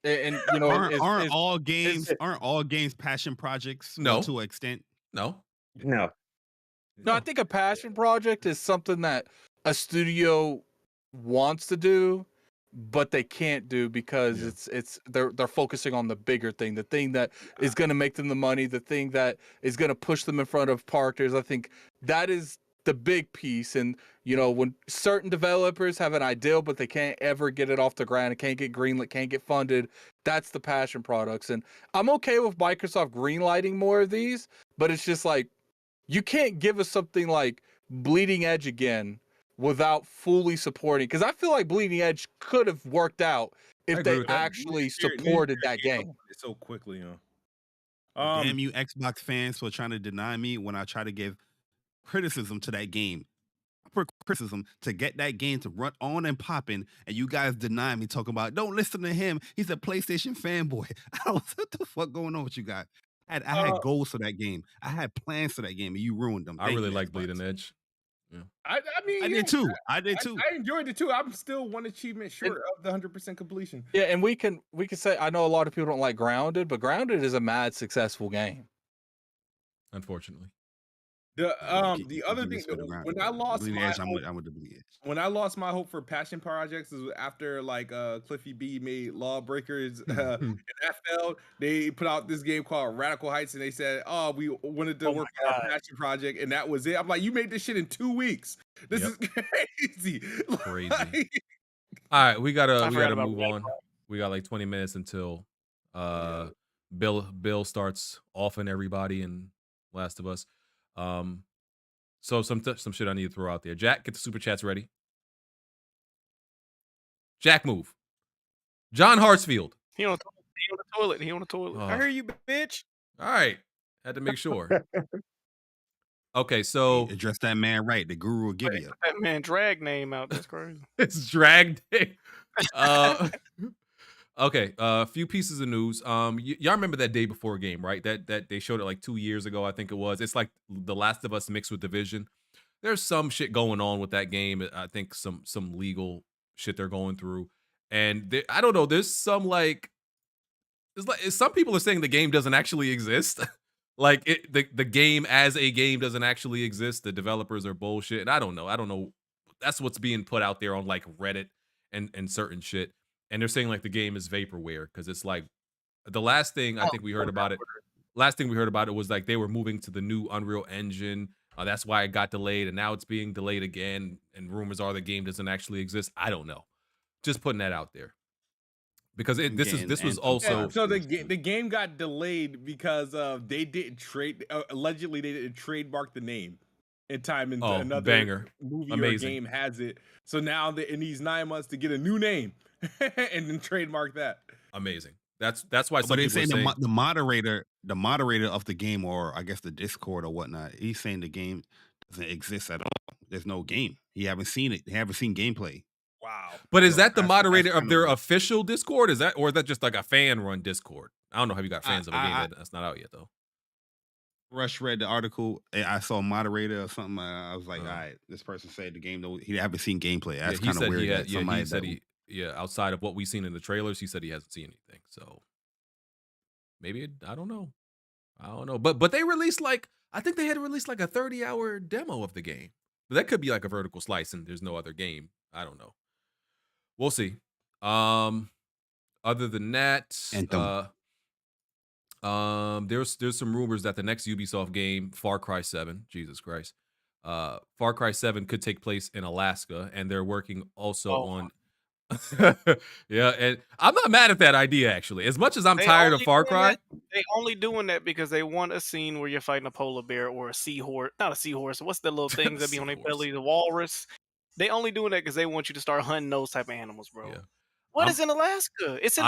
Speaker 16: and you know,
Speaker 8: aren't all games passion projects? Well,
Speaker 5: No.
Speaker 8: to an extent.
Speaker 5: No.
Speaker 13: No.
Speaker 16: No, I think a passion project is something that a studio wants to do, but they can't do because they're focusing on the bigger thing, the thing that is going to make them the money, the thing that is going to push them in front of partners. I think that is the big piece. And you know, when certain developers have an ideal but they can't ever get it off the ground, it can't get greenlit, can't get funded, that's the passion products. And I'm okay with Microsoft greenlighting more of these, but it's just like, you can't give us something like Bleeding Edge again without fully supporting, because I feel like Bleeding Edge could have worked out if they actually supported that game.
Speaker 10: So quickly, you know.
Speaker 8: Damn you Xbox fans for trying to deny me when I try to give criticism to that game. Criticism to get that game to run on and popping, and you guys deny me, talking about don't listen to him. He's a PlayStation fanboy. I don't know what the fuck going on with you guys. I had goals for that game. I had plans for that game, and you ruined them.
Speaker 5: I
Speaker 8: Thank
Speaker 5: really
Speaker 8: you,
Speaker 5: like
Speaker 8: Xbox.
Speaker 5: Bleeding Edge. Yeah.
Speaker 10: I mean,
Speaker 8: I did too. I did too.
Speaker 10: I enjoyed it too. I'm still one achievement short of the 100% completion.
Speaker 16: Yeah, and we can say, I know a lot of people don't like Grounded, but Grounded is a mad successful game.
Speaker 5: Unfortunately.
Speaker 10: The other thing, when I lost
Speaker 8: Bleeding
Speaker 10: my
Speaker 8: Edge,
Speaker 10: hope,
Speaker 8: I'm with the Bleeding Edge.
Speaker 10: when I lost my hope for passion projects is after like Cliffy B made Lawbreakers and that failed. They put out this game called Radical Heights, and they said, "Oh, we wanted to work on our passion project," and that was it. I'm like, you made this shit in 2 weeks. This is crazy.
Speaker 5: Crazy. All right, we gotta move on. We got like 20 minutes until Bill starts offing everybody in Last of Us. So some shit I need to throw out there. Jack, get the super chats ready. Jack, move. John Hartsfield.
Speaker 7: He on the toilet. He on the toilet.
Speaker 6: I hear you, bitch.
Speaker 5: All right, had to make sure. Okay, so
Speaker 8: address that man right. The guru will give you.
Speaker 7: That man drag name out. That's crazy.
Speaker 5: It's dragged. Okay, a few pieces of news. Y'all remember that day before game, right? That they showed it like 2 years ago, I think it was. It's like The Last of Us mixed with Division. There's some shit going on with that game. I think some legal shit they're going through, and I don't know. There's it's like some people are saying the game doesn't actually exist. Like the game as a game doesn't actually exist. The developers are bullshit. And I don't know. That's what's being put out there on like Reddit and certain shit. And they're saying like the game is vaporware because it's like the last thing I think we heard about it. Last thing we heard about it was like they were moving to the new Unreal Engine. That's why it got delayed, and now it's being delayed again. And rumors are the game doesn't actually exist. I don't know. Just putting that out there because this was also
Speaker 10: so the game got delayed because they didn't allegedly they didn't trademark the name in time and another
Speaker 5: banger.
Speaker 10: movie
Speaker 5: Amazing.
Speaker 10: or game has it. So now it needs 9 months to get a new name and then trademark that.
Speaker 5: Amazing. That's why some
Speaker 8: But they're
Speaker 5: people
Speaker 8: saying
Speaker 5: are saying
Speaker 8: the moderator of the game, or I guess the Discord or whatnot, he's saying the game doesn't exist at all. There's no game. He haven't seen it. He haven't seen gameplay.
Speaker 10: Wow.
Speaker 5: But is that the moderator
Speaker 8: that's
Speaker 5: of their official Discord? Is that just like a fan run Discord? I don't know. Have you got fans of the game? That's not out yet though.
Speaker 8: Rush read the article. I saw a moderator or something. I was like, all right, this person said the game though he haven't seen gameplay. That's kind of weird.
Speaker 5: He said outside of what we've seen in the trailers, he said he hasn't seen anything. So maybe I don't know. But they released I think they had released like a 30-hour demo of the game. But that could be like a vertical slice and there's no other game. I don't know. We'll see. Other than that, there's some rumors that the next Ubisoft game, Far Cry 7, Jesus Christ, Far Cry 7 could take place in Alaska, and they're working also on. Yeah, and I'm not mad at that idea actually. As much as I'm tired of Far Cry,
Speaker 7: they only doing that because they want a scene where you're fighting a polar bear or a seahorse. Not a seahorse. What's the little things that be on their belly? The walrus. They only doing that because they want you to start hunting those type of animals, bro.
Speaker 5: Yeah.
Speaker 7: What is in Alaska? It's in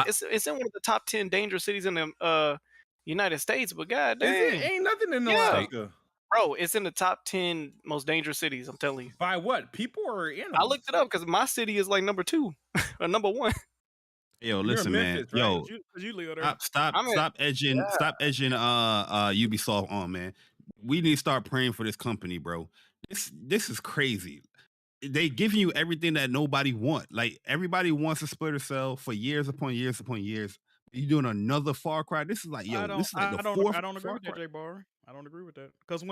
Speaker 7: one of the top 10 dangerous cities in the United States. But goddamn,
Speaker 10: ain't nothing in Alaska.
Speaker 7: Bro, it's in the top 10 most dangerous cities. I'm telling you.
Speaker 10: By what? People or animals?
Speaker 7: I looked it up because my city is like number 2 or number 1.
Speaker 8: Yo, listen,
Speaker 6: Memphis,
Speaker 8: man.
Speaker 6: right?
Speaker 8: Yo,
Speaker 6: You live there.
Speaker 8: stop edging Ubisoft on, man. We need to start praying for this company, bro. This is crazy. They giving you everything that nobody want. Like everybody wants a Splinter Cell for years upon years upon years. You doing another Far Cry? This is like this is like the fourth.
Speaker 6: I don't agree
Speaker 8: Far
Speaker 6: with that,
Speaker 8: Cry.
Speaker 6: Jaybari. I don't agree with that because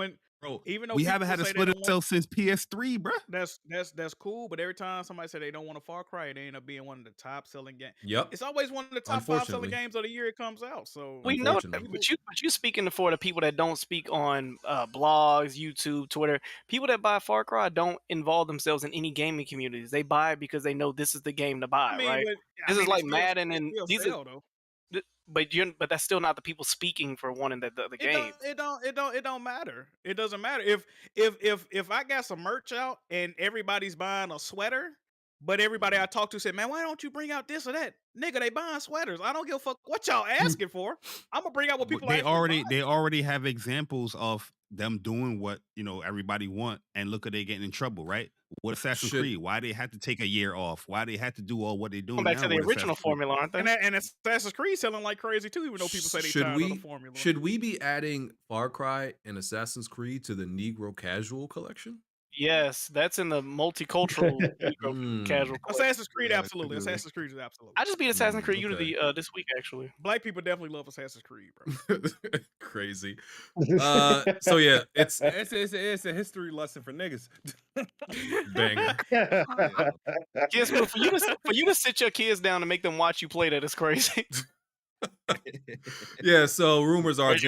Speaker 6: even though
Speaker 8: We haven't
Speaker 6: people
Speaker 8: had a
Speaker 6: say they
Speaker 8: Splinter
Speaker 6: don't
Speaker 8: Cell
Speaker 6: want-
Speaker 8: since PS3, bro.
Speaker 6: That's cool, but every time somebody say they don't want a Far Cry, they end up being one of the top selling games.
Speaker 5: Yep.
Speaker 6: It's always one of the top 5 selling games of the year it comes out. So
Speaker 7: We know that, but you speaking for the people that don't speak on blogs, YouTube, Twitter. People that buy Far Cry don't involve themselves in any gaming communities. They buy it because they know this is the game to buy, right? This is like Madden and these are. But that's still not the people speaking for wanting the game.
Speaker 6: It don't matter. It doesn't matter if I got some merch out and everybody's buying a sweater, but everybody I talk to said, "Man, why don't you bring out this or that?" Nigga, they buying sweaters. I don't give a fuck what y'all asking for. I'm gonna bring out what people
Speaker 8: They
Speaker 6: actually
Speaker 8: they already have examples of them doing what everybody want, and look at they getting in trouble, right? What Assassin's Creed? Why they had to take a year off? Why they had to do all what they doing?
Speaker 7: Come back
Speaker 8: now
Speaker 7: to the
Speaker 8: with
Speaker 7: original
Speaker 8: Assassin's Creed?
Speaker 7: formula, aren't they?
Speaker 6: And Assassin's Creed selling like crazy too, even though people say they tired of the formula.
Speaker 5: Should we be adding Far Cry and Assassin's Creed to the Negro Casual collection?
Speaker 7: Yes, that's in the multicultural casual.
Speaker 6: Assassin's Creed, absolutely. Assassin's Creed is absolutely.
Speaker 7: I just beat Assassin's Creed Unity this week, actually.
Speaker 6: Black people definitely love Assassin's Creed, bro.
Speaker 5: Crazy. So yeah, it's
Speaker 10: a history lesson for niggas.
Speaker 5: Banger.
Speaker 7: Kids, for you to sit your kids down and make them watch you play that is crazy.
Speaker 5: Yeah, so rumors are it's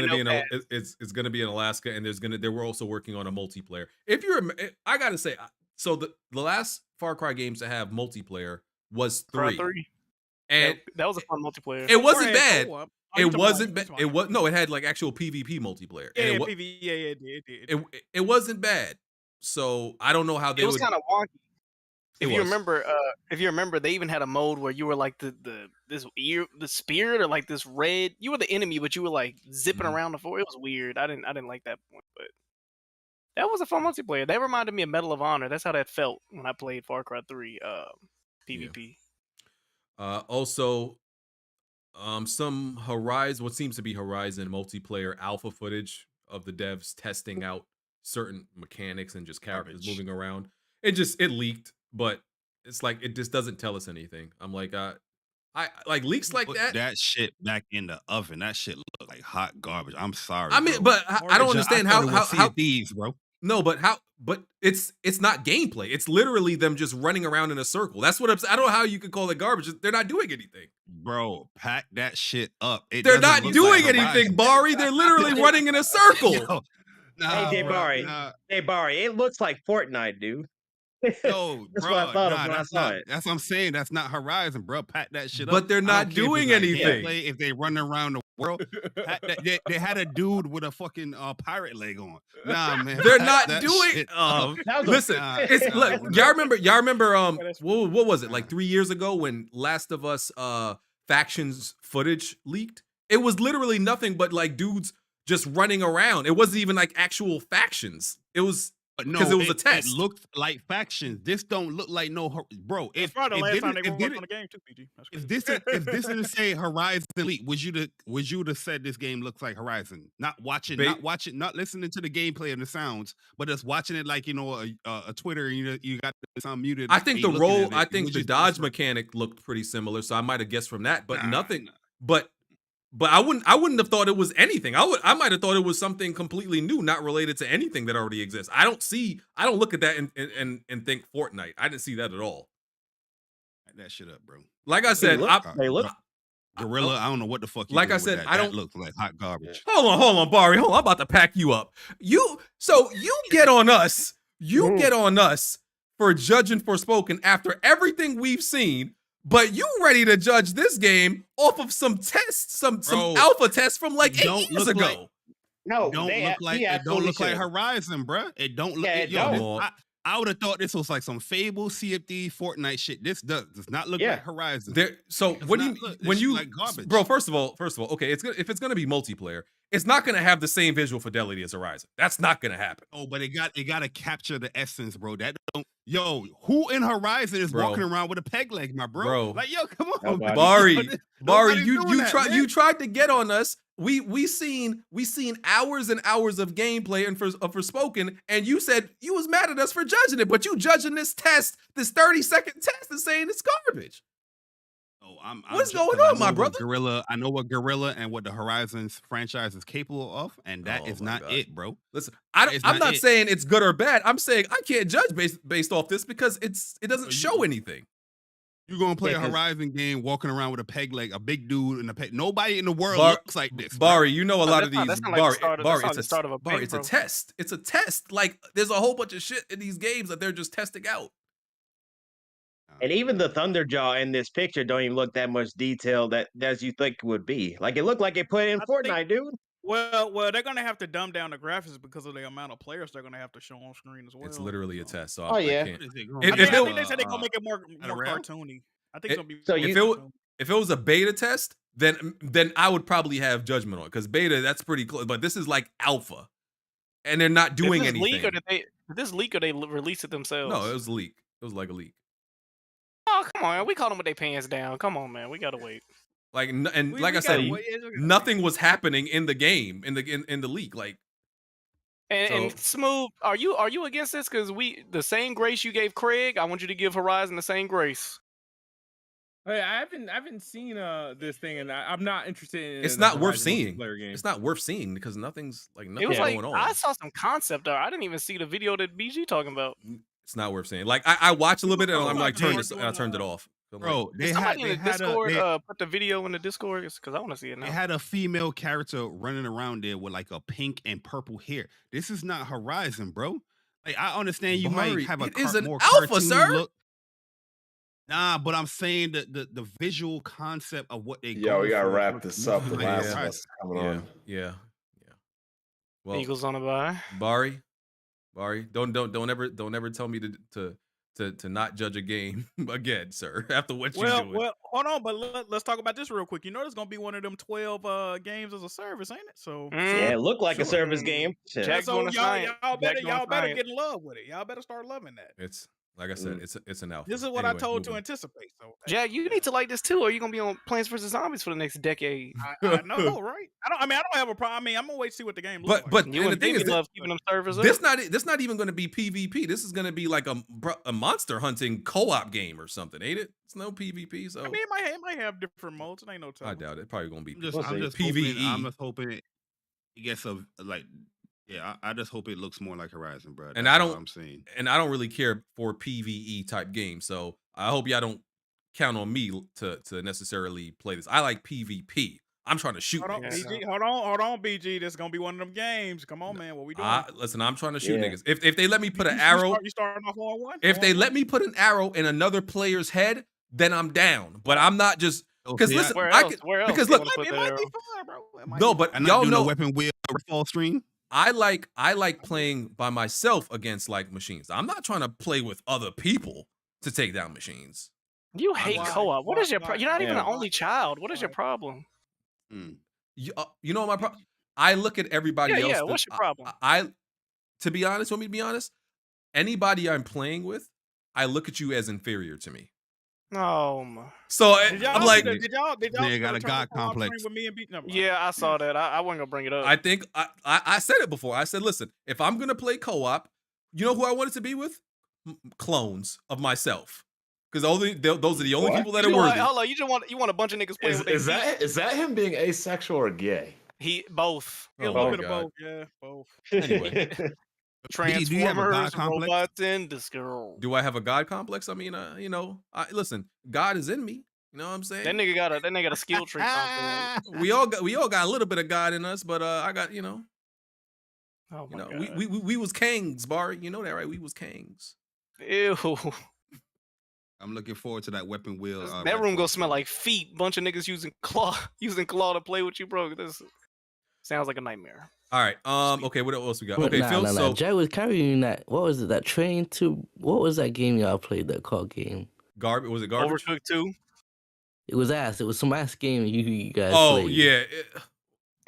Speaker 5: gonna be in Alaska, and they were also working on a multiplayer. I gotta say, so the last Far Cry games to have multiplayer was 3. And
Speaker 7: that was a fun multiplayer.
Speaker 5: It wasn't bad. It wasn't bad. It had like actual PvP multiplayer.
Speaker 6: Yeah, it did.
Speaker 5: It wasn't bad. So I don't know how they
Speaker 7: It was
Speaker 5: would.
Speaker 7: kind of wonky. If you remember, they even had a mode where you were like the spirit or like this red. You were the enemy, but you were like zipping around the floor. It was weird. I didn't like that point, but that was a fun multiplayer. That reminded me of Medal of Honor. That's how that felt when I played Far Cry 3 PvP.
Speaker 5: Also, some what seems to be Horizon multiplayer alpha footage of the devs testing out certain mechanics and just characters moving around. It leaked, but it's like it just doesn't tell us anything. I'm like, I like leaks like
Speaker 8: Put
Speaker 5: that.
Speaker 8: that shit back in the oven. That shit look like hot garbage. I'm sorry.
Speaker 5: I mean,
Speaker 8: bro.
Speaker 5: but I don't understand
Speaker 8: I thought it was
Speaker 5: how
Speaker 8: Sea of Thieves, bro.
Speaker 5: No, but how? But it's not gameplay. It's literally them just running around in a circle. That's what I don't know how you could call it garbage. They're not doing anything.
Speaker 8: Bro, pack that shit up.
Speaker 5: They're not doing anything, Bari. They're literally running in a circle.
Speaker 8: Yo,
Speaker 13: Hey, Jaybari. Jaybari, it looks like Fortnite, dude.
Speaker 8: Yo,
Speaker 13: That's
Speaker 8: bro,
Speaker 13: what I thought of
Speaker 8: nah,
Speaker 13: when I
Speaker 8: that's
Speaker 13: saw
Speaker 8: not.
Speaker 13: it.
Speaker 8: That's what I'm saying. That's not Horizon, bro. Pack that shit up.
Speaker 5: But they're
Speaker 8: I
Speaker 5: not
Speaker 8: don't care if
Speaker 5: doing
Speaker 8: it's like
Speaker 5: anything.
Speaker 8: gameplay, if they running around the world, they had a dude with a fucking pirate leg on. Nah, man,
Speaker 5: They're
Speaker 8: pack
Speaker 5: not
Speaker 8: that
Speaker 5: doing.
Speaker 8: shit up.
Speaker 5: Listen, it's look. Y'all remember? What was it like 3 years ago when Last of Us factions footage leaked? It was literally nothing but like dudes just running around. It wasn't even like actual factions. It was because it was a test.
Speaker 8: It looked like factions. This don't look like no, bro.
Speaker 6: It's probably the last time they worked on the game too, PG.
Speaker 8: If this didn't say Horizon Elite, would you have said this game looks like Horizon? Not watching, not listening to the gameplay and the sounds, but just watching it like a Twitter. You got the sound muted.
Speaker 5: I think the
Speaker 8: and you looking
Speaker 5: roll.
Speaker 8: at it,
Speaker 5: I think
Speaker 8: would
Speaker 5: the
Speaker 8: you-
Speaker 5: dodge mechanic looked pretty similar, so I might have guessed from that, but nothing. But I wouldn't have thought it was anything. I might have thought it was something completely new, not related to anything that already exists. I don't look at that and think Fortnite. I didn't see that at all.
Speaker 8: Pack that shit up, bro.
Speaker 5: Like I said,
Speaker 8: Gorilla. I don't know what the fuck.
Speaker 5: Like I said, I don't
Speaker 8: look like hot garbage.
Speaker 5: Hold on, Bari. Hold on, I'm about to pack you up. You get on us. You get on us for judging Forspoken after everything we've seen. But you ready to judge this game off of some tests, some alpha tests from like 8 years ago?
Speaker 8: It don't look like Horizon, bro. It don't look. I would have thought this was like some Fable, CFD, Fortnite shit. This does not look like Horizon.
Speaker 5: So what do you when you
Speaker 8: like garbage,
Speaker 5: bro? First of all, okay, if it's gonna be multiplayer, it's not gonna have the same visual fidelity as Horizon. That's not gonna happen.
Speaker 8: Oh, but it got to capture the essence, bro. That don't. Yo, who in Horizon is walking around with a peg leg, my bro? Like, yo, come on,
Speaker 5: Bari,
Speaker 8: you
Speaker 5: you tried to get on us. We seen hours and hours of gameplay and for Forspoken, and you said you was mad at us for judging it, but you judging this 30-second test and saying it's garbage. What's going on, my brother?
Speaker 8: Gorilla, I know what Gorilla and what the Horizons franchise is capable of, and that is not it, bro.
Speaker 5: Listen, I'm not saying it's good or bad. I'm saying I can't judge based off this because it doesn't show anything.
Speaker 8: You're gonna play a Horizon game walking around with a peg leg, a big dude in a peg. Nobody in the world looks like this.
Speaker 5: Bari, you know a lot of these. Bari,
Speaker 7: it's
Speaker 5: a test. It's a test. Like there's a whole bunch of shit in these games that they're just testing out.
Speaker 13: And even the Thunderjaw in this picture don't even look that much detailed as you think it would be. Like it looked like it put in Fortnite, dude.
Speaker 6: Well, they're gonna have to dumb down the graphics because of the amount of players they're gonna have to show on screen as well.
Speaker 5: It's literally a test. So
Speaker 13: I
Speaker 6: think they said they're gonna make it more cartoony. I think it's gonna be.
Speaker 5: If it was a beta test, then I would probably have judgment on it because beta that's pretty close. But this is like alpha, and they're not doing anything.
Speaker 7: Did this leak or they release it themselves?
Speaker 5: No, it was a leak. It was like a leak.
Speaker 7: Oh, come on. We caught them with their pants down. Come on, man. We got to wait.
Speaker 5: Like, and like I said, nothing was happening in the game, in the leak. Like,
Speaker 7: and Smooth, are you against this? Because the same grace you gave Craig, I want you to give Horizon the same grace.
Speaker 10: Hey, I haven't seen this thing, and I'm not interested in.
Speaker 5: It's not worth seeing. It's not worth seeing because nothing's going on.
Speaker 7: I saw some concept art. I didn't even see the video that BG talking about.
Speaker 5: It's not worth seeing. Like I watched a little bit and I'm like I turned it off.
Speaker 8: Bro,
Speaker 7: somebody in the Discord put the video in the Discord because I want to see it now.
Speaker 8: They had a female character running around there with like a pink and purple hair. This is not Horizon, bro. Like I understand you might have a
Speaker 5: more
Speaker 8: alpha,
Speaker 5: sir.
Speaker 8: Look. Nah, but I'm saying the visual concept of what they.
Speaker 14: Yo, we gotta wrap this up. The last of us coming on.
Speaker 5: Yeah. Well,
Speaker 7: Eagles on the bye.
Speaker 5: Bari, don't ever tell me to not judge a game again, sir. After what you doing.
Speaker 6: Well, hold on, but let's talk about this real quick. You know, there's gonna be one of them 12 games as a service, ain't it? So
Speaker 13: yeah, it looked like a service game.
Speaker 6: So y'all better get in love with it. Y'all better start loving that.
Speaker 5: It's Like I said, it's an alpha.
Speaker 6: This is what I
Speaker 5: Anyway,
Speaker 6: told to
Speaker 5: moving on.
Speaker 6: anticipate. So
Speaker 7: Jack, you need to like this too, or are you gonna be on Plants vs Zombies for the next decade?
Speaker 6: I know, right? I don't have a problem. I mean, I'm gonna wait to see what the game looks
Speaker 5: But
Speaker 6: like.
Speaker 7: You
Speaker 5: and the
Speaker 7: and
Speaker 5: thing
Speaker 7: Vivi
Speaker 5: is,
Speaker 7: love keeping them servers up.
Speaker 5: this not even going to be PvP. This is going to be like a monster hunting co-op game or something, ain't it? It's no PvP. So
Speaker 6: I mean, it might have different modes. It ain't no
Speaker 5: I
Speaker 6: telling.
Speaker 5: doubt it. Probably going to be
Speaker 8: I'm just
Speaker 5: PvE.
Speaker 8: Hoping, I'm just hoping it gets I just hope it looks more like Horizon, bro.
Speaker 5: And
Speaker 8: That's
Speaker 5: I
Speaker 8: all
Speaker 5: don't.
Speaker 8: I'm saying.
Speaker 5: And I don't really care for PvE type games. So I hope y'all don't count on me to necessarily play this. I like PvP. I'm trying to shoot.
Speaker 6: Hold on,
Speaker 5: niggas.
Speaker 6: BG. Hold on, BG. This is gonna be one of them games. Come on, man. What we doing?
Speaker 5: Listen, I'm trying to shoot
Speaker 13: Yeah.
Speaker 5: niggas. If they let me put an arrow,
Speaker 6: You starting off on one.
Speaker 5: if they let me put an arrow in another player's head, then I'm down. But I'm not just because listen,
Speaker 7: Where
Speaker 5: I
Speaker 7: else?
Speaker 5: could,
Speaker 7: Where else
Speaker 5: because
Speaker 7: you
Speaker 5: look,
Speaker 7: wanna put
Speaker 6: it
Speaker 7: that
Speaker 6: might
Speaker 7: arrow?
Speaker 6: be fun, bro. It might
Speaker 5: no,
Speaker 6: be
Speaker 5: but
Speaker 8: I'm not
Speaker 5: y'all
Speaker 8: doing
Speaker 5: know
Speaker 8: a weapon wheel Redfall stream.
Speaker 5: I like playing by myself against like machines. I'm not trying to play with other people to take down machines.
Speaker 7: You hate
Speaker 6: Why?
Speaker 7: co-op. What is your
Speaker 6: Why?
Speaker 7: problem? You're not even
Speaker 13: Yeah.
Speaker 7: the only child. What is your problem?
Speaker 5: You know my problem. I look at everybody else.
Speaker 7: Yeah. What's your problem?
Speaker 5: To be honest, want me to be honest? Anybody I'm playing with, I look at you as inferior to me.
Speaker 7: No.
Speaker 5: So
Speaker 6: Did y'all,
Speaker 5: I'm like,
Speaker 6: did y'all
Speaker 8: They got a
Speaker 6: turn
Speaker 8: god
Speaker 6: the co-op
Speaker 8: complex.
Speaker 6: stream with me and beat? No,
Speaker 7: Yeah, I saw that. I wasn't gonna bring it up.
Speaker 5: I think I said it before. I said, listen, if I'm gonna play co-op, you know who I want it to be with? Clones of myself, because those are the only people that are
Speaker 7: You know what?
Speaker 5: worthy.
Speaker 7: Hold on, you want a bunch of niggas playing with
Speaker 14: Is
Speaker 7: their feet?
Speaker 14: that him being asexual or gay?
Speaker 7: He both.
Speaker 6: a
Speaker 5: Oh
Speaker 6: little
Speaker 5: my
Speaker 6: bit of
Speaker 5: God.
Speaker 6: both. Yeah, both.
Speaker 5: Anyway,
Speaker 8: BG, do you have a god
Speaker 7: Transformers,
Speaker 8: complex?
Speaker 7: robots in disco.
Speaker 5: do I have a God complex? I mean, listen, God is in me. You know what I'm saying?
Speaker 7: That nigga got a skill tree.
Speaker 5: we all got a little bit of God in us, but I got
Speaker 7: Oh my God.
Speaker 5: we was kings, Bari. You know that, right? We was kings.
Speaker 7: Ew.
Speaker 8: I'm looking forward to that weapon wheel.
Speaker 7: That room
Speaker 8: Redfall
Speaker 7: gonna smell
Speaker 8: stream.
Speaker 7: like feet. Bunch of niggas using claw to play with you, bro. This sounds like a nightmare.
Speaker 5: All right. Okay. What else we got?
Speaker 9: But
Speaker 5: Okay, Phil. So
Speaker 9: Jay was carrying that. What was it? That train to what was that game y'all played? That card game.
Speaker 5: garbage. Was it garbage?
Speaker 7: Overcooked 2.
Speaker 9: It was ass. It was some ass game you guys
Speaker 5: Oh
Speaker 9: played.
Speaker 5: yeah.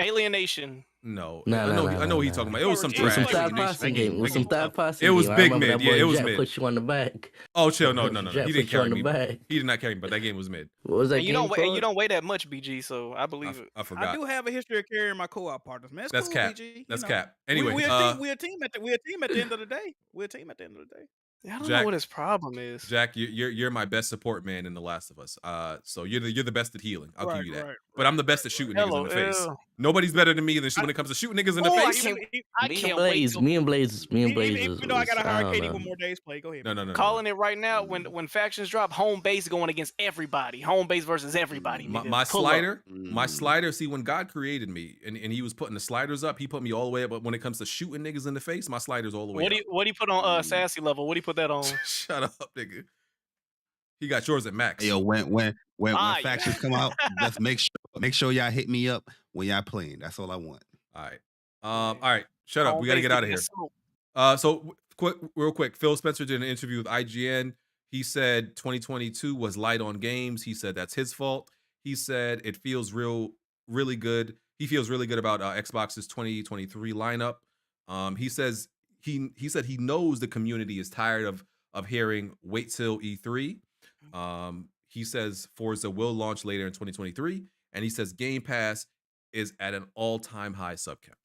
Speaker 7: Alienation.
Speaker 5: No.
Speaker 9: Nah,
Speaker 5: I know what he's talking about. It was some
Speaker 9: It was some
Speaker 5: trash.
Speaker 9: third person game. It was some third person.
Speaker 5: It was
Speaker 9: game. I
Speaker 5: big
Speaker 9: remember
Speaker 5: mid.
Speaker 9: that
Speaker 5: Yeah,
Speaker 9: boy
Speaker 5: it was
Speaker 9: Jet
Speaker 5: mid.
Speaker 9: Put you on the back.
Speaker 5: Oh, chill. No.
Speaker 9: Jet
Speaker 5: He
Speaker 9: put
Speaker 5: didn't
Speaker 9: you on
Speaker 5: carry
Speaker 9: the
Speaker 5: me.
Speaker 9: back.
Speaker 5: He did not carry me, but that game was mid.
Speaker 9: What was that
Speaker 7: And you
Speaker 9: game
Speaker 7: don't
Speaker 9: called?
Speaker 7: you don't weigh that much, BG. So I believe it.
Speaker 5: I forgot.
Speaker 6: I do have a history of carrying my co-op partners, man. It's
Speaker 5: That's
Speaker 6: cool,
Speaker 5: cap.
Speaker 6: BG,
Speaker 5: That's
Speaker 6: you know.
Speaker 5: cap. Anyway,
Speaker 6: we're a team at the end of the day. We're a team at the end of the day.
Speaker 7: I don't
Speaker 5: Jack-
Speaker 7: know what his problem is.
Speaker 5: Jack, you're my best support man in The Last of Us. So you're the best at healing. I'll give you that. But I'm the best at shooting niggas in the face. Nobody's better than me when it comes to shooting niggas in the
Speaker 7: Oh,
Speaker 5: face.
Speaker 9: Me and Blaze
Speaker 6: Even though I got to hire
Speaker 9: was-
Speaker 6: Katie with more days play. Go ahead.
Speaker 5: No.
Speaker 7: Calling it right now. When factions drop, home base going against everybody. Home base versus everybody. nigga.
Speaker 5: My
Speaker 7: Pull up.
Speaker 5: slider. See, when God created me and he was putting the sliders up, he put me all the way up. But when it comes to shooting niggas in the face, my slider's all the way
Speaker 7: What
Speaker 5: up.
Speaker 7: do you put on sassy level? What do you put that on?
Speaker 5: Shut up, nigga. He got yours at max.
Speaker 8: Yo, when
Speaker 7: Fire.
Speaker 8: factions come out, just make sure y'all hit me up when y'all playing. That's all I want.
Speaker 5: All right. All right. Shut up.
Speaker 7: Home
Speaker 5: We got to
Speaker 7: base
Speaker 5: get out of
Speaker 7: nigga
Speaker 5: here.
Speaker 7: smoke.
Speaker 5: So real quick. Phil Spencer did an interview with IGN. He said 2022 was light on games. He said that's his fault. He said it feels really good. He feels really good about Xbox's 2023 lineup. He says he said he knows the community is tired of hearing wait till E3. He says Forza will launch later in 2023, and he says Game Pass is at an all-time high sub count.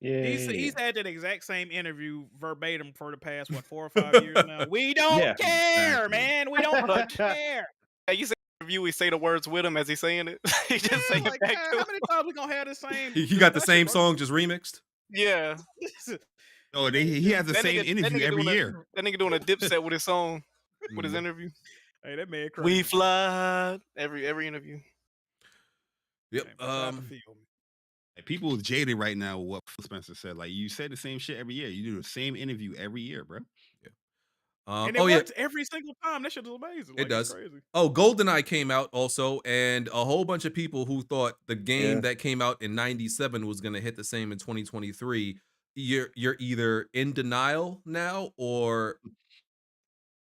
Speaker 13: Yeah.
Speaker 6: He's had that exact same interview verbatim for the past 4 or 5 years now. We don't care, man. We don't care.
Speaker 7: Hey, you say interview, we say the words with him as he's saying it. He just say
Speaker 6: Like,
Speaker 7: it back
Speaker 6: man,
Speaker 7: to
Speaker 6: how
Speaker 7: him.
Speaker 6: many times we gonna have the same?
Speaker 5: He got the same song just remixed.
Speaker 7: Yeah.
Speaker 8: Oh, he has the
Speaker 7: That
Speaker 8: same
Speaker 7: nigga
Speaker 8: interview every
Speaker 7: doing
Speaker 8: year.
Speaker 7: That nigga doing a dip set with his song, with his
Speaker 5: Mhm.
Speaker 7: interview.
Speaker 6: Hey, that man crazy.
Speaker 7: We fly every interview.
Speaker 5: Yep.
Speaker 6: Man, that's how I feel.
Speaker 8: And people jaded right now with what Phil Spencer said. Like, you say the same shit every year. You do the same interview every year, bro.
Speaker 6: And it works every single time. That shit is amazing.
Speaker 5: It
Speaker 6: Like, it's
Speaker 5: does.
Speaker 6: crazy.
Speaker 5: Oh, GoldenEye came out also, and a whole bunch of people who thought the game that came out in '97 was going to hit the same in 2023. You're either in denial now or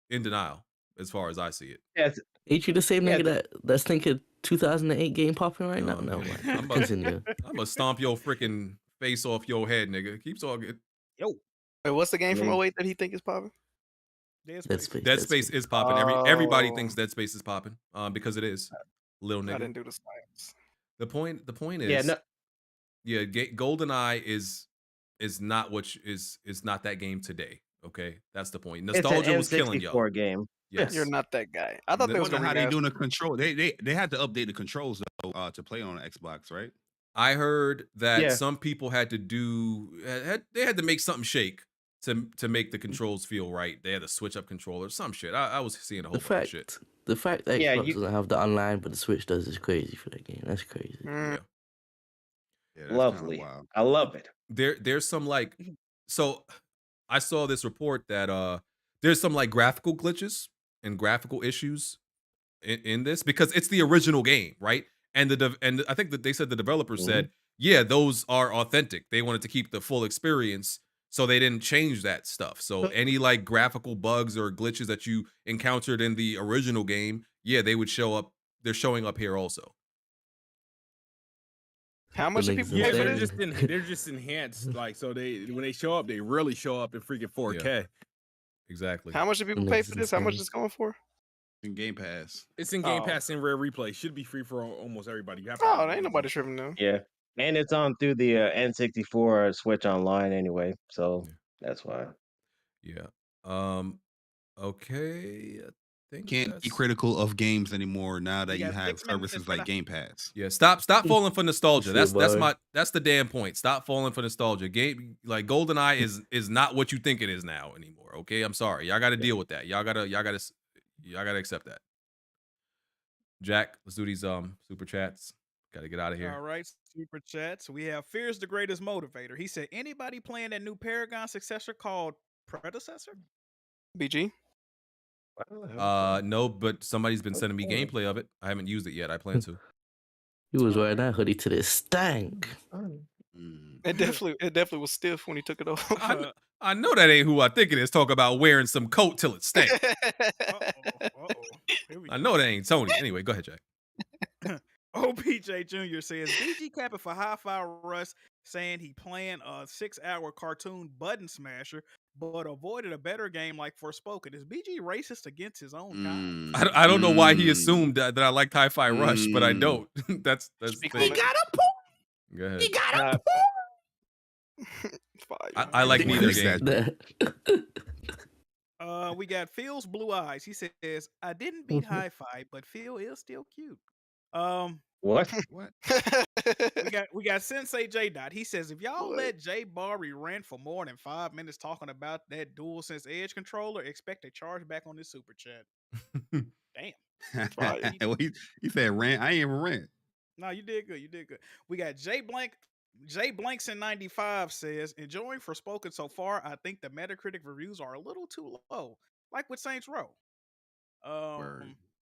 Speaker 5: in denial, as far as I see it.
Speaker 13: Yes.
Speaker 9: Ain't you the same nigga that's thinking 2008 game popping right now? No,
Speaker 5: man.
Speaker 9: man. Continue.
Speaker 5: I'm gonna stomp your freaking face off your head, nigga. Keep talking.
Speaker 6: Yo.
Speaker 7: Wait, what's the game from
Speaker 13: mean-
Speaker 7: 08 that he think is popping?
Speaker 6: Dead
Speaker 9: Dead
Speaker 6: Space.
Speaker 9: Space.
Speaker 5: Dead Space is popping. Everybody
Speaker 7: Oh.
Speaker 5: thinks Dead Space is popping. Because it is. Little
Speaker 7: I
Speaker 5: nigga.
Speaker 7: didn't do the science.
Speaker 5: The point
Speaker 13: Yeah,
Speaker 5: is,
Speaker 13: no,
Speaker 5: GoldenEye is not is not that game today. Okay, that's the point.
Speaker 13: it's an
Speaker 5: Nostalgia was killing y'all.
Speaker 13: N64 game.
Speaker 5: Yes,
Speaker 7: You're not that guy. I thought
Speaker 5: I
Speaker 7: they was
Speaker 8: wonder
Speaker 7: gonna
Speaker 8: how they
Speaker 7: remaster.
Speaker 8: doing the control. They had to update the controls though to play on Xbox, right?
Speaker 5: I heard that
Speaker 13: Yeah.
Speaker 5: some people had to they had to make something shake to make the controls feel right. They had to switch up controllers, some shit. I was seeing a whole
Speaker 9: The
Speaker 5: bunch of shit.
Speaker 9: fact, the fact that
Speaker 13: Yeah,
Speaker 9: Xbox
Speaker 13: you-
Speaker 9: doesn't have the online, but the Switch does is crazy for that game. That's crazy.
Speaker 7: Mm.
Speaker 8: Yeah, that's kinda
Speaker 13: Lovely.
Speaker 8: wild.
Speaker 13: I love it.
Speaker 5: There's some like, so I saw this report that there's some like graphical glitches and graphical issues in this because it's the original game, right? And I think that they said the developers said, yeah, those are authentic. They wanted to keep the full experience, so they didn't change that stuff. So any like graphical bugs or glitches that you encountered in the original game, yeah, they would show up. They're showing up here also.
Speaker 7: How much do
Speaker 9: niggas
Speaker 7: people
Speaker 9: is
Speaker 7: pay
Speaker 10: Yeah,
Speaker 7: for
Speaker 9: there.
Speaker 7: this?
Speaker 10: they're just enhanced. Like so, when they show up, they really show up in freaking 4K.
Speaker 5: Exactly.
Speaker 7: How much do people
Speaker 9: Niggas
Speaker 7: pay
Speaker 9: is
Speaker 7: for this? How much
Speaker 9: insane.
Speaker 7: is it going for?
Speaker 8: In Game Pass.
Speaker 10: It's in Game
Speaker 7: Oh.
Speaker 10: Pass in Rare Replay. Should be free for almost everybody. You have to
Speaker 7: Oh,
Speaker 10: have
Speaker 7: there
Speaker 10: it.
Speaker 7: ain't nobody tripping now.
Speaker 13: Yeah, and it's on through the N64 Switch Online anyway, so that's why.
Speaker 5: Yeah. Okay. I think
Speaker 8: Can't be
Speaker 5: that's-
Speaker 8: critical of games anymore now that
Speaker 6: We
Speaker 8: you
Speaker 6: got
Speaker 8: have
Speaker 6: 6 minutes
Speaker 8: services
Speaker 6: for
Speaker 8: like
Speaker 6: the-
Speaker 8: Game Pass.
Speaker 5: Yeah, stop falling for nostalgia.
Speaker 9: Shit,
Speaker 5: That's
Speaker 9: boy.
Speaker 5: that's the damn point. Stop falling for nostalgia. Game like GoldenEye is not what you think it is now anymore. Okay, I'm sorry. Y'all got to deal with that. Y'all gotta accept that. Jack, let's do these super chats. Got to get out of here.
Speaker 6: All right, super chats. We have Fear's the greatest motivator. He said, anybody playing that new Paragon successor called Predecessor?
Speaker 7: BG.
Speaker 5: No, but somebody's been sending me gameplay of it. I haven't used it yet. I plan to.
Speaker 9: He was wearing that hoodie to this stank.
Speaker 7: It definitely was stiff when he took it off.
Speaker 5: I know that ain't who I think it is. Talk about wearing some coat till it stank. I know that ain't Tony. Anyway, go ahead, Jack.
Speaker 6: OPJ Jr. says, BG capping for Hi-Fi Rush, saying he playing a 6-hour cartoon button smasher, but avoided a better game like Forspoken. Is BG racist against his own kind?
Speaker 5: I don't know why he assumed that I liked Hi-Fi Rush, but I don't. that's the
Speaker 7: Speak
Speaker 5: thing.
Speaker 7: on it.
Speaker 5: Go ahead.
Speaker 9: He got a
Speaker 7: Fire.
Speaker 5: I like neither
Speaker 8: Fix
Speaker 5: game.
Speaker 9: point.
Speaker 6: We got Phil's Blue Eyes. He says, I didn't beat Hi-Fi, but Phil is still cute.
Speaker 13: What?
Speaker 8: What?
Speaker 6: we got Sensei J Dot. He says, if y'all let Jaybari rant for more than 5 minutes talking about that DualSense Edge controller, expect a charge back on this super chat. Damn.
Speaker 8: Well, he said rant. I ain't even rant.
Speaker 6: No, you did good. You did good. We got Jay Blankson 95 says, enjoying Forspoken so far. I think the Metacritic reviews are a little too low, like with Saints Row.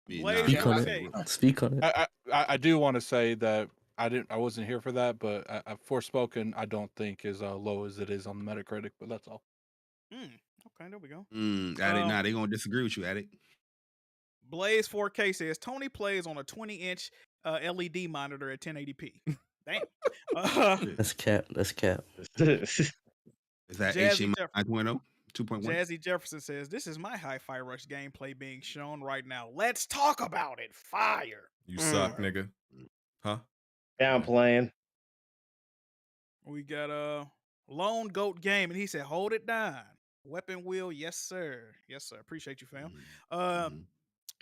Speaker 6: Blaze,
Speaker 9: Speak on
Speaker 6: okay.
Speaker 9: it. Speak on it.
Speaker 16: I do want to say that I wasn't here for that, but Forspoken I don't think is low as it is on the Metacritic, but that's all.
Speaker 6: Okay, there we go.
Speaker 8: Addict, nah, they gonna disagree with you, Addict.
Speaker 6: Blaze 4K says Tony plays on a 20-inch LED monitor at 1080p. Damn.
Speaker 9: That's cap. That's cap.
Speaker 8: Is that
Speaker 6: Jazzy
Speaker 8: HDMI 5.0? 2.1?
Speaker 6: Jazzy Jefferson says, this is my Hi-Fi Rush gameplay being shown right now. Let's talk about it. Fire.
Speaker 5: You suck, nigga. Huh?
Speaker 13: Down playing.
Speaker 6: We got Lone Goat Game, and he said, hold it down. Weapon wheel, yes, sir. Yes, sir. Appreciate you, fam.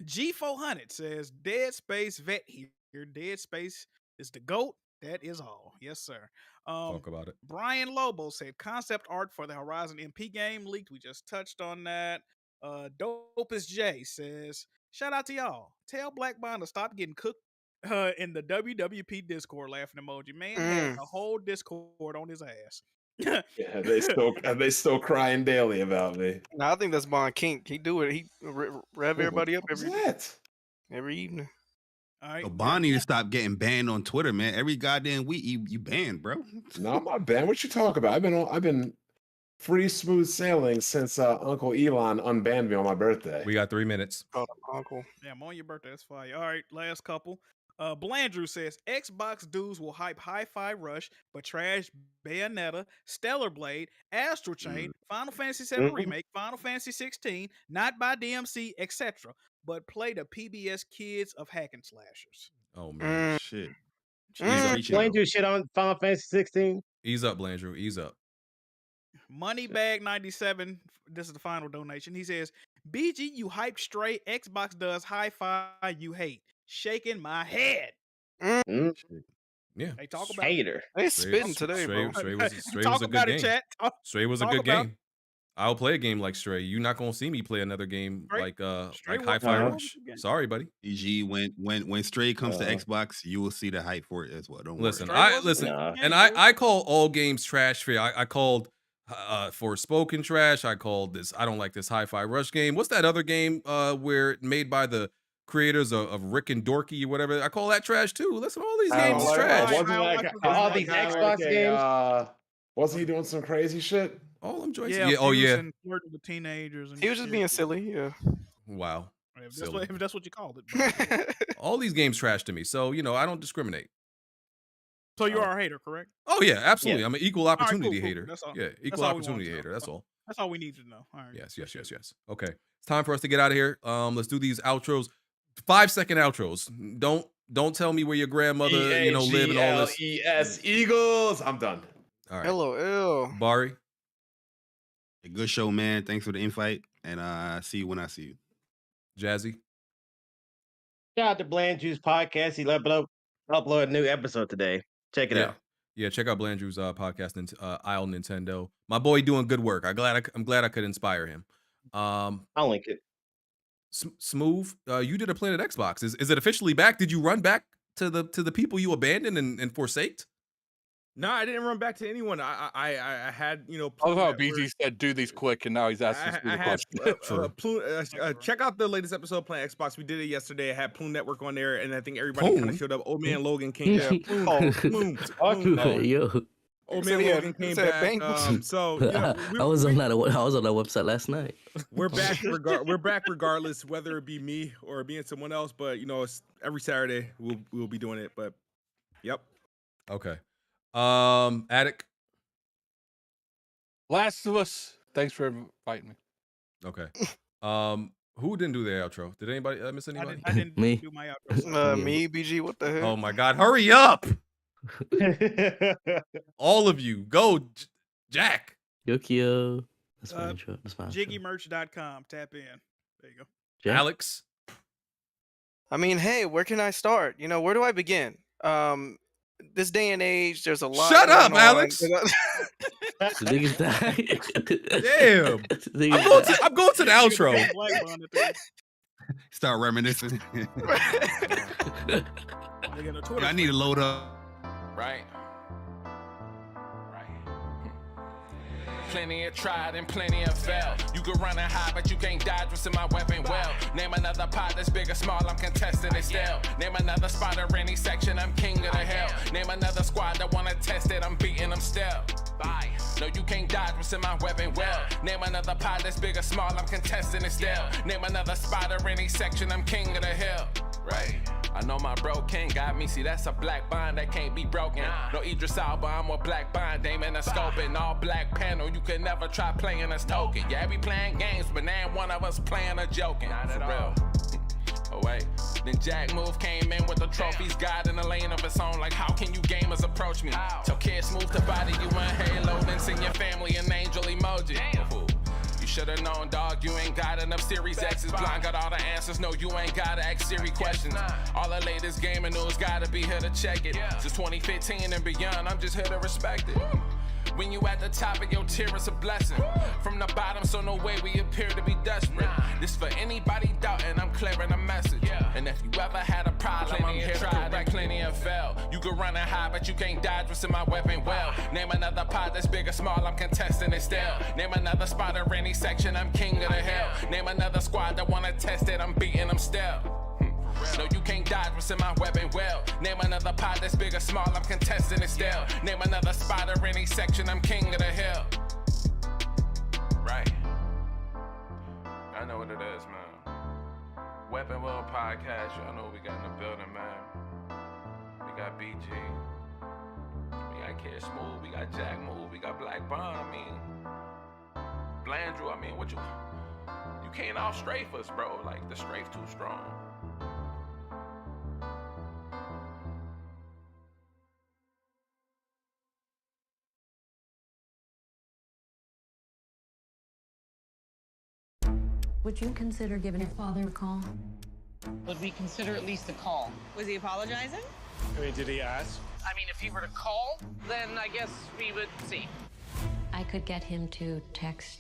Speaker 6: G400 says, Dead Space vet here. Dead Space is the GOAT. That is all. Yes, sir.
Speaker 5: Talk about it.
Speaker 6: Brian Lobo said, concept art for the Horizon MP game leaked. We just touched on that. Dopest J says, shout out to y'all. Tell Black Bond to stop getting cooked in the WWP Discord laughing emoji. Man had a whole Discord on his ass.
Speaker 14: Yeah, they still crying daily about me.
Speaker 7: No, I think that's Bond Kink. He do it. He rev everybody up every evening.
Speaker 6: All right.
Speaker 8: So Bond need to stop getting banned on Twitter, man. Every goddamn week you banned, bro.
Speaker 14: No, I'm not banned. What you talking about? I've been free smooth sailing since Uncle Elon unbanned me on my birthday.
Speaker 5: We got 3 minutes.
Speaker 7: Oh, Uncle.
Speaker 6: Yeah, I'm on your birthday. That's fine. All right, last couple. Blandrew says Xbox dudes will hype Hi-Fi Rush, but trash Bayonetta, Stellar Blade, Astral Chain, Final Fantasy VII Remake, Final Fantasy 16, not by DMC, etc., but play the PBS kids of hack and slashers.
Speaker 5: Oh man,
Speaker 8: shit.
Speaker 13: Blandrew shit on Final Fantasy 16.
Speaker 5: Ease up, Blandrew. Ease up.
Speaker 6: Moneybag97, this is the final donation. He says, BG, you hype Stray, Xbox does Hi-Fi, you hate. Shaking my head.
Speaker 5: Yeah.
Speaker 6: They talk about
Speaker 13: hater.
Speaker 7: They spitting today, bro.
Speaker 5: Stray was
Speaker 6: Talk
Speaker 5: a
Speaker 6: about
Speaker 5: good
Speaker 6: it,
Speaker 5: game.
Speaker 6: chat.
Speaker 5: Stray was a
Speaker 6: Talk
Speaker 5: good
Speaker 6: about
Speaker 5: game. I'll play a game like Stray. You're not gonna see me play another game like Hi-Fi Rush. Sorry, buddy.
Speaker 8: EG, when Stray comes to Xbox, you will see the hype for it as well. Don't
Speaker 5: Listen,
Speaker 8: worry.
Speaker 5: I call all games trash for you. I called Forspoken trash. I called this. I don't like this Hi-Fi Rush game. What's that other game where made by the creators of Rick and Dorky or whatever? I call that trash too. Listen, all these games is trash.
Speaker 14: All these Xbox games. Wasn't he doing some crazy shit?
Speaker 5: All them joints.
Speaker 6: Yeah,
Speaker 5: Oh yeah.
Speaker 6: Flirting with teenagers. And
Speaker 7: He was just being silly. Yeah.
Speaker 5: Wow.
Speaker 6: If that's what you called it.
Speaker 5: All these games trash to me. So I don't discriminate.
Speaker 6: So you are a hater, correct?
Speaker 5: Oh yeah, absolutely.
Speaker 6: Yeah.
Speaker 5: I'm an equal
Speaker 6: All right,
Speaker 5: opportunity
Speaker 6: cool.
Speaker 5: hater.
Speaker 6: That's all.
Speaker 5: Yeah,
Speaker 6: That's
Speaker 5: equal
Speaker 6: all we
Speaker 5: opportunity
Speaker 6: wanted to
Speaker 5: hater.
Speaker 6: know.
Speaker 5: That's all.
Speaker 6: That's all we need to know. All right.
Speaker 5: Yes. Okay. It's time for us to get out of here. Let's do these outros. 5-second outros. Don't tell me where your grandmother, live and all this.
Speaker 14: EAGLES, Eagles. I'm done.
Speaker 5: All right.
Speaker 7: LOL.
Speaker 5: Bari.
Speaker 8: A good show, man. Thanks for the invite, and see you when I see you.
Speaker 5: Jazzy.
Speaker 13: Shout out to Blandrew's podcast. He upload a new episode today. Check it out.
Speaker 5: Yeah, check out Blandrew's podcast, Isle Nintendo. My boy doing good work. I'm glad I could inspire him.
Speaker 13: I'll link it.
Speaker 5: Smooth. You did a Planet Xbox. Is it officially back? Did you run back to the people you abandoned and forsaked?
Speaker 10: No, I didn't run back to anyone. I had,
Speaker 16: I love how BG said do these quick, and now he's asking me the question.
Speaker 10: Check out the latest episode of Planet Xbox. We did it yesterday. I had Plume Network on there, and I think everybody kind of showed up. Old man Logan came back. Plume.
Speaker 9: Yo.
Speaker 10: Old man Logan came back.
Speaker 9: I was on that website last night.
Speaker 10: We're back. We're back regardless, whether it be me or being someone else. But it's every Saturday we'll be doing it. But yep.
Speaker 5: Okay. Attic.
Speaker 16: Last of Us. Thanks for inviting me.
Speaker 5: Okay. Who didn't do their outro? Did anybody miss anybody?
Speaker 6: I didn't
Speaker 9: Me.
Speaker 6: do my outro.
Speaker 7: Me, BG. What the hell?
Speaker 5: Oh my God! Hurry up! All of you, go, Jack.
Speaker 9: Yokio. That's my intro. That's my outro.
Speaker 6: JiggyMerch.com. Tap in. There you go.
Speaker 9: Jack?
Speaker 5: Alex.
Speaker 7: I mean, hey, where can I start? Where do I begin? This day and age, there's a lot.
Speaker 5: Shut up,
Speaker 7: going on.
Speaker 5: Alex.
Speaker 9: The niggas died.
Speaker 5: Damn. I'm going to the outro.
Speaker 8: Start reminiscing. I need to load up.
Speaker 17: Right. Plenty of tried and plenty of failed. You can run and hide, but you can't dodge what's in my weapon well. Name another pot that's big or small, I'm contesting it still. Name another spot or any section, I'm king of the hell. Name another squad that wanna test it, I'm beating them still. Bye. No, you can't dodge what's in my weapon well. Name another pot that's big or small, I'm contesting it still. Name another spot or any section, I'm king of the hill. Right. I know my bro king got me. See, that's a black bond that can't be broken. No Idris Elba, I'm a black bond. Aiming a scope and all black panel. You can never try playing us token. Yeah, we playing games, but now one of us playing or joking. Not at all. Oh wait, then Jack Move came in with the trophies, God in a lane of its own. Like, how can you gamers approach me? Tell kids move to body you in Halo, then send your family an angel emoji. You should've known, dog, you ain't got enough Series X's. Blind got all the answers, no, you ain't gotta ask Siri questions. All the latest gaming news gotta be here to check it. Since 2015 and beyond, I'm just here to respect it. When you at the top of your tier, it's a blessing. From the bottom, so no way we appear to be desperate. This for anybody doubting, I'm clearing a message. And if you ever had a problem, I'm here to correct. Plenty of fail. You can run and hide, but you can't dodge what's in my weapon well. Name another pot that's big or small, I'm contesting it still. Name another spot or any section, I'm king of the hill. Name another squad that wanna test it, I'm beating them still. No, you can't dodge what's in my weapon well. Name another pot that's big or small, I'm contesting it still. Name another spot or any section, I'm king of the hill. Right. I know what it is, man. Weapon Will Podcast. Y'all know what we got in the building, man. We got BG. We got Kid Smooth. We got Jack Move. We got Black Bond. I mean, Blandrew. I mean, what you can't all strafe us, bro. Like, the strafe too strong.
Speaker 18: Would you consider giving your father a call?
Speaker 19: Would we consider at least a call?
Speaker 20: Was he apologizing?
Speaker 19: I mean, did he ask? I mean, if he were to call, then I guess we would see.
Speaker 18: I could get him to text